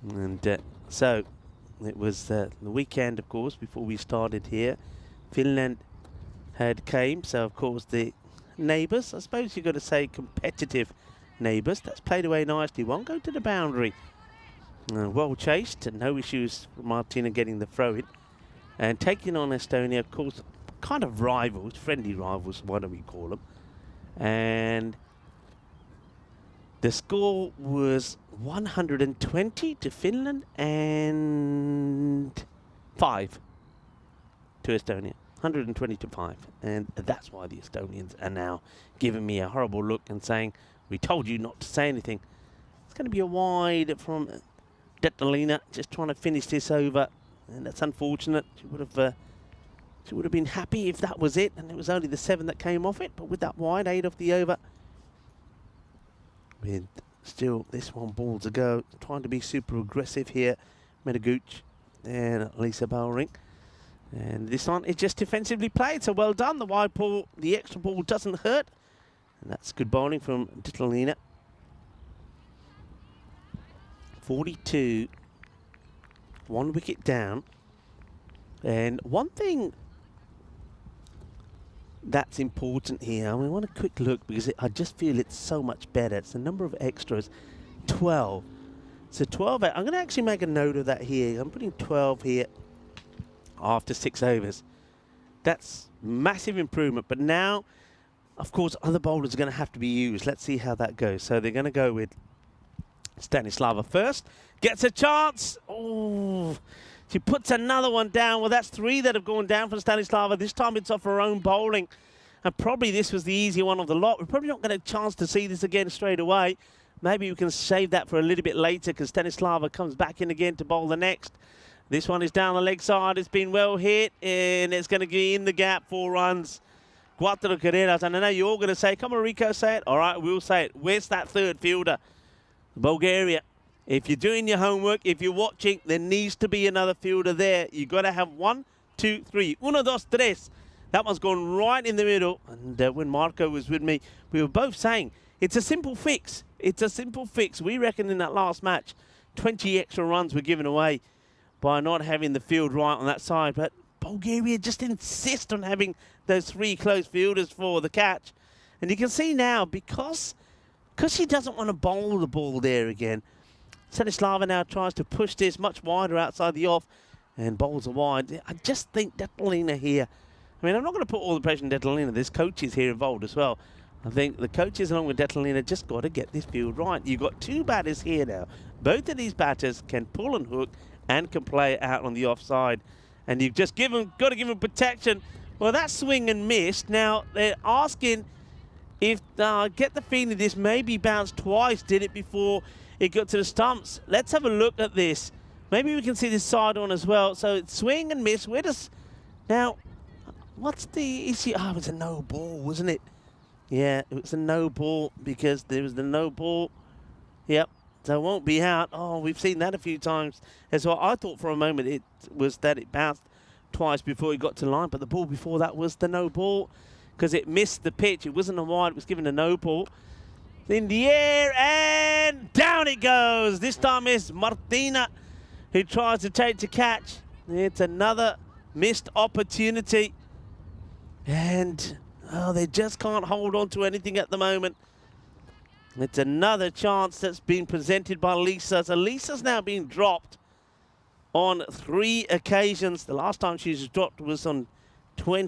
And so it was the weekend, of course, before we started here. Finland had came, so of course the neighbours, I suppose you've got to say competitive neighbours. That's played away nicely. Won't go to the boundary. Well chased, and no issues for Martina getting the throw in. And taking on Estonia, of course, kind of rivals, friendly rivals, why don't we call them. And the score was 120 to Finland and 5 to Estonia. 120 to 5. And that's why the Estonians are now giving me a horrible look and saying, we told you not to say anything. It's going to be a wide from Detalina, just trying to finish this over. And that's unfortunate. She would have been happy if that was it. And it was only the 7 that came off it. But with that wide, 8 off the over. With still this one ball to go. Trying to be super aggressive here. Medagooch and Lisa Bowring. And this one is just defensively played. So well done. The wide ball, the extra ball doesn't hurt. And that's good bowling from Detalina. 42. 1 wicket down. And one thing that's important here, I want a quick look because I just feel it's so much better. It's the number of extras, 12. So 12, I'm going to actually make a note of that here. I'm putting 12 here after 6 overs. That's massive improvement. But now, of course, other bowlers are going to have to be used. Let's see how that goes. So they're going to go with Stanislava first. Gets a chance. Oh, she puts another one down. Well, that's 3 that have gone down from Stanislava. This time it's off her own bowling. And probably this was the easy one of the lot. We're probably not going to get a chance to see this again straight away. Maybe we can save that for a little bit later because Stanislava comes back in again to bowl the next. This one is down the leg side. It's been well hit. And it's going to be in the gap. 4 runs. Cuatro carreras. And I know you're all going to say, come on, Rico, say it. All right, we'll say it. Where's that third fielder? Bulgaria. If you're doing your homework, if you're watching, there needs to be another fielder there. You've got to have 1, 2, 3. 1, 2, 3. That one's gone right in the middle. And when Marco was with me, we were both saying, it's a simple fix. It's a simple fix. We reckon in that last match, 20 extra runs were given away by not having the field right on that side. But Bulgaria just insist on having those 3 close fielders for the catch. And you can see now, because she doesn't want to bowl the ball there again, Stanislava now tries to push this much wider outside the off and bowls are wide. I just think Detalina here, I mean, I'm not going to put all the pressure on Detalina. There's coaches here involved as well. I think the coaches along with Detalina just got to get this field right. You've got 2 batters here now. Both of these batters can pull and hook and can play out on the offside. and you've just got to give him protection. Well, that swing and miss. Now, they're asking if, get the feeling this maybe bounced twice, did it before it got to the stumps. Let's have a look at this. Maybe we can see this side on as well. So it's swing and miss. Where does, now, what's the issue? Oh, it was a no ball, wasn't it? Yeah, it was a no ball because there was the no ball. Yep, so it won't be out. Oh, we've seen that a few times as well. I thought for a moment it was that it bounced twice before it got to line, but the ball before that was the no ball because it missed the pitch. It wasn't a wide, it was given a no ball. In the air and down it goes. This time it's Martina who tries to take to catch. It's another missed opportunity. And oh, they just can't hold on to anything at the moment. It's another chance that's been presented by Lisa. So Lisa's now been dropped on 3 occasions. The last time she was dropped was on 12,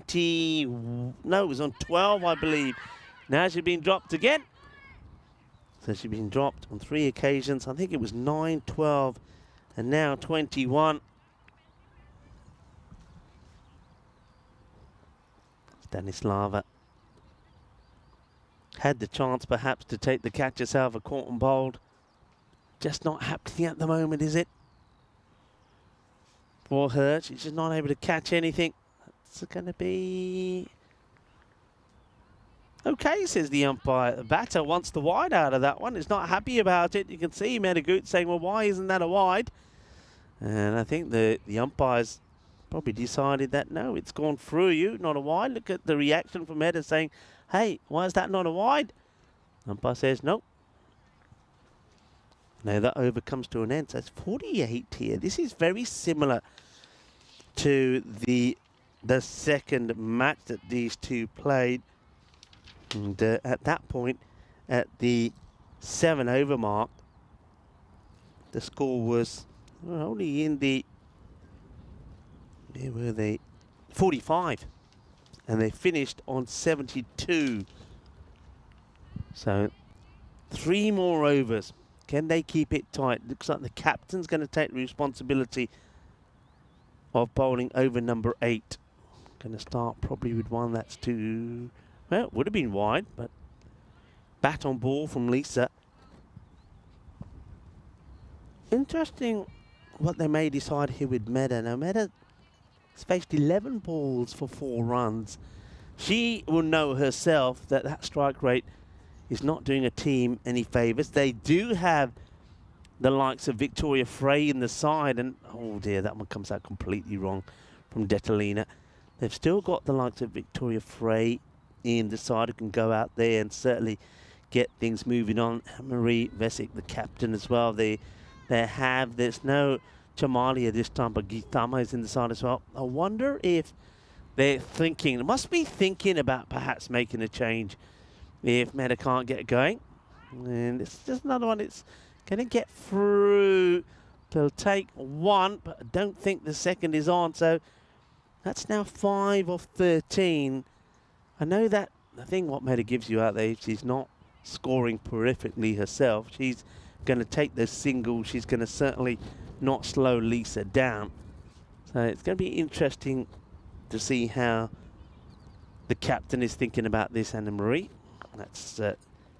I believe. Now she's been dropped again. So she's been dropped on 3 occasions. I think it was 9, 12, and now 21. Stanislava had the chance perhaps to take the catch herself, a caught and bowled. Just not happening at the moment, is it? For her, she's just not able to catch anything. It's going to be okay, says the umpire. The batter wants the wide out of that one. He's not happy about it. You can see Medagut saying, well, why isn't that a wide? And I think the umpires probably decided that, no, it's gone through you, not a wide. Look at the reaction from Meda saying, hey, why is that not a wide? Umpire says, nope. Now that over comes to an end. So it's 48 here. This is very similar to the second match that these two played. And at that point, at the 7 over mark, the score was only in the, where were they? 45. And they finished on 72. So 3 more overs. Can they keep it tight? Looks like the captain's going to take responsibility of bowling over number 8. Going to start probably with one that's too, well, it would have been wide, but bat on ball from Lisa. Interesting what they may decide here with Meda. Now, Meda has faced 11 balls for 4 runs. She will know herself that that strike rate is not doing a team any favours. They do have the likes of Victoria Frey in the side, and oh dear, that one comes out completely wrong from Detalina. They've still got the likes of Victoria Frey in the side who can go out there and certainly get things moving on. Marie Vesic, the captain as well. There's no Chamalia this time, but Gitama is in the side as well. I wonder if they're thinking, must be thinking about perhaps making a change if Meda can't get going. And it's just another one. It's going to get through. They'll take 1, but I don't think the second is on. So that's now 5 of 13. I know that the thing what Meda gives you out there, she's not scoring terrifically herself. She's going to take those singles. She's going to certainly not slow Lisa down. So it's going to be interesting to see how the captain is thinking about this, Anna Marie. That's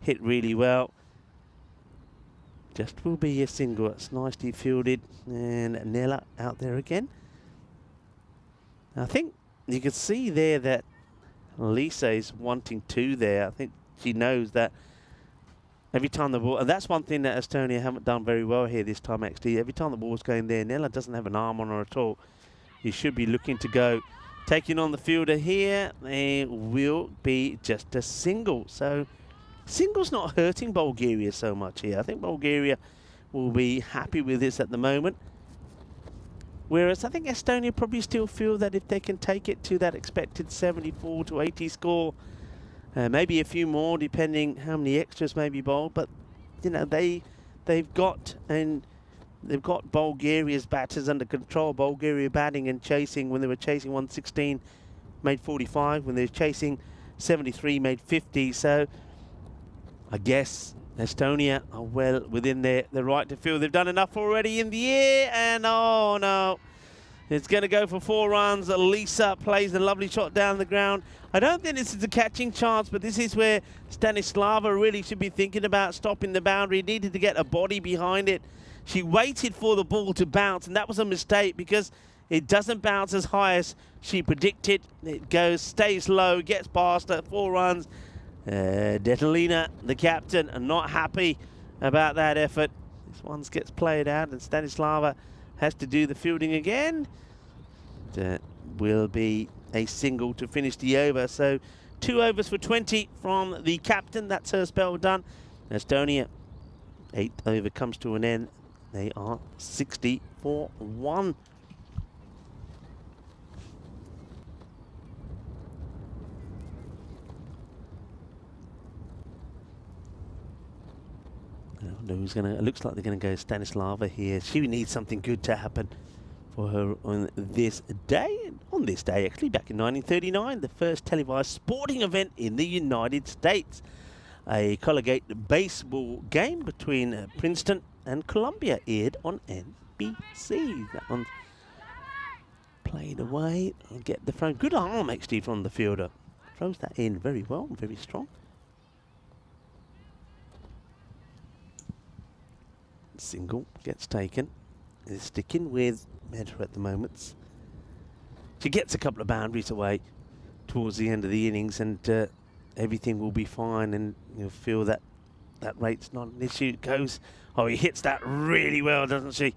hit really well. Just will be a single. It's nicely fielded. And Nella out there again. I think you can see there that Lisa is wanting 2 there. I think she knows that every time the ball, and that's one thing that Estonia haven't done very well here this time actually. Every time the ball's going there, Nella doesn't have an arm on her at all. You should be looking to go. Taking on the fielder here, it will be just a single. So single's not hurting Bulgaria so much here. I think Bulgaria will be happy with this at the moment. Whereas I think Estonia probably still feel that if they can take it to that expected 74 to 80 score, maybe a few more depending how many extras may be bowled. But you know they've got Bulgaria's batters under control. Bulgaria batting and chasing, when they were chasing 116, made 45. When they were chasing 73, made 50. So I guess Estonia are well within their right to field. They've done enough already in the air, and oh no, It's going to go for 4 runs. Lisa plays a lovely shot down the ground. I don't think this is a catching chance, but this is where Stanislava really should be thinking about stopping the boundary. Needed to get a body behind it. She waited for the ball to bounce, and that was a mistake because it doesn't bounce as high as she predicted. It goes, stays low, gets past at 4 runs. Detalina, the captain, are not happy about that effort. This one gets played out, and Stanislava has to do the fielding again. That will be a single to finish the over. So 2 overs for 20 from the captain. That's her spell done. Estonia, 8th over comes to an end. They are 60 for 1. Who's gonna? It looks like they're going to go Stanislava here. She needs something good to happen for her on this day. On this day, actually, back in 1939, the first televised sporting event in the United States. A collegiate baseball game between Princeton and Columbia aired on NBC. That one played away. I'll get the throw. Good arm, actually, from the fielder. Throws that in very well, very strong. Single gets taken. Is sticking with Meta at the moment. She gets a couple of boundaries away towards the end of the innings, and everything will be fine, and you'll feel that that rate's not an issue. It goes, oh, he hits that really well, doesn't she?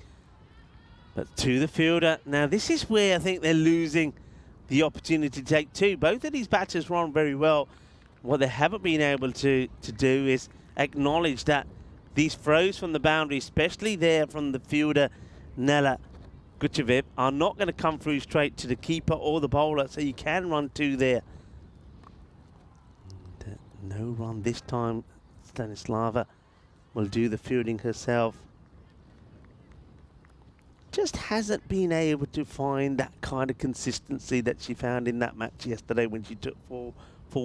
But to the fielder. Now, this is where I think they're losing the opportunity to take 2. Both of these batters run very well. What they haven't been able to do is acknowledge that these throws from the boundary, especially there from the fielder, Nella Guchevev, are not going to come through straight to the keeper or the bowler, so you can run 2 there. And, no run this time. Stanislava will do the fielding herself. Just hasn't been able to find that kind of consistency that she found in that match yesterday when she took four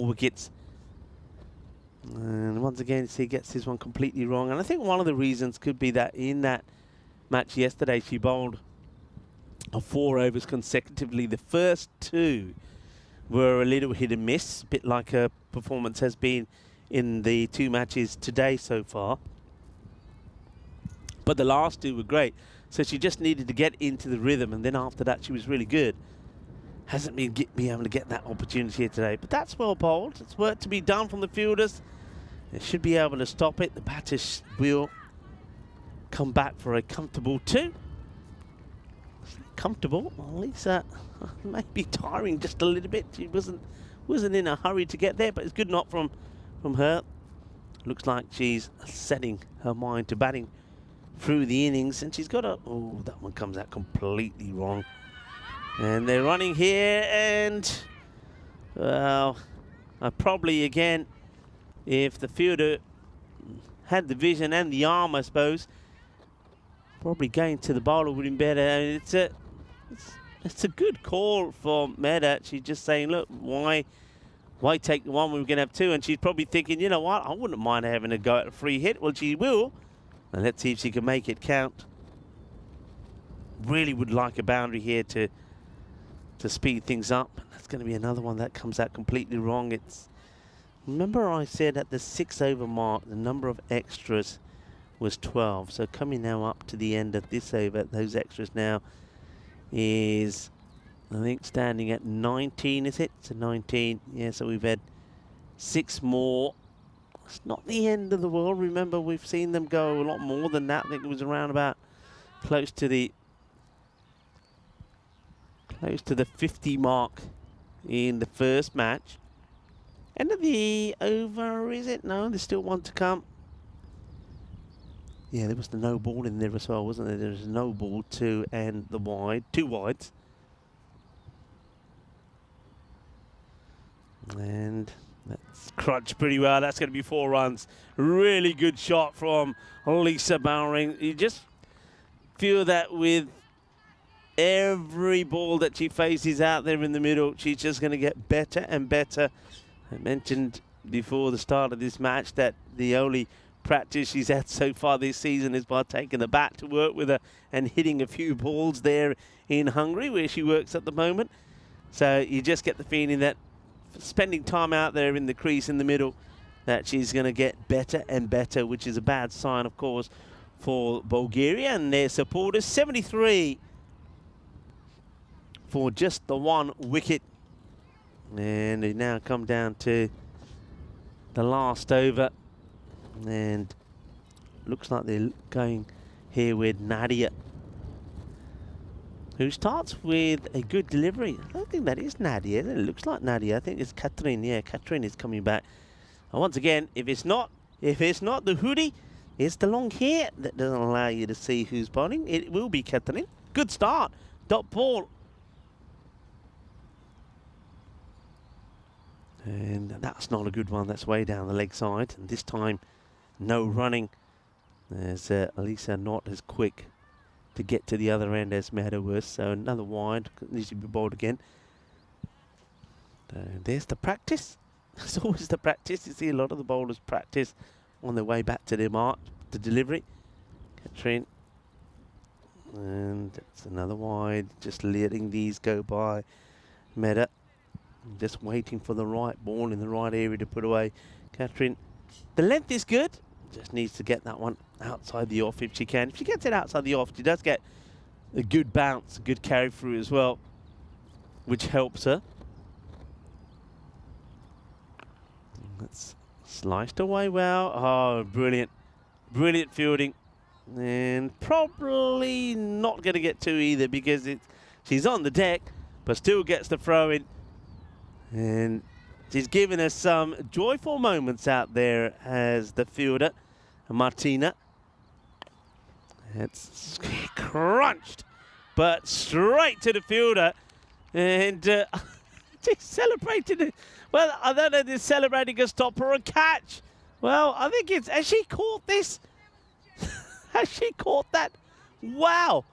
wickets. And once again, she gets this one completely wrong. And I think one of the reasons could be that in that match yesterday, she bowled 4 overs consecutively. The first 2 were a little hit and miss, a bit like her performance has been in the 2 matches today so far. But the last 2 were great. So she just needed to get into the rhythm, and then after that, she was really good. Hasn't been able to get that opportunity here today. But that's well bowled. It's work to be done from the fielders. They should be able to stop it. The batters will come back for a comfortable 2. Comfortable? Well, Lisa may be tiring just a little bit. She wasn't in a hurry to get there, but it's good not from her. Looks like she's setting her mind to batting through the innings, and she's got a... Oh, that one comes out completely wrong. And they're running here, and... Well, probably again, if the fielder had the vision and the arm, I suppose, probably going to the bowler would have been better. I mean, it's a good call for Meta. She's just saying, look, why take the one when we're going to have 2? And she's probably thinking, you know what, I wouldn't mind having a go at a free hit. Well, she will. And let's see if she can make it count. Really would like a boundary here to speed things up. That's going to be another one that comes out completely wrong. Remember I said at the 6 over mark, the number of extras was 12. So coming now up to the end of this over, those extras now is, I think, standing at 19, is it? So 19, yeah, so we've had 6 more. It's not the end of the world. Remember, we've seen them go a lot more than that. I think it was around about close to the 50 mark in the first match. End of the over, is it? No, there's still one to come. Yeah, there was the no ball in there as well, wasn't there? There was no ball, 2 and the wide, 2 wides. And that's crunched pretty well. That's going to be 4 runs. Really good shot from Lisa Bowering. You just feel that with every ball that she faces out there in the middle, she's just going to get better and better. I mentioned before the start of this match that the only practice she's had so far this season is by taking the bat to work with her and hitting a few balls there in Hungary, where she works at the moment. So you just get the feeling that spending time out there in the crease in the middle, that she's going to get better and better, which is a bad sign, of course, for Bulgaria and their supporters. 73 for just the 1 wicket. And they now come down to the last over. And looks like they're going here with Nadia, who starts with a good delivery. I don't think that is Nadia. It looks like Nadia. I think it's Katrin. Yeah, Katrin is coming back. And once again, if it's not the hoodie, it's the long hair that doesn't allow you to see who's bowling. It will be Katrin. Good start. Dot ball. And that's not a good one. That's way down the leg side. And this time, no running. As Elisa not as quick to get to the other end as Mehta was. So another wide. Needs to be bowled again. There's the practice. It's always the practice. You see a lot of the bowlers practice on their way back to their mark, the delivery. Katrin. And it's another wide. Just letting these go by. Mehta. Just waiting for the right ball in the right area to put away. Katrin. The length is good. Just needs to get that one outside the off if she can. If she gets it outside the off, she does get a good bounce, a good carry through as well, which helps her. That's sliced away well. Oh, brilliant. Brilliant fielding. And probably not going to get two either, because she's on the deck, but still gets the throw in. And she's given us some joyful moments out there as the fielder, Martina. It's crunched, but straight to the fielder. And she's celebrating it. Well, I don't know if they're celebrating a stop or a catch. Well, I think it's... Has she caught this? Has she caught that? Wow.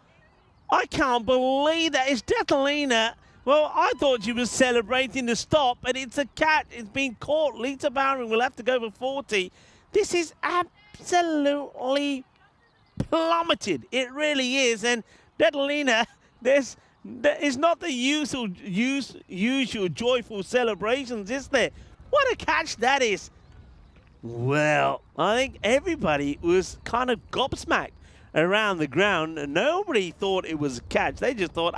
I can't believe that. It's Detalina. Well, I thought she was celebrating the stop, and it's a catch. It's been caught. Lisa Bowering will have to go for 40. This is absolutely plummeted. It really is. And Detalina, it's not the usual joyful celebrations, is there? What a catch that is. Well, I think everybody was kind of gobsmacked around the ground. Nobody thought it was a catch. They just thought,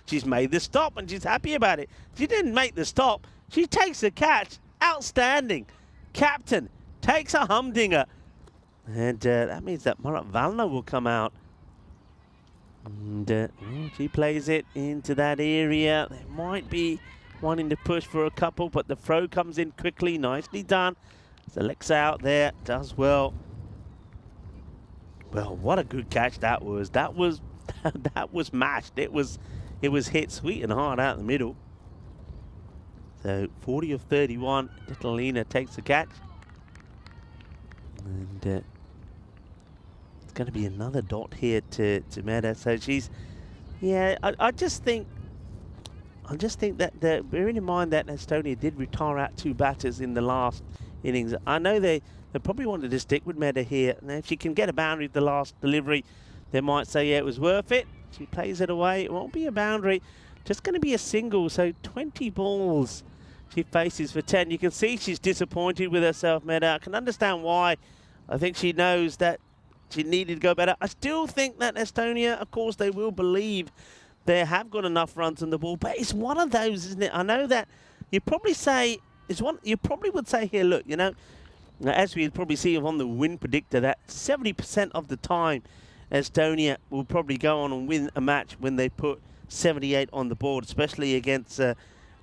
she's made the stop and she's happy about it. She didn't make the stop. She takes a catch. Outstanding. Captain takes a humdinger. And that means that Marat Valna will come out. And she plays it into that area. They might be wanting to push for a couple, but the throw comes in quickly. Nicely done. Selects out there. Does well. Well, what a good catch that was. That was mashed. It was hit sweet and hard out the middle. So 40 of 31. Detalina takes the catch. And it's going to be another dot here to Mehta. So she's, yeah, I just think that bearing in mind that Estonia did retire out 2 batters in the last innings, I know they probably wanted to stick with Mehta here. Now, if she can get a boundary with the last delivery, they might say, yeah, it was worth it. She plays it away. It won't be a boundary. Just going to be a single. So 20 balls she faces for 10. You can see she's disappointed with herself, Mehta. I can understand why. I think she knows that she needed to go better. I still think that Estonia, of course, they will believe they have got enough runs on the ball. But it's one of those, isn't it? I know that you probably say, you probably would say here, look, you know, as we probably see on the win predictor, that 70% of the time Estonia will probably go on and win a match when they put 78 on the board, especially against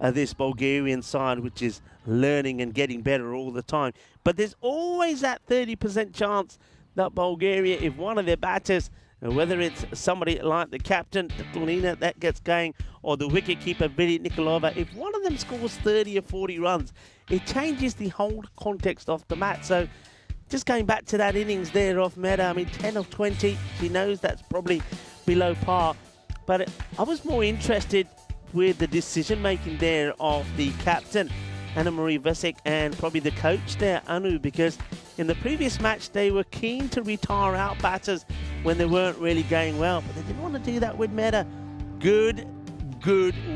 this Bulgarian side, which is learning and getting better all the time. But there's always that 30% chance that Bulgaria, if one of their batters, whether it's somebody like the captain, Detalina, that gets going, or the wicketkeeper, Vidi Nikolova, if one of them scores 30 or 40 runs, it changes the whole context of the match. So just going back to that innings there of Mehta, I mean, 10 of 20, she knows that's probably below par. But I was more interested with the decision-making there of the captain, Anna-Marie Vesic, and probably the coach there, Anu, because In the previous match, they were keen to retire out batters when they weren't really going well, but they didn't want to do that with Meta. Good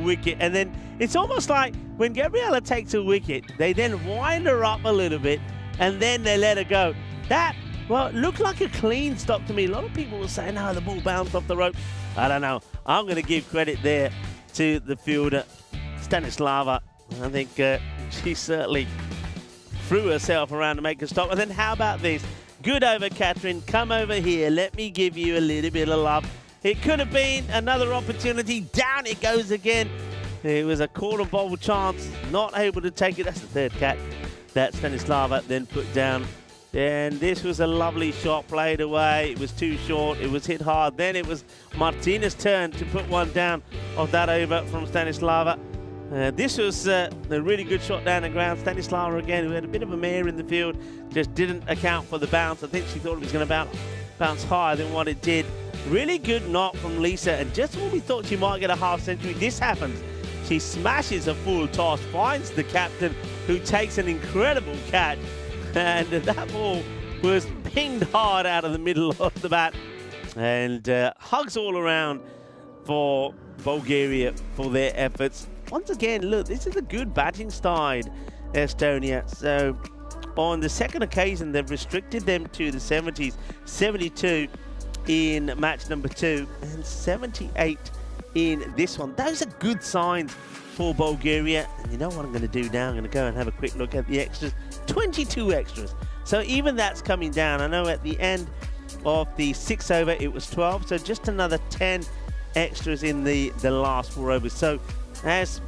wicket. And then it's almost like when Gabriella takes a wicket, they then wind her up a little bit and then they let her go. That, well, it looked like a clean stop to me. A lot of people were saying, no, the ball bounced off the rope. I don't know. I'm going to give credit there to the fielder, Stanislava. I think she certainly threw herself around to make a stop. And then how about this? Good over, Catherine. Come over here. Let me give you a little bit of love. It could have been another opportunity. Down it goes again. It was a quarter bowl chance. Not able to take it. That's the third catch that Stanislava then put down. And this was a lovely shot played away. It was too short. It was hit hard. Then it was Martina's turn to put one down of that over from Stanislava. This was a really good shot down the ground. Stanislava again, who had a bit of a mare in the field, just didn't account for the bounce. I think she thought it was going to bounce higher than what it did. Really good knock from Lisa, and just when we thought she might get a half century, this happens. She smashes a full toss, finds the captain, who takes an incredible catch, and that ball was pinged hard out of the middle of the bat, and hugs all around for Bulgaria for their efforts. Once again, look, this is a good batting side, Estonia. So on the second occasion, they've restricted them to the 70s, 72 in match number 2 and 78 in this one. Those are good signs for Bulgaria. And you know what I'm going to do now? I'm going to go and have a quick look at the extras. 22 extras. So even that's coming down. I know at the end of the 6 over, it was 12. So just another 10 extras in the last 4 overs. So as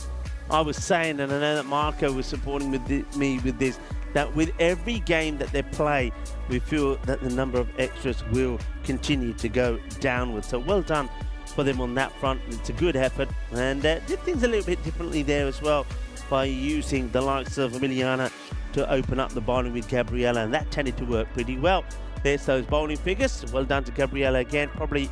I was saying, and I know that Marco was supporting me with this, that with every game that they play, we feel that the number of extras will continue to go downwards. So well done for them on that front. It's a good effort, and did things a little bit differently there as well by using the likes of Emiliana to open up the bowling with Gabriella, and that tended to work pretty well. There's those bowling figures. Well done to Gabriella again. Probably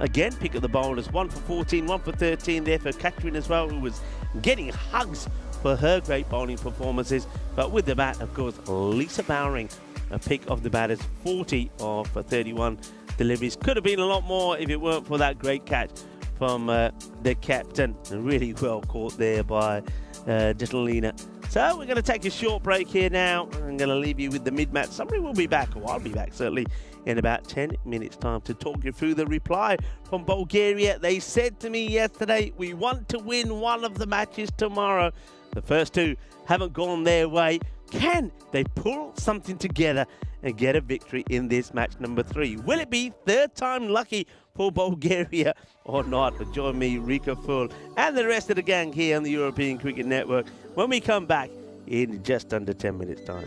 again pick up the bowlers. 1 for 14, 1 for 13 there for Catherine as well, who was getting hugs for her great bowling performances. But with the bat, of course, Lisa Bowering, a pick of the batters, 40 for 31 deliveries. Could have been a lot more if it weren't for that great catch from the captain. Really well caught there by Ditalina. So we're going to take a short break here now. I'm going to leave you with the mid-match summary. We'll be back, or I'll be back certainly, in about 10 minutes time to talk you through the reply from Bulgaria. They said to me yesterday, we want to win one of the matches tomorrow. The first 2 haven't gone their way. Can they pull something together and get a victory in this match number 3? Will it be third time lucky for Bulgaria or not? Join me, Rika Full, and the rest of the gang here on the European Cricket Network when we come back in just under 10 minutes time.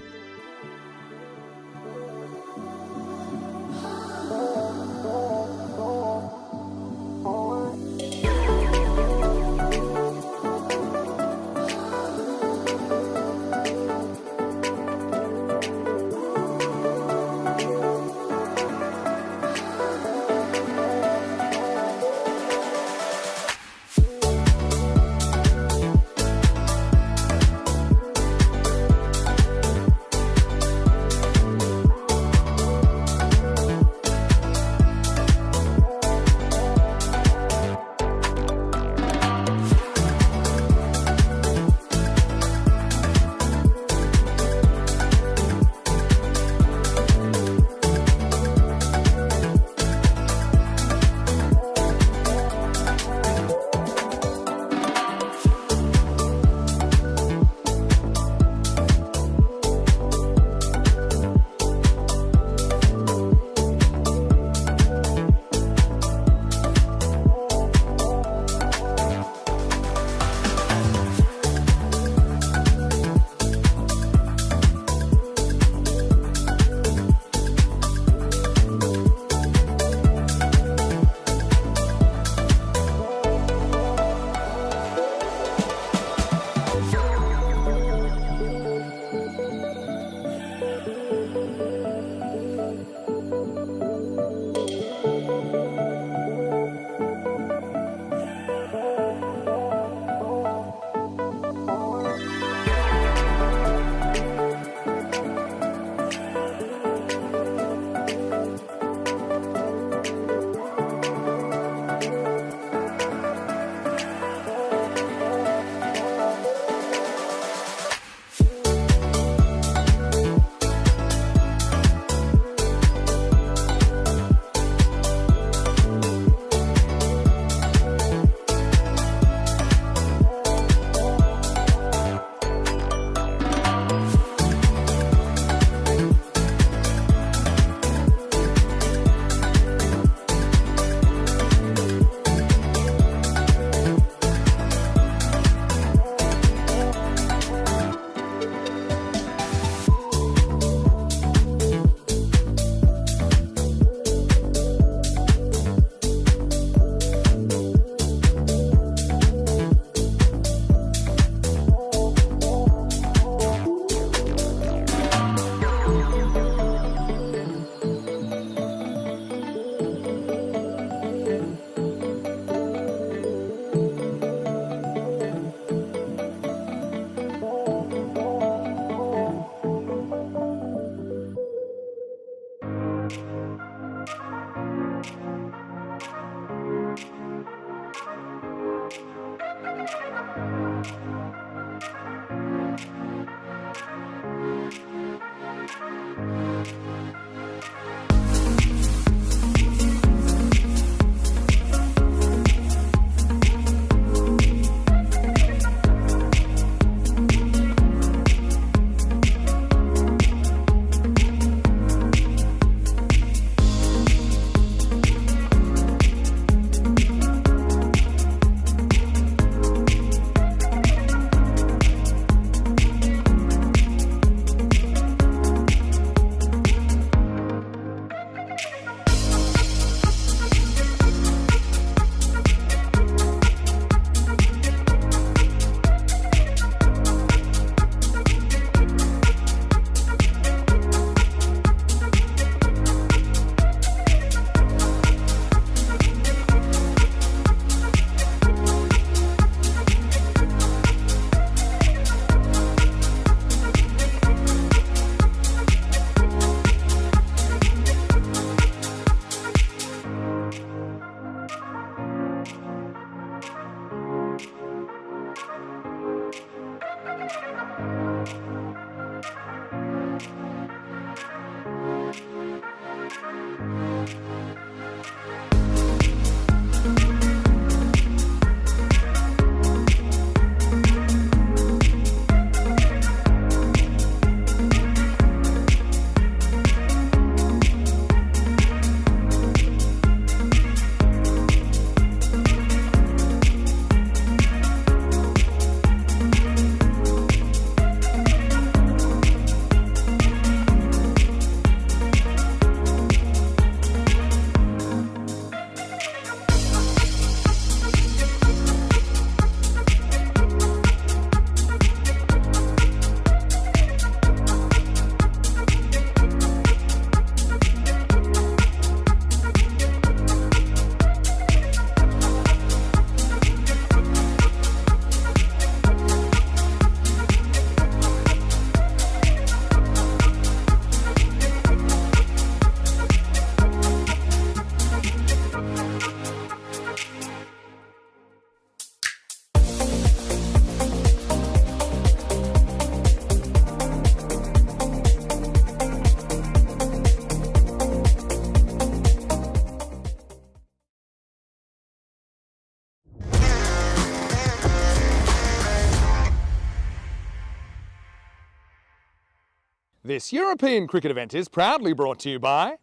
This European cricket event is proudly brought to you by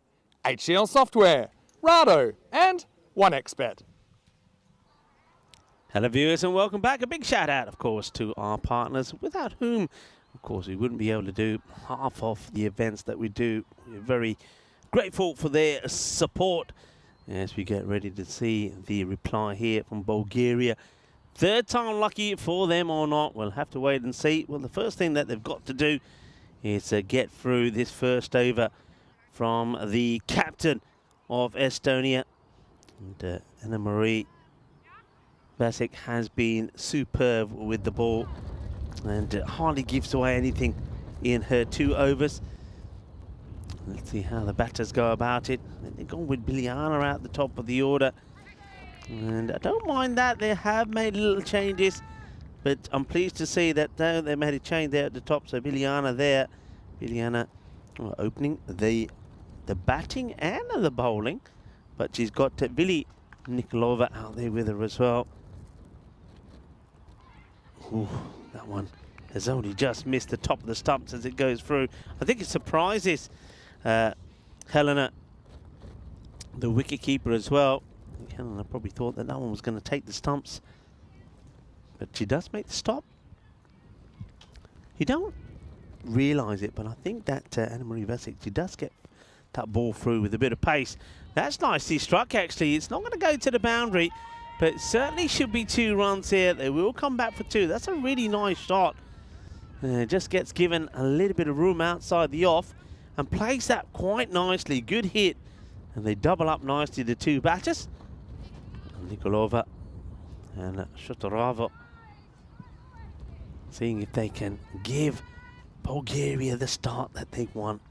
HCL Software, Rado and 1xBet. Hello viewers and welcome back. A big shout out of course to our partners, without whom of course we wouldn't be able to do half of the events that we do. We're very grateful for their support as we get ready to see the reply here from Bulgaria. Third time lucky for them or not, we'll have to wait and see. Well, the first thing that they've got to do is get through this first over from the captain of Estonia. And Anna-Marie Vasic has been superb with the ball and hardly gives away anything in her 2 overs. Let's see how the batters go about it. They've gone with Biljana out the top of the order. And I don't mind that they have made little changes, but I'm pleased to see that they made a change there at the top. So Biljana there. Biljana opening the batting and the bowling. But she's got Vili Nikolova out there with her as well. Ooh, that one has only just missed the top of the stumps as it goes through. I think it surprises Helena, the wicketkeeper as well. Helena probably thought that one was going to take the stumps, but she does make the stop. You don't realise it, but I think that Anna-Marie Vasic, she does get that ball through with a bit of pace. That's nicely struck actually. It's not going to go to the boundary, but it certainly should be 2 runs here. They will come back for 2. That's a really nice shot. Just gets given a little bit of room outside the off and plays that quite nicely. Good hit. And they double up nicely, the 2 batters. Nikolova and Shotorova. Seeing if they can give Bulgaria the start that they want.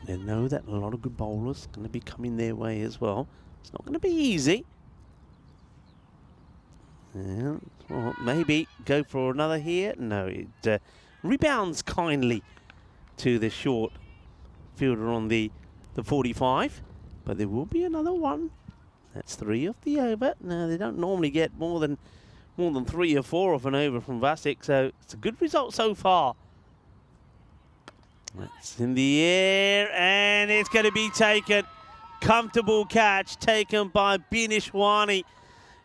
They know that a lot of good bowlers are going to be coming their way as well. It's not going to be easy. Yeah, well, maybe go for another here. No, it rebounds kindly to the short fielder on the 45. But there will be another one. That's 3 off the over. Now, they don't normally get more than 3 or 4 off an over from Vasic, so it's a good result so far. That's in the air, and it's going to be taken. Comfortable catch taken by Binishwani.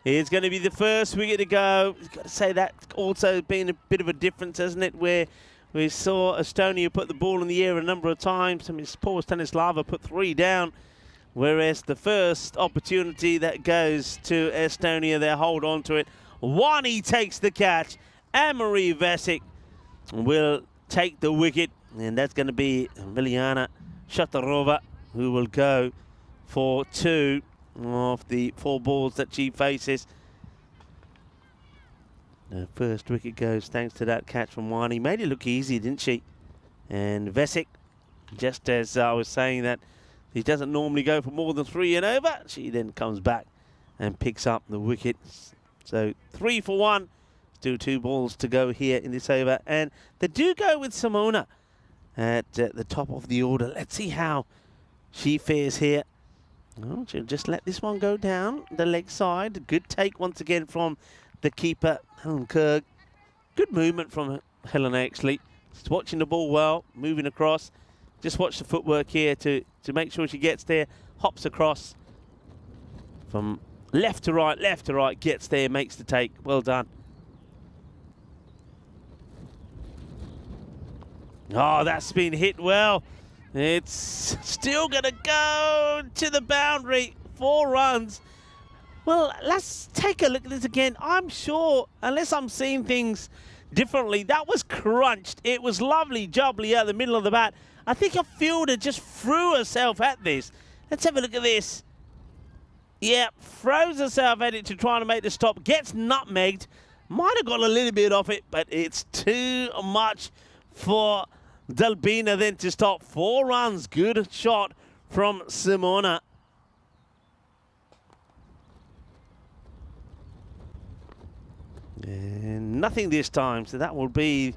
It's going to be the first wicket to go. You've got to say that's also been a bit of a difference, hasn't it, where we saw Estonia put the ball in the air a number of times. I mean, poor Stanislava put 3 down, whereas the first opportunity that goes to Estonia, they hold on to it. Wani takes the catch. Anna-Marie Vasic will take the wicket, and that's going to be Biljana Shotorova, who will go for 2 of the 4 balls that she faces. The first wicket goes thanks to that catch from Wani. Made it look easy, didn't she? And Vasic, just as I was saying that he doesn't normally go for more than 3 and over, she then comes back and picks up the wicket. So 3 for 1. Still 2 balls to go here in this over. And they do go with Simona at the top of the order. Let's see how she fares here. Oh, she'll just let this one go down the leg side. Good take once again from the keeper, Helen Kirk. Good movement from Helen actually. She's watching the ball well, moving across. Just watch the footwork here to make sure she gets there. Hops across from left to right, gets there, makes the take. Well done. Oh, that's been hit well. It's still going to go to the boundary. 4 runs. Well, let's take a look at this again. I'm sure, unless I'm seeing things differently, that was crunched. It was lovely jubbly out the middle of the bat. I think a fielder just threw herself at this. Let's have a look at this. Yeah, throws herself at it to try to make the stop. Gets nutmegged. Might have got a little bit off it, but it's too much for Dalbina then to stop. 4 runs. Good shot from Simona. And nothing this time, so that will be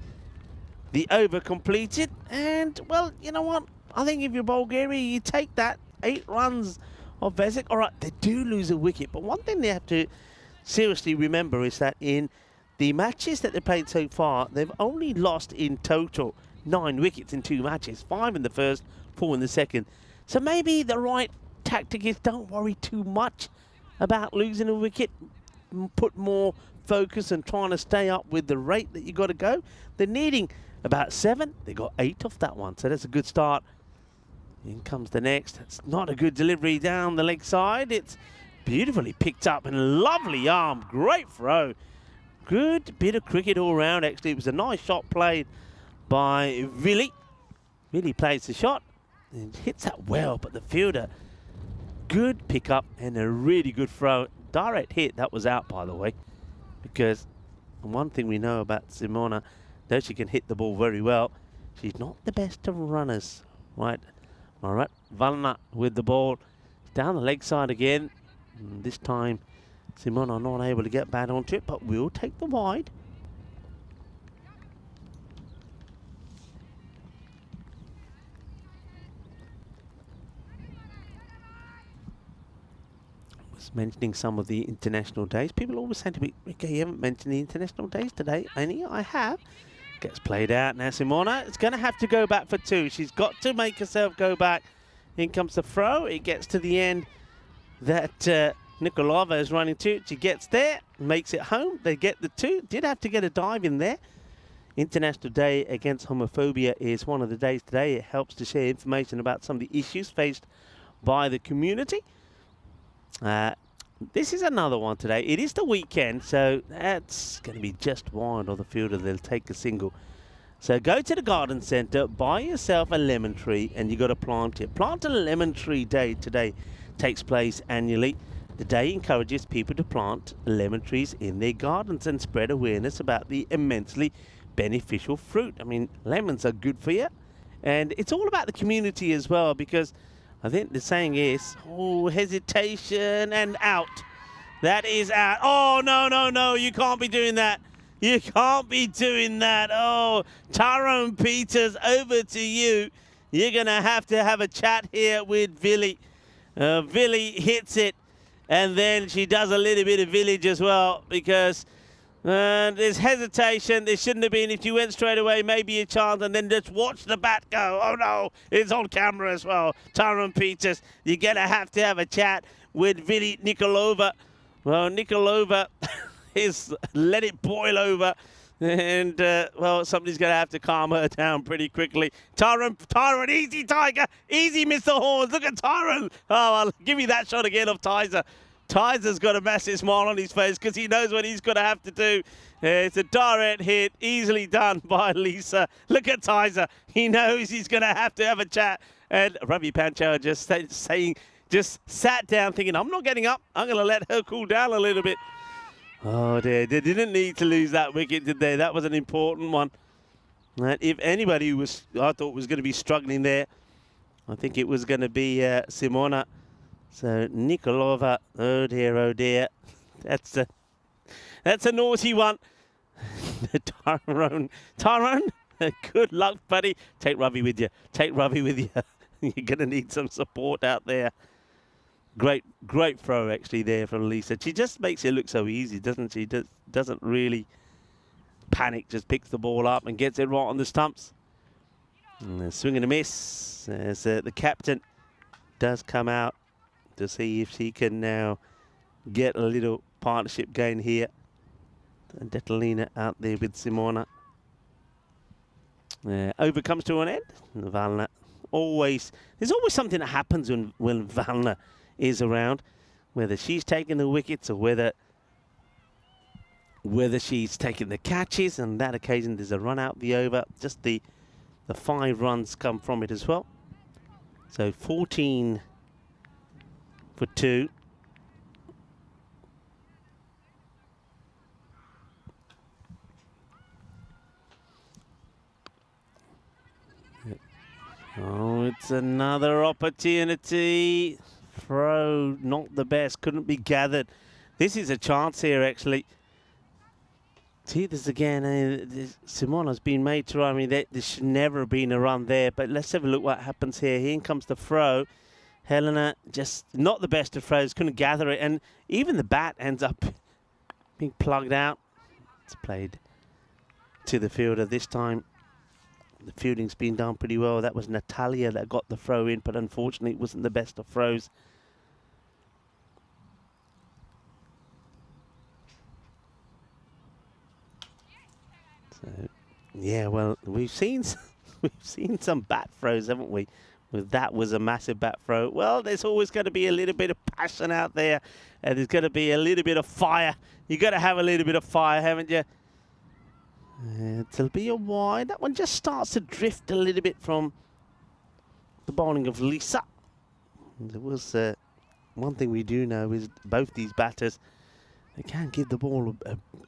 the over completed. And, well, you know what? I think if you're Bulgaria, you take that. 8 runs of Vasic. All right, they do lose a wicket, but one thing they have to seriously remember is that in the matches that they've played so far, they've only lost in total 9 wickets in 2 matches, 5 in the first, 4 in the second. So maybe the right tactic is don't worry too much about losing a wicket. Put more focus and trying to stay up with the rate that you got to go. They're needing about 7. They got 8 off that one, so that's a good start. In comes the next. It's not a good delivery down the leg side. It's beautifully picked up and lovely arm. Great throw. Good bit of cricket all round, actually. It was a nice shot played by Vili. Vili plays the shot and hits that well, but the fielder, good pick up and a really good throw. Direct hit. That was out, by the way, because one thing we know about Simona, though she can hit the ball very well, she's not the best of runners. Right. All right. Valna with the ball. Down the leg side again. And this time, Simona not able to get back onto it, but will take the wide. Was mentioning some of the international days. People always say to me, "Okay, you haven't mentioned the international days today." I have. Gets played out now. Simona is going to have to go back for 2. She's got to make herself go back. In comes the throw. It gets to the end that Nikolova is running to. She gets there, makes it home. They get the 2. Did have to get a dive in there. International Day Against Homophobia is one of the days today. It helps to share information about some of the issues faced by the community. This is another one today. It is the weekend, so that's going to be just wide of the fielder. They'll take a single. So go to the garden centre, buy yourself a lemon tree, and you got to plant it. Plant a lemon tree day today. Takes place annually. The day encourages people to plant lemon trees in their gardens and spread awareness about the immensely beneficial fruit. I mean, lemons are good for you, and it's all about the community as well, because I think the saying is, oh, hesitation and out. That is out. Oh, no, no, no, you can't be doing that. You can't be doing that. Oh, Tyrone Peters, over to you. You're going to have a chat here with Vili. Vili hits it, and then she does a little bit of village as well, because there's hesitation. There shouldn't have been. If you went straight away, maybe a chance, and then just watch the bat go. Oh, no, it's on camera as well. Tyrone Peters, you're going to have a chat with Vili Nikolova. Well, Nikolova is let it boil over. And, well, somebody's going to have to calm her down pretty quickly. Tyrone, easy, Tiger. Easy, Mr. Horns. Look at Tyrone. Oh, well, give me that shot again of Tizer. Tizer's got a massive smile on his face because he knows what he's going to have to do. It's a direct hit, easily done by Lisa. Look at Tizer. He knows he's going to have a chat. And Ravi Panchal just sat down thinking, I'm not getting up. I'm going to let her cool down a little bit. Oh, dear. They didn't need to lose that wicket, did they? That was an important one. If anybody I thought was going to be struggling there, I think it was going to be Simona. So Nikolova, oh dear, that's a naughty one. Tyrone, good luck, buddy. Take Ravi with you. You're gonna need some support out there. Great throw actually there from Lisa. She just makes it look so easy, doesn't she? Doesn't really panic. Just picks the ball up and gets it right on the stumps. And a swing and a miss. As the captain does come out to see if she can now get a little partnership gain here. And Detalina out there with Simona. Over comes to an end. Valna there's always something that happens when Valna is around, whether she's taking the wickets or whether she's taking the catches. On that occasion, there's a run out the over. Just the 5 runs come from it as well. So 14 for 2. Oh, it's another opportunity. Throw, not the best, couldn't be gathered. This is a chance here, actually. See this again. Simona's been made to run. I mean, there should never have been a run there. But let's have a look what happens here. Here comes the throw. Helena, just not the best of throws, couldn't gather it. And even the bat ends up being plugged out. It's played to the fielder this time. The fielding's been done pretty well. That was Natalia that got the throw in, but unfortunately it wasn't the best of throws. So, yeah, well, we've seen some bat throws, haven't we? Well, that was a massive bat throw. Well, there's always going to be a little bit of passion out there, and there's going to be a little bit of fire. You got to have a little bit of fire, haven't you? It'll be a wide. That one just starts to drift a little bit from the bowling of Lisa. There was one thing we do know is both these batters, they can give the ball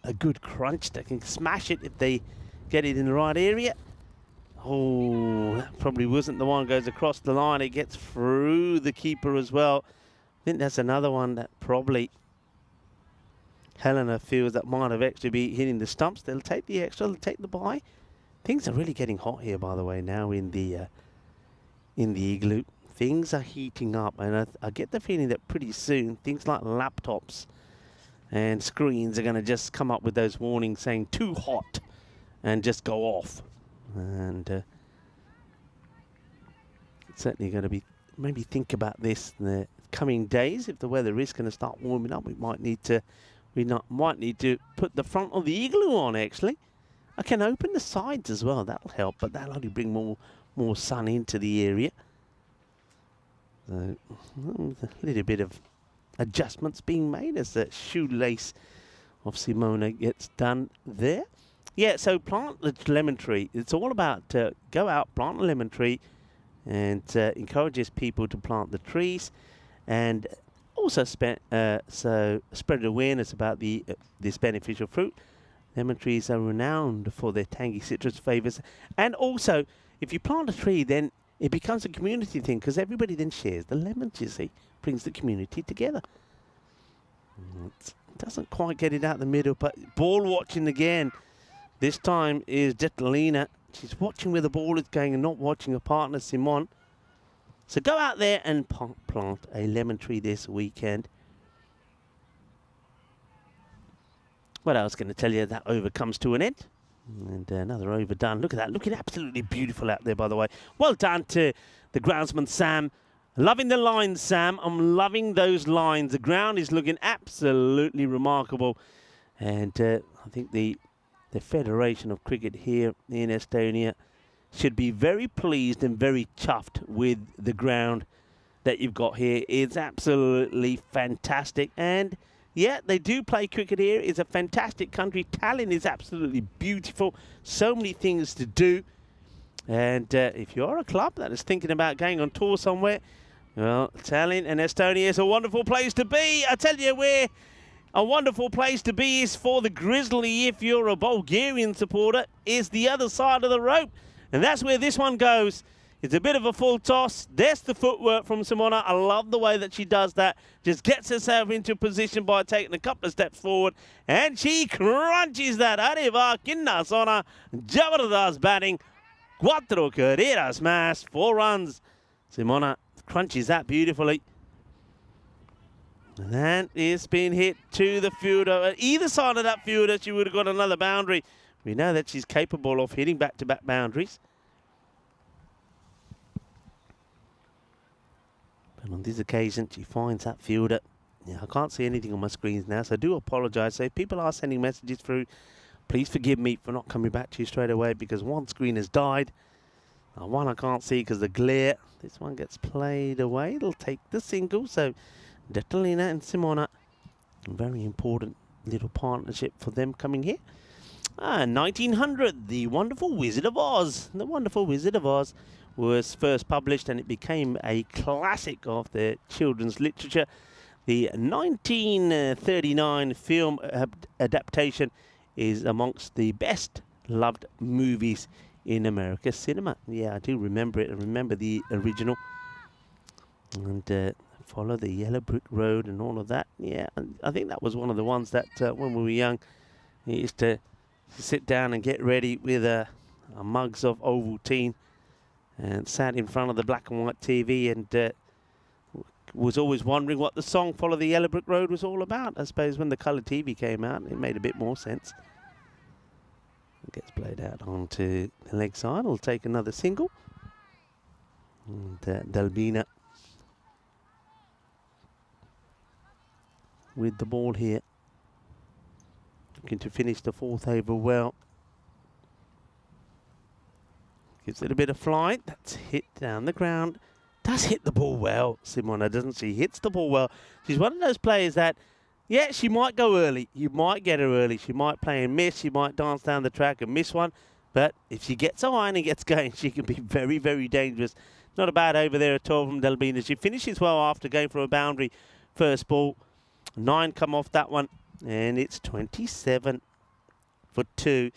a good crunch. They can smash it if they get it in the right area. Oh, that probably wasn't the one. Goes across the line. It gets through the keeper as well. I think that's another one that probably Helena feels that might have actually be hitting the stumps. They'll take the extra. They'll take the bye. Things are really getting hot here, by the way, now in the igloo. Things are heating up, and I get the feeling that pretty soon things like laptops and screens are going to just come up with those warnings saying too hot and just go off. And it's certainly going to be, maybe think about this in the coming days. If the weather is going to start warming up, we might need to put the front of the igloo on, actually. I can open the sides as well. That'll help, but that'll only bring more sun into the area. So, a little bit of adjustments being made as the shoelace of Simona gets done there. Yeah, so plant the lemon tree. It's all about go out, plant a lemon tree, and encourages people to plant the trees, and also spread awareness about this beneficial fruit. Lemon trees are renowned for their tangy citrus flavors, and also if you plant a tree, then it becomes a community thing because everybody then shares the lemons. You see, brings the community together. It doesn't quite get it out the middle, but ball watching again. This time is Detalina. She's watching where the ball is going and not watching her partner, Simon. So go out there and plant a lemon tree this weekend. What I was going to tell you, that over comes to an end. And another over done. Look at that. Looking absolutely beautiful out there, by the way. Well done to the groundsman, Sam. Loving the lines, Sam. I'm loving those lines. The ground is looking absolutely remarkable. And I think the Federation of Cricket here in Estonia should be very pleased and very chuffed with the ground that you've got here. It's absolutely fantastic. And yeah, they do play cricket here. It's a fantastic country. Tallinn is absolutely beautiful. So many things to do. And if you're a club that is thinking about going on tour somewhere, well, Tallinn and Estonia is a wonderful place to be. I tell you where a wonderful place to be is for the Grizzly. If you're a Bulgarian supporter, is the other side of the rope. And that's where this one goes. It's a bit of a full toss. There's the footwork from Simona. I love the way that she does that. Just gets herself into position by taking a couple of steps forward. And she crunches that. Arriva Kinnasona. Jabardast batting. Cuatro carreras más. 4 runs. Simona crunches that beautifully. And that is being hit to the fielder. Either side of that fielder, she would have got another boundary. We know that she's capable of hitting back-to-back boundaries. But on this occasion, she finds that fielder. Yeah, I can't see anything on my screens now, so I do apologise. So if people are sending messages through, please forgive me for not coming back to you straight away because one screen has died. One I can't see because of the glare. This one gets played away. It'll take the single. So Detalina and Simona, a very important little partnership for them coming here. 1900, The Wonderful Wizard of Oz. The Wonderful Wizard of Oz was first published and it became a classic of the children's literature. The 1939 film adaptation is amongst the best loved movies in America's cinema. Yeah, I do remember it. I remember the original. And follow the yellow brick road and all of that. Yeah, I think that was one of the ones that when we were young, we used to sit down and get ready with a mugs of Ovaltine and sat in front of the black and white TV and was always wondering what the song Follow the Yellow Brick Road was all about. I suppose when the colour TV came out, it made a bit more sense. gets played out onto the leg side. Will take another single. And Dalbina with the ball here. Looking to finish the fourth over well. Gives it a bit of flight. That's hit down the ground. Does hit the ball well, Simona, doesn't she? Hits the ball well. She's one of those players that, yeah, she might go early. You might get her early. She might play and miss. She might dance down the track and miss one. But if she gets on and gets going, she can be very, very dangerous. Not a bad over there at all from Dalbina. She finishes well after going for a boundary first ball. 9 come off that one. And it's 27 for 2.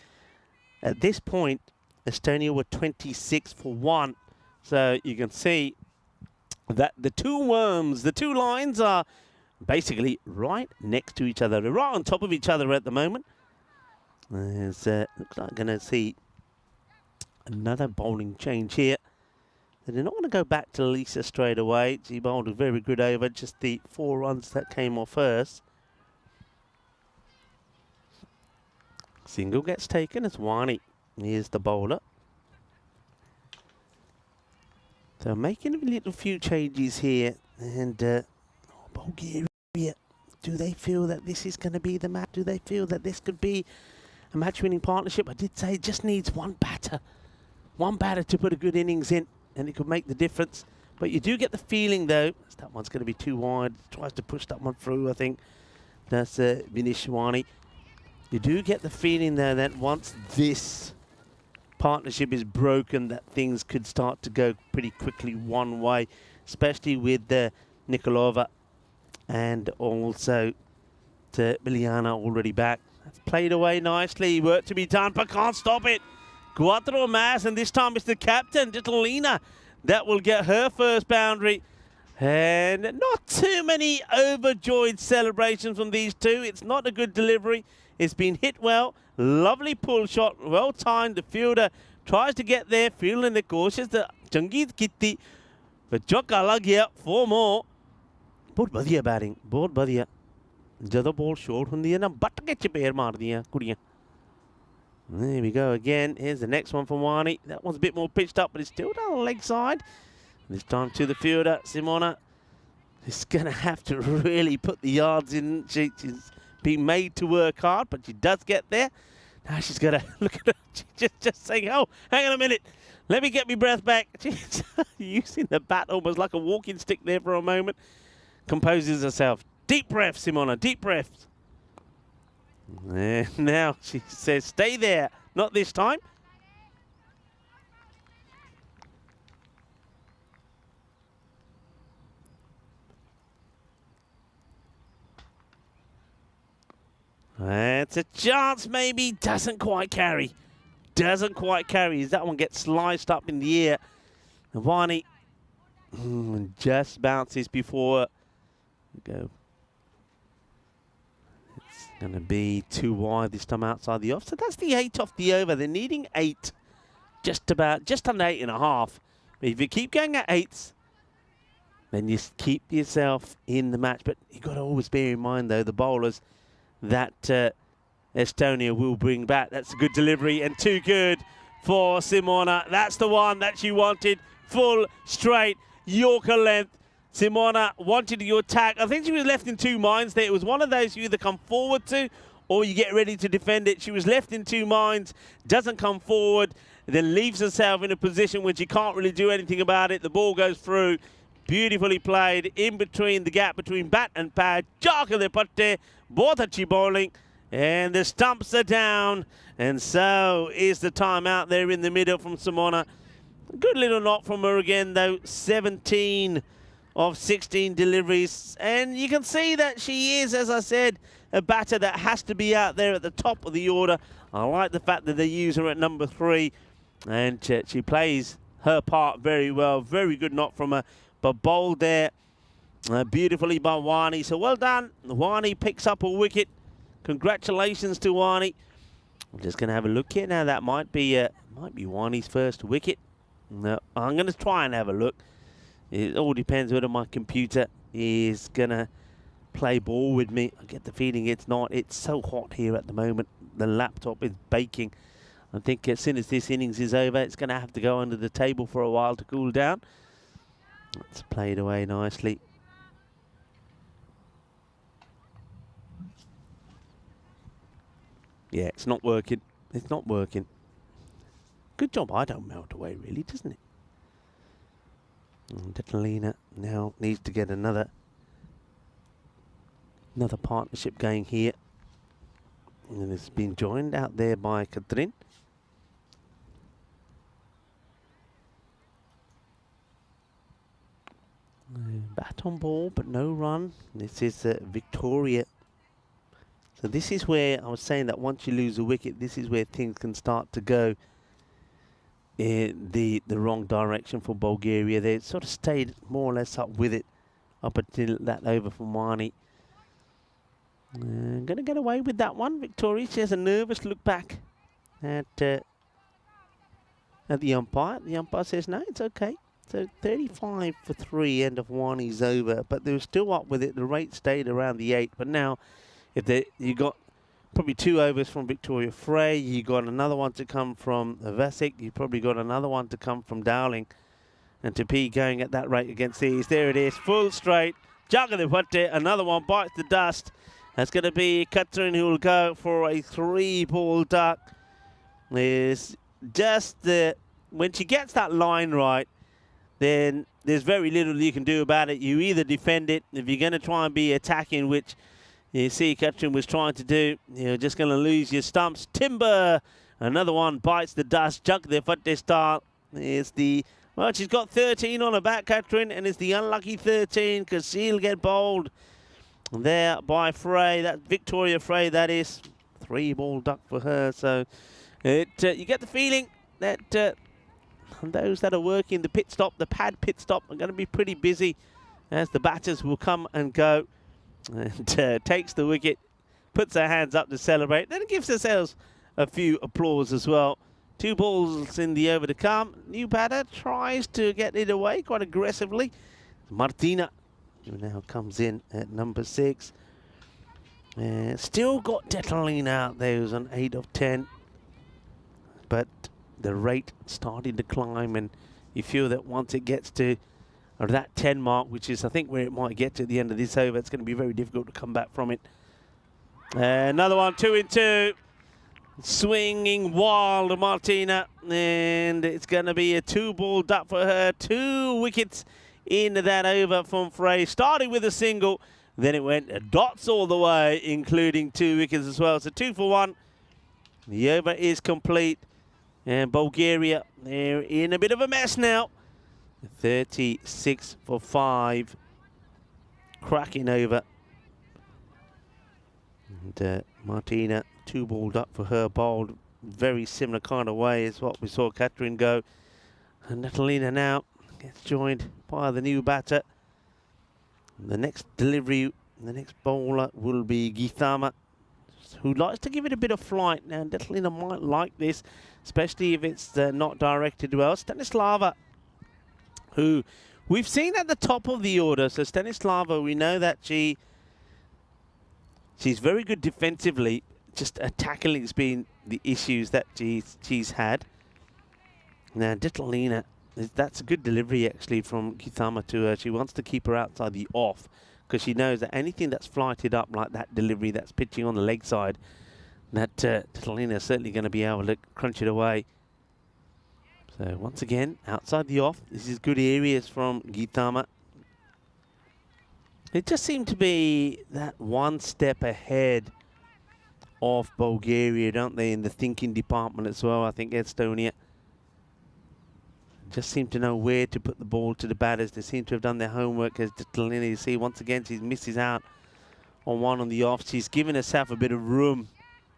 At this point, Estonia were 26 for 1. So you can see that the two worms, the two lines are basically right next to each other. They're right on top of each other at the moment. Looks like I'm going to see another bowling change here. They're not going to go back to Lisa straight away. She bowled a very good over, just the 4 runs that came off first. Single gets taken as Wani. Here's the bowler. So making a little few changes here. And Bulgaria, do they feel that this is going to be the match? Do they feel that this could be a match-winning partnership? I did say it just needs one batter. One batter to put a good innings in, and it could make the difference. But you do get the feeling, though, that one's going to be too wide. Tries to push that one through, I think. That's Vinish Wani. You do get the feeling, though, that once this partnership is broken, that things could start to go pretty quickly one way, especially with Nikolova and also Miliana already back. That's played away nicely. Work to be done, but can't stop it. Cuatro más, and this time it's the captain, little Lena, that will get her first boundary. And not too many overjoyed celebrations from these two. It's not a good delivery. It's been hit well. Lovely pull shot, well timed. The fielder tries to get there, fielding the cautious. The Changeet Kitty, but Chokka lag gaya, 4 more. बहुत बढ़िया batting, बहुत बढ़िया. ਜਦੋਂ ball short ਹੁੰਦੀ ਹੈ ਨਾ, but ਕੇ ਚਪੇੜ ਮਾਰਦੀਆਂ ਕੁੜੀਆਂ. There we go again. Here's the next one for Wani. That one's a bit more pitched up, but it's still down the leg side. This time to the fielder, Simona. Is going to have to really put the yards in. She's being made to work hard, but she does get there. Now she's got to look at her. She's just saying, oh, hang on a minute. Let me get my breath back. She's using the bat almost like a walking stick there for a moment. Composes herself. Deep breath, Simona, deep breaths. And now she says, stay there. Not this time. It's a chance, maybe. Doesn't quite carry. Doesn't quite carry. As that one gets sliced up in the air. And Wani just bounces before. Go. It's going to be too wide this time outside the off. So that's the 8 off the over. They're needing 8. Just under 8.5. But if you keep going at 8s, then you keep yourself in the match. But you've got to always bear in mind, though, the bowlers that Estonia will bring back. That's a good delivery and too good for Simona. That's the one that she wanted. Full, straight, Yorker length. Simona wanted your attack. I think she was left in 2 minds there. It was one of those you either come forward to or you get ready to defend it. She was left in 2 minds, doesn't come forward, then leaves herself in a position where she can't really do anything about it. The ball goes through. Beautifully played in between the gap between bat and pad. Jaka de patte, both achhi bowling. And the stumps are down. And so is the time out there in the middle from Simona. Good little knock from her again, though. 17 of 16 deliveries. And you can see that she is, as I said, a batter that has to be out there at the top of the order. I like the fact that they use her at number 3. And she plays her part very well. Very good knock from her. But bowled there beautifully by Wani. So well done. Wani picks up a wicket. Congratulations to Wani. I'm just going to have a look here now. That might be Wani's first wicket. No, I'm going to try and have a look. It all depends whether my computer is going to play ball with me. I get the feeling it's not. It's so hot here at the moment. The laptop is baking. I think as soon as this innings is over, it's going to have to go under the table for a while to cool down. It's played away nicely. Yeah, it's not working. It's not working. Good job I don't melt away, really, doesn't it? And Catalina now needs to get another partnership going here. And it's been joined out there by Katrin. Bat on ball, but no run. This is Victoria. So this is where I was saying that once you lose a wicket, this is where things can start to go in the wrong direction for Bulgaria. They sort of stayed more or less up with it up until that over from Wani. Going to get away with that one. Victoria, she has a nervous look back at the umpire. The umpire says, no, it's okay. So 35 for 3, end of Wani's over. But they were still up with it. The rate stayed around the 8. But now, you got probably 2 overs from Victoria Frey. You got another one to come from Vasic. You probably got another one to come from Dowling. And to be going at that rate against these. There it is, full straight. Jagade, another one bites the dust. That's going to be Katrin who will go for a 3-ball duck. There's just when she gets that line right, then there's very little you can do about it. You either defend it, if you're going to try and be attacking, which you see Katrin was trying to do, you're just going to lose your stumps. Timber, another one bites the dust. Jagade start is well, she's got 13 on her back, Katrin, and it's the unlucky 13 because she'll get bowled there by Frey. That's Victoria Frey, that is. 3-ball duck for her. So you get the feeling that those that are working the pit stop, the pad pit stop, are going to be pretty busy as the batters will come and go. And takes the wicket, puts her hands up to celebrate. Then it gives themselves a few applause as well. 2 balls in the over to come. New batter tries to get it away quite aggressively. Martina, who now comes in at number 6. Still got Detalina out there, who's on 8 of 10. But the rate starting to climb, and you feel that once it gets to that 10 mark, which is I think where it might get to at the end of this over, it's going to be very difficult to come back from it. Another one, 2 in 2. Swinging wild Martina, and it's going to be a 2-ball duck for her. 2 wickets into that over from Frey, starting with a single, then it went dots all the way, including 2 wickets as well. So 2 for 1. The over is complete, and Bulgaria, they're in a bit of a mess now. 36 for 5, cracking over. And Martina, 2-ball duck for her, bowled very similar kind of way as what we saw Katrin go. And Natalina now gets joined by the new batter. The next delivery, the next bowler will be Githama, who likes to give it a bit of flight. Now, Natalina might like this, especially if it's not directed well. Stanislava, who we've seen at the top of the order. So Stanislava, we know that she's very good defensively. Just tackling has been the issues that she's had. Now, Detalina, that's a good delivery actually from Githama to her. She wants to keep her outside the off because she knows that anything that's flighted up like that delivery that's pitching on the leg side, that Detalina is certainly going to be able to crunch it away. So once again, outside the off. This is good areas from Githama. It just seemed to be that one step ahead of Bulgaria, don't they, in the thinking department as well. I think Estonia just seem to know where to put the ball to the batters. They seem to have done their homework. As Detalina, you see, once again, she misses out on one on the off. She's given herself a bit of room.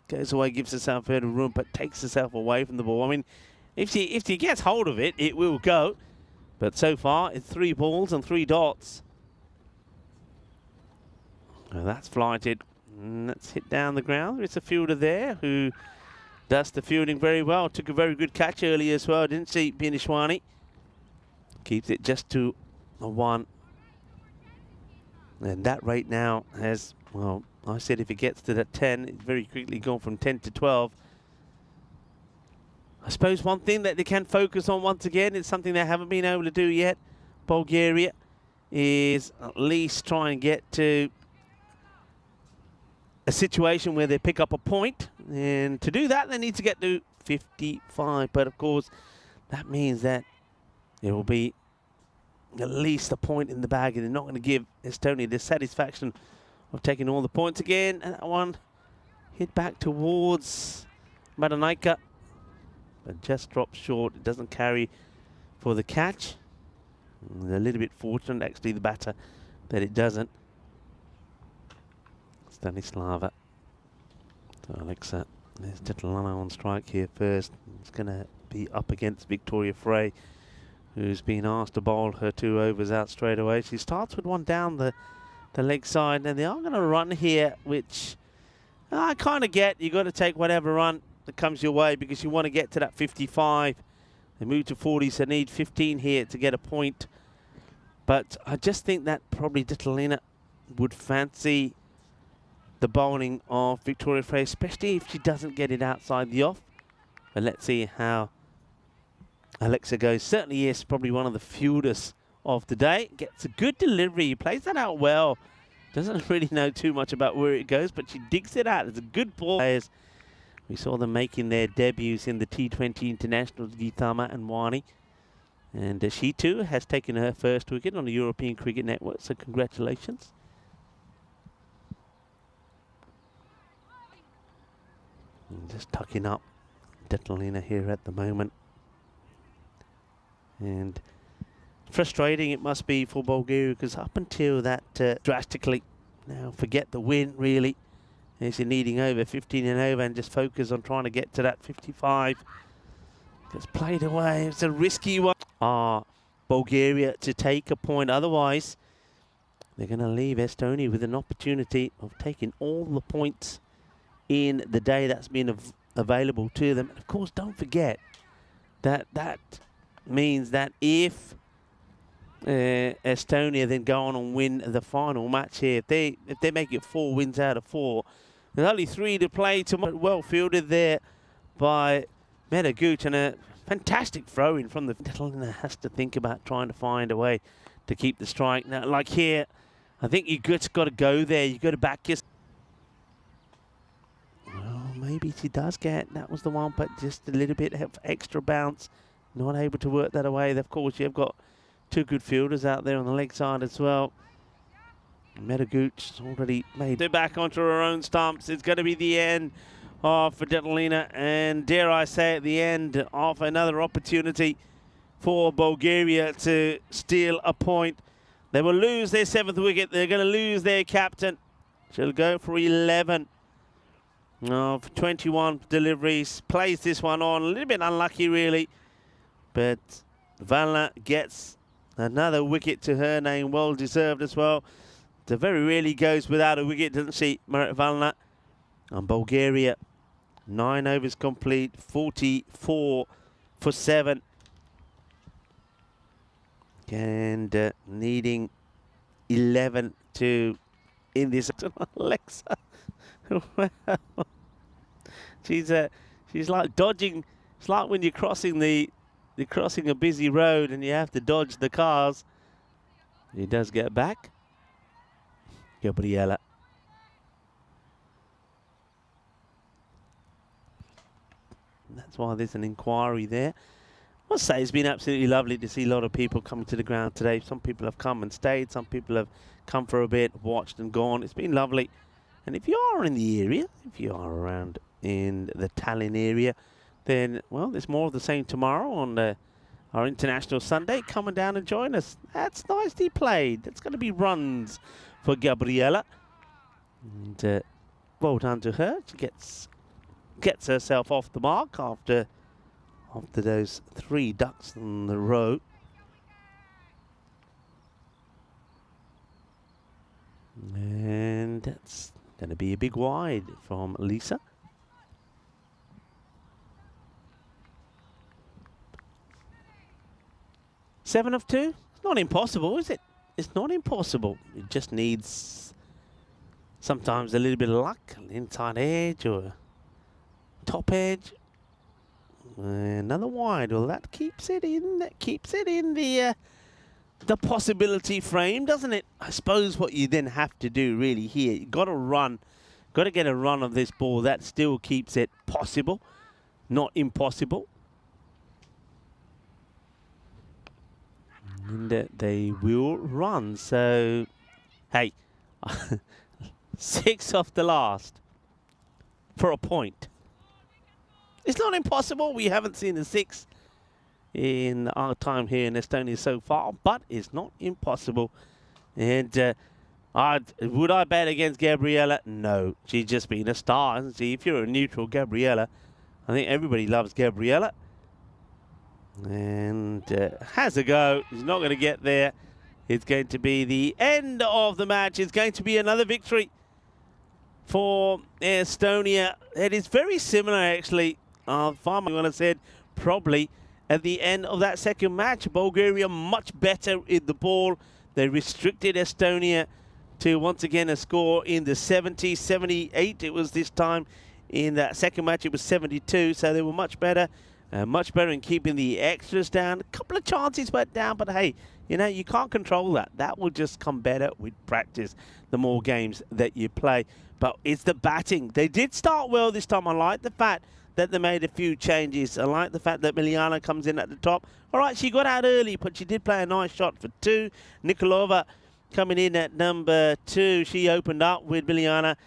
Goes away, gives herself a bit of room, but takes herself away from the ball. I mean, if she gets hold of it, it will go. But so far, it's 3 balls and 3 dots. Well, that's flighted. And that's hit down the ground. It's a fielder there who does the fielding very well. Took a very good catch earlier as well, didn't she, Binishwani? Keeps it just to a 1. And that rate now has, well, I said if it gets to that 10, it's very quickly gone from 10 to 12. I suppose one thing that they can focus on once again, it's something they haven't been able to do yet, Bulgaria, is at least try and get to a situation where they pick up a point. And to do that, they need to get to 55. But of course, that means that there will be at least a point in the bag, and they're not going to give Estonia the satisfaction of taking all the points again. And that one hit back towards Madanaika, but just drops short. It doesn't carry for the catch. And a little bit fortunate, actually, the batter, that it doesn't. Stanislava to Alexa. There's Titlana on strike here first. It's going to be up against Victoria Frey, who's been asked to bowl her 2 overs out straight away. She starts with one down the leg side, and they are going to run here, which I kind of get. You've got to take whatever run that comes your way because you want to get to that 55. They move to 40, so need 15 here to get a point. But I just think that probably Titlina would fancy the bowling of Victoria Frey, especially if she doesn't get it outside the off. But let's see how Alexa goes. Certainly is probably one of the fielders of the day. Gets a good delivery. He plays that out well. Doesn't really know too much about where it goes, but she digs it out. It's a good ball. We saw them making their debuts in the T20 Internationals, Githama and Wani. And she too has taken her first wicket on the European Cricket Network, so congratulations. And just tucking up Titlina here at the moment. And frustrating it must be for Bulgaria, because up until that drastically, now forget the win really, as you're needing over 15 and over and just focus on trying to get to that 55. Gets played away. It's a risky one. Bulgaria to take a point. Otherwise, they're going to leave Estonia with an opportunity of taking all the points in the day that's been available to them. And of course, don't forget that that means that if Estonia then go on and win the final match here, if they make it 4 wins out of 4, there's only 3 to play tomorrow. Well fielded there by Medaguch, and a fantastic throw-in from the... Titlina has to think about trying to find a way to keep the strike. Now, like here, I think you just got to go there. You got to back your... Well, maybe she does get... That was the one, but just a little bit of extra bounce. Not able to work that away. Of course, you've got 2 good fielders out there on the leg side as well. Medaguch already made it back onto her own stumps. It's going to be the end for Titlina, and dare I say at the end of another opportunity for Bulgaria to steal a point. They will lose their 7th wicket. They're going to lose their captain. She'll go for 11 of 21 deliveries. Plays this one on. A little bit unlucky, really. But Valna gets another wicket to her name. Well deserved as well. So very rarely goes without a wicket, doesn't she, Marit Valna? And Bulgaria, 9 overs complete, 44 for 7. And needing 11 to in this. Alexa, she's like dodging. It's like when you're crossing a busy road and you have to dodge the cars. He does get back. Gabriela. That's why there's an inquiry there. I must say it's been absolutely lovely to see a lot of people coming to the ground today. Some people have come and stayed. Some people have come for a bit, watched and gone. It's been lovely. And if you are in the area, if you are around in the Tallinn area, then, well, there's more of the same tomorrow on our International Sunday. Come on down and join us. That's nicely played. That's going to be runs for Gabriela. And well done to her. She gets herself off the mark after those 3 ducks in the row. And that's going to be a big wide from Lisa. Seven of 2? It's not impossible, is it? It's not impossible. It just needs sometimes a little bit of luck, an inside edge or top edge. Another wide. Well, that keeps it in. That keeps it in the possibility frame, doesn't it? I suppose what you then have to do really here, you got to run, got to get a run of this ball. That still keeps it possible, not impossible. And they will run. So, hey, 6 off the last for a point. It's not impossible. We haven't seen a 6 in our time here in Estonia so far, but it's not impossible. And would I bet against Gabriella? No, she's just been a star. And see, if you're a neutral Gabriella, I think everybody loves Gabriella. And has a go. He's not going to get there. It's going to be the end of the match. It's going to be another victory for Estonia. It is very similar, actually. Farmer would have said probably at the end of that second match. Bulgaria much better in the ball. They restricted Estonia to once again a score in the 70s, 78 it was this time. In that second match it was 72, so they were much better in keeping the extras down. A couple of chances went down, but hey, you know, you can't control that. That will just come better with practice, the more games that you play. But it's the batting. They did start well this time. I like the fact that they made a few changes. I like the fact that Miliana comes in at the top. All right, she got out early, but she did play a nice shot for 2. Nikolova coming in at number 2. She opened up with Miliana.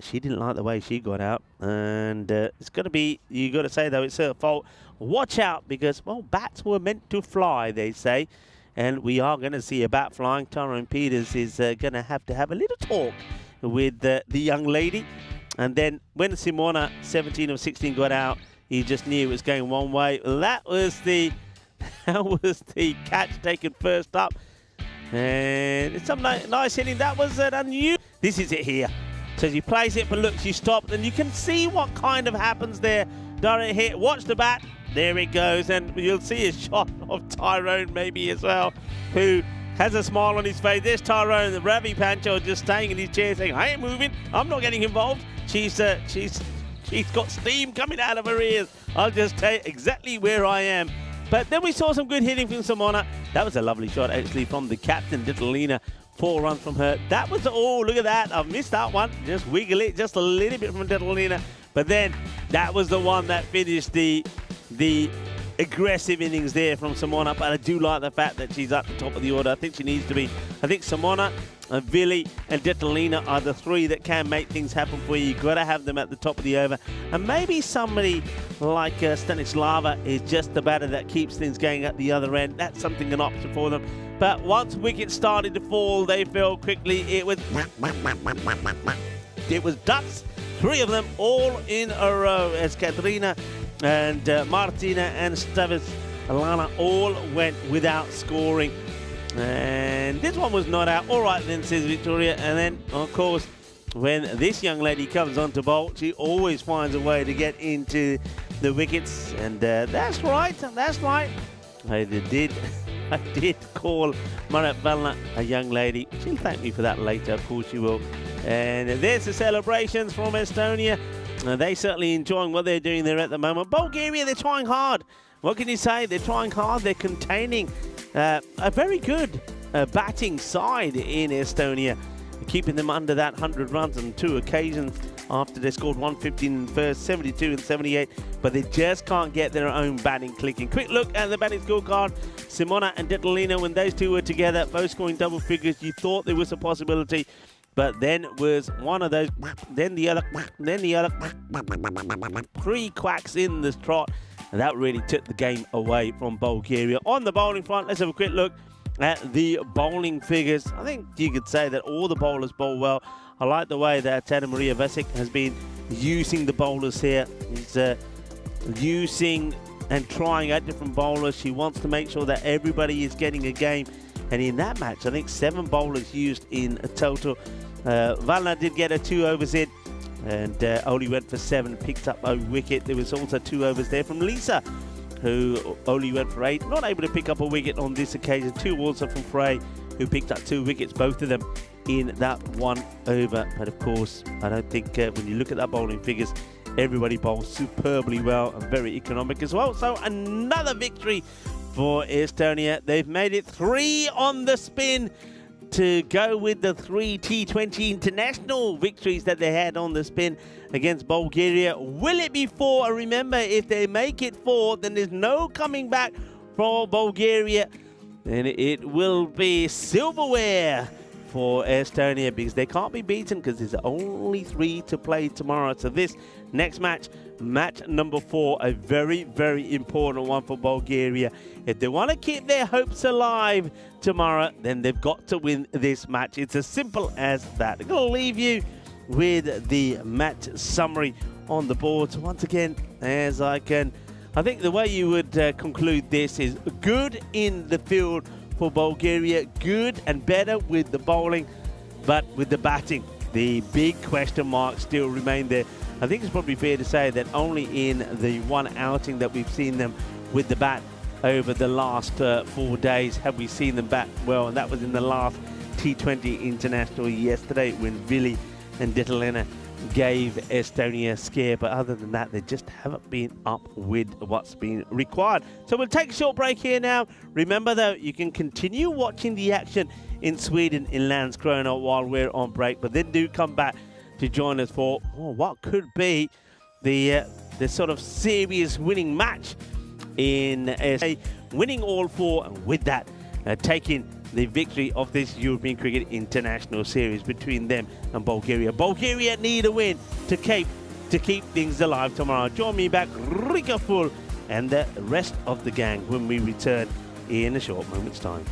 She didn't like the way she got out. And it's going to be, you got to say, though, it's her fault. Watch out, because, well, bats were meant to fly, they say. And we are going to see a bat flying. Tyrone Peters is going to have a little talk with the young lady. And then when Simona, 17 of 16, got out, he just knew it was going one way. That was the catch taken first up. And it's some nice hitting. That was an unusual. This is it here. So she plays it, but look, she stopped. And you can see what kind of happens there. Direct hit. Watch the bat. There it goes. And you'll see a shot of Tyrone maybe as well, who has a smile on his face. There's Tyrone, the Ravi Pancho, just staying in his chair saying, I ain't moving. I'm not getting involved. She's got steam coming out of her ears. I'll just tell you exactly where I am. But then we saw some good hitting from Simona. That was a lovely shot, actually, from the captain, Ditalina. 4 runs from her. That was, oh, look at that. I've missed that one. Just wiggle it just a little bit from Ditalina. But then that was the one that finished the aggressive innings there from Simona. But I do like the fact that she's at the top of the order. I think she needs to be. I think Simona, Vili and Ditalina are the 3 that can make things happen for you. You've got to have them at the top of the over. And maybe somebody like Stanislava is just the batter that keeps things going at the other end. That's something, an option for them. But once wickets started to fall, they fell quickly. It was ducks, 3 of them all in a row, as Katrina and Martina and Stavis Alana all went without scoring. And this one was not out. All right then, says Victoria. And then, of course, when this young lady comes on to bowl, she always finds a way to get into the wickets. And that's right. I did call Marat Valna a young lady. She'll thank me for that later, of course she will. And there's the celebrations from Estonia. They certainly enjoying what they're doing there at the moment. Bulgaria, they're trying hard. What can you say? They're trying hard. They're containing a very good batting side in Estonia, keeping them under that 100 runs on 2 occasions after they scored 115 in the first, 72 and 78, but they just can't get their own batting clicking. Quick look at the batting scorecard. Simona and Ditalina, when those 2 were together, both scoring double figures, you thought there was a possibility, but then was one of those, then the other, 3 quacks in the trot, and that really took the game away from Bulgaria. On the bowling front, let's have a quick look at the bowling figures. I think you could say that all the bowlers bowl well. I like the way that Tana Maria Vesic has been using the bowlers here. He's using and trying out different bowlers. She wants to make sure that everybody is getting a game. And in that match, I think 7 bowlers used in a total. Valna did get a 2 overs in, and only went for 7, picked up a wicket. There was also 2 overs there from Lisa, who only went for 8. Not able to pick up a wicket on this occasion. 2 also from Frey, who picked up 2 wickets, both of them in that 1 over. But of course, I don't think when you look at that bowling figures, Everybody bowled superbly well and very economic as well. So another victory for Estonia. They've made it 3 on the spin to go with the 3 T20 international victories that they had on the spin against Bulgaria. Will it be 4? And remember, if they make it 4, then there's no coming back for Bulgaria. And it will be silverware for Estonia because they can't be beaten because there's only 3 to play tomorrow. So this next match, match number 4, a very, very important one for Bulgaria. If they want to keep their hopes alive tomorrow, then they've got to win this match. It's as simple as that. I'm going to leave you with the match summary on the board. So once again, as I can, I think the way you would conclude this is good in the field for Bulgaria, good and better with the bowling, but with the batting, the big question marks still remain there. I think it's probably fair to say that only in the one outing that we've seen them with the bat over the last 4 days have we seen them bat well, and that was in the last T20 international yesterday when Vili and Dittalena gave Estonia a scare, but other than that, they just haven't been up with what's been required. So we'll take a short break here now. Remember though, you can continue watching the action in Sweden in Landskrona while we're on break, but then do come back to join us for what could be the sort of serious winning match in SA, winning all 4, and with that taking the victory of this European Cricket International Series between them and Bulgaria. Bulgaria need a win to keep things alive tomorrow. Join me back, Rika Full, and the rest of the gang when we return in a short moment's time.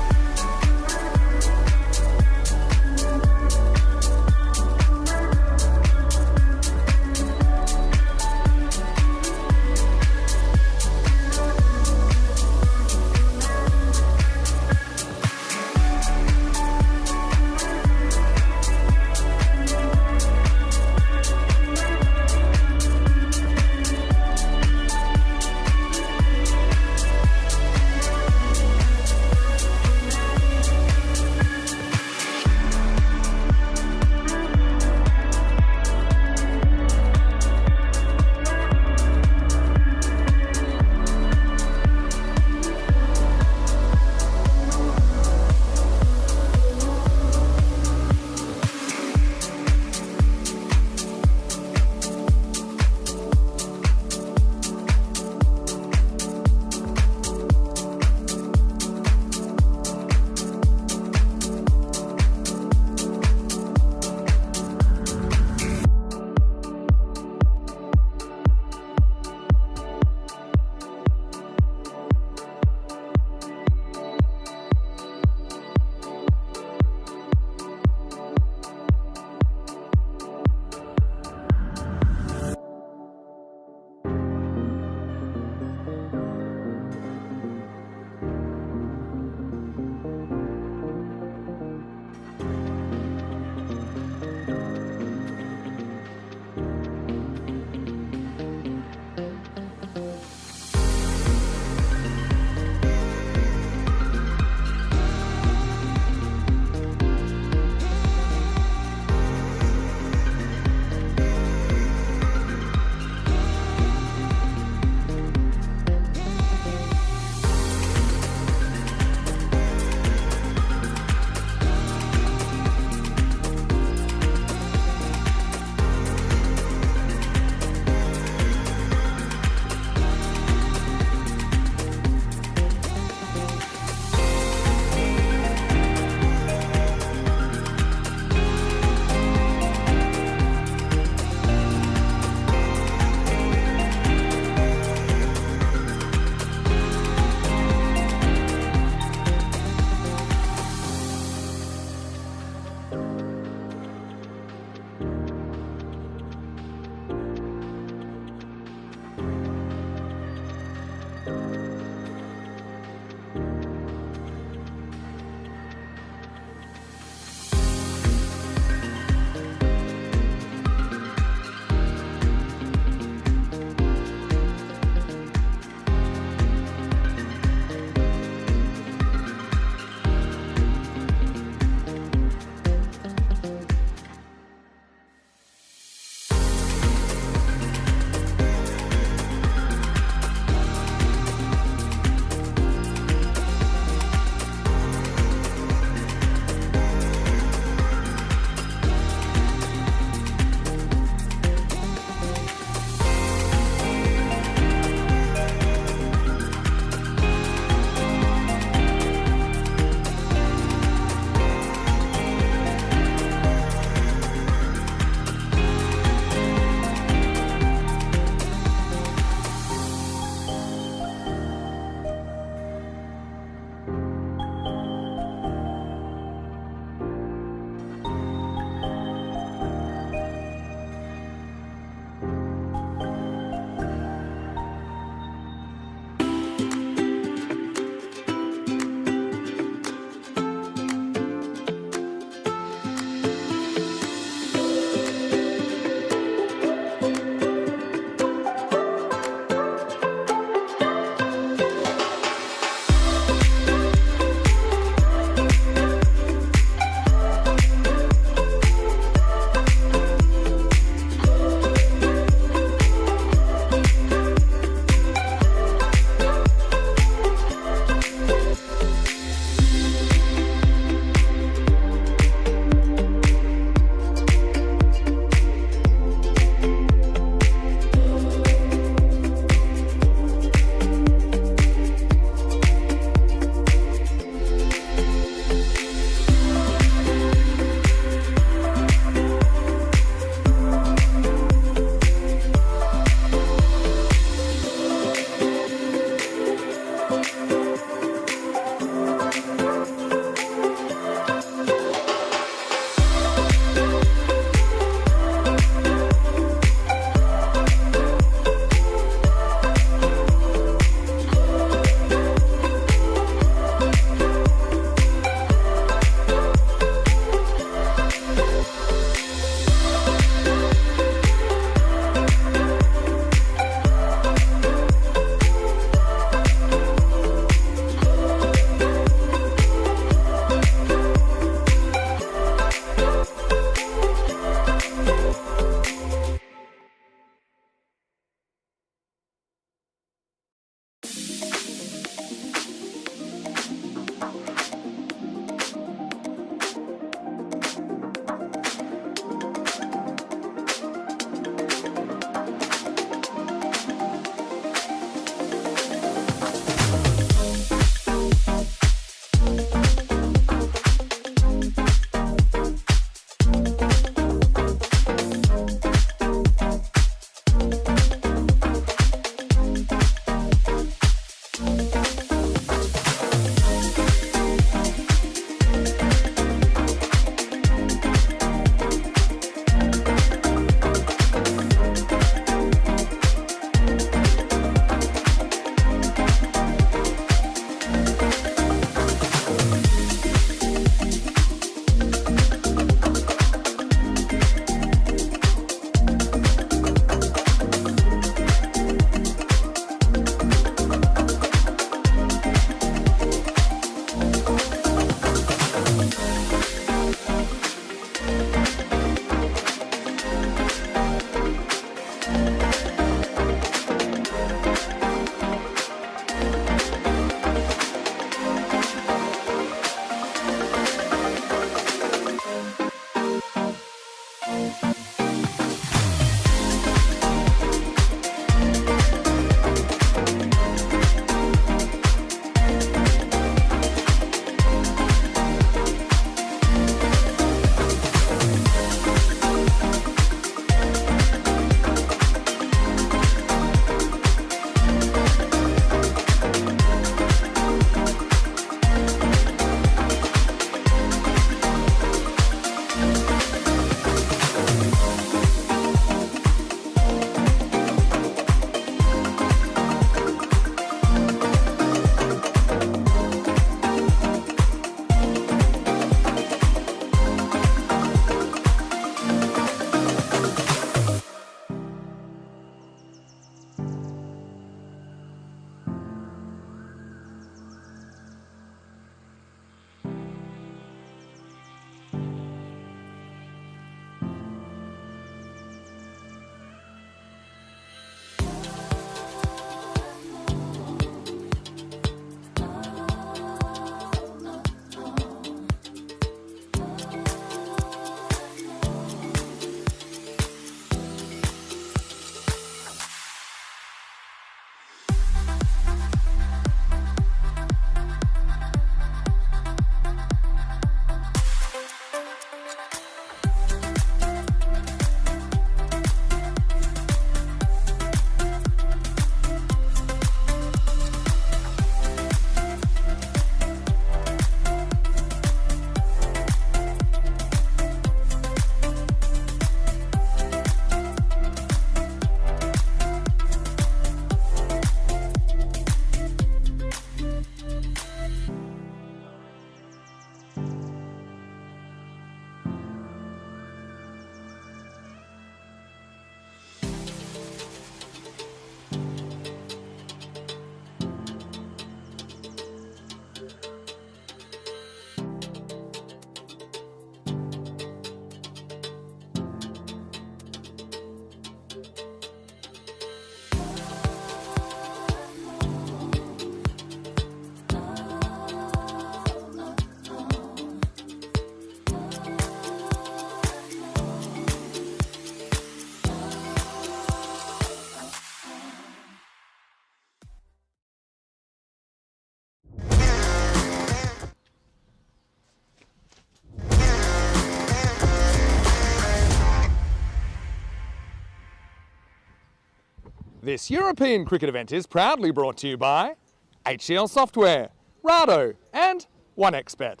This European cricket event is proudly brought to you by HCL Software, Rado and 1xBet.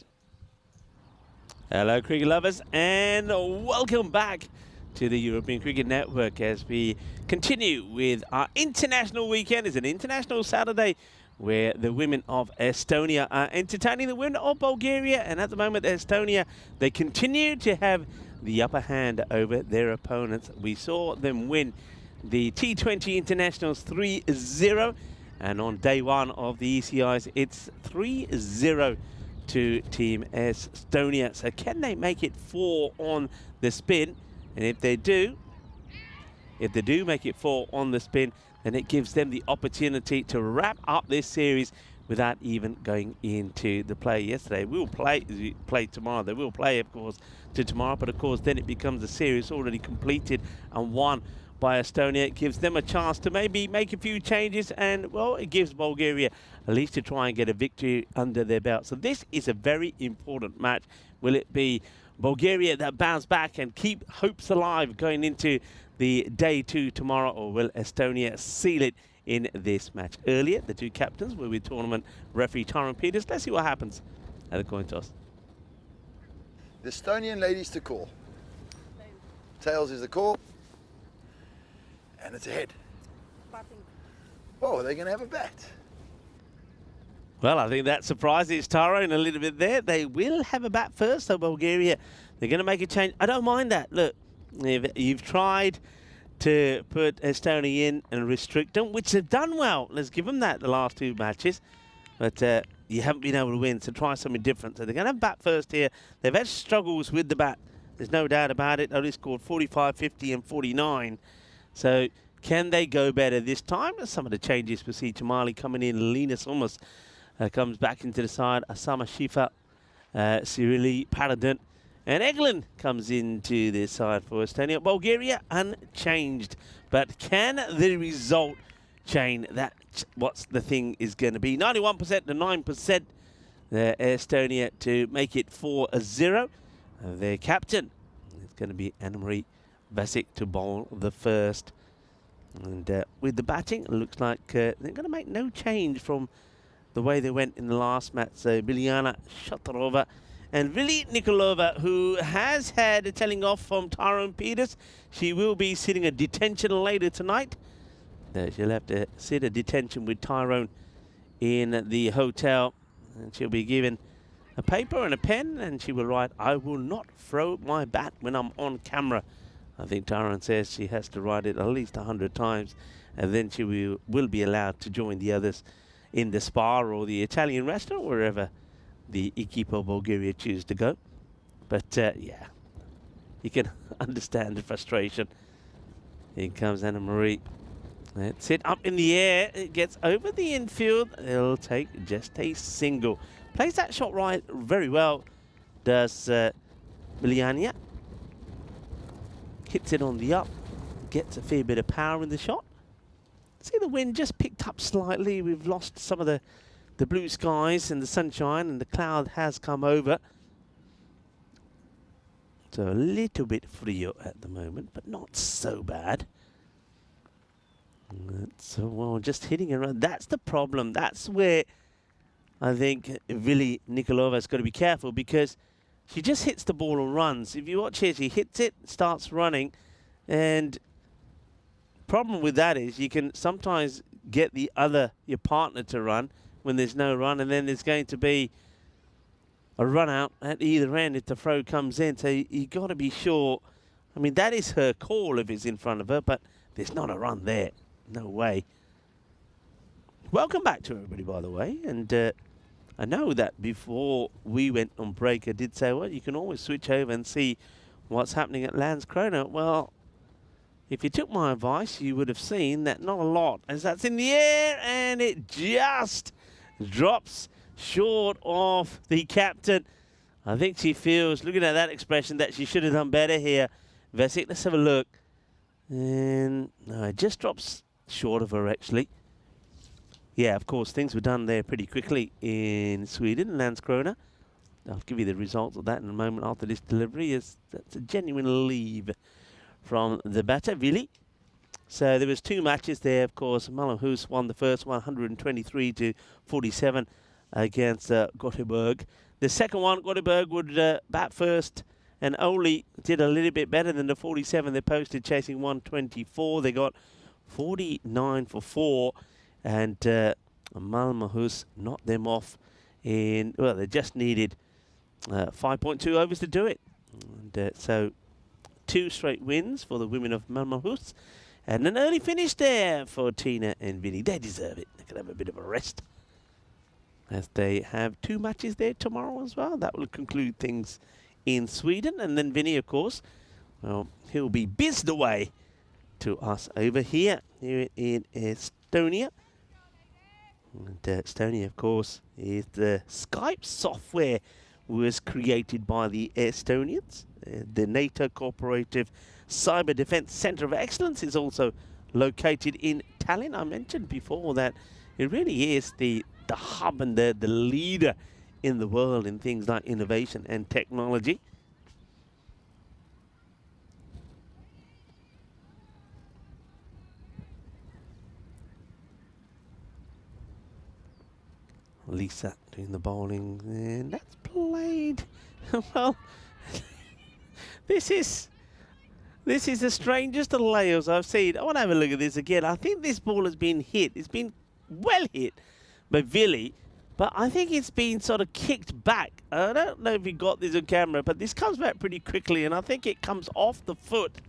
Hello cricket lovers and welcome back to the European Cricket Network as we continue with our international weekend. It's an international Saturday where the women of Estonia are entertaining the women of Bulgaria, and at the moment Estonia, they continue to have the upper hand over their opponents. We saw them win the T20 Internationals 3-0, and on day one of the ECIs it's 3-0 to Team Estonia. So can they make it 4 on the spin? And if they do make it 4 on the spin, then it gives them the opportunity to wrap up this series without even going into the play yesterday. We'll play tomorrow. They will play, of course, to tomorrow, but of course then it becomes a series already completed and won by Estonia. It gives them a chance to maybe make a few changes, and well, it gives Bulgaria at least to try and get a victory under their belt. So this is a very important match. Will it be Bulgaria that bounce back and keep hopes alive going into the day 2 tomorrow, or will Estonia seal it in this match? Earlier, the two captains were with tournament referee Tyron Peters. Let's see what happens at the coin toss. The Estonian ladies to call. Tails is the call. And it's a head. Oh, are they going to have a bat? Well, I think that surprises Tyrone a little bit there. They will have a bat first, so Bulgaria, they're going to make a change. I don't mind that. Look, if you've tried to put Estonia in and restrict them, which they've done well. Let's give them that the last 2 matches. But you haven't been able to win, so try something different. So they're going to have bat first here. They've had struggles with the bat. There's no doubt about it. They only scored 45, 50 and 49. So can they go better this time? Some of the changes we see Tamali coming in. Linus almost comes back into the side. Asama Shifa, Cyrili Paradin, and Eglin comes into the side for Estonia. Bulgaria unchanged. But can the result change? That's what the thing is going to be. 91% to 9%. Estonia to make it 4-0. Their captain is going to be Anna-Marie Vasic to bowl the first. And with the batting, it looks like they're going to make no change from the way they went in the last match. So Biljana Shatarova and Vili Nikolova, who has had a telling off from Tyrone Peters. She will be sitting a detention later tonight. She'll have to sit a detention with Tyrone in the hotel. And she'll be given a paper and a pen, and she will write, "I will not throw my bat when I'm on camera." I think Tyrone says she has to write it at least 100 times, and then she will be allowed to join the others in the spa or the Italian restaurant, wherever the Equipo Bulgaria choose to go. But yeah, you can understand the frustration. Here comes Anna-Marie. That's it, up in the air. It gets over the infield. It'll take just a single. Plays that shot right very well, does Miliania. Hits it on the up, gets a fair bit of power in the shot. See, the wind just picked up slightly. We've lost some of the blue skies and the sunshine, and the cloud has come over. So a little bit frio at the moment, but not so bad. So, well, just hitting around. That's the problem. That's where I think Vili Nikolova's got to be careful, because she just hits the ball and runs. If you watch here, she hits it, starts running, and problem with that is you can sometimes get your partner to run when there's no run, and then there's going to be a run out at either end if the throw comes in. So you got to be sure. I mean, that is her call if it's in front of her, but there's not a run there. No way. Welcome back to everybody, by the way, and I know that before we went on break, I did say, well, you can always switch over and see what's happening at Landskrona. Well, if you took my advice, you would have seen that not a lot, as that's in the air, and it just drops short of the captain. I think she feels, looking at that expression, that she should have done better here. Vesic, let's have a look. And no, it just drops short of her, actually. Yeah, of course, things were done there pretty quickly in Sweden, Landskrona. I'll give you the results of that in a moment after this delivery. That's a genuine leave from the batter, Vili. So there was 2 matches there, of course. Malmhus won the first one, 123-47 against Gothenburg. The second one, Gothenburg would bat first and only did a little bit better than the 47 they posted, chasing 124. They got 49 for 4, and Malmhus knocked them off in, well, they just needed 5.2 overs to do it. And so 2 straight wins for the women of Malmhus, and an early finish there for Tina and Vinny. They deserve it. They could have a bit of a rest, as they have 2 matches there tomorrow as well. That will conclude things in Sweden. And then Vinny, of course, well, he'll be bizzed away to us over here in Estonia. And Estonia, of course, is the Skype software was created by the Estonians. The NATO Cooperative Cyber Defense Center of Excellence is also located in Tallinn. I mentioned before that it really is the hub and the leader in the world in things like innovation and technology. Lisa doing the bowling, and that's played. Well, this is the strangest of layers I've seen. I want to have a look at this again. I think this ball has been hit. It's been well hit by Vili, but I think it's been sort of kicked back. I don't know if you got this on camera, but this comes back pretty quickly, and I think it comes off the foot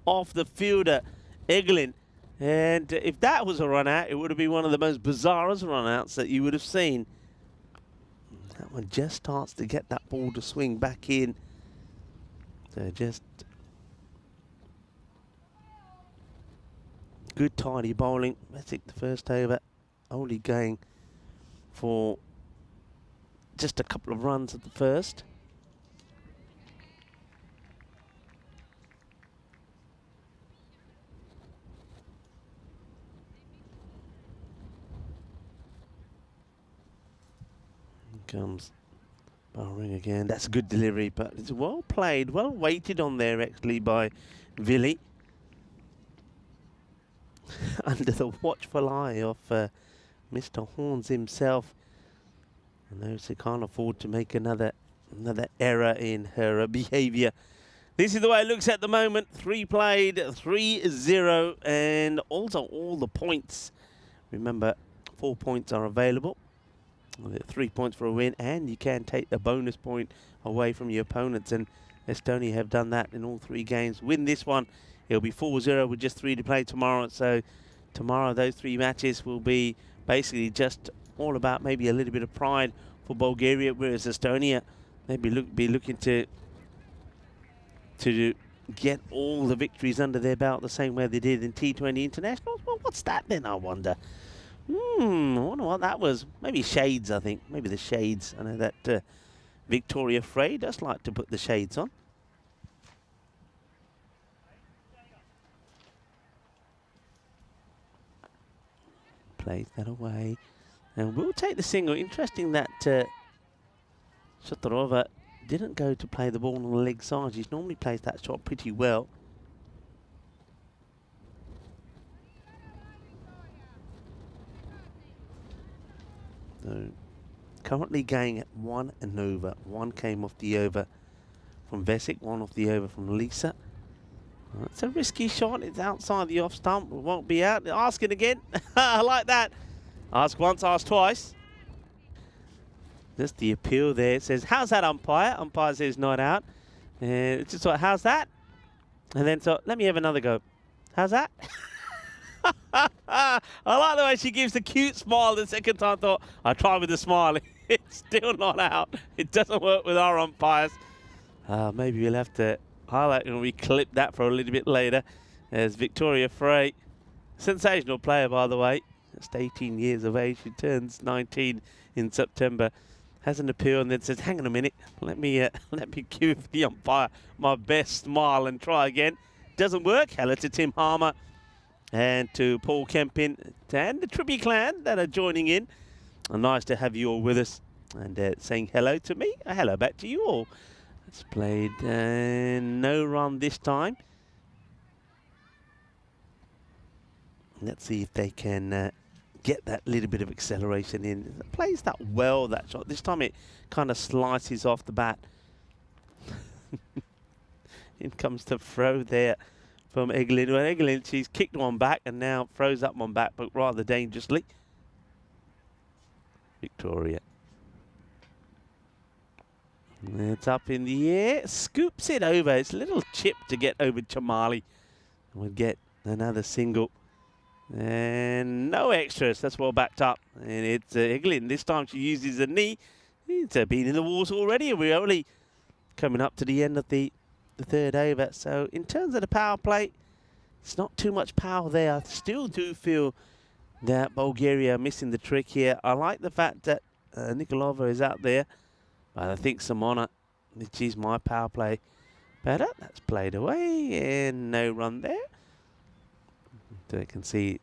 of the fielder, Eglin. And if that was a run out, it would have been one of the most bizarrest run outs that you would have seen. That one just starts to get that ball to swing back in. So just good tidy bowling. Messick the first over, only going for just a couple of runs at the first. Comes bowling again. That's a good delivery, but it's well played, well weighted on there actually by Vili. Under the watchful eye of Mr. Horns himself. And those who can't afford to make another error in her behaviour. This is the way it looks at the moment. 3 played, 3-0, and also all the points. Remember, 4 points are available. 3 points for a win, and you can take a bonus point away from your opponents, and Estonia have done that in all 3 games. Win this one, it'll be 4-0 with just 3 to play tomorrow. So tomorrow those 3 matches will be basically just all about maybe a little bit of pride for Bulgaria, whereas Estonia maybe be looking to get all the victories under their belt the same way they did in T20 internationals. Well, what's that then, I wonder? I wonder what that was. Maybe shades, I think. Maybe the shades. I know that Victoria Frey does like to put the shades on. Plays that away. And we'll take the single. Interesting that Shotorova didn't go to play the ball on the leg side. She normally plays that shot pretty well. So currently going at 1 and over. 1 came off the over from Vesic, 1 off the over from Lisa. It's a risky shot. It's outside the off stump. It won't be out. Asking again. I like that. Ask once, ask twice. Just the appeal there. It says, how's that, umpire? Umpire says not out. And it's just like, how's that? And then so, let me have another go. How's that? I like the way she gives the cute smile the second time. I thought, I'll try with the smile. It's still not out. It doesn't work with our umpires. Maybe we'll have to highlight and reclip that for a little bit later. As Victoria Frey, sensational player, by the way, just 18 years of age. She turns 19 in September. Has an appeal and then says, hang on a minute, let me give the umpire my best smile and try again. Doesn't work. Hello to Tim Harmer and to Paul Kempin and the Tribby clan that are joining in. Nice to have you all with us and saying hello to me. Hello back to you all. It's played no run this time. Let's see if they can get that little bit of acceleration in. It plays that well, that shot. This time it kind of slices off the bat. In comes the throw there from Egelin. Well, Egelin, she's kicked one back and now throws up one back, but rather dangerously. Victoria. It's up in the air, scoops it over. It's a little chip to get over Chamali. We'll get another single. And no extras. That's well backed up. And it's Egelin. This time she uses a knee. It's been in the water already. We're only coming up to the end of the third over. So in terms of the power play, it's not too much power there. I still do feel that Bulgaria are missing the trick here. I like the fact that Nikolova is out there. But I think Simona, she's my power play better. That's played away and no run there. So I can see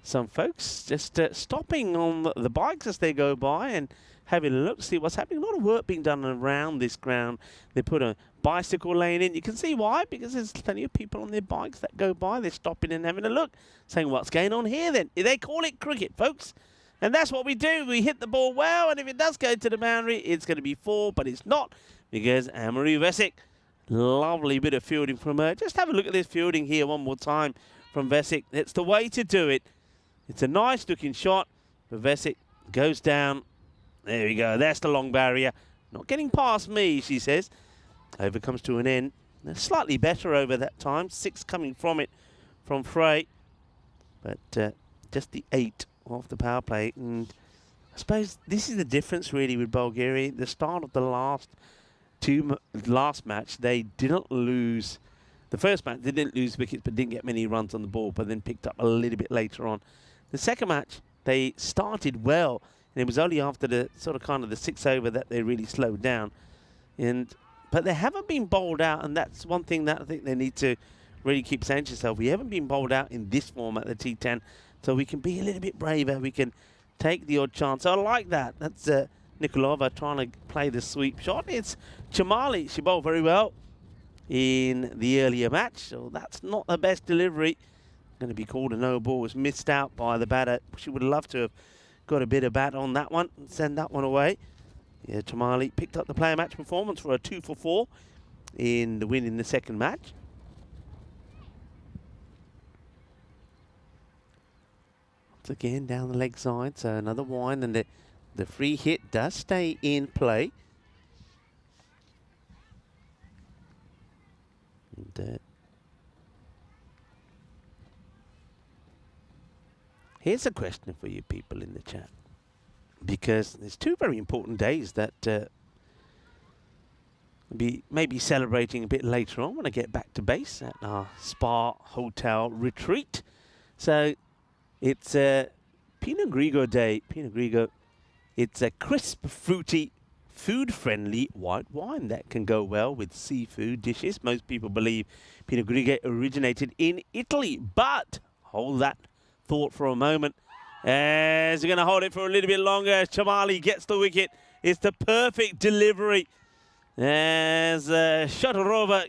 some folks just stopping on the bikes as they go by and having a look, see what's happening. A lot of work being done around this ground. They put a bicycle lane in. You can see why, because there's plenty of people on their bikes that go by. They're stopping and having a look, saying, what's going on here then? They call it cricket, folks. And that's what we do. We hit the ball well, and if it does go to the boundary, it's going to be 4, but it's not, because Anne-Marie Vesic, lovely bit of fielding from her. Just have a look at this fielding here one more time from Vesic. It's the way to do it. It's a nice-looking shot, but Vesic goes down. There we go. That's the long barrier. Not getting past me, she says. Over comes to an end. They're slightly better over that time. 6 coming from it from Frey, but just the 8 off the power play. And I suppose this is the difference really with Bulgaria. The start of the last match, they didn't lose. The first match, they didn't lose wickets but didn't get many runs on the ball, but then picked up a little bit later on. The second match, they started well, and it was only after the sort of kind of the 6th over that they really slowed down. But they haven't been bowled out, and that's one thing that I think they need to really keep saying to yourself. We haven't been bowled out in this format, the T10, so we can be a little bit braver. We can take the odd chance. I like that. That's Nikolova trying to play the sweep shot. It's Chamali. She bowled very well in the earlier match, so that's not the best delivery. Going to be called a no ball. Was missed out by the batter. She would love to have got a bit of bat on that one and send that one away. Yeah, Chamali picked up the player match performance for a 2 for 4 in the win in the second match. Again down the leg side, so another wind, and the free hit does stay in play. And, here's a question for you people in the chat, because there's 2 very important days that maybe celebrating a bit later on when I get back to base at our spa hotel retreat. So it's Pinot Grigio Day. Pinot Grigio, it's a crisp, fruity, food-friendly white wine that can go well with seafood dishes. Most people believe Pinot Grigio originated in Italy, but hold that thought for a moment, as we're going to hold it for a little bit longer as Chamali gets the wicket. It's the perfect delivery as Shotorova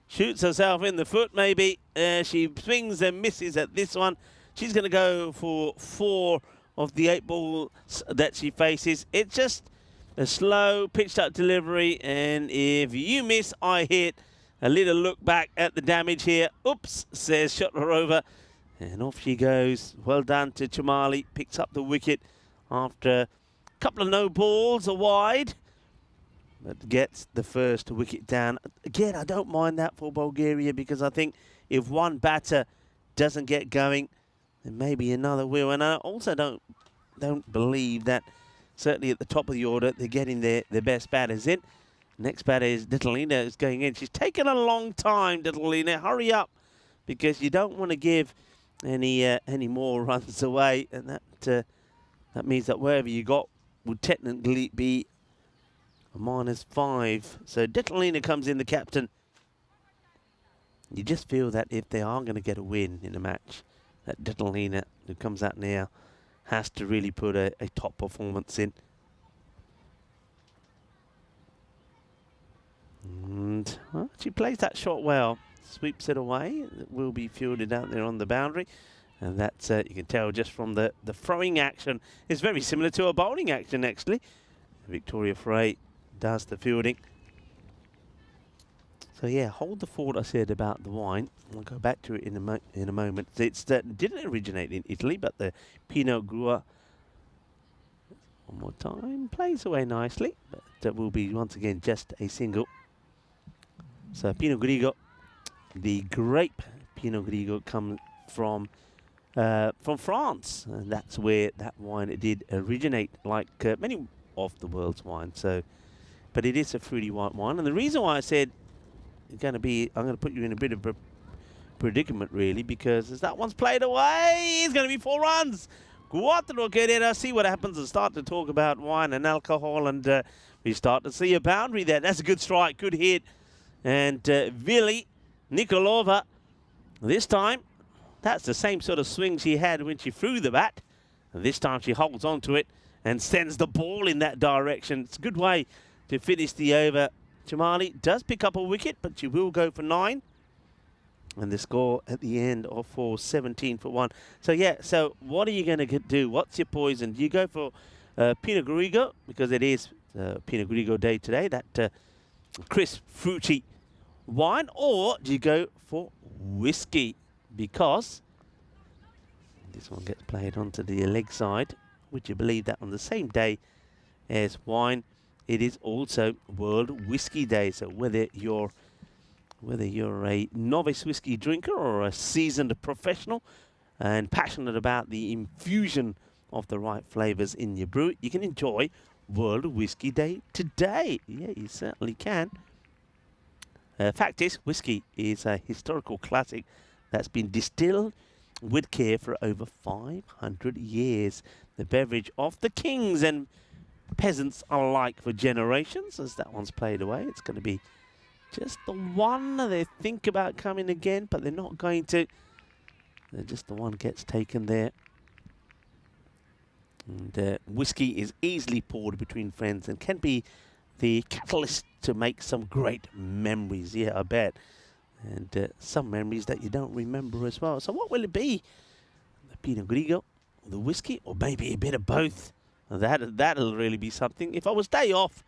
shoots herself in the foot, maybe. She swings and misses at this one. She's going to go for 4 of the 8 balls that she faces. It's just a slow, pitched-up delivery, and if you miss, I hit. A little look back at the damage here. Oops, says Shotorova, and off she goes. Well done to Chamali. Picks up the wicket after a couple of no balls wide, but gets the first wicket down. Again, I don't mind that for Bulgaria, because I think if one batter doesn't get going, then maybe another will. And I also don't believe that, certainly at the top of the order, they're getting their best batters in. Next batter is Ditolina, who's going in. She's taken a long time, Ditolina. Hurry up, because you don't want to give any more runs away, and that means that wherever you got would technically be a -5. So Ditolina comes in, the captain. You just feel that if they are going to get a win in a match, that Ditolina, who comes out now, has to really put a top performance in. And well, she plays that shot well. sweeps it away. It will be fielded out there on the boundary. And that's, you can tell just from the throwing action. It's very similar to a bowling action, actually. Victoria Frey does the fielding. So, yeah, hold the thought I said about the wine. We'll go back to it in a moment. It didn't originate in Italy, but the Pinot Grigio, one more time, plays away nicely. But that will be, once again, just a single. So, Pinot Grigio, the grape Pinot Grigio comes from France, and that's where that wine did originate, like many of the world's wines. So, but it is a fruity white wine, and the reason why I said I'm going to put you in a bit of a predicament, really, because as that one's played away, it's going to be 4 runs. Cuatro querida. See what happens and start to talk about wine and alcohol, and we start to see a boundary there. That's a good strike, good hit, and Vili Nikolova this time. That's the same sort of swing she had when she threw the bat. And this time she holds on to it and sends the ball in that direction. It's a good way to finish the over. Chamali does pick up a wicket, but she will go for 9. And the score at the end of 17 for 1. So, yeah, so what are you going to do? What's your poison? Do you go for Pinot Grigio, because it is Pinot Grigio day today, that crisp, fruity wine, or do you go for whiskey? Because this one gets played onto the leg side. Would you believe that on the same day as wine, it is also World Whiskey Day? So whether you're a novice whiskey drinker or a seasoned professional and passionate about the infusion of the right flavors in your brew, you can enjoy World Whiskey Day today. Yeah, you certainly can. Fact is, whiskey is a historical classic that's been distilled with care for over 500 years. The beverage of the kings and peasants alike for generations. As that one's played away, it's going to be just the one. They think about coming again, but they're not going to. Just the one gets taken there. And whiskey is easily poured between friends and can be the catalyst to make some great memories. Yeah, I bet. And some memories that you don't remember as well. So what will it be? The Pinot Grigio, the whiskey, or maybe a bit of both? That'll really be something. If I was day off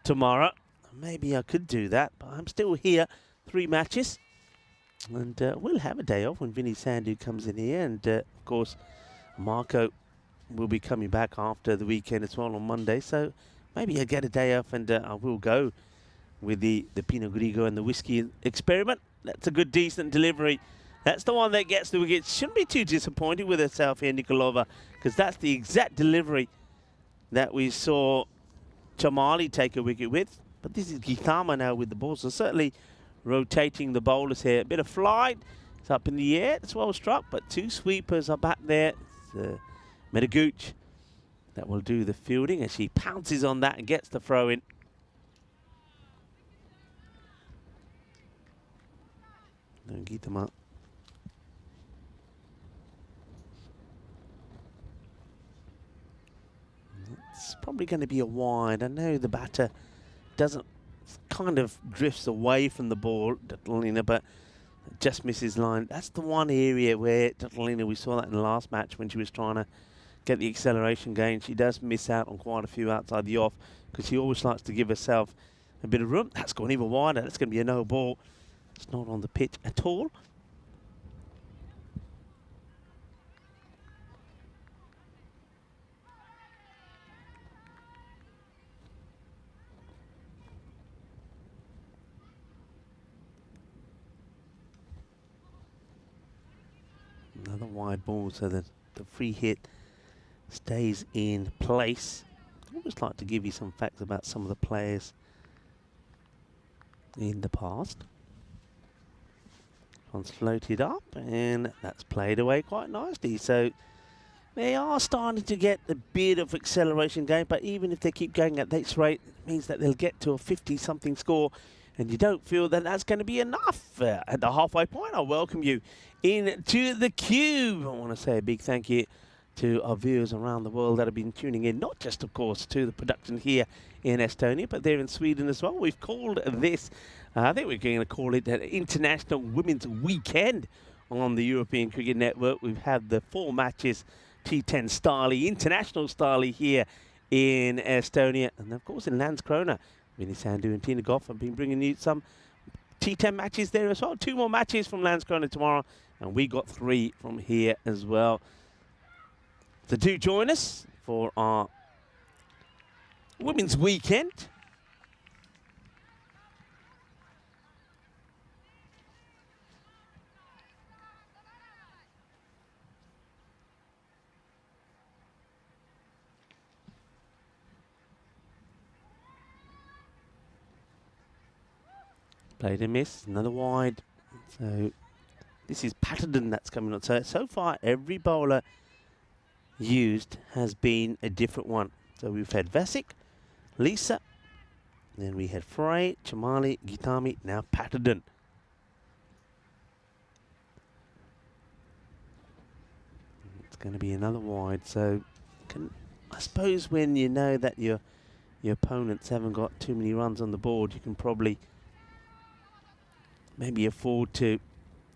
tomorrow, maybe I could do that. But I'm still here, 3 matches. And we'll have a day off when Vinny Sandhu comes in here. And, of course, Marco will be coming back after the weekend as well on Monday. So maybe I'll get a day off and I will go with the Pinot Grigio and the whiskey experiment. That's a good, decent delivery. That's the one that gets the wicket. Shouldn't be too disappointed with herself here, Nikolova, because that's the exact delivery that we saw Chamali take a wicket with. But this is Githama now with the ball, so certainly rotating the bowlers here. A bit of flight. It's up in the air. It's well struck, but 2 sweepers are back there. It's Medagooch that will do the fielding as she pounces on that and gets the throw in. Githama. It's probably going to be a wide. I know the batter kind of drifts away from the ball, Datalina, but just misses line. That's the one area where Datalina, we saw that in the last match when she was trying to get the acceleration going. She does miss out on quite a few outside the off because she always likes to give herself a bit of room. That's gone even wider. That's going to be a no ball. It's not on the pitch at all. Another wide ball, so the free hit stays in place. I always like to give you some facts about some of the players in the past. One's floated up, and that's played away quite nicely. So they are starting to get a bit of acceleration going, but even if they keep going at this rate, it means that they'll get to a 50-something score, and you don't feel that that's going to be enough. At the halfway point, I welcome you into the cube. I want to say a big thank you to our viewers around the world that have been tuning in, not just, of course, to the production here in Estonia, but there in Sweden as well. We've called this I think we're going to call it an International Women's Weekend on the European Cricket Network. We've had the 4 matches, T10 style, international style here in Estonia. And of course in Landskrona, Vinny Sandhu and Tina Goff have been bringing you some T10 matches there as well. 2 more matches from Landskrona tomorrow, and we got 3 from here as well. So do join us for our Women's Weekend. Played a miss, another wide. So this is Patterson that's coming on. So far, every bowler used has been a different one. So we've had Vasic, Lisa, then we had Frey, Chamali, Gitami, now Patterson. It's going to be another wide. So I suppose when you know that your opponents haven't got too many runs on the board, you can probably maybe afford to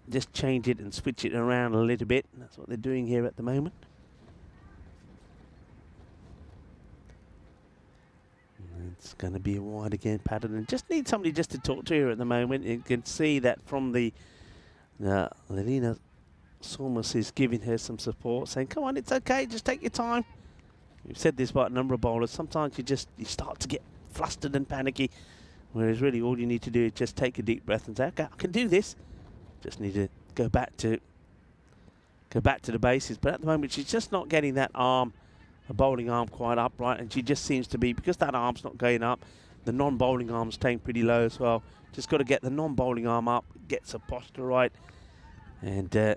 just change it and switch it around a little bit. And that's what they're doing here at the moment. And it's going to be a wide again, Patterson. Just need somebody just to talk to here at the moment. You can see that from the Lelina Sormus is giving her some support, saying, come on, it's okay, just take your time. We've said this about a number of bowlers. Sometimes you start to get flustered and panicky, whereas really all you need to do is just take a deep breath and say, okay, I can do this. Just need to go back to the bases. But at the moment, she's just not getting that arm, a bowling arm, quite upright. And she just seems to be, because that arm's not going up, the non-bowling arm's staying pretty low as well. Just got to get the non-bowling arm up, gets her posture right. And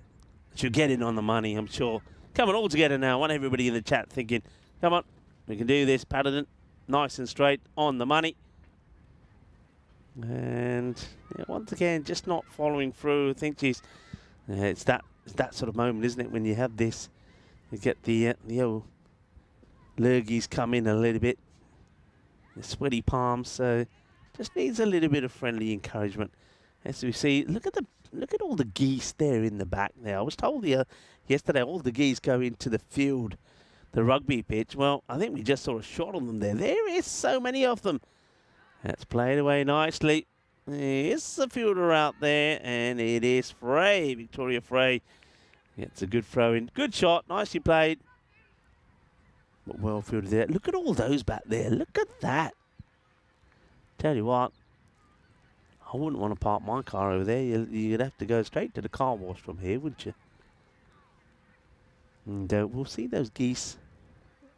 she'll get it on the money, I'm sure. Come on, all together now. I want everybody in the chat thinking, come on, we can do this, Patterson. Nice and straight, on the money. And yeah, once again, just not following through. I think she's it's that sort of moment, isn't it, when you have this, you get the old lurgies come in a little bit, the sweaty palms. So just needs a little bit of friendly encouragement. As we see, look at all the geese there in the back there. I was told yesterday all the geese go into the field, the rugby pitch. Well, I think we just saw a shot on them there. There is so many of them. That's played away nicely. There's a fielder out there, and it is Frey. Victoria Frey gets a good throw in. Good shot, nicely played. But well fielded there. Look at all those back there. Look at that. Tell you what, I wouldn't want to park my car over there. You'd have to go straight to the car wash from here, wouldn't you? And we'll see those geese.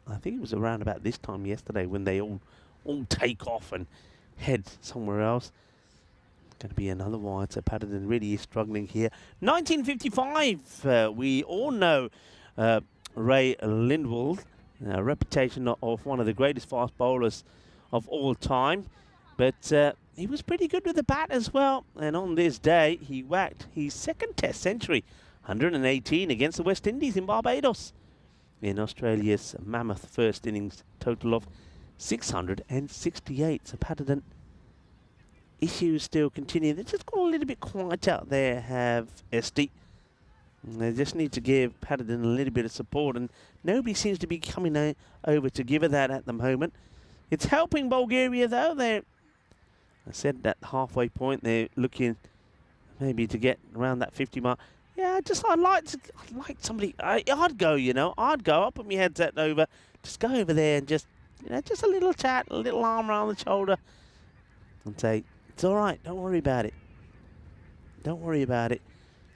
I think it was around about this time yesterday when they all take off and head somewhere else. Going to be another wide, so Patterson really is struggling here. 1955, we all know Ray Lindwall, reputation of one of the greatest fast bowlers of all time, but he was pretty good with the bat as well. And on this day, he whacked his 2nd Test century, 118 against the West Indies in Barbados, in Australia's mammoth first innings total of 668. So Patterson, issues still continue. They're just got a little bit quiet out there, have Esti. They just need to give Patterson a little bit of support, and nobody seems to be coming over to give her that at the moment. It's helping Bulgaria though. I said that halfway point, they're looking maybe to get around that 50 mark. Yeah, I'd like somebody. I'd go, I'd go. I'll put my headset over, just go over there and just a little chat, a little arm around the shoulder, and say, it's all right, don't worry about it. Don't worry about it.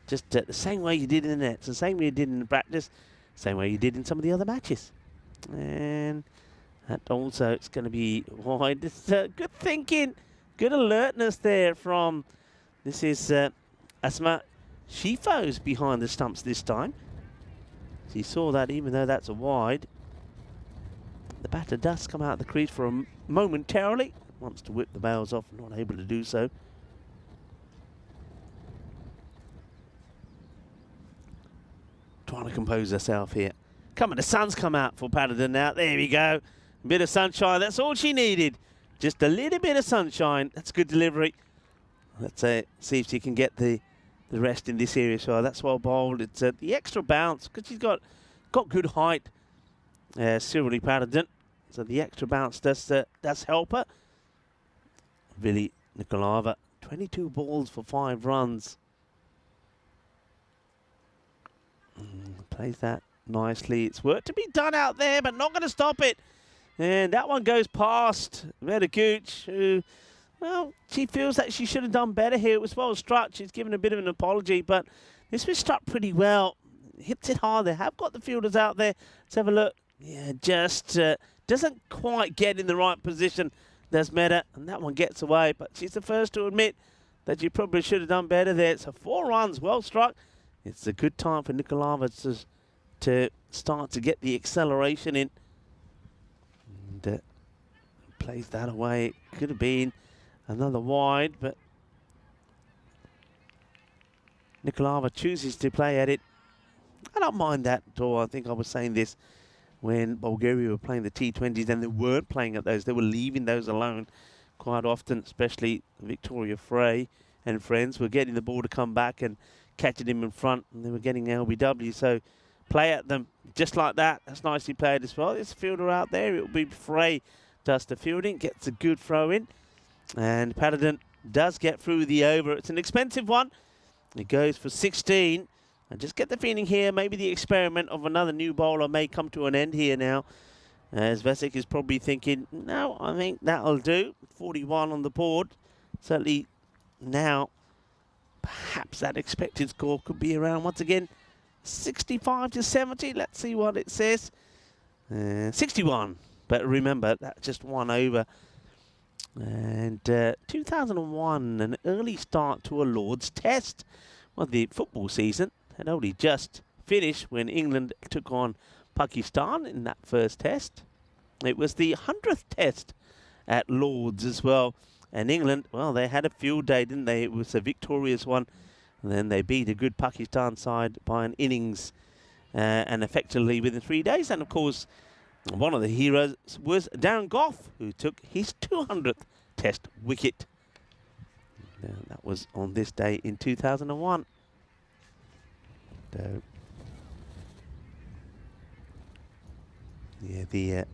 Just the same way you did in the nets, the same way you did in the practice, same way you did in some of the other matches. And that also, it's going to be wide. It's good thinking, good alertness there from, this is Asma Shifo's behind the stumps this time. She saw that even though that's a wide. The batter does come out of the crease for a momentarily. Wants to whip the bails off, not able to do so. Trying to compose herself here. Come on, the sun's come out for Patterson now. There we go. A bit of sunshine, that's all she needed. Just a little bit of sunshine. That's good delivery. Let's see if she can get the rest in this area. So that's well bowled. It's the extra bounce because she's got good height. Silvery Patterdon. So the extra bounce does help her. Vili Nikolova, 22 balls for 5 runs. Plays that nicely. It's work to be done out there, but not going to stop it. And that one goes past Meta Gooch, who, well, she feels that she should have done better here. It was well struck. She's given a bit of an apology, but this was struck pretty well. Hits it hard. They have got the fielders out there. Let's have a look. Yeah, just doesn't quite get in the right position. There's Meta, and that one gets away. But she's the first to admit that she probably should have done better there. So 4 runs, well struck. It's a good time for Nikolova to start to get the acceleration in. And plays that away. Could have been another wide, but Nikolova chooses to play at it. I don't mind that at all. I think I was saying this when Bulgaria were playing the T20s and they weren't playing at those. They were leaving those alone quite often, especially Victoria Frey and friends were getting the ball to come back and catching him in front, and they were getting LBW. So play at them just like that. That's nicely played as well. There's a fielder out there. It will be Frey does the fielding, gets a good throw in, and Patterdon does get through the over. It's an expensive one. It goes for 16. I just get the feeling here maybe the experiment of another new bowler may come to an end here now, as Vesic is probably thinking, no, I think that'll do. 41 on the board. Certainly now, perhaps that expected score could be around, once again, 65 to 70. Let's see what it says. 61. But remember, that's just one over. And 2001, an early start to a Lord's Test. Well, the football season had only just finished when England took on Pakistan in that first test. It was the 100th test at Lord's as well. And England, well, they had a field day, didn't they? It was a victorious one. And then they beat a good Pakistan side by an innings and effectively within 3 days. And, of course, one of the heroes was Darren Gough, who took his 200th test wicket. That was on this day in 2001. So, yeah, the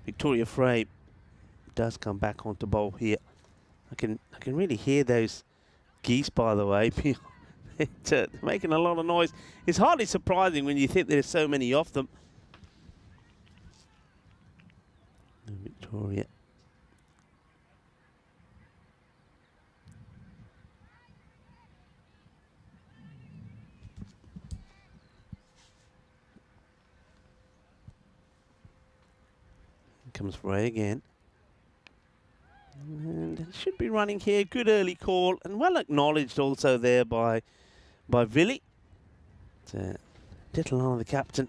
Victoria Frey does come back onto bowl here. I can really hear those geese, by the way. They're making a lot of noise. It's hardly surprising when you think there's so many of them. Victoria. Comes Frey again. And it should be running here. Good early call and well acknowledged also there by Vili. Little on the captain.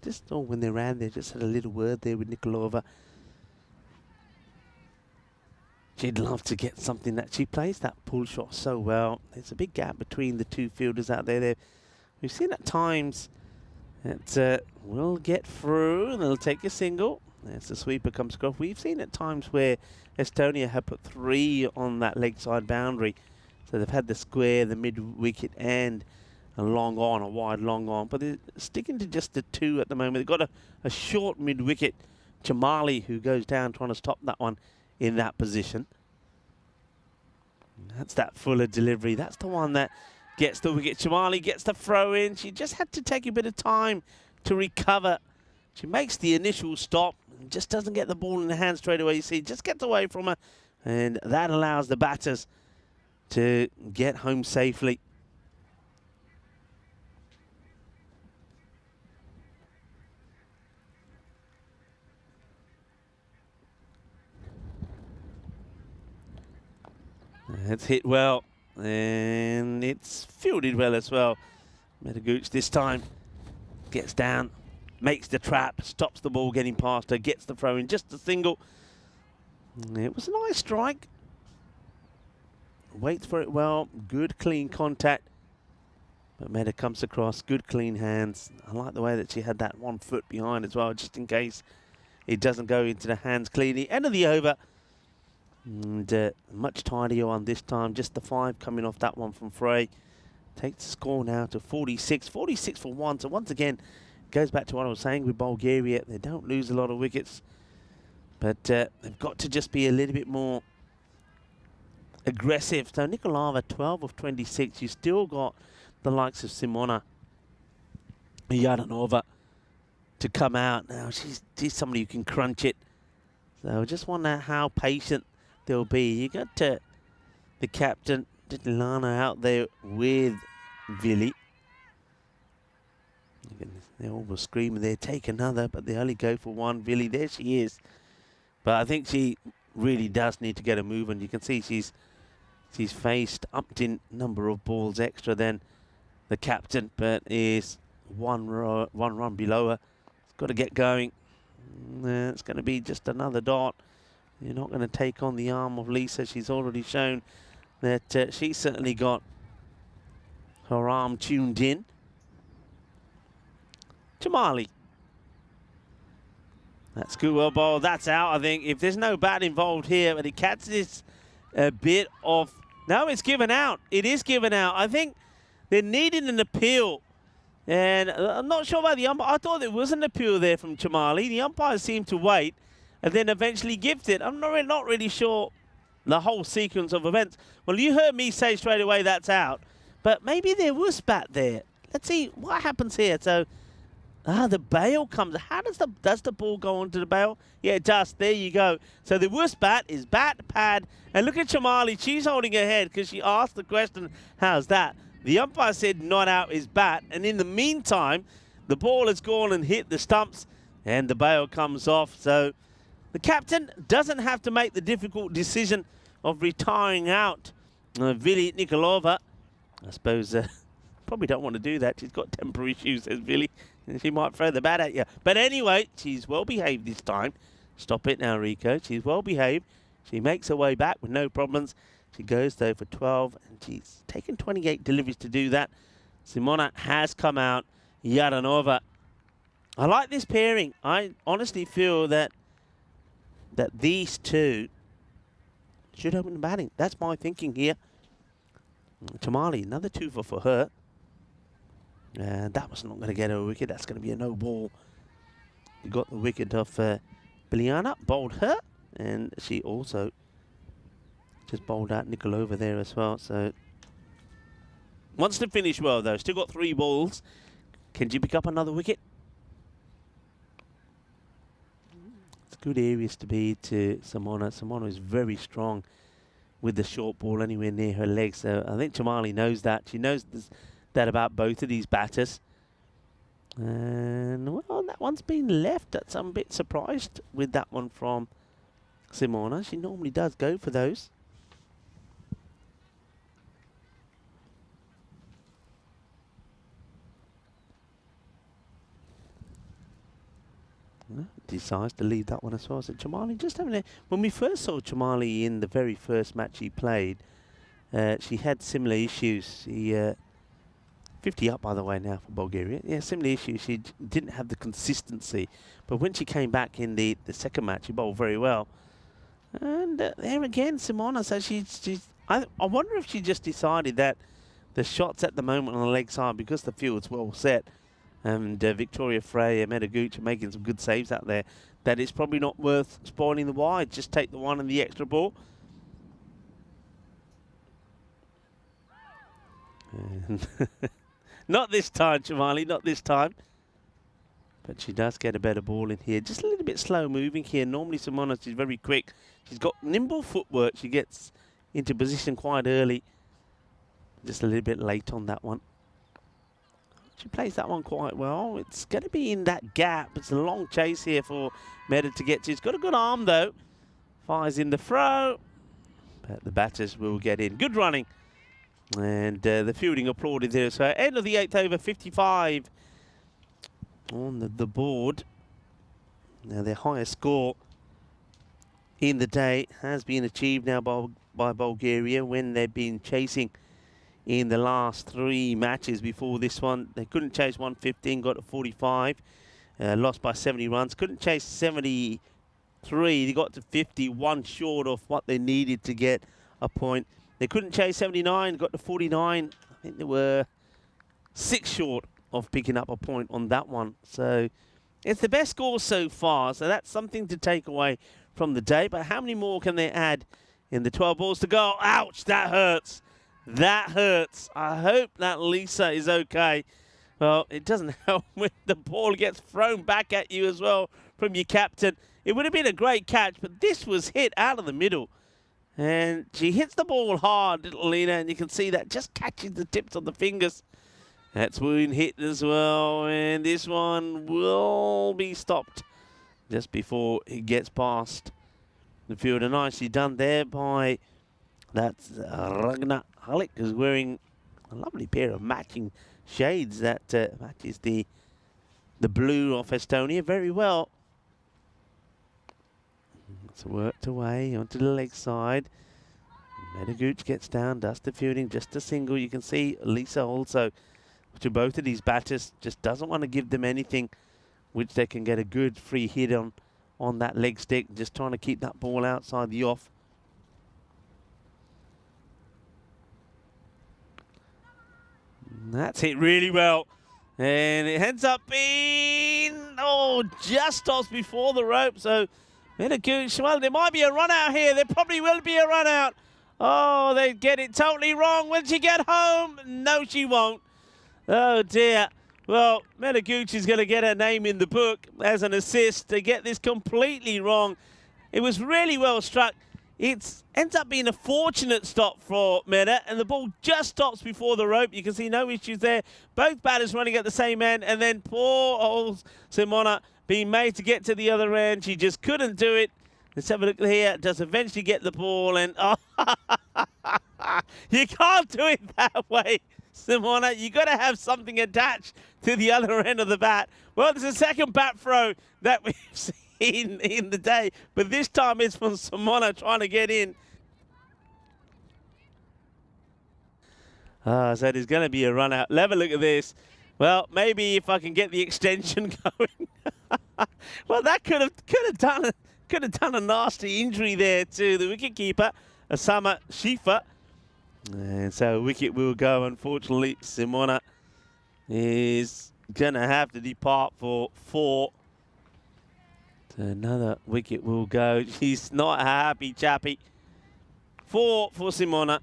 Just when they ran, they just had a little word there with Nikolova. She'd love to get something that she plays that pull shot so well. There's a big gap between the two fielders out there. We've seen at times that will get through and they'll take a single. As the sweeper comes across. We've seen at times where Estonia have put 3 on that leg side boundary. So they've had the square, the mid-wicket and a long on, a wide long on. But they're sticking to just the 2 at the moment. They've got a short mid-wicket. Jamali, who goes down trying to stop that one in that position. That's that Fuller delivery. That's the one that gets the wicket. Jamali gets the throw in. She just had to take a bit of time to recover. She makes the initial stop and just doesn't get the ball in the hand straight away. You see, just gets away from her. And that allows the batters to get home safely. It's hit well, and it's fielded well as well. Metagooch this time gets down, makes the trap, stops the ball getting past her, gets the throw in, just a single. It was a nice strike. Waits for it well, good clean contact. But Meta comes across, good clean hands. I like the way that she had that 1 foot behind as well, just in case it doesn't go into the hands cleanly. End of the over. And much tidier one this time. Just the 5 coming off that one from Frey. Takes the score now to 46. 46 for 1. So once again, goes back to what I was saying with Bulgaria. They don't lose a lot of wickets. But they've got to just be a little bit more aggressive. So Nikolova, 12 of 26. You still got the likes of Simona Yadanova to come out. Now, she's somebody who can crunch it. So I just wonder how patient they'll be. You got the captain, Lana, out there with Vili. They all were screaming there, take another, but they only go for one. Vili, there she is. But I think she really does need to get a move, and you can see she's faced umpteen number of balls extra than the captain, but is one run below her. It's got to get going. It's going to be just another dot. You're not going to take on the arm of Lisa. She's already shown that she's certainly got her arm tuned in. Jamali. That's good, well ball. That's out, I think. If there's no bat involved here, but it catches a bit of... No, it's given out. It is given out. I think they're needing an appeal. And I'm not sure about the umpire. I thought there was an appeal there from Chamali. The umpire seemed to wait and then eventually gives it. I'm not really sure the whole sequence of events. Well, you heard me say straight away that's out. But maybe there was bat there. Let's see what happens here. So, the bail comes. How does the ball go onto the bail? Yeah, it does. There you go. So the worst bat is bat, pad. And look at Chamali. She's holding her head because she asked the question, how's that? The umpire said not out is bat. And in the meantime, the ball has gone and hit the stumps and the bail comes off. So the captain doesn't have to make the difficult decision of retiring out Vili Nikolova. I suppose probably don't want to do that. She's got temper issues, says Vili. And she might throw the bat at you. But anyway, she's well behaved this time. Stop it now, Rico. She's well behaved. She makes her way back with no problems. She goes, though, for 12, and she's taken 28 deliveries to do that. Simona has come out. Yadanova. I like this pairing. I honestly feel that these two should open the batting. That's my thinking here. Tamali, another 2 for her. And that was not going to get her a wicket. That's going to be a no ball. You got the wicket of Biliana, bowled her, and she also just bowled out Nikolova there as well. So wants to finish well though. Still got 3 balls. Can she pick up another wicket? It's good areas to be to Simona. Simona is very strong with the short ball anywhere near her legs. So I think Chamali knows that. She knows that about both of these batters. And well, that one's been left. I'm a bit surprised with that one from Simona. She normally does go for those. Decides to leave that one as well. So Chamali just having a... When we first saw Chamali in the very first match he played, she had similar issues. She 50 up, by the way, now for Bulgaria. Yeah, similar issues. She didn't have the consistency. But when she came back in the second match, she bowled very well. And there again, Simona, so she's... I wonder if she just decided that the shots at the moment on the leg side, because the field's well set, and Victoria Frey and Medaguch are making some good saves out there, that it's probably not worth spoiling the wide. Just take the one and the extra ball. Not this time, Chamali, not this time. But she does get a better ball in here. Just a little bit slow moving here. Normally Simona, she's very quick. She's got nimble footwork. She gets into position quite early. Just a little bit late on that one. She plays that one quite well. It's going to be in that gap. It's a long chase here for Meda to get to. She's got a good arm, though. Fires in the throw. But the batters will get in. Good running. And the fielding applauded there. So end of the 8th over, 55 on the board. Now their highest score in the day has been achieved now by Bulgaria when they've been chasing in the last 3 matches before this one. They couldn't chase 115, got to 45. lost by 70 runs. Couldn't chase 73. They got to 51 short of what they needed to get a point. They couldn't chase 79, got to 49. I think they were 6 short of picking up a point on that one. So it's the best score so far. So that's something to take away from the day. But how many more can they add in the 12 balls to go? Ouch, that hurts. That hurts. I hope that Lisa is okay. Well, it doesn't help when the ball gets thrown back at you as well from your captain. It would have been a great catch, but this was hit out of the middle. And she hits the ball hard, little Lena, and you can see that just catches the tips of the fingers. That's wound hit as well, and this one will be stopped just before it gets past the fielder. Nicely done there by that's Ragnar Halleck, who's wearing a lovely pair of matching shades that matches the blue of Estonia very well. It's worked away onto the leg side. Medaguch gets down, does the fielding, just a single. You can see Lisa also, to both of these batters, just doesn't want to give them anything which they can get a good free hit on that leg stick, just trying to keep that ball outside the off. And that's hit really well. And it ends up being, just stops before the rope. So Medaguch, well, there might be a run out here. There probably will be a run out. Oh, they get it totally wrong. Will she get home? No, she won't. Oh, dear. Well, Medaguch is going to get her name in the book as an assist. They get this completely wrong. It was really well struck. It ends up being a fortunate stop for Meda, and the ball just stops before the rope. You can see no issues there. Both batters running at the same end, and then poor old Simona being made to get to the other end. She just couldn't do it. Let's have a look here. Does eventually get the ball, and you can't do it that way, Simona. You got to have something attached to the other end of the bat. Well, there's a second bat throw that we've seen in the day, but this time it's from Simona trying to get in. So there's going to be a run out. Have a look at this. Well, maybe if I can get the extension going. Well, that could have done a nasty injury there to the wicketkeeper, Osama Shifa. And so wicket will go. Unfortunately, Simona is going to have to depart for 4. So another wicket will go. She's not a happy chappy. 4 for Simona.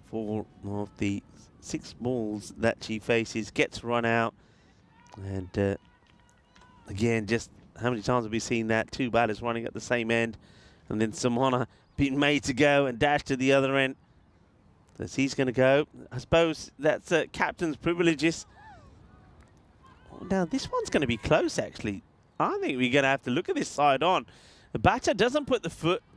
4 of the 6 balls that she faces gets run out. And again, just how many times have we seen that? 2 batters running at the same end, and then Simona being made to go and dash to the other end. So he's going to go. I suppose that's captain's privileges. Oh, now this one's going to be close, actually. I think we're going to have to look at this side on. The batter doesn't put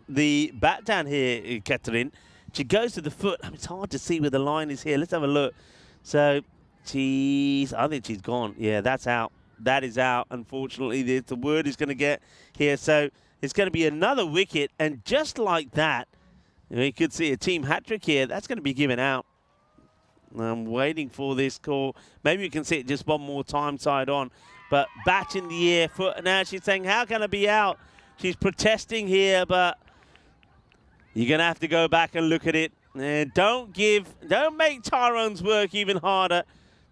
the bat down here, Catherine. She goes to the foot. I mean, it's hard to see where the line is here. Let's have a look. So I think she's gone. Yeah, that's out. That is out, unfortunately. The word is going to get here. So it's going to be another wicket. And just like that, you could see a team hat-trick here. That's going to be given out. I'm waiting for this call. Maybe we can see it just one more time side on. But bat in the air. Foot. Now she's saying, how can I be out? She's protesting here, but you're going to have to go back and look at it. And don't make Tyrone's work even harder.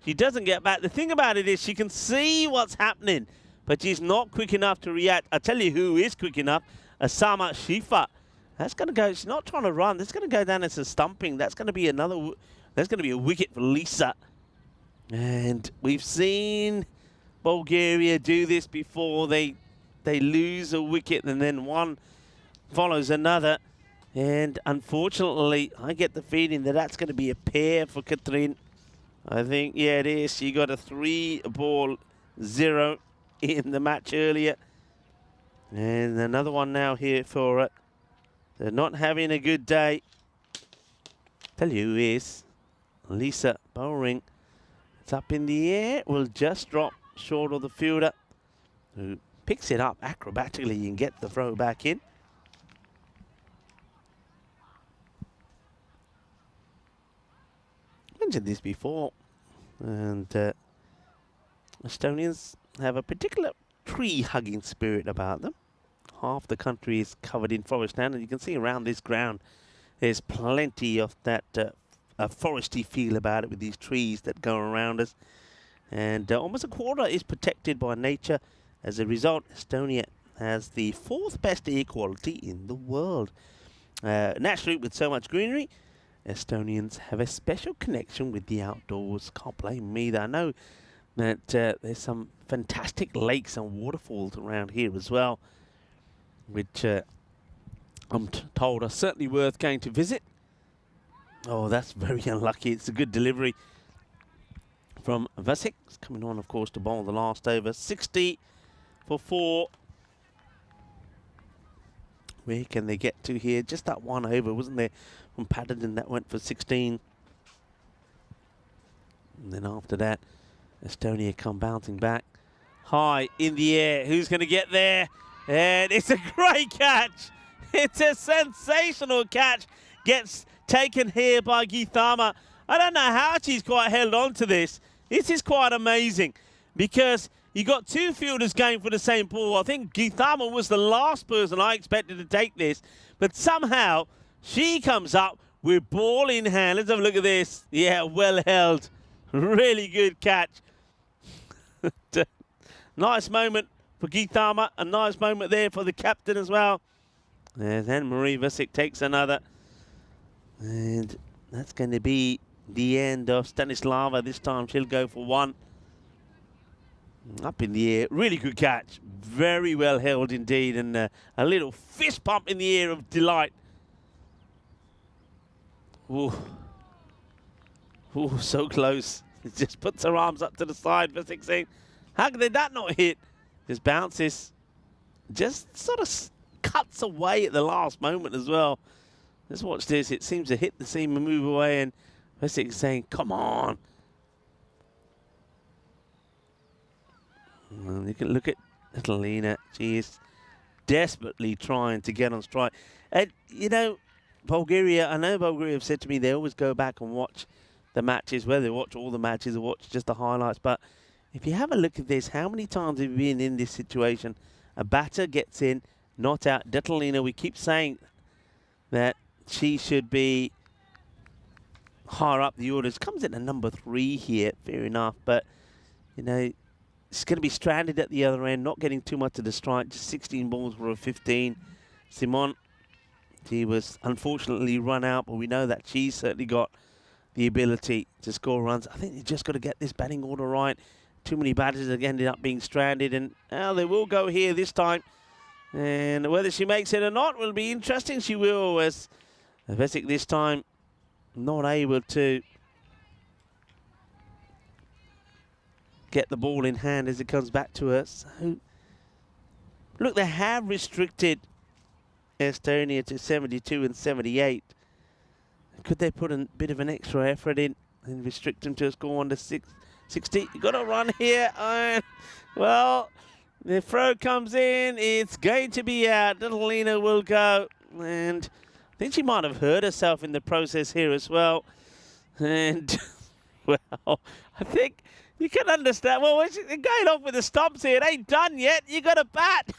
She doesn't get back. The thing about it is she can see what's happening, but she's not quick enough to react. I tell you who is quick enough, Osama Shifa. That's going to go, she's not trying to run. That's going to go down as a stumping. That's going to be a wicket for Lisa. And we've seen Bulgaria do this before. They lose a wicket and then one follows another. And unfortunately, I get the feeling that that's going to be a pair for Catherine. I think, yeah, it is. She got a 3-ball 0 in the match earlier. And another one now here for her. They're not having a good day. Tell you who is. Lisa Bowring. It's up in the air. Will just drop short of the fielder, who picks it up acrobatically and gets the throw back in. Mentioned this before. And Estonians have a particular tree-hugging spirit about them. Half the country is covered in forest land, and you can see around this ground there's plenty of that a foresty feel about it with these trees that go around us. And almost a quarter is protected by nature. As a result, Estonia has the 4th best air quality in the world. Naturally, with so much greenery, Estonians have a special connection with the outdoors. Can't blame me either. I know that there's some fantastic lakes and waterfalls around here as well, which I'm told are certainly worth going to visit. Oh, that's very unlucky. It's a good delivery from Vasek. It's coming on, of course, to bowl the last over. 60 for 4. Where can they get to here? Just that one over, wasn't there, from Paddington that went for 16. And then after that, Estonia come bouncing back. High in the air. Who's going to get there? And it's a great catch. It's a sensational catch. Gets taken here by Githama. I don't know how she's quite held on to this. This is quite amazing because you got 2 fielders going for the same ball. I think Githama was the last person I expected to take this, but somehow she comes up with ball in hand. Let's have a look at this. Yeah, well held. Really good catch. Nice moment for Githama. A nice moment there for the captain as well. And then Marie Vasek takes another. And that's going to be the end of Stanislava. This time she'll go for 1. Up in the air. Really good catch. Very well held indeed. And a little fist pump in the air of delight. Ooh. Ooh, so close. Just puts her arms up to the side for 16. How did that not hit? Just bounces. Just sort of cuts away at the last moment as well. Let's watch this. It seems to hit the seam and move away, and Vasek saying, come on. And you can look at little Lena. She is desperately trying to get on strike. And, you know, Bulgaria, I know Bulgaria have said to me they always go back and watch the matches, whether they watch all the matches or watch just the highlights. But if you have a look at this, how many times have you been in this situation? A batter gets in, not out. Detalina, we keep saying that she should be higher up the orders. Comes in at number 3 here, fair enough. But, you know, she's going to be stranded at the other end, not getting too much of the strike. Just 16 balls for a 15. Simon, she was unfortunately run out, but we know that she's certainly got the ability to score runs. I think you just got to get this batting order right. Too many batters have ended up being stranded, and they will go here this time. And whether she makes it or not will be interesting. She will, as Vasek this time not able to get the ball in hand as it comes back to her. So, look, they have restricted Estonia to 72 and 78. Could they put a bit of an extra effort in and restrict them to a score under 60? You've got to run here. Well, the throw comes in. It's going to be out. Little Lena will go. And I think she might have hurt herself in the process here as well. And, well, I think you can understand. Well, they're going off with the stumps here. It ain't done yet. You got to bat.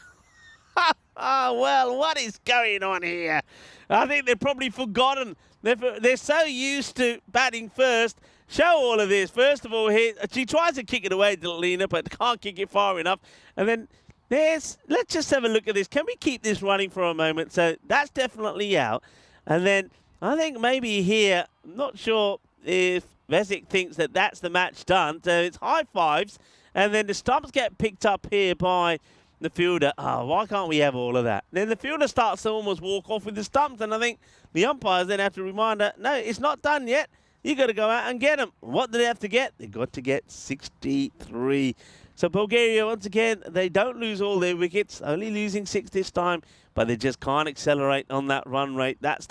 Oh, well, what is going on here? I think they've probably forgotten. They're so used to batting first. Show all of this. First of all, here she tries to kick it away to Lena, but can't kick it far enough. And then let's just have a look at this. Can we keep this running for a moment? So that's definitely out. And then I think maybe here, I'm not sure if Vasek thinks that that's the match done. So it's high fives. And then the stumps get picked up here by the fielder. Oh, why can't we have all of that? Then the fielder starts to almost walk off with the stumps. And I think the umpires then have to remind her, no, it's not done yet. You got to go out and get them. What do they have to get? They got to get 63. So Bulgaria, once again, they don't lose all their wickets, only losing 6 this time, but they just can't accelerate on that run rate. That's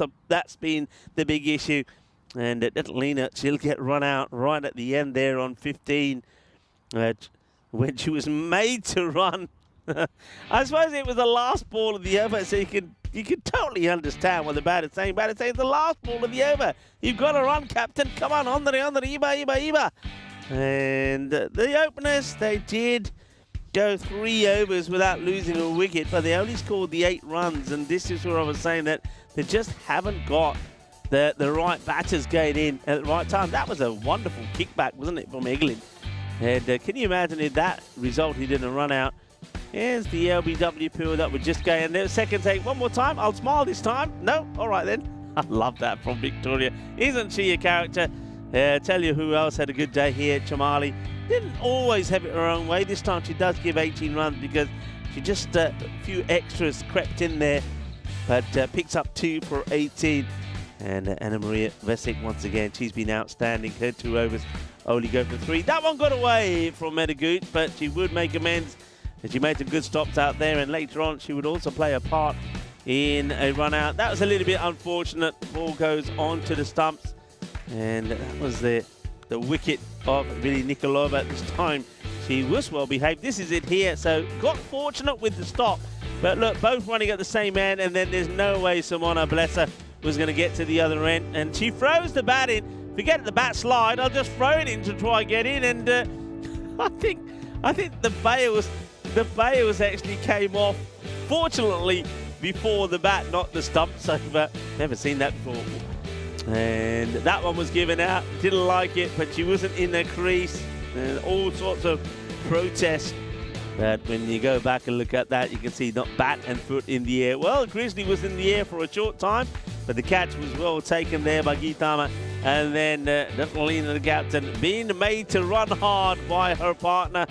been the big issue. And Lena, she'll get run out right at the end there on 15 when she was made to run. I suppose it was the last ball of the over, so you can totally understand what the batter's saying. Batter's saying it's the last ball of the over. You've got to run, captain. Come on, Iba. And the openers, they did go 3 overs without losing a wicket, but they only scored the 8 runs. And this is where I was saying that they just haven't got the right batters going in at the right time. That was a wonderful kickback, wasn't it, from Eglin? And can you imagine if that resulted in a run out? Here's the LBW pill that would just go in there. Second take, one more time. I'll smile this time. No? All right then. I love that from Victoria. Isn't she a character? Tell you who else had a good day here. Chamali didn't always have it her own way. This time she does give 18 runs because she just a few extras crept in there, but picks up 2 for 18. And Anna Maria Vesic, once again, she's been outstanding. Her 2 overs only go for 3. That one got away from Medagut, but she would make amends. And she made some good stops out there, and later on she would also play a part in a run out. That was a little bit unfortunate. The ball goes onto the stumps, and that was the wicket of Vili Nikolova. This time she was well behaved. This is it here, so got fortunate with the stop. But look, both running at the same end, and then there's no way Simona, bless her, was going to get to the other end. And she throws the bat in. Forget the bat slide, I'll just throw it in to try and get in. And I think the bails actually came off, fortunately, before the bat, not the stump. So never seen that before. And that one was given out. Didn't like it, but she wasn't in the crease. And all sorts of protests. But when you go back and look at that, you can see not bat and foot in the air. Well, Grizzly was in the air for a short time, but the catch was well taken there by Gitama. And then Natalina, the captain, being made to run hard by her partner.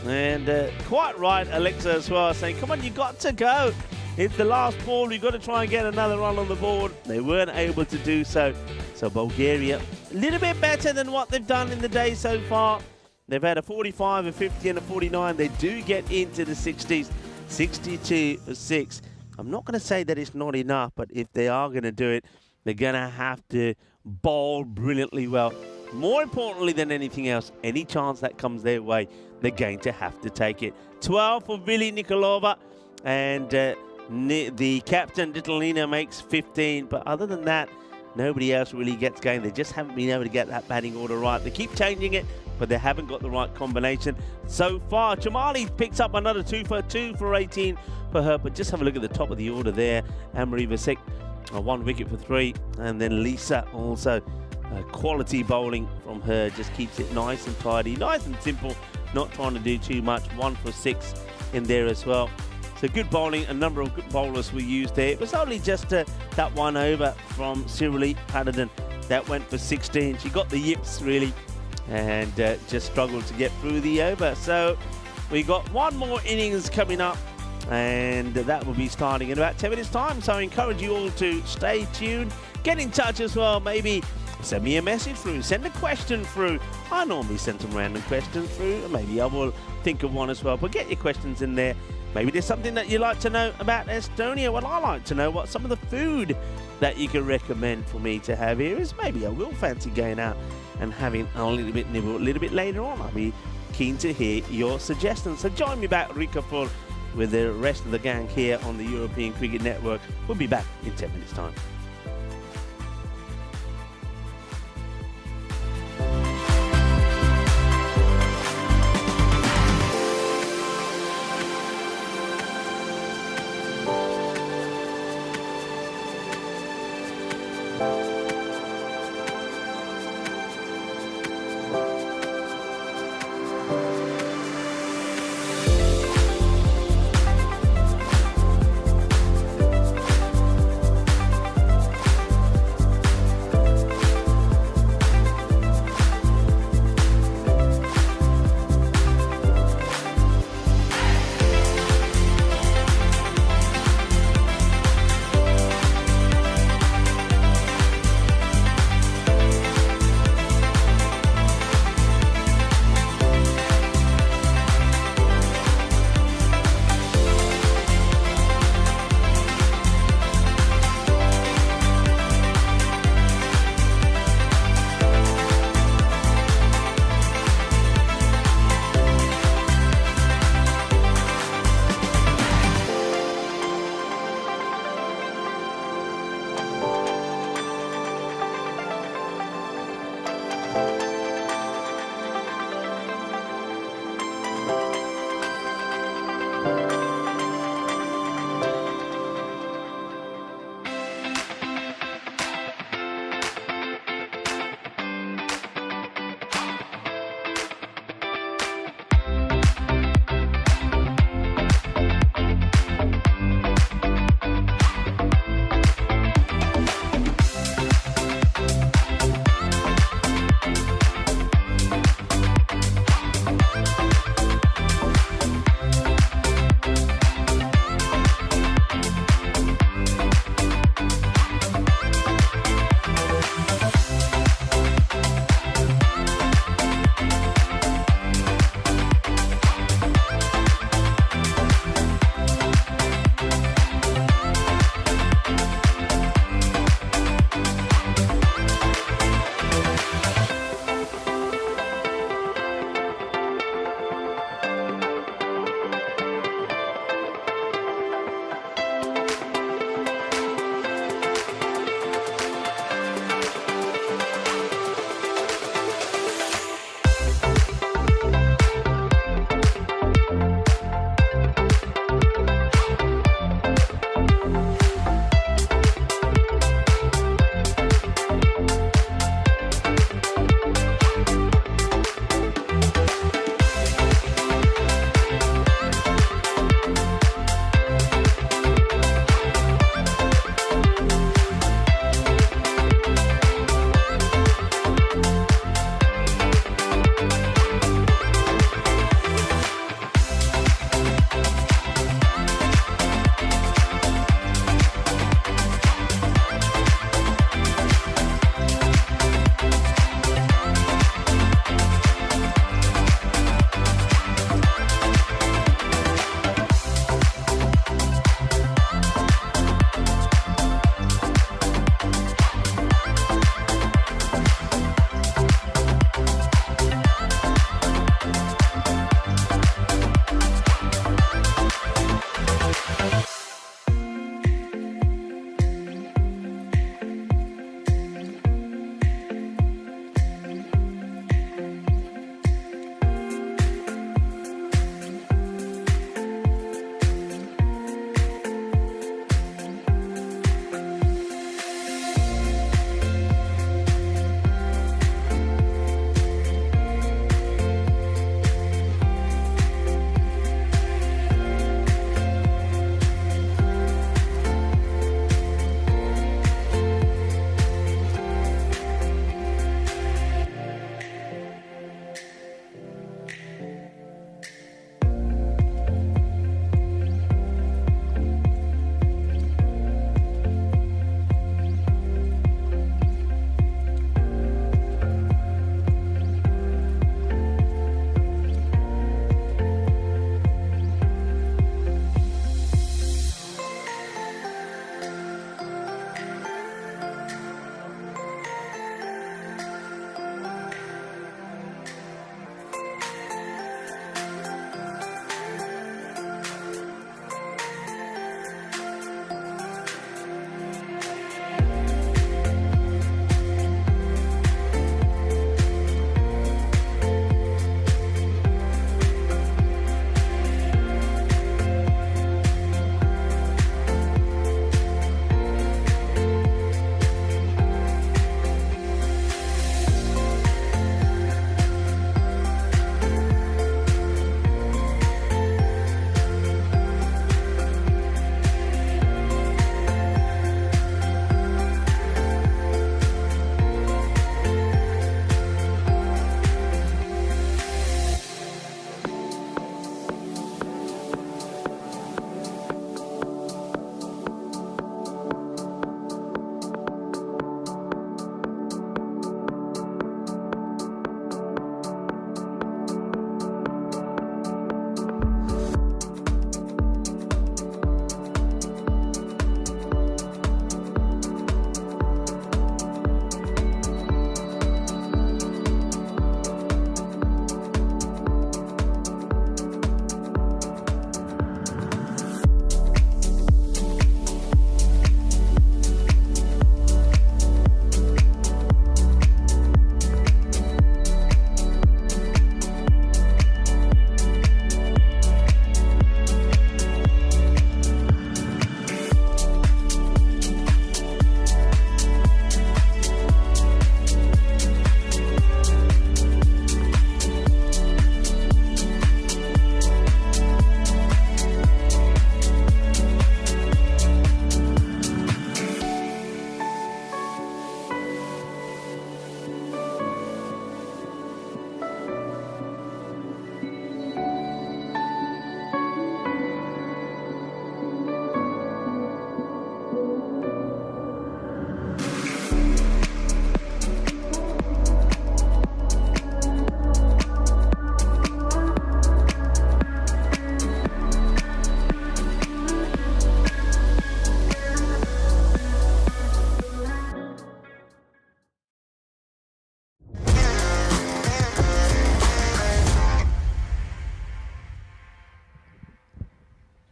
And quite right, Alexa, as well, saying, come on, you got to go. It's the last ball. You've got to try and get another run on the board. They weren't able to do so. So Bulgaria, a little bit better than what they've done in the day so far. They've had a 45, a 50, and a 49. They do get into the 60s, 62 for 6. I'm not going to say that it's not enough, but if they are going to do it, they're going to have to bowl brilliantly well. More importantly than anything else, any chance that comes their way, they're going to have to take it. 12 for Vili Nikolova, and the captain, Ditalina, makes 15. But other than that, nobody else really gets going. They just haven't been able to get that batting order right. They keep changing it, but they haven't got the right combination so far. Chamali picks up another 2 for 18 for her, but just have a look at the top of the order there. Anne-Marie Vasek, 1 wicket for 3, and then Lisa also. Quality bowling from her, just keeps it nice and tidy, nice and simple, not trying to do too much. 1 for 6 in there as well. So good bowling, a number of good bowlers were used there. It was only just that 1 over from Sirili Patterson that went for 16. She got the yips really, and just struggled to get through the over. So we got 1 more innings coming up, and that will be starting in about 10 minutes time. So I encourage you all to stay tuned, get in touch as well. Maybe send me a message through, send a question through. I normally send some random questions through, and maybe I will think of one as well. But get your questions in there. Maybe there's something that you'd like to know about Estonia. Well, I like to know what some of the food that you can recommend for me to have here is. Maybe I will fancy going out and having a little bit nibble a little bit later on. I'll be keen to hear your suggestions. So join me back, Rika Full, with the rest of the gang here on the European Cricket Network. We'll be back in 10 minutes' time.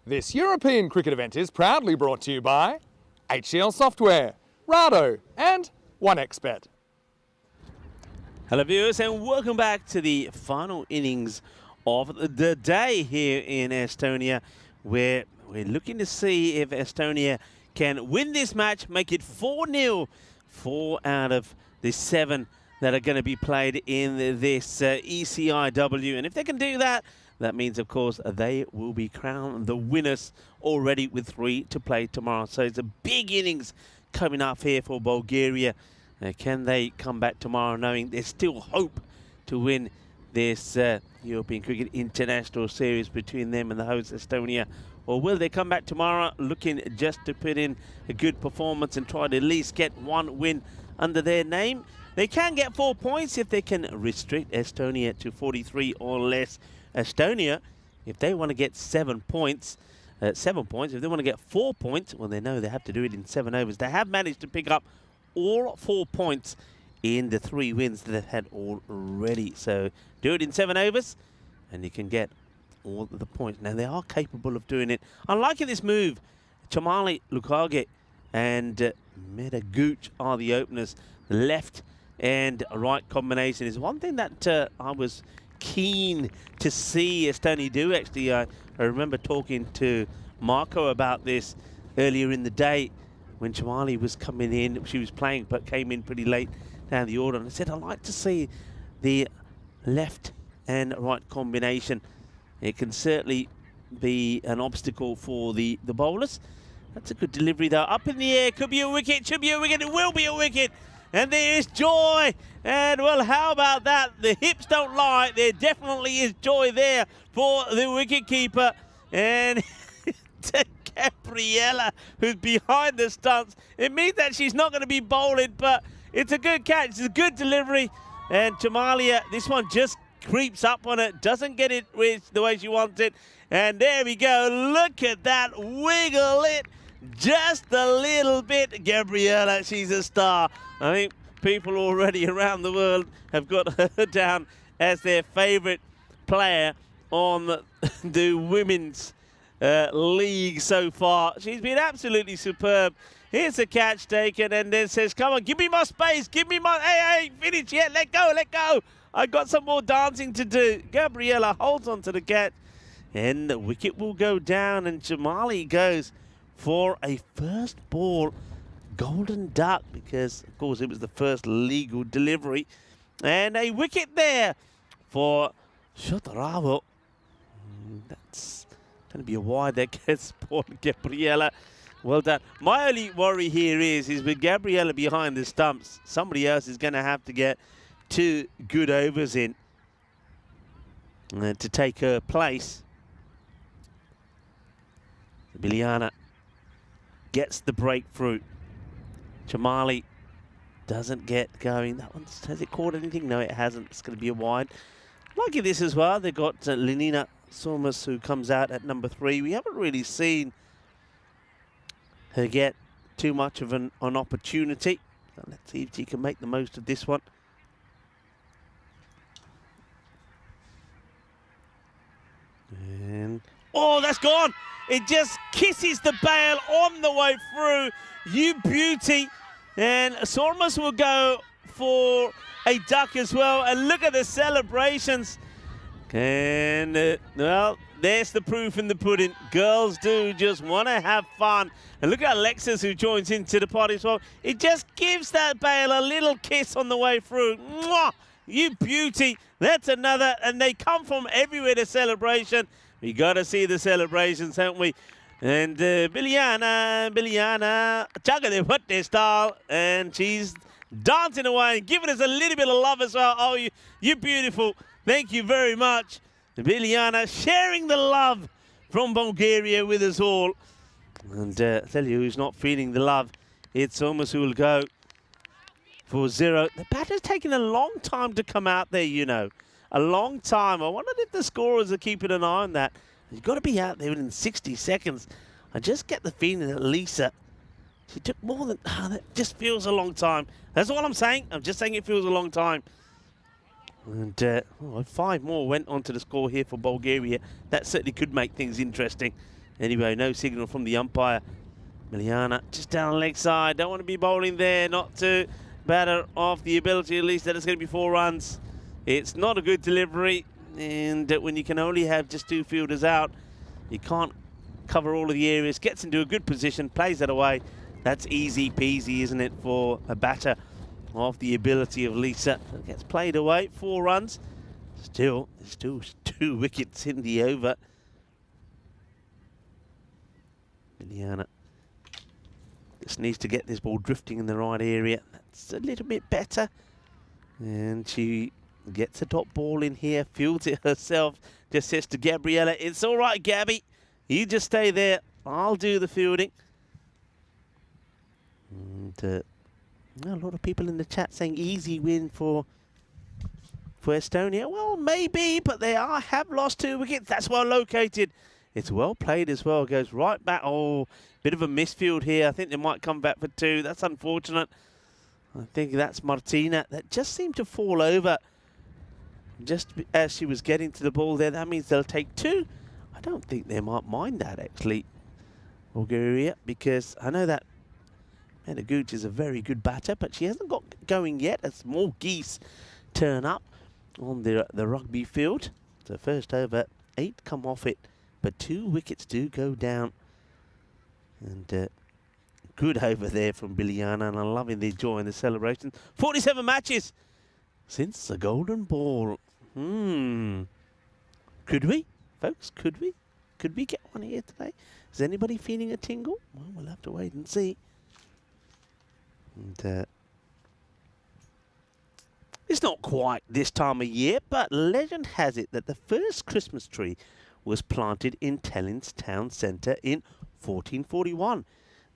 This European cricket event is proudly brought to you by HCL Software, Rado and 1xBet. Hello viewers and welcome back to the final innings of the day here in Estonia, where we're looking to see if Estonia can win this match, make it 4-0, 4 out of the 7 that are going to be played in this ECI-W. And if they can do that, that means, of course, they will be crowned the winners already with 3 to play tomorrow. So it's a big innings coming up here for Bulgaria. Can they come back tomorrow knowing there's still hope to win this European Cricket International Series between them and the host Estonia? Or will they come back tomorrow looking just to put in a good performance and try to at least get 1 win under their name? They can get 4 points if they can restrict Estonia to 43 or less. Estonia, if they want to get 7 points, if they want to get 4 points, well, they know they have to do it in 7 overs. They have managed to pick up all 4 points in the 3 wins that they've had already. So do it in 7 overs and you can get all the points. Now, they are capable of doing it. I'm liking this move. Chamali Lukage and Meda Gooch are the openers. Left and right combination is one thing that I was keen to see Estonia do. Actually, I remember talking to Marco about this earlier in the day when Chamali was coming in. She was playing but came in pretty late down the order, and I said I'd like to see the left and right combination. It can certainly be an obstacle for the bowlers. That's a good delivery though. Up in the air, could be a wicket, should be a wicket, it will be a wicket. And there is joy. And well, how about that? The hips don't lie. There definitely is joy there for the wicketkeeper. And to Gabriella, who's behind the stumps. It means that she's not going to be bowling, but it's a good catch. It's a good delivery. And Chamalia, this one just creeps up on it, doesn't get it the way she wants it. And there we go. Look at that. Wiggle it just a little bit. Gabriella, she's a star. I think people already around the world have got her down as their favourite player on the women's league so far. She's been absolutely superb. Here's a catch taken and then says, come on, give me my space, give me my, hey, finish yet, let go, let go. I've got some more dancing to do. Gabriella holds on to the catch and the wicket will go down and Jamali goes for a first ball golden duck because, of course, it was the first legal delivery. And a wicket there for Shotaravo. That's going to be a wide that gets for Gabriella. Well done. My only worry here is with Gabriella behind the stumps, somebody else is going to have to get 2 good overs in to take her place. Biliana gets the breakthrough. Chamali doesn't get going. That one, has it caught anything? No, it hasn't. It's going to be a wide. Liking this as well. They've got Lenina Sormas who comes out at number 3. We haven't really seen her get too much of an opportunity. So let's see if she can make the most of this one. And oh, that's gone. It just kisses the bail on the way through. You beauty. And Sormas will go for a duck as well. And look at the celebrations. And, well, there's the proof in the pudding. Girls do just want to have fun. And look at Alexis who joins into the party as well. It just gives that bail a little kiss on the way through. Mwah! You beauty. That's another. And they come from everywhere, the celebration. We got to see the celebrations, haven't we? And Biliana, chugga they put their style, and she's dancing away and giving us a little bit of love as well. Oh, you're beautiful. Thank you very much. Biliana sharing the love from Bulgaria with us all. And tell you who's not feeling the love, it's almost who will go for 0. The batter's taking a long time to come out there, you know. A long time. I wondered if the scorers are keeping an eye on that. You've got to be out there within 60 seconds. I just get the feeling that Lisa, she took more than... that just feels a long time. That's all I'm saying. I'm just saying it feels a long time. And 5 more went onto the score here for Bulgaria. That certainly could make things interesting. Anyway, no signal from the umpire. Miliana just down the leg side. Don't want to be bowling there, not to batter off the ability at least that it's going to be 4 runs. It's not a good delivery, and when you can only have just 2 fielders out, you can't cover all of the areas. Gets into a good position, plays that away. That's easy peasy, isn't it, for a batter of the ability of Lisa. It gets played away, 4 runs. Still, there's still 2 wickets in the over. Miliana just needs to get this ball drifting in the right area. That's a little bit better. And she gets a dot ball in here, fields it herself, just says to Gabriella, it's all right, Gabby. You just stay there. I'll do the fielding. And a lot of people in the chat saying easy win for Estonia. Well, maybe, but they have lost 2 wickets. That's well located. It's well played as well. Goes right back. Oh, bit of a misfield here. I think they might come back for 2. That's unfortunate. I think that's Martina. That just seemed to fall over just as she was getting to the ball there. That means they'll take 2. I don't think they might mind that, actually, Bulgaria, because I know that Gooch is a very good batter, but she hasn't got going yet as more geese turn up on the rugby field. So first over, 8 come off it, but 2 wickets do go down. And good over there from Biliana, and I'm loving the joy and the celebration. 47 matches since the golden ball. Could we, folks? Could we? Could we get one here today? Is anybody feeling a tingle? Well, we'll have to wait and see. And it's not quite this time of year, but legend has it that the first Christmas tree was planted in Tallinn's town centre in 1441.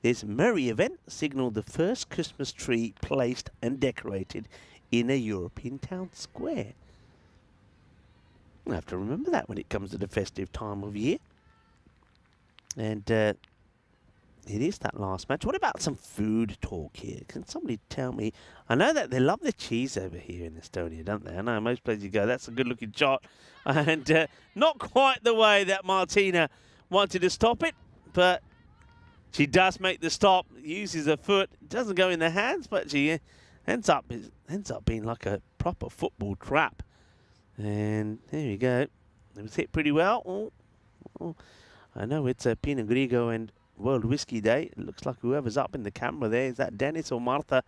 This merry event signalled the first Christmas tree placed and decorated in a European town square. We'll have to remember that when it comes to the festive time of year. And it is that last match. What about some food talk here? Can somebody tell me? I know that they love the cheese over here in Estonia, don't they? I know most places you go, that's a good-looking shot. And not quite the way that Martina wanted to stop it, but she does make the stop, uses her foot. It doesn't go in the hands, but she ends up being like a proper football trap. And there you go. It was hit pretty well. Oh, I know it's a Pinot Grigio and World Whiskey Day. It looks like whoever's up in the camera there, is that Dennis or Martha?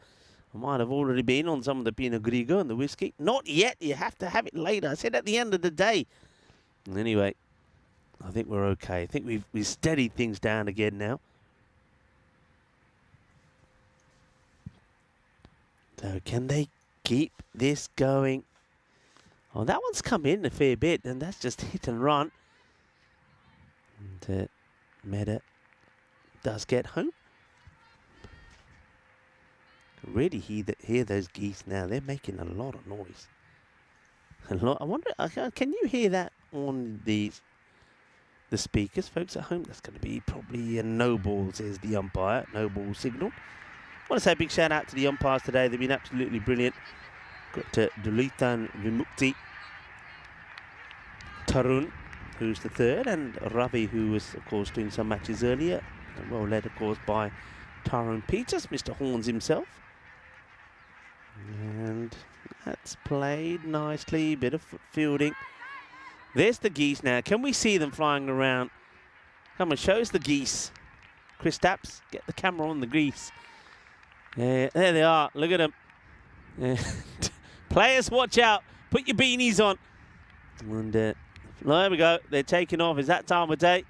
I might have already been on some of the Pinot Grigio and the whiskey. Not yet. You have to have it later. I said at the end of the day. Anyway, I think we're okay. I think we've steadied things down again now. So can they keep this going? Oh, that one's come in a fair bit, and that's just hit and run. And Meda does get home. Really hear those geese now. They're making a lot of noise. A lot. I wonder, can you hear that on the speakers, folks at home? That's going to be probably a no ball, says the umpire. No ball signal. I want to say a big shout out to the umpires today. They've been absolutely brilliant. Got Dulitan Vimukti, Tarun, who's the third, and Ravi, who was, of course, doing some matches earlier. Well led, of course, by Tyrone Peters, Mr. Horns himself. And that's played nicely, bit of fielding. There's the geese now. Can we see them flying around? Come on, show us the geese. Chris Tapps, get the camera on the geese. There they are. Look at them. Players, watch out. Put your beanies on. And there we go. They're taking off. It's that time of day.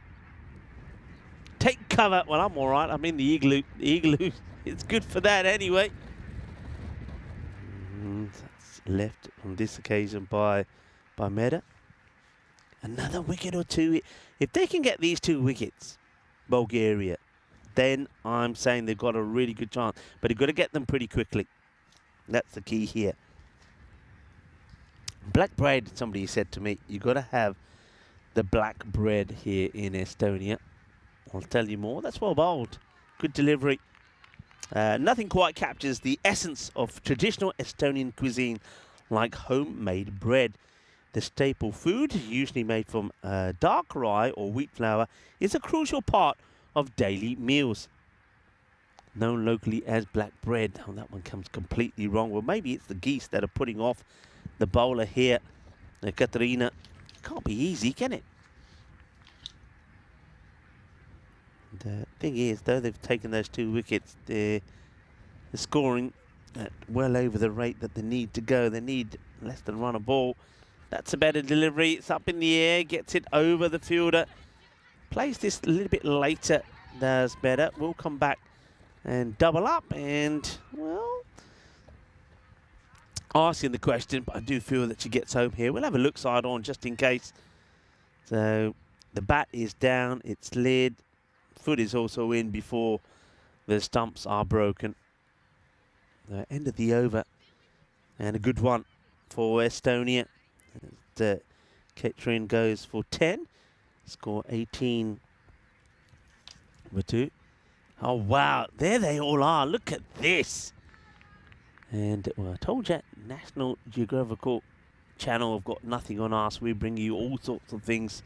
Take cover. Well, I'm all right. I'm in the igloo. The igloo, it's good for that anyway. That's left on this occasion by Meda. Another wicket or 2. If they can get these 2 wickets, Bulgaria, then I'm saying they've got a really good chance. But you've got to get them pretty quickly. That's the key here. Black bread, somebody said to me, you've got to have the black bread here in Estonia. I'll tell you more. That's well bowled. Good delivery. Nothing quite captures the essence of traditional Estonian cuisine like homemade bread. The staple food, usually made from dark rye or wheat flour, is a crucial part of daily meals. Known locally as black bread. Oh, that one comes completely wrong. Well, maybe it's the geese that are putting off the bowler here. Katerina. Can't be easy, can it? The thing is, though they've taken those 2 wickets, they're scoring at well over the rate that they need to go. They need less than run a ball. That's a better delivery. It's up in the air, gets it over the fielder. Plays this a little bit later, does better. We'll come back and double up, and, well, asking the question, but I do feel that she gets home here. We'll have a look side on just in case. So the bat is down, it's slid. Foot is also in before the stumps are broken. The end of the over, and a good one for Estonia. Katrin goes for 10, score 18 over 2. Oh wow, there they all are. Look at this. And well, I told you, National Geographical Channel have got nothing on us. We bring you all sorts of things.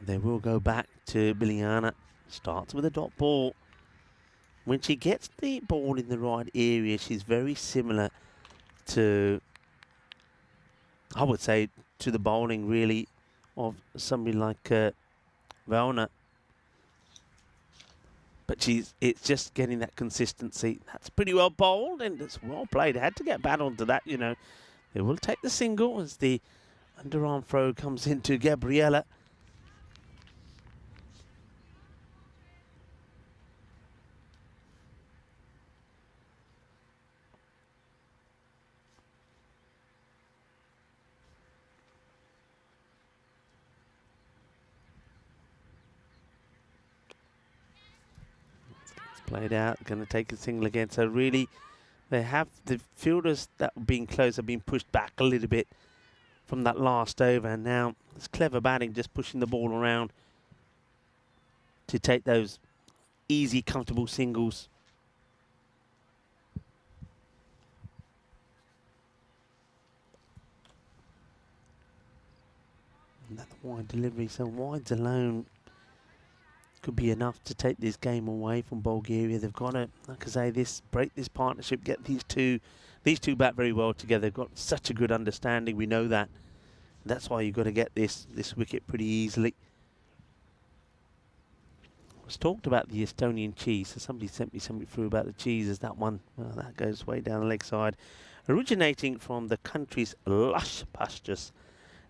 They will go back to Biliana. Starts with a dot ball. When she gets the ball in the right area, she's very similar to, I would say, to the bowling really of somebody like Valna. But it's just getting that consistency. That's pretty well bowled, and it's well played. Had to get bat onto that, you know. They will take the single as the underarm throw comes into Gabriella. Played out, going to take a single again. So really, they have the fielders that were being close have been pushed back a little bit from that last over. And now it's clever batting, just pushing the ball around to take those easy, comfortable singles. Another wide delivery, so wides alone could be enough to take this game away from Bulgaria. They've got to, like I say, break this partnership, get these two bat very well together. They've got such a good understanding. We know that. That's why you've got to get this wicket pretty easily. I was talked about the Estonian cheese. So somebody sent me something through about the cheeses. That one, well, that goes way down the leg side. Originating from the country's lush pastures,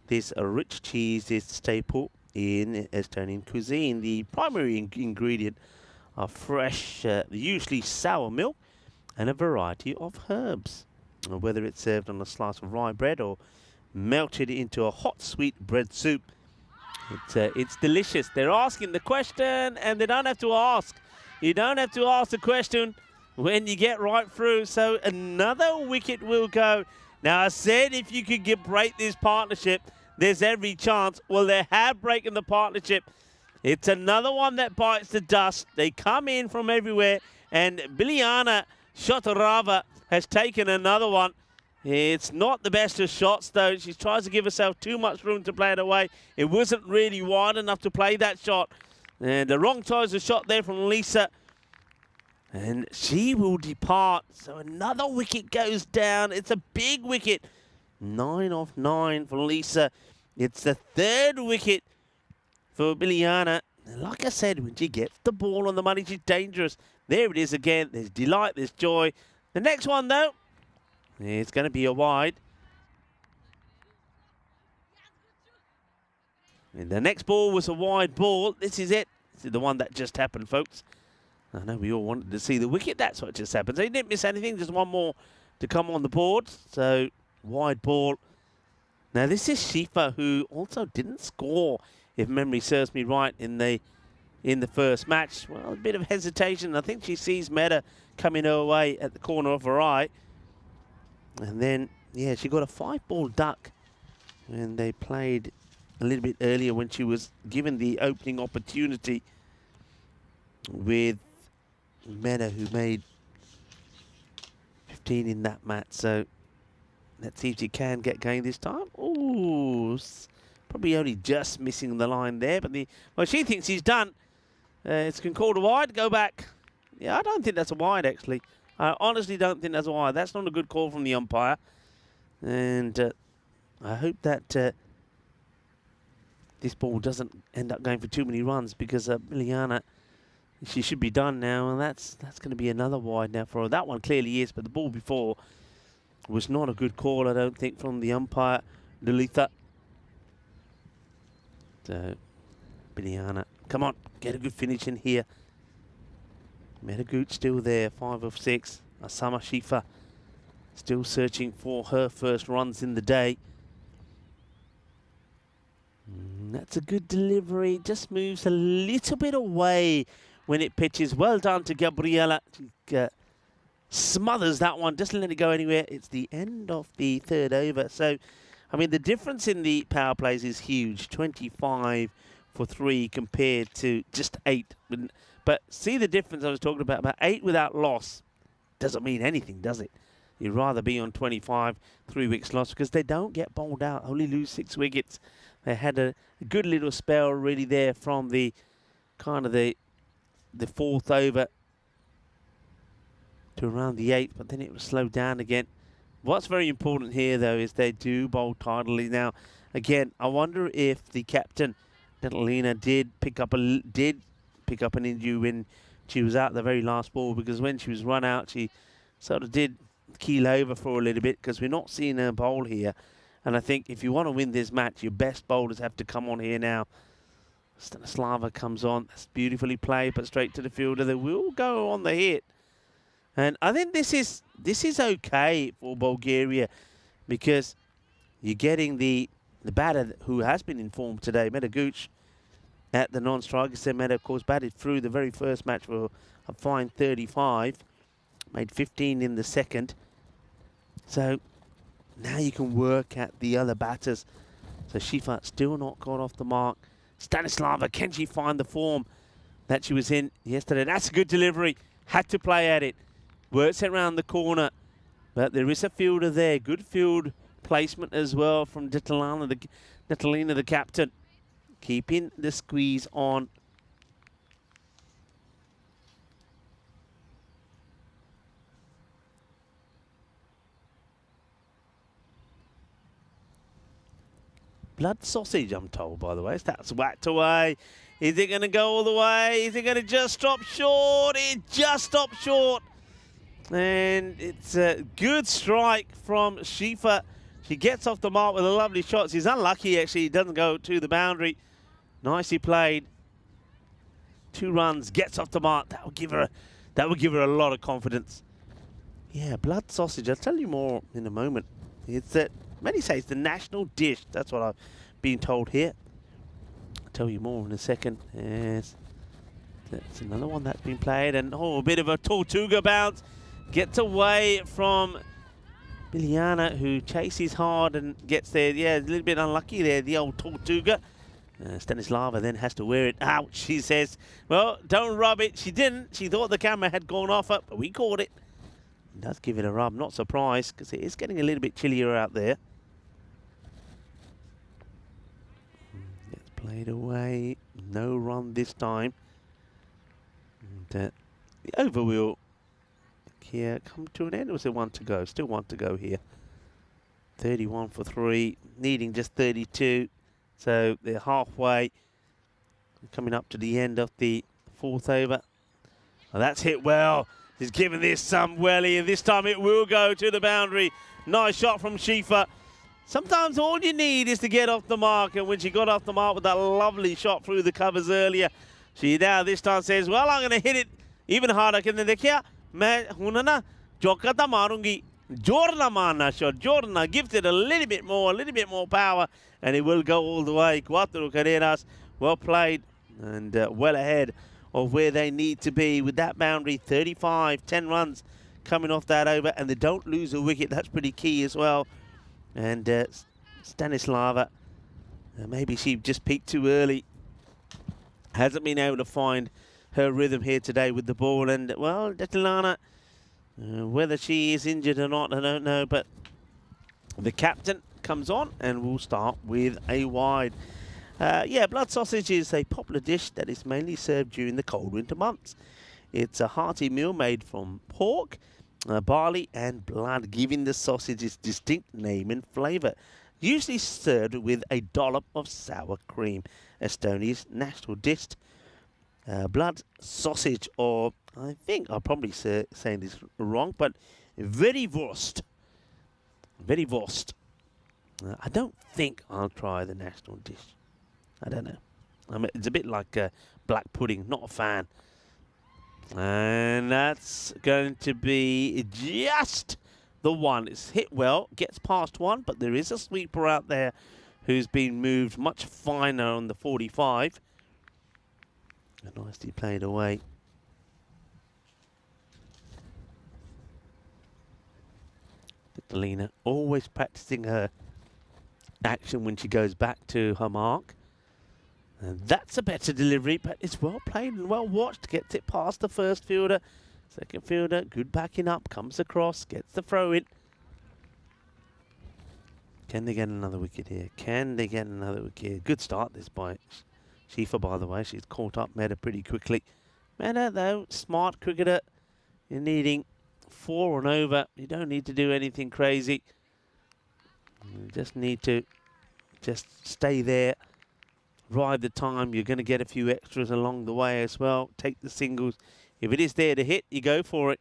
this rich cheese is staple in Estonian cuisine. The primary ingredient are fresh, usually sour milk, and a variety of herbs. Whether it's served on a slice of rye bread or melted into a hot sweet bread soup, it's delicious. They're asking the question, and they don't have to ask. You don't have to ask the question when you get right through. So another wicket will go. Now I said if you could break this partnership, there's every chance. Well, they have broken the partnership. It's another one that bites the dust. They come in from everywhere, and Biliana Shotarava has taken another one. It's not the best of shots, though. She tries to give herself too much room to play it away. It wasn't really wide enough to play that shot. And the wrong choice of shot there from Lisa. And she will depart. So another wicket goes down. It's a big wicket. 9 off 9 for Lisa. It's the 3rd wicket for Biliana. And like I said, when she gets the ball on the money, she's dangerous. There it is again. There's delight, there's joy. The next one, though, it's going to be a wide. And the next ball was a wide ball. This is it. This is the one that just happened, folks. I know we all wanted to see the wicket. That's what just happened. So he didn't miss anything. Just one more to come on the board. So wide ball. Now this is Shifa, who also didn't score, if memory serves me right, in the first match. Well, a bit of hesitation. I think she sees Meta coming her way at the corner of her eye. And then, yeah, she got a 5-ball duck. And they played a little bit earlier when she was given the opening opportunity with Meta, who made 15 in that match. So Let's see if she can get going this time. Ooh, probably only just missing the line there, but well, she thinks he's done. It's been called a wide. Go back. Yeah, I don't think that's a wide, actually. I honestly don't think that's a wide. That's not a good call from the umpire. And I hope that this ball doesn't end up going for too many runs, because Liliana, she should be done now, and that's going to be another wide now for her. That one clearly is, but the ball before was not a good call, I don't think, from the umpire, Lalitha. So, Liliana, come on, get a good finish in here. Metagoot still there, 5 of 6. Asama Shifa still searching for her first runs in the day. That's a good delivery. Just moves a little bit away when it pitches. Well done to Gabriela. She smothers that one. Doesn't let it go anywhere. It's the end of the third over. So, I mean, the difference in the power plays is huge. 25 for 3 compared to just 8. But see the difference I was talking about 8 without loss. Doesn't mean anything, does it? You'd rather be on 25, 3 wickets loss, because they don't get bowled out. Only lose 6 wickets. They had a good little spell really there from the kind of the 4th over to around the 8th, but then it was slowed down again. What's very important here, though, is they do bowl tidily. Now, again, I wonder if the captain, Catalina, did pick up an injury when she was out the very last ball, because when she was run out, she sort of did keel over for a little bit, because we're not seeing her bowl here. And I think if you want to win this match, your best bowlers have to come on here now. Stanislava comes on. That's beautifully played, but straight to the fielder. They will go on the hit. And I think this is okay for Bulgaria, because you're getting the batter who has been informed today, Metagoot, at the non-striker. So Meta, of course, batted through the very first match for a fine 35. Made 15 in the second. So now you can work at the other batters. So Shifa still not got off the mark. Stanislava, can she find the form that she was in yesterday? That's a good delivery. Had to play at it. Works it around the corner. But there is a fielder there. Good field placement as well from Natalina, the captain. Keeping the squeeze on. Blood sausage, I'm told, by the way. That's whacked away. Is it going to go all the way? Is it going to just stop short? It just stopped short. And it's a good strike from Shifa. She gets off the mark with a lovely shot. She's unlucky, actually. It doesn't go to the boundary. Nicely played. 2 runs, gets off the mark. That will give her a lot of confidence. Yeah, blood sausage. I'll tell you more in a moment. It's that many say it's the national dish. That's what I've been told here. I'll tell you more in a second. Yes, that's another one that's been played, and a bit of a Tortuga bounce. Gets away from Liliana, who chases hard and gets there. Yeah, a little bit unlucky there, the old Tortuga. Stanislava then has to wear it out, she says. Well, don't rub it. She didn't. She thought the camera had gone off, but we caught it. It does give it a rub. Not surprised, because it is getting a little bit chillier out there. Gets played away. No run this time. And the over will here come to an end. Or was there 1 to go? Still 1 to go here. 31 for 3, needing just 32. So they're halfway, coming up to the end of the 4th over. Oh, that's hit well. He's given this some welly, and this time it will go to the boundary. Nice shot from Shifa. Sometimes all you need is to get off the mark, and when she got off the mark with that lovely shot through the covers earlier, she now this time says, well, I'm going to hit it even harder. Can they देखिए मैं हूँ ना चौका मारूंगी. Jorna Mana shot. Jorna gifted a little bit more power, and it will go all the way. 4 carreras, well played, and well ahead of where they need to be with that boundary. 35, 10 runs coming off that over, and they don't lose a wicket. That's pretty key as well. And Stanislava, maybe she just peaked too early. Hasn't been able to find her rhythm here today with the ball, and well, Detilana, whether she is injured or not, I don't know, but The captain comes on, and we'll start with a wide. Yeah, blood sausage is a popular dish that is mainly served during the cold winter months. It's a hearty meal made from pork, barley and blood, giving the sausage its distinct name and flavour. Usually served with a dollop of sour cream. Estonia's national dish. Blood sausage, or I think I'm probably saying this wrong, but verivurst. Verivurst. I don't think I'll try the national dish. I don't know. I mean, it's a bit like black pudding. Not a fan. And that's going to be just the one. It's hit well, gets past one, but there is a sweeper out there who's been moved much finer on the 45. And nicely played away. Catalina always practicing her action when she goes back to her mark. And that's a better delivery, but it's well played and well watched. Gets it past the first fielder. Second fielder, good backing up, comes across, gets the throw in. Can they get another wicket here? Can they get another wicket? Good start this by Shifa, by the way. She's caught up Mehta pretty quickly. Mehta, though, smart cricketer. You're needing 4 and over. You don't need to do anything crazy. You just need to just stay there. Ride the time. You're going to get a few extras along the way as well. Take the singles. If it is there to hit, you go for it.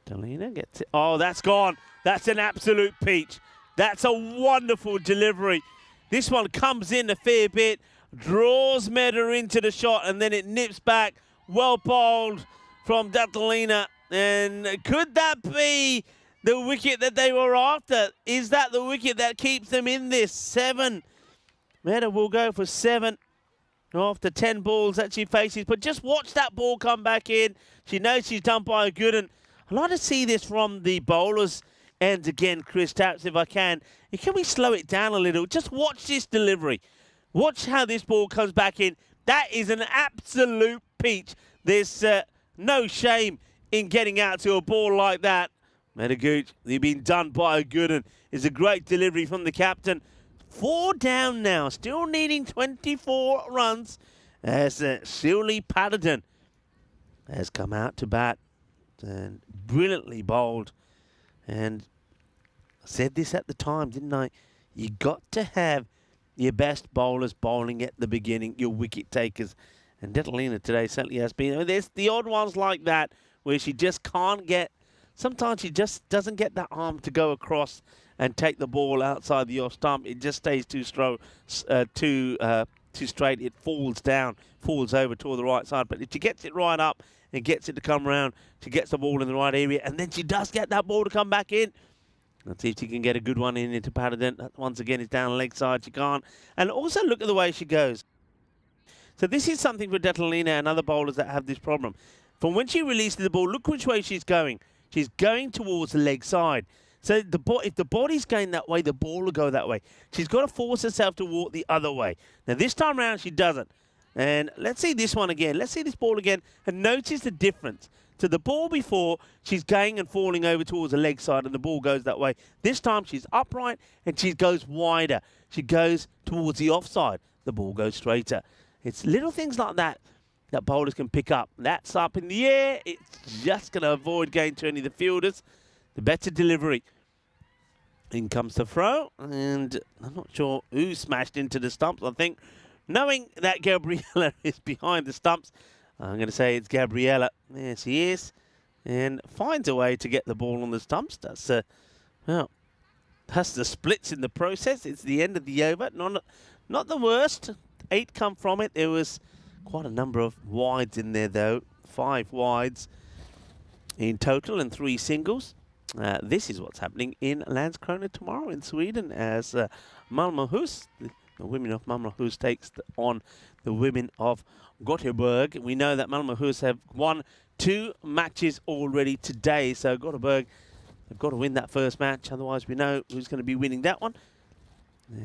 Catalina gets it. Oh, that's gone. That's an absolute peach. That's a wonderful delivery. This one comes in a fair bit, draws Mehta into the shot, and then it nips back. Well bowled from Catalina. And could that be the wicket that they were after? Is that the wicket that keeps them in this? 7. Mehta will go for 7 after 10 balls that she faces. But just watch that ball come back in. She knows she's done by a good. And I'd like to see this from the bowlers' end again, Chris Taps, if I can. Can we slow it down a little? Just watch this delivery. Watch how this ball comes back in. That is an absolute peach. There's no shame in getting out to a ball like that. Mehta Gooch, you've been done by a good one. It's a great delivery from the captain. 4 down now, still needing 24 runs as Shirley Patterson has come out to bat and brilliantly bowled. And I said this at the time, didn't I? You got to have your best bowlers bowling at the beginning, your wicket takers. And Catalina today certainly has been. I mean, there's the odd ones like that where she just can't get, sometimes she just doesn't get that arm to go across and take the ball outside the off stump. It just stays too straight. It falls down, falls over toward the right side. But if she gets it right up and gets it to come around, she gets the ball in the right area, and then she does get that ball to come back in. Let's see if she can get a good one in into Patterson. That once again is down the leg side. She can't. And also look at the way she goes. So this is something for Catalina and other bowlers that have this problem. From when she releases the ball, look which way she's going. She's going towards the leg side. So if the body's going that way, the ball will go that way. She's got to force herself to walk the other way. Now, this time around, she doesn't. And let's see this one again. Let's see this ball again. And notice the difference. To the ball before, she's going and falling over towards the leg side, and the ball goes that way. This time, she's upright, and she goes wider. She goes towards the offside. The ball goes straighter. It's little things like that that bowlers can pick up. That's up in the air. It's just going to avoid going to any of the fielders. The better delivery. In comes the throw, and I'm not sure who smashed into the stumps. I think, knowing that Gabriella is behind the stumps, I'm going to say it's Gabriella. There she is, and finds a way to get the ball on the stumps. That's well, that's the splits in the process. It's the end of the over. Not the worst. 8 come from it. There was quite a number of wides in there, though. 5 wides in total and 3 singles. This is what's happening in Landskrona tomorrow in Sweden as Malmöhus, the women of Malmöhus, takes on the women of Gothenburg. We know that Malmöhus have won 2 matches already today, so Gothenburg have got to win that first match, otherwise we know who's going to be winning that one.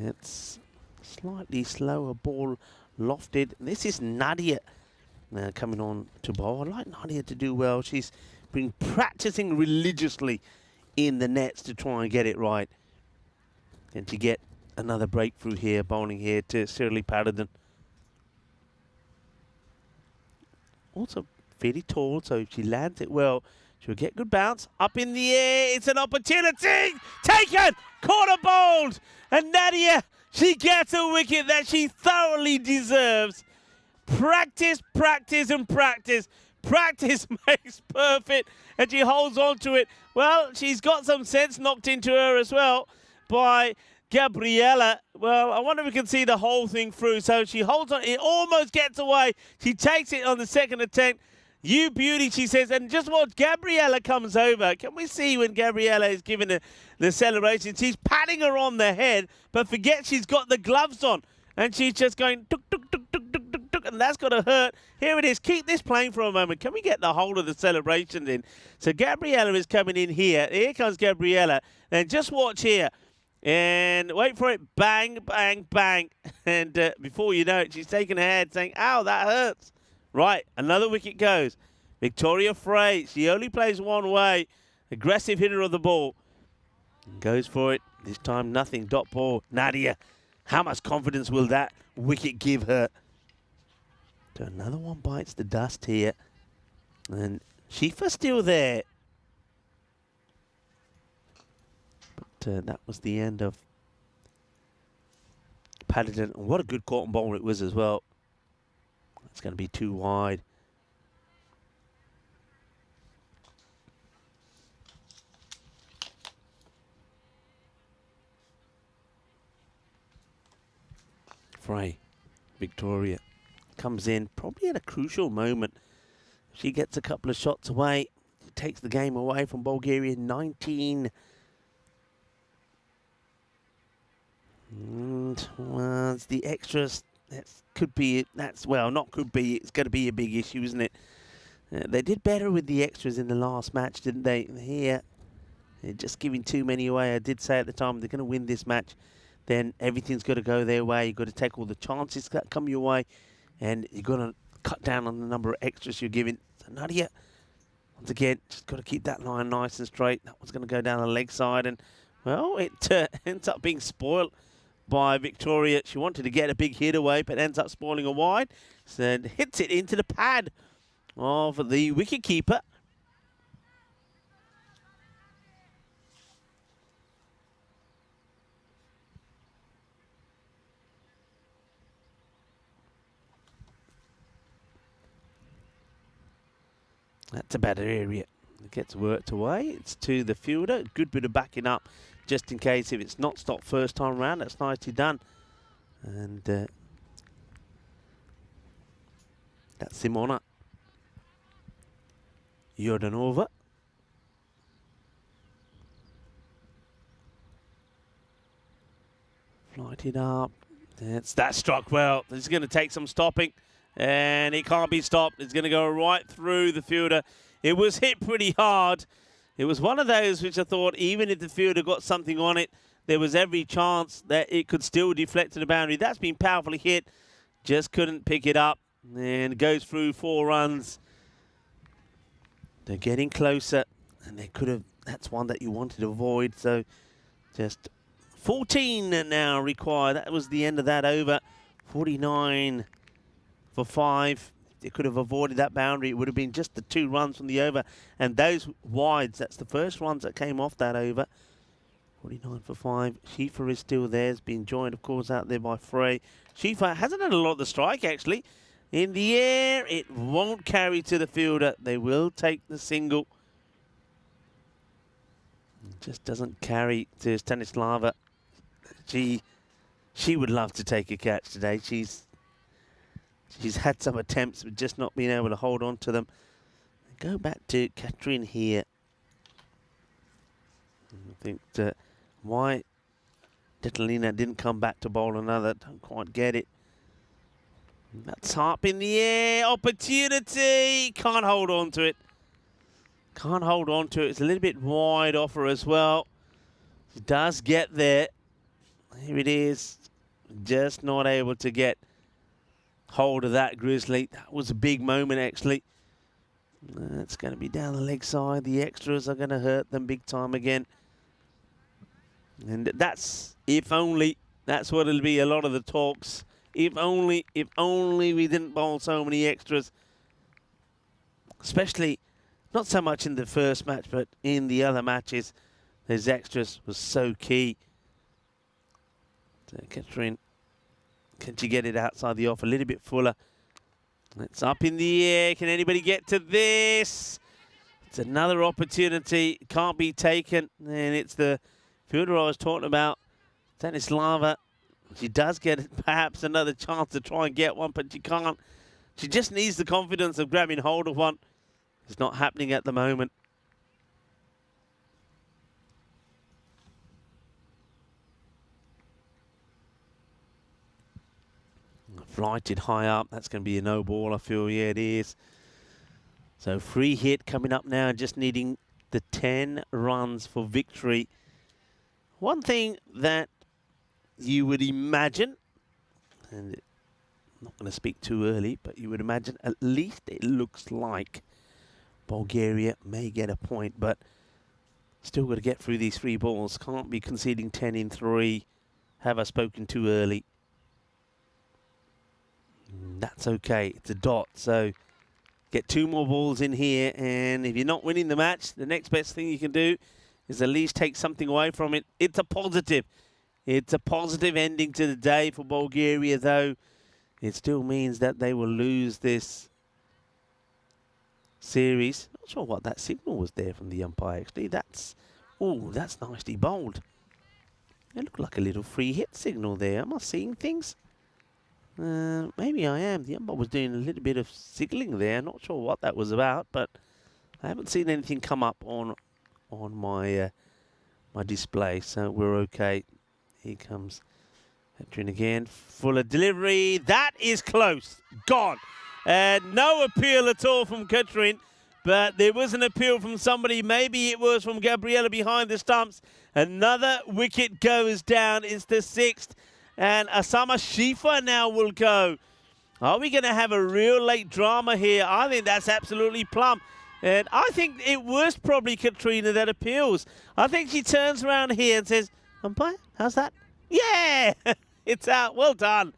It's slightly slower ball lofted. This is Nadia coming on to bowl. I'd like Nadia to do well. She's been practicing religiously in the nets to try and get it right. And to get another breakthrough here, bowling here to Shirley Paddington. Also fairly tall, so if she lands it well, she'll get good bounce. Up in the air, it's an opportunity! Taken! Corner bowled! And Nadia, she gets a wicket that she thoroughly deserves. Practice, practice, and practice. Practice makes perfect, and she holds on to it. Well, she's got some sense knocked into her as well by Gabriella. Well, I wonder if we can see the whole thing through. So she holds on. It almost gets away. She takes it on the second attempt. You beauty, she says. And just watch, Gabriella comes over. Can we see when Gabriella is giving the celebration? She's patting her on the head, but forget she's got the gloves on. And she's just going tuk, tuk, tuk, tuk, tuk, tuk, tuk, and that's got to hurt. Here it is. Keep this playing for a moment. Can we get the whole of the celebrations in? So Gabriella is coming in here. Here comes Gabriella. And just watch here. And wait for it. Bang, bang, bang. And before you know it, she's taking her head saying, ow, that hurts. Right, another wicket goes. Victoria Frey, she only plays one way. Aggressive hitter of the ball. Goes for it. This time nothing. Dot ball. Nadia, how much confidence will that wicket give her? So another one bites the dust here. And Shifa's still there. But that was the end of Paddington. And what a good cotton bowl it was as well. It's going to be too wide. Frey, Victoria, comes in probably at a crucial moment. She gets a couple of shots away. Takes the game away from Bulgaria. 19. And well, it's the extras. That could be it. That's, well, not could be. It's going to be a big issue, isn't it? They did better with the extras in the last match, didn't they? Here, they're just giving too many away. I did say at the time they're going to win this match. Then everything's got to go their way. You've got to take all the chances that come your way. And you've got to cut down on the number of extras you're giving. So Nadia, once again, just got to keep that line nice and straight. That one's going to go down the leg side. And, well, it ends up being spoiled by Victoria. She wanted to get a big hit away, but ends up spoiling a wide. So hits it into the pad of the wicketkeeper. That's a better area. It gets worked away. It's to the fielder. Good bit of backing up just in case if it's not stopped first time round. That's nicely done. And that's Simona Jordanova. Flight it up. That struck well. This is going to take some stopping. And it can't be stopped. It's going to go right through the fielder. It was hit pretty hard. It was one of those which I thought, even if the fielder got something on it, there was every chance that it could still deflect to the boundary. That's been powerfully hit. Just couldn't pick it up. And it goes through 4 runs. They're getting closer. And they could have, that's one that you wanted to avoid. So just 14 now required. That was the end of that over. 49 for 5. They could have avoided that boundary. It would have been just the 2 runs from the over. And those wides, that's the first runs that came off that over. 49 for 5. Shifa is still there. Has been joined, of course, out there by Frey. Shifa hasn't had a lot of the strike, actually. In the air, it won't carry to the fielder. They will take the single. It just doesn't carry to Stanislava. She would love to take a catch today. She's had some attempts, but just not being able to hold on to them. Go back to Katrin here. I think why Detalina didn't come back to bowl another. Don't quite get it. That's up in the air. Opportunity. Can't hold on to it. Can't hold on to it. It's a little bit wide off her as well. She does get there. Here it is. Just not able to get hold of that, Grizzly. That was a big moment, actually. It's going to be down the leg side. The extras are going to hurt them big time again. And that's, if only, that's what it'll be, a lot of the talks. If only we didn't bowl so many extras. Especially, not so much in the first match, but in the other matches, those extras was so key. So Catherine, can she get it outside the off a little bit fuller? It's up in the air. Can anybody get to this? It's another opportunity. Can't be taken. And it's the fielder I was talking about, Stanislava. She does get perhaps another chance to try and get one, but she can't. She just needs the confidence of grabbing hold of one. It's not happening at the moment. Flighted high up. That's going to be a no ball, I feel. Yeah, it is. So free hit coming up now, just needing the 10 runs for victory. One thing that you would imagine, and I'm not going to speak too early, but you would imagine at least it looks like Bulgaria may get a point, but still got to get through these 3 balls. Can't be conceding 10 in 3. Have I spoken too early? That's okay. It's a dot, so get 2 more balls in here, and if you're not winning the match, the next best thing you can do is at least take something away from it. It's a positive. It's a positive ending to the day for Bulgaria, though. It still means that they will lose this series. Not sure what that signal was there from the umpire, actually. That's nicely bowled. It looked like a little free hit signal there. Am I seeing things? Maybe I am. The umpire was doing a little bit of signaling there. Not sure what that was about, but I haven't seen anything come up on my my display, so we're okay. Here comes Catherine again. Fuller delivery. That is close. Gone. And no appeal at all from Catherine, but there was an appeal from somebody. Maybe it was from Gabriella behind the stumps. Another wicket goes down. It's the 6th. And Asama Shifa now will go. Are we going to have a real late drama here? I think that's absolutely plumb. And I think it was probably Katrina that appeals. I think she turns around here and says, umpire, how's that? Yeah, it's out. Well done.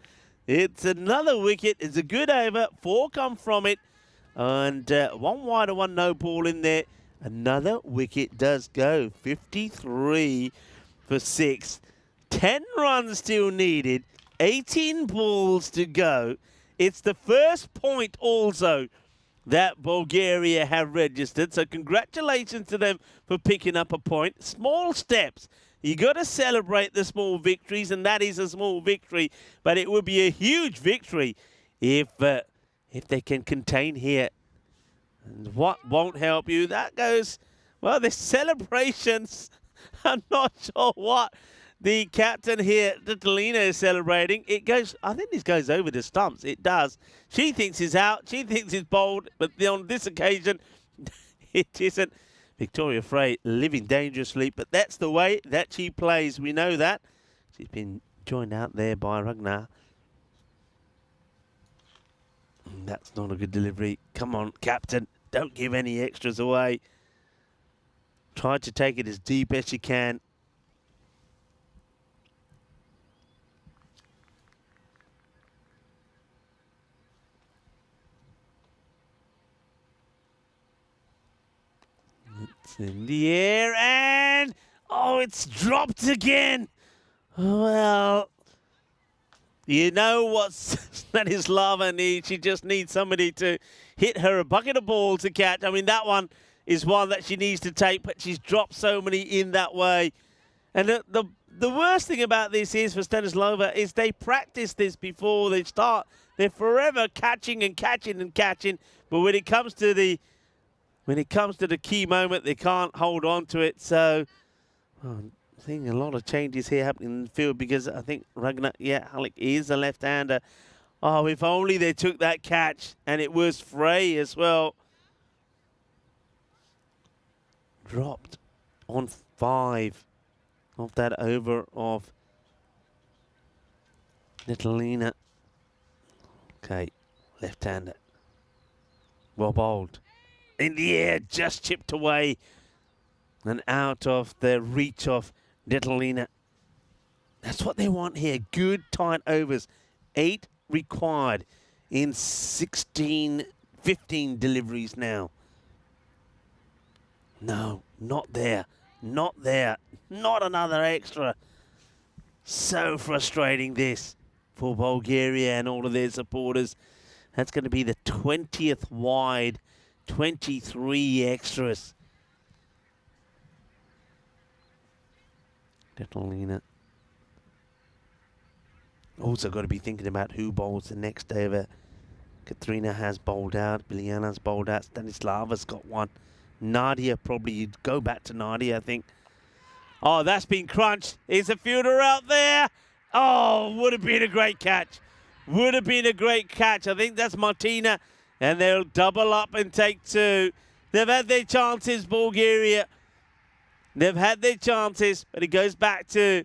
It's another wicket. It's a good over. 4 come from it. And 1 wide and 1 no ball in there. Another wicket does go. 53 for 6. 10 runs still needed, 18 balls to go. It's the first point also that Bulgaria have registered. So congratulations to them for picking up a point. Small steps. You got to celebrate the small victories, and that is a small victory. But it would be a huge victory if they can contain here. And what won't help you? That goes, well, the celebrations. I'm not sure what the captain here, Titalina, is celebrating. It goes, I think this goes over the stumps. It does. She thinks he's out. She thinks he's bowled. But on this occasion, it isn't. Victoria Frey living dangerously. But that's the way that she plays. We know that. She's been joined out there by Ragnar. That's not a good delivery. Come on, captain. Don't give any extras away. Try to take it as deep as you can. It's in the air and, oh, it's dropped again. Well, you know what Stanislava needs. She just needs somebody to hit her a bucket of balls to catch. I mean, that one is one that she needs to take, but she's dropped so many in that way. And the worst thing about this is for Stanislava is they practice this before they start. They're forever catching and catching and catching, but when it comes to the key moment, they can't hold on to it. So I'm seeing a lot of changes here happening in the field because I think Ragnar, Halleck is a left-hander. Oh, if only they took that catch, and it was Frey as well. Dropped on 5 of that over of Nitalina. Okay, left-hander. Well bowled. in the air, just chipped away and out of the reach of Detalina. That's what they want here. Good tight overs. 8 required in 15 deliveries now. No, not there. Not there. Not another extra. So frustrating this for Bulgaria and all of their supporters. That's going to be the 20th wide, 23 extras. Detalina. Also got to be thinking about who bowls the next over. Katrina has bowled out. Biljana's bowled out. Stanislava's got one. Nadia, probably you'd go back to Nadia, I think. Oh, that's been crunched. Is a fielder out there? Oh, would have been a great catch. Would have been a great catch. I think that's Martina. And they'll double up and take 2. They've had their chances, Bulgaria. They've had their chances, but it goes back to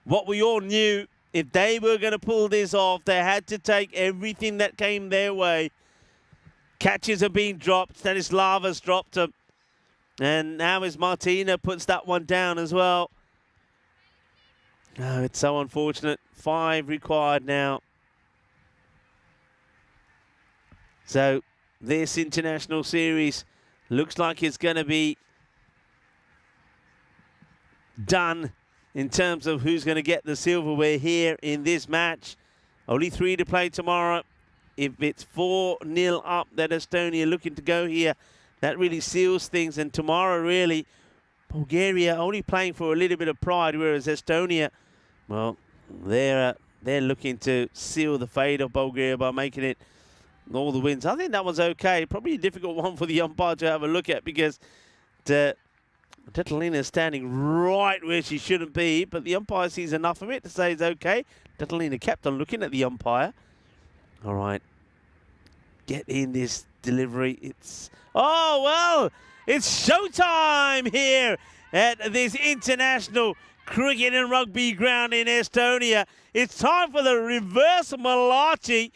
what we all knew. If they were going to pull this off, they had to take everything that came their way. Catches are being dropped. Stanislava's dropped them. And now as Martina puts that one down as well. Oh, it's so unfortunate. 5 required now. So this international series looks like it's going to be done in terms of who's going to get the silverware here in this match. Only 3 to play tomorrow. If it's 4-0 up that Estonia looking to go here, that really seals things. And tomorrow, really, Bulgaria only playing for a little bit of pride, whereas Estonia, well, they're looking to seal the fate of Bulgaria by making it all the wins. I think that was okay. Probably a difficult one for the umpire to have a look at because Detalina is standing right where she shouldn't be, but the umpire sees enough of it to say it's okay. Detalina kept on looking at the umpire. All right. Get in this delivery. It's... Oh, well, it's showtime here at this international cricket and rugby ground in Estonia. It's time for the reverse Malachi.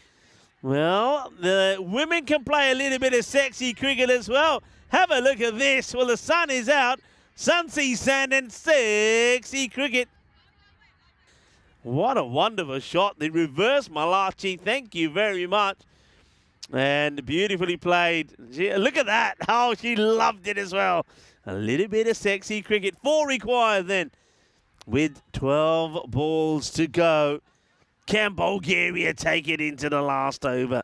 Well, the women can play a little bit of sexy cricket as well. Have a look at this. Well, the sun is out. Sun sees sand and sexy cricket. What a wonderful shot. The reverse Malachi. Thank you very much. And beautifully played. Look at that. Oh, she loved it as well. A little bit of sexy cricket. 4 required then. With 12 balls to go. Can Bulgaria take it into the last over?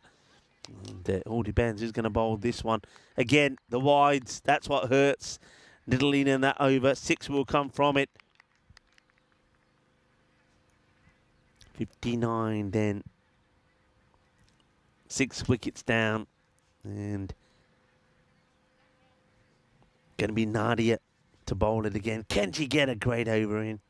And it all depends who's going to bowl this one. Again, the wides. That's what hurts. Detalina in that over. 6 will come from it. 59 then. 6 wickets down. And going to be Nadia to bowl it again. Can she get a great over in?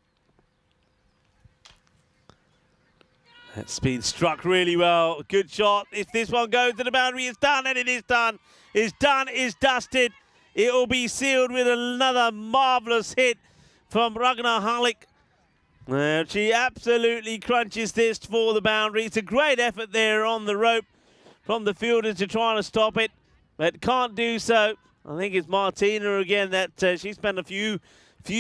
That's been struck really well. Good shot. If this one goes to the boundary, it's done, and it is done. It's done, it's dusted. It will be sealed with another marvellous hit from Ragnar Halik. She absolutely crunches this for the boundary. It's a great effort there on the rope from the fielders to try to stop it, but can't do so. I think it's Martina again that she spent a few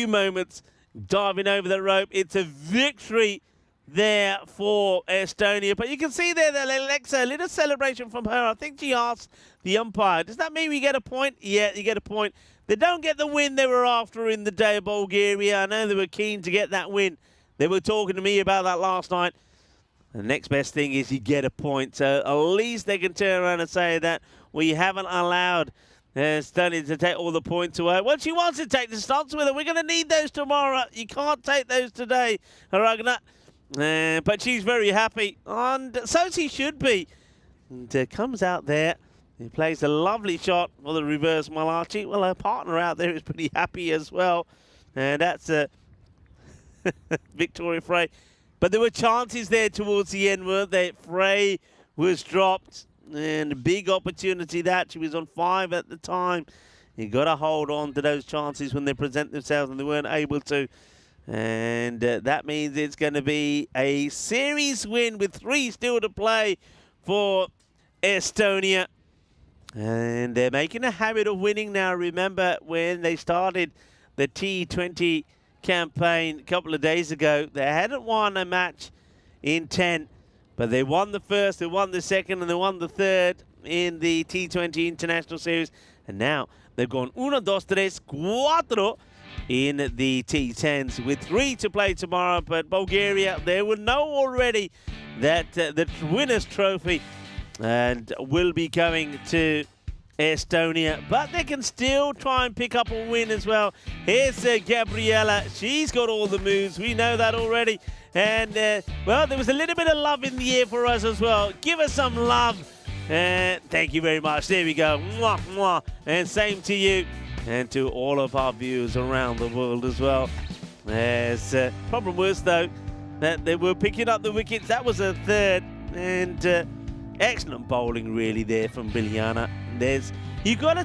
moments diving over the rope. It's a victory there for Estonia. But you can see there that Alexa, a little celebration from her. I think she asked the umpire, does that mean we get a point? Yeah, you get a point. They don't get the win they were after in the day of Bulgaria. I know they were keen to get that win. They were talking to me about that last night. The next best thing is you get a point. So at least they can turn around and say that we haven't allowed Estonia to take all the points away. Well, she wants to take the stunts with her. We're going to need those tomorrow. You can't take those today, Ragnar. But she's very happy, and so she should be. And comes out there. He plays a lovely shot for the reverse Malachi. Well, her partner out there is pretty happy as well. And that's Victoria Frey. But there were chances there towards the end, weren't there? Frey was dropped, and a big opportunity that. She was on 5 at the time. You got to hold on to those chances when they present themselves, and they weren't able to. And that means it's going to be a series win with 3 still to play for Estonia. And they're making a habit of winning now. Remember when they started the T20 campaign a couple of days ago, they hadn't won a match in 10, but they won the first, they won the second, and they won the third in the T20 International Series. And now they've gone 1, 2, 3, 4 in the T10s with 3 to play tomorrow. But Bulgaria, they will know already that the winner's trophy and will be going to Estonia, but they can still try and pick up a win as well. Here's Gabriela. She's got all the moves. We know that already. And, well, there was a little bit of love in the air for us as well. Give us some love. Thank you very much. There we go. Mwah, mwah. And same to you and to all of our viewers around the world as well. As problem was, though, that they were picking up the wickets. That was a third. And excellent bowling really there from Biljana. You got to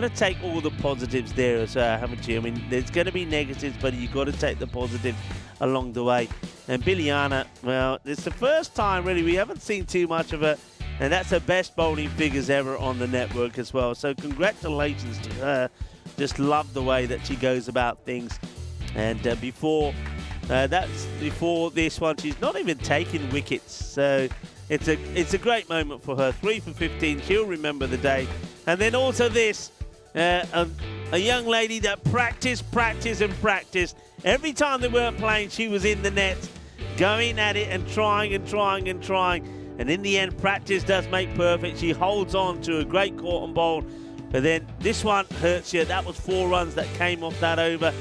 take all the positives there as well, haven't you? I mean, there's going to be negatives, but you got to take the positives along the way. And Biljana, well, it's the first time really we haven't seen too much of her, and that's her best bowling figures ever on the network as well. So congratulations to her. Just love the way that she goes about things. And before this one, she's not even taken wickets. So it's a great moment for her. 3 for 15. She'll remember the day. And then also this, a young lady that practiced. Every time they weren't playing, she was in the net, going at it and trying. And in the end, practice does make perfect. She holds on to a great caught and bowl. But then this one hurts you. That was 4 runs that came off that over.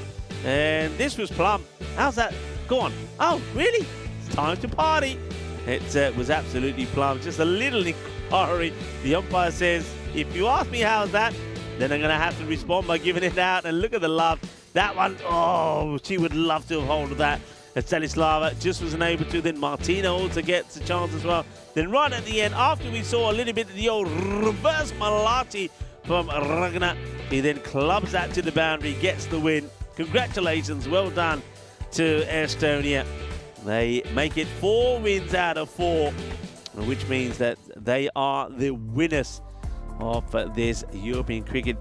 And this was plumb. How's that? Go on. Oh, really? It's time to party. It was absolutely plumb. Just a little inquiry. The umpire says, if you ask me how's that, then I'm going to have to respond by giving it out. And look at the love. That one, oh, she would love to have hold of that. And Stanislava just wasn't able to. Then Martina also gets a chance as well. Then right at the end, after we saw a little bit of the old reverse Malati from Ragnar, he then clubs that to the boundary, gets the win. Congratulations, well done to Estonia. They make it 4 wins out of 4, which means that they are the winners of this European Cricket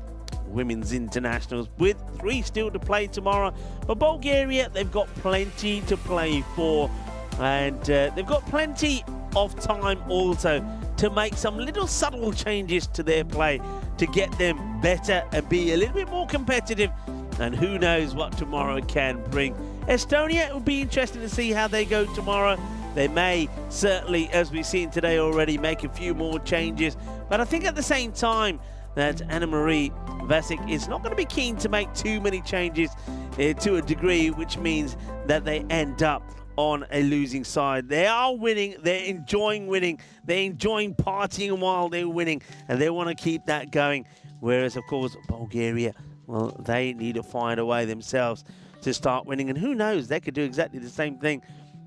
Women's Internationals, with 3 still to play tomorrow. But Bulgaria, they've got plenty to play for, and they've got plenty of time also to make some little subtle changes to their play to get them better and be a little bit more competitive. And who knows what tomorrow can bring. Estonia, it will be interesting to see how they go tomorrow. They may certainly, as we've seen today already, make a few more changes. But I think at the same time that Anna-Marie Vasic is not going to be keen to make too many changes to a degree, which means that they end up on a losing side. They are winning, they're enjoying winning, they're enjoying partying while they're winning, and they want to keep that going. Whereas, of course, Bulgaria, well, they need to find a way themselves to start winning. And who knows, they could do exactly the same thing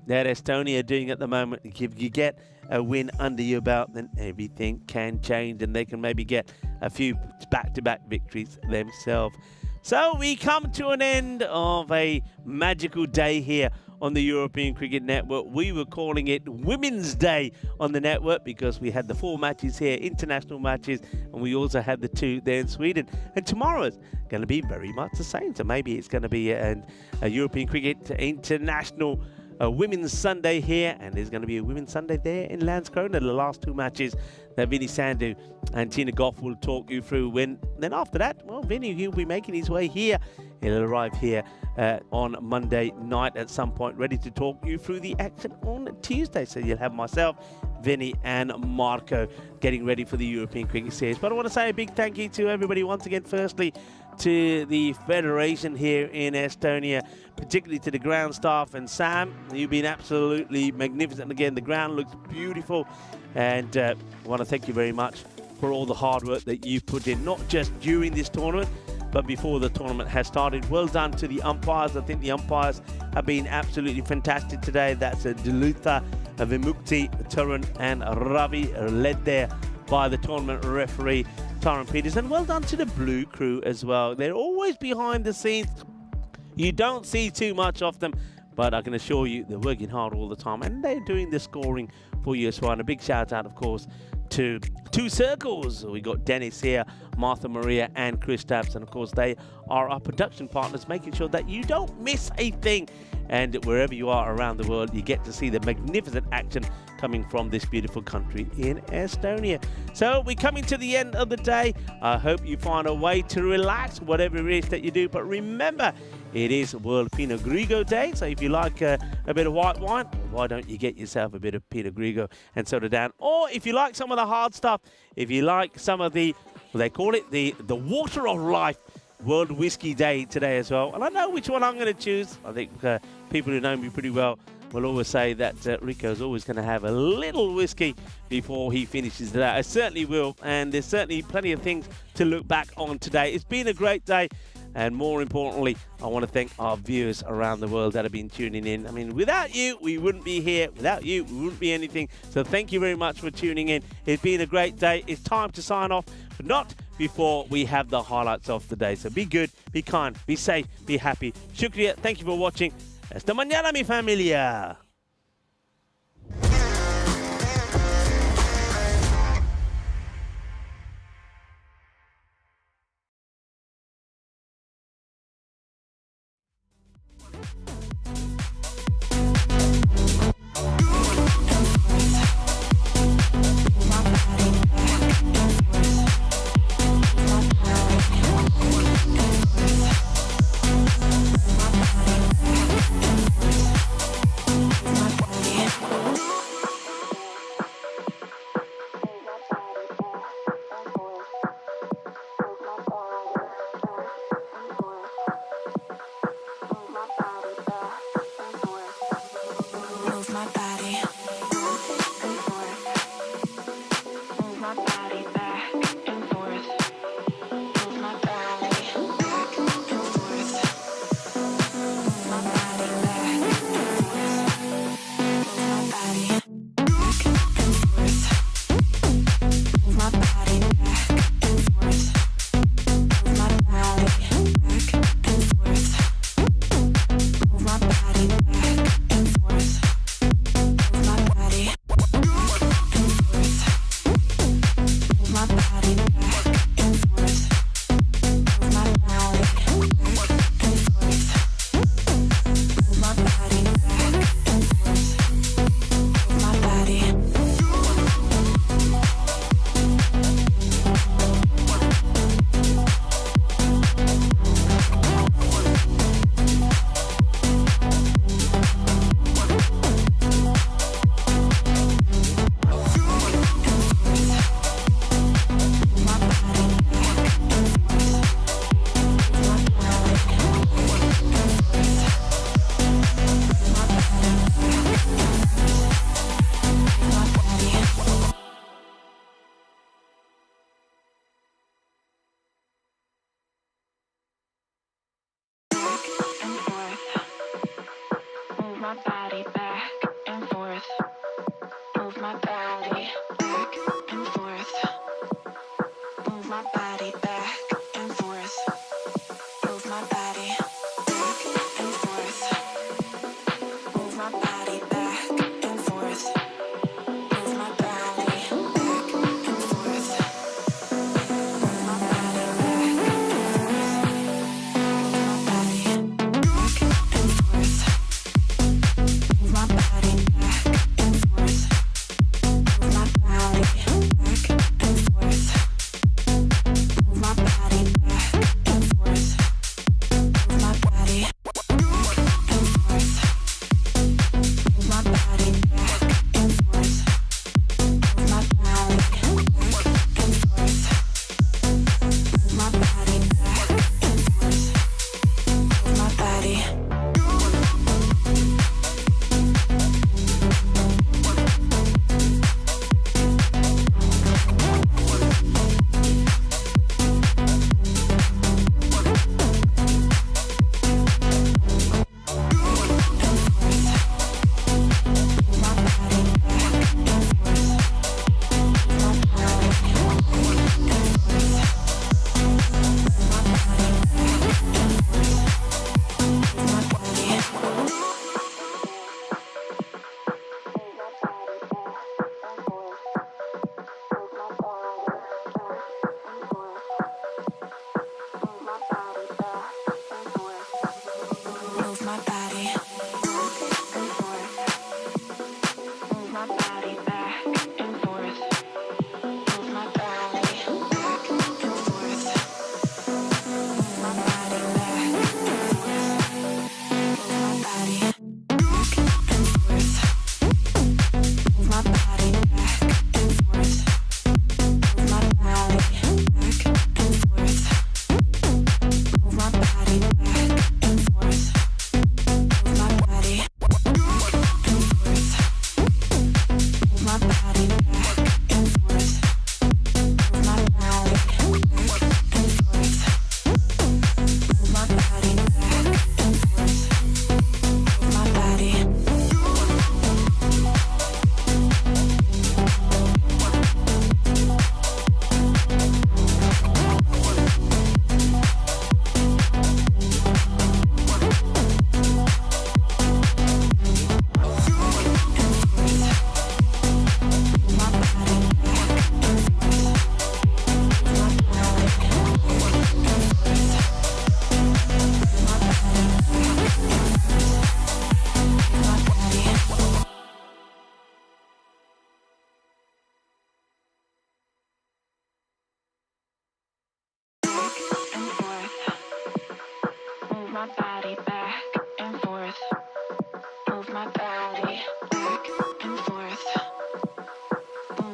that Estonia are doing at the moment. If you get a win under your belt, then everything can change and they can maybe get a few back-to-back victories themselves. So we come to an end of a magical day here on the European Cricket Network. We were calling it Women's Day on the network because we had the 4 matches here, international matches, and we also had the 2 there in Sweden. And tomorrow's going to be very much the same. So maybe it's going to be a European Cricket International Women's Sunday here, and there's going to be a Women's Sunday there in Landskrona. The last 2 matches that Vinny Sandhu and Tina Goff will talk you through. Then after that, well, Vinny, he'll be making his way here. He'll arrive here on Monday night at some point, ready to talk you through the action on Tuesday. So you'll have myself, Vinny and Marco getting ready for the European Cricket Series. But I want to say a big thank you to everybody once again. Firstly, to the Federation here in Estonia, particularly to the ground staff. And Sam, you've been absolutely magnificent again. The ground looks beautiful. And I want to thank you very much for all the hard work that you've put in, not just during this tournament, but before the tournament has started. Well done to the umpires. I think the umpires have been absolutely fantastic today. That's Dilutha, Vimukti, Turan and Ravi, led there by the tournament referee, Taran Peters. And well done to the Blue crew as well. They're always behind the scenes. You don't see too much of them, but I can assure you they're working hard all the time, and they're doing the scoring for you as well. And a big shout out, of course, to two circles. We got Dennis here, Martha Maria and Chris Taps, and of course they are our production partners, making sure that you don't miss a thing. And wherever you are around the world, you get to see the magnificent action coming from this beautiful country in Estonia. So we're coming to the end of the day. I hope you find a way to relax, whatever it is that you do. But remember, it is World Pinot Grigio Day. So if you like a bit of white wine, why don't you get yourself a bit of Pinot Grigio and soda down? Or if you like some of the hard stuff, if you like some of the, well, they call it the water of life, World Whiskey Day today as well. And I know which one I'm going to choose. I think people who know me pretty well will always say that Rico's always going to have a little whiskey before he finishes today. I certainly will, and there's certainly plenty of things to look back on today. It's been a great day, and more importantly, I want to thank our viewers around the world that have been tuning in. I mean, without you, we wouldn't be here. Without you, we wouldn't be anything. So thank you very much for tuning in. It's been a great day. It's time to sign off, but not before we have the highlights of the day. So be good, be kind, be safe, be happy. Shukriya, thank you for watching. Hasta mañana, mi familia.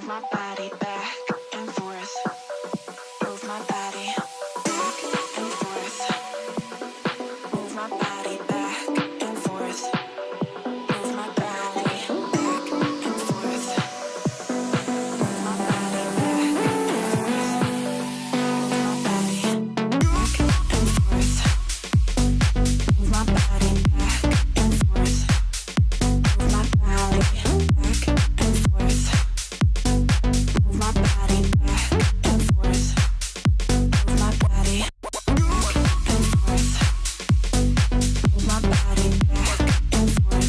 my body back.